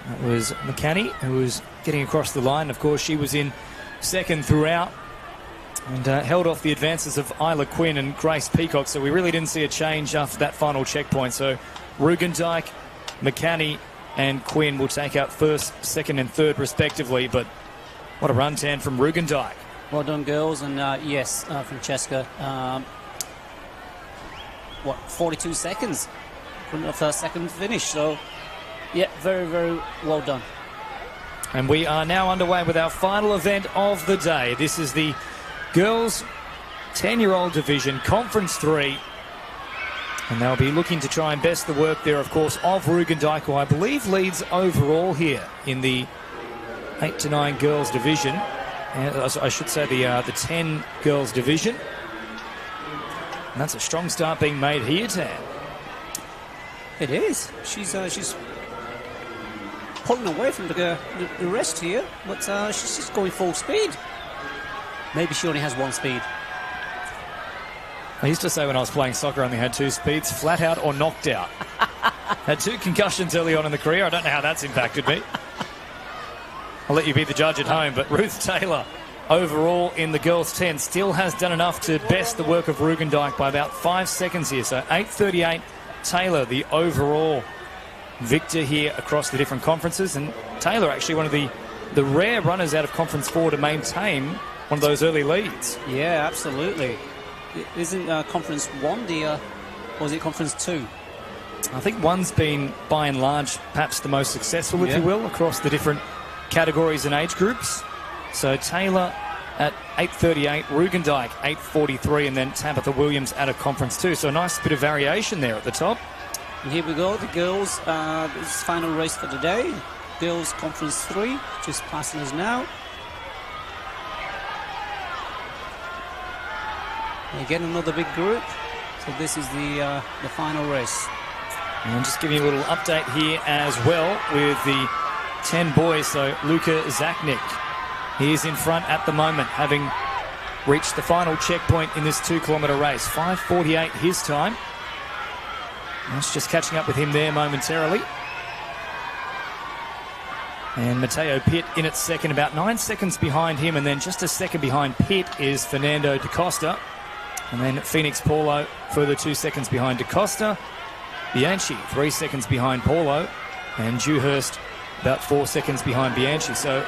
That was McCanny, who was getting across the line. Of course, she was in second throughout and held off the advances of Isla Quinn and Grace Peacock. So we really didn't see a change after that final checkpoint. So Rugendijk, McCanny and Quinn will take out first, second and third respectively. But what a run, Tan, from Rugendijk. Well done, girls. And yes, Francesca, 42 seconds from the first second finish. So, yeah, very, very well done. And we are now underway with our final event of the day. This is the girls 10-year-old division, Conference 3. And they'll be looking to try and best the work there, of course, of Rugendijk, who I believe leads overall here in the 8 to 9 girls division. I should say the 10 girls division. And that's a strong start being made here, Tam. It is. She's pulling away from the rest here, but she's just going full speed. Maybe she only has one speed. I used to say when I was playing soccer I only had 2 speeds, flat out or knocked out. Had 2 concussions early on in the career. I don't know how that's impacted me. I'll let you be the judge at home, but Ruth Taylor overall in the girls 10 still has done enough to best the work of Rugendijk by about 5 seconds here. So 8:38, Taylor, the overall victor here across the different conferences. And Taylor actually one of the rare runners out of Conference 4 to maintain one of those early leads. Yeah, absolutely. Isn't Conference 1 or is it Conference 2? I think 1's been, by and large, perhaps the most successful, if you will, across the different categories and age groups. So Taylor at 8:38, Rugendijk 8:43, and then Tabitha Williams out of Conference 2. So a nice bit of variation there at the top. And here we go, the girls, this is final race for the day. Girls Conference 3, just passing us now. Again, another big group. So this is the final race. And I'm just giving you a little update here as well with the 10 boys. So Luka Zachnik, he is in front at the moment, having reached the final checkpoint in this 2-kilometre race. 5:48 his time. That's just catching up with him there momentarily. And Matteo Pitt in at second, about 9 seconds behind him, and then just a second behind Pitt is Fernando da Costa. And then Phoenix Paulo further 2 seconds behind da Costa. Bianchi 3 seconds behind Paulo, and Dewhurst about 4 seconds behind Bianchi. So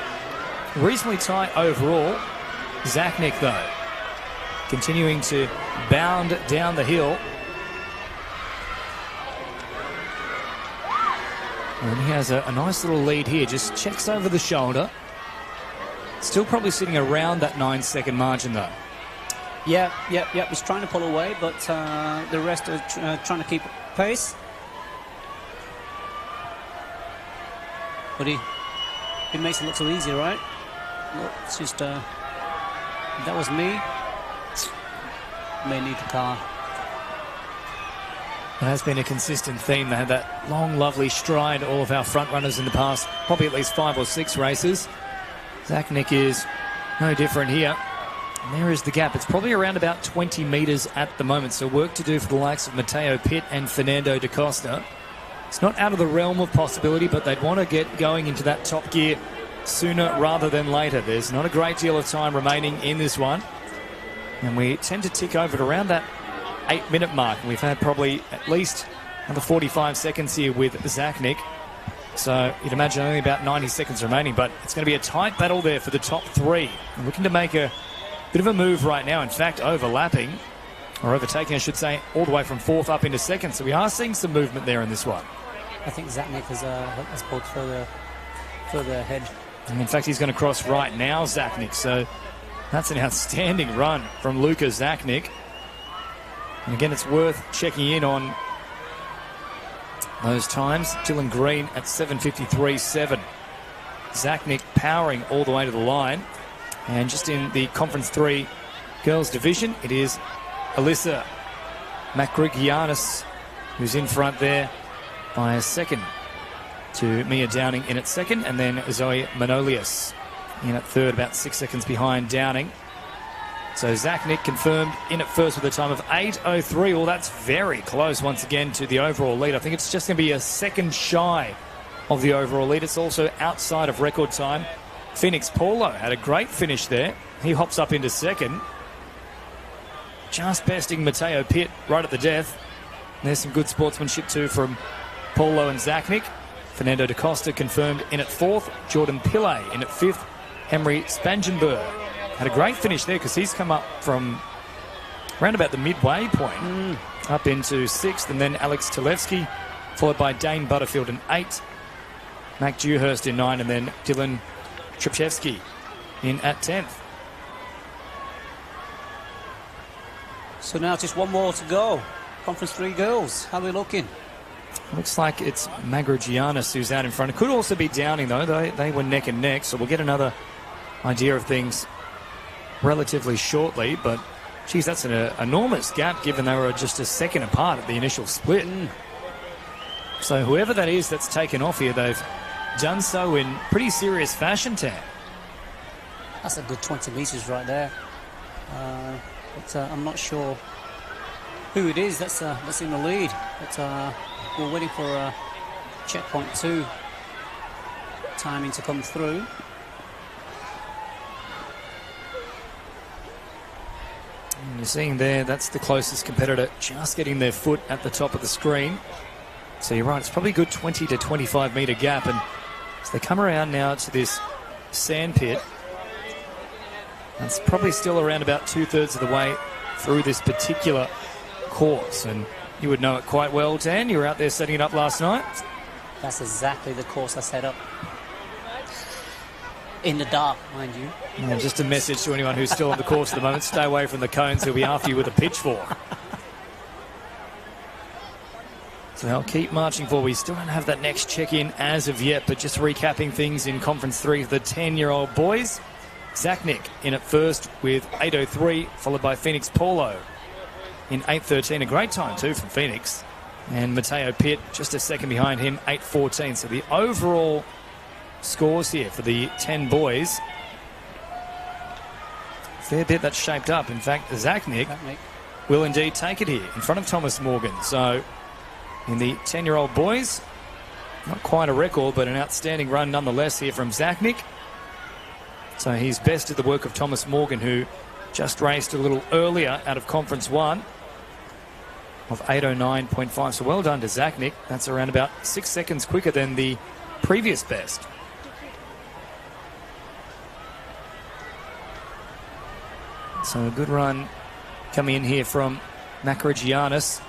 reasonably tight overall. Zachnik, though, continuing to bound down the hill. And he has a nice little lead here, just checks over the shoulder. Still probably sitting around that 9-second margin, though. Yeah. He's trying to pull away, but the rest are trying to keep pace. But he makes it look so easy, right? Look, it's just, that was me. May need the car. It has been a consistent theme. They had that long, lovely stride, all of our front runners in the past, probably at least 5 or 6 races. Zachnik is no different here. And there is the gap. It's probably around about 20 metres at the moment, so work to do for the likes of Matteo Pitt and Fernando da Costa. It's not out of the realm of possibility, but they'd want to get going into that top gear sooner rather than later. There's not a great deal of time remaining in this one, and we tend to tick over at around that 8-minute mark. We've had probably at least another 45 seconds here with Zachnik. So you'd imagine only about 90 seconds remaining, but it's going to be a tight battle there for the top 3. I'm looking to make a bit of a move right now. In fact, overlapping, or overtaking, I should say, all the way from 4th up into 2nd. So we are seeing some movement there in this one. I think Zachnik has pulled further ahead. And in fact, he's going to cross right now, Zachnik. So that's an outstanding run from Luka Zachnik. And again, it's worth checking in on those times. Dylan Green at 7:53.7. Zachnik powering all the way to the line. And just in the Conference 3 girls division, it is Alyssa Makrigianis who's in front there by a second to Mia Downing in at second, and then Zoe Manolius in at third, about 6 seconds behind Downing. So Zachnik confirmed in at first with a time of 8:03. Well, that's very close once again to the overall lead. I think it's just going to be a second shy of the overall lead. It's also outside of record time. Phoenix Paulo had a great finish there. He hops up into second, just besting Matteo Pitt right at the death. And there's some good sportsmanship too from Paulo and Zachnik. Fernando da Costa confirmed in at 4th. Jordan Pillay in at 5th. Henry Spangenberg had a great finish there because he's come up from around about the midway point up into 6th. And then Alex Talevsky, followed by Dane Butterfield in 8th. Mac Dewhurst in 9th, and then Dylan Tripchevsky in at 10th. So now just one more to go. Conference 3 girls, how are we looking? Looks like it's Magrigianis who's out in front. It could also be Downing, though. They were neck and neck, so we'll get another idea of things relatively shortly. But, geez, that's an enormous gap given they were just a second apart at the initial split. So whoever that is that's taken off here, they've done so in pretty serious fashion, Tam. That's a good 20 metres right there. But I'm not sure who it is that's in the lead. But we're waiting for checkpoint 2 timing to come through. And you're seeing there, that's the closest competitor just getting their foot at the top of the screen. So you're right, it's probably a good 20 to 25 metre gap. And as they come around now to this sand pit, that's probably still around about 2/3 of the way through this particular course. And you would know it quite well, Dan. You were out there setting it up last night. That's exactly the course I set up. In the dark, mind you. And just a message to anyone who's still on the course at the moment, stay away from the cones. He'll be after you with a pitchfork. So they'll keep marching forward. We still don't have that next check-in as of yet, but just recapping things in Conference 3 for the 10-year-old boys. Zachnik in at first with 8:03, followed by Phoenix Paulo in 8:13. A great time, too, from Phoenix. And Mateo Pitt just a second behind him, 8:14. So the overall scores here for the 10 boys, fair bit that's shaped up. In fact, Zachnik will indeed take it here in front of Thomas Morgan. So in the 10-year-old boys, not quite a record, but an outstanding run nonetheless here from Zachnik. So he's bested the work of Thomas Morgan, who just raced a little earlier out of Conference 1 of 8:09.5. So well done to Zachnik. That's around about 6 seconds quicker than the previous best. So a good run coming in here from Makarigianis,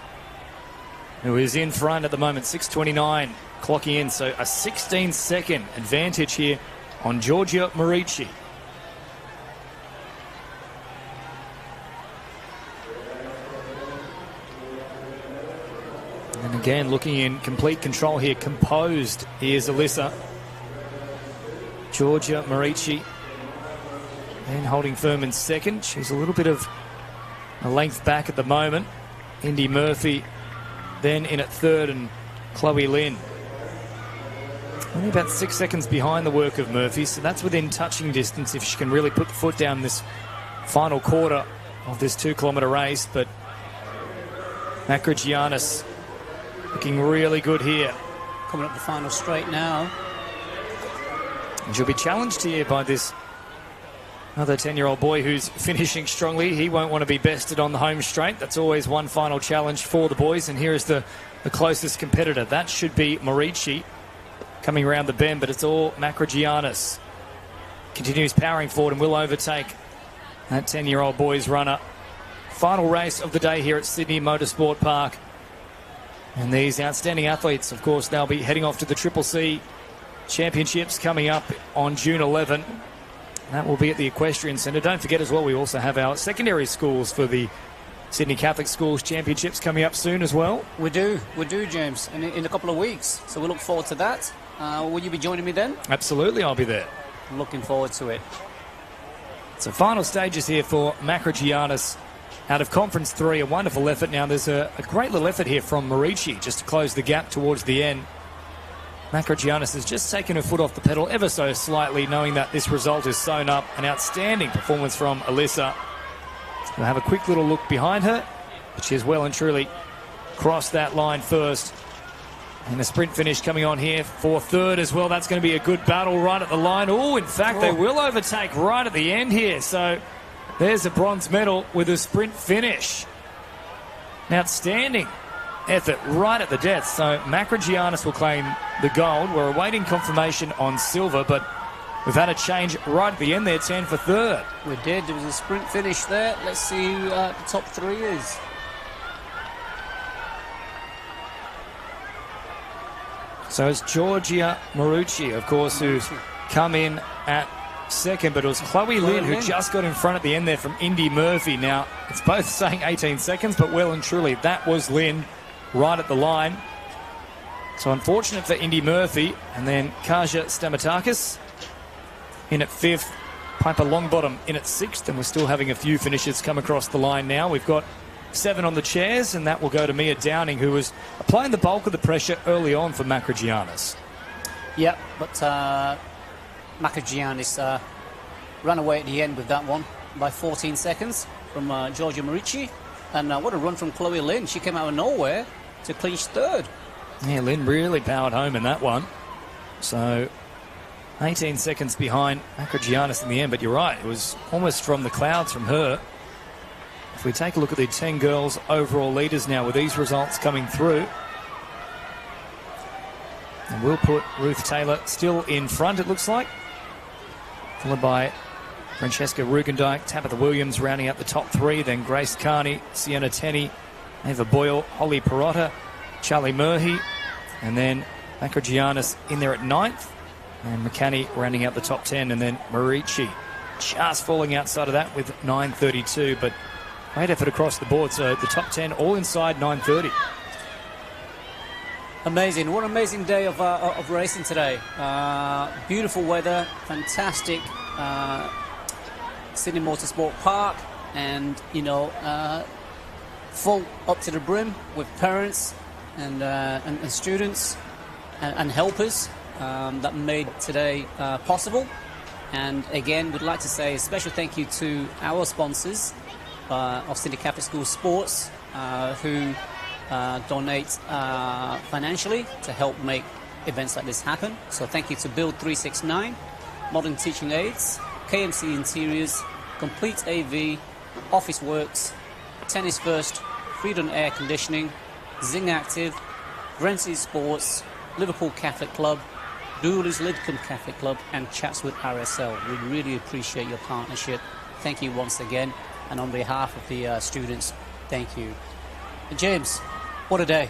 who is in front at the moment, 6:29 clocking in. So a 16-second advantage here on Giorgia Morici. And again, looking in complete control here, composed. Here's Alyssa. Giorgia Morici and holding firm in second. She's a little bit of a length back at the moment. Indy Murphy then in at third, and Chloe Lynn only about 6 seconds behind the work of Murphy, so that's within touching distance if she can really put the foot down this final quarter of this 2-kilometre race. But Makarigianis looking really good here. Coming up the final straight now. And she'll be challenged here by this other 10-year-old boy who's finishing strongly. He won't want to be bested on the home straight. That's always one final challenge for the boys. And here is the closest competitor. That should be Morici coming around the bend, but it's all Makarigianis. Continues powering forward and will overtake that 10-year-old boys runner. Final race of the day here at Sydney Motorsport Park. And these outstanding athletes, of course, they'll be heading off to the Triple C Championships coming up on June 11. That will be at the Equestrian Centre. Don't forget as well, we also have our secondary schools for the Sydney Catholic Schools Championships coming up soon as well. We do, James, in a couple of weeks. So we look forward to that. Will you be joining me then? Absolutely, I'll be there. Looking forward to it. So final stages here for Makarigianis out of Conference 3. A wonderful effort. Now there's a great little effort here from Morici just to close the gap towards the end. Makarigianis has just taken her foot off the pedal ever so slightly, knowing that this result is sewn up. An outstanding performance from Alyssa. We'll have a quick little look behind her, but she has well and truly crossed that line first. And the sprint finish coming on here for third as well. That's going to be a good battle right at the line. Oh, in fact, they will overtake right at the end here. So there's a bronze medal with a sprint finish. An outstanding effort right at the death. So Makarigianis will claim the gold. We're awaiting confirmation on silver, but we've had a change right at the end there, 10 for third. We did. There was a sprint finish there. Let's see who the top three is. So it's Giorgia Morici, of course, who's come in at second, but it was Chloe Lynn who Lynn. just got in front at the end there from Indy Murphy. Now, it's both saying 18 seconds, but well and truly, that was Lynn right at the line. So unfortunate for Indy Murphy. And then Kaja Stamatakis in at 5th. Piper Longbottom in at 6th, and we're still having a few finishers come across the line now. We've got 7 on the chairs, and that will go to Mia Downing, who was applying the bulk of the pressure early on for Makrogiannis. Yeah, but Makrogiannis ran away at the end with that one by 14 seconds from Giorgia Marici. And what a run from Chloe Lynn. She came out of nowhere to clinch 3rd. Yeah, Lynn really powered home in that one. So 18 seconds behind Makrogiannis in the end, but you're right, it was almost from the clouds from her. If we take a look at the 10 girls overall leaders now with these results coming through, and we'll put Ruth Taylor still in front, it looks like, followed by Francesca Rugendijk, Tabitha Williams rounding out the top 3, then Grace Carney, Sienna Tenney, Ava Boyle, Holly Perotta, Charlie Murphy, and then Makrogiannis in there at 9th. And McCanny rounding out the top 10, and then Marici just falling outside of that with 9:32. But great effort across the board. So the top 10 all inside 9:30. Amazing. What an amazing day of racing today. Beautiful weather, fantastic Sydney Motorsport Park, and, you know, full up to the brim with parents and students and helpers. That made today possible. And again, we'd like to say a special thank you to our sponsors of Sydney Catholic School Sports, who donate financially to help make events like this happen. So thank you to Build 369, Modern Teaching Aids, KMC Interiors, Complete AV, Office Works, Tennis First, Freedom Air Conditioning, Zing Active, Grency Sports, Liverpool Catholic Club, Dooley's Lidcombe Catholic Club, and Chatswood RSL. We really appreciate your partnership. Thank you once again. And on behalf of the students, thank you. And James, what a day.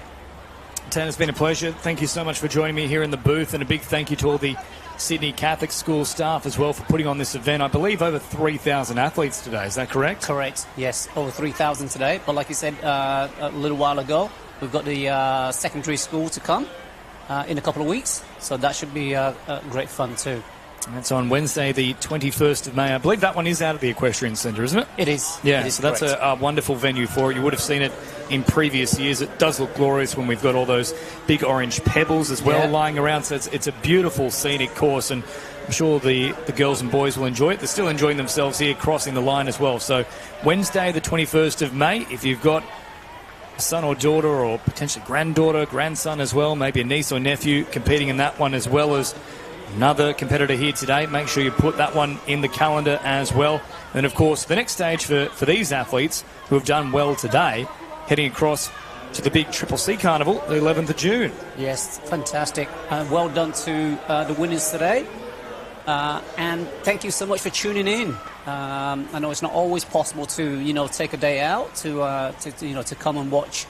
Tan, it's been a pleasure. Thank you so much for joining me here in the booth, and a big thank you to all the Sydney Catholic School staff as well for putting on this event. I believe over 3,000 athletes today, is that correct? Correct, yes, over 3,000 today. But like you said a little while ago, we've got the secondary school to come in a couple of weeks, so that should be great fun too. And that's on Wednesday, the 21st of May. I believe that one is out at the Equestrian Centre, isn't it? It is. Yeah, it is so that's a wonderful venue for it. You would have seen it in previous years. It does look glorious when we've got all those big orange pebbles as well lying around. So it's a beautiful scenic course, and I'm sure the girls and boys will enjoy it. They're still enjoying themselves here crossing the line as well. So Wednesday, the 21st of May, if you've got a son or daughter, or potentially granddaughter, grandson as well, maybe a niece or nephew competing in that one, as well as another competitor here today, make sure you put that one in the calendar as well. And of course, the next stage for these athletes who have done well today, heading across to the big Triple C Carnival, the 11th of June. Yes, fantastic. Well done to the winners today. And thank you so much for tuning in. I know it's not always possible to, take a day out to come and watch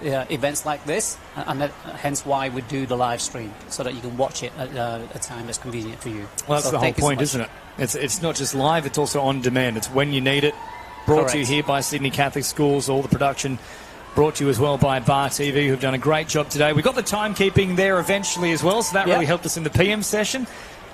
events like this, and hence why we do the live stream, so that you can watch it at a time that's convenient for you. Well, that's the whole point, isn't it? It's not just live, it's also on demand. It's when you need it. Brought to you here by Sydney Catholic Schools, all the production brought to you as well by Bar TV, who've done a great job today. We got the timekeeping there eventually as well, so that really helped us in the PM session.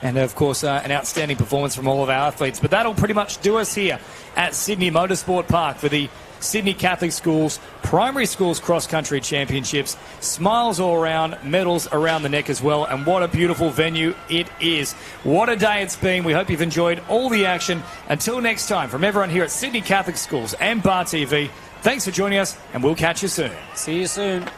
And, of course, an outstanding performance from all of our athletes. But that'll pretty much do us here at Sydney Motorsport Park for the Sydney Catholic Schools Primary Schools Cross Country Championships. Smiles all around, medals around the neck as well. And what a beautiful venue it is. What a day it's been. We hope you've enjoyed all the action. Until next time, from everyone here at Sydney Catholic Schools and Bar TV, thanks for joining us, and we'll catch you soon. See you soon.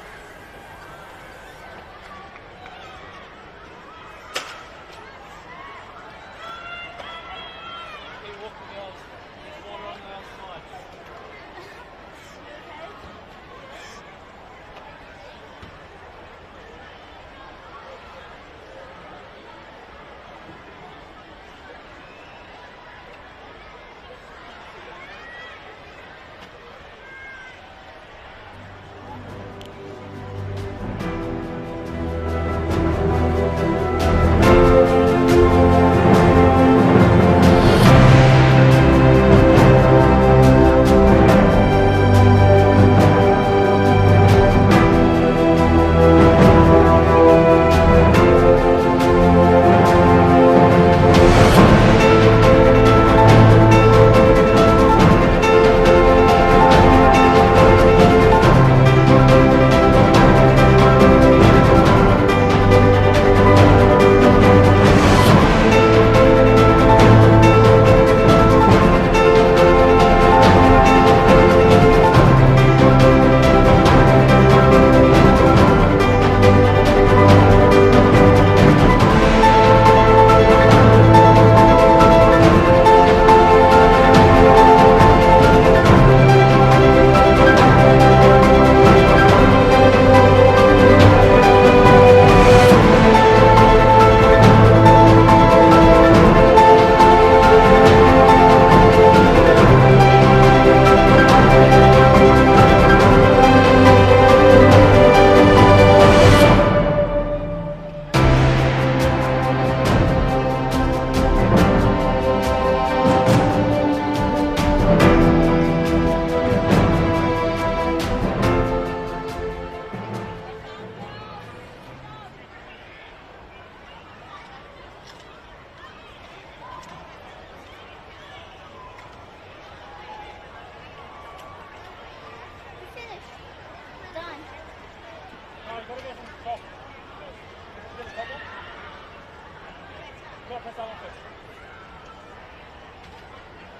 press that one first.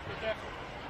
Be careful.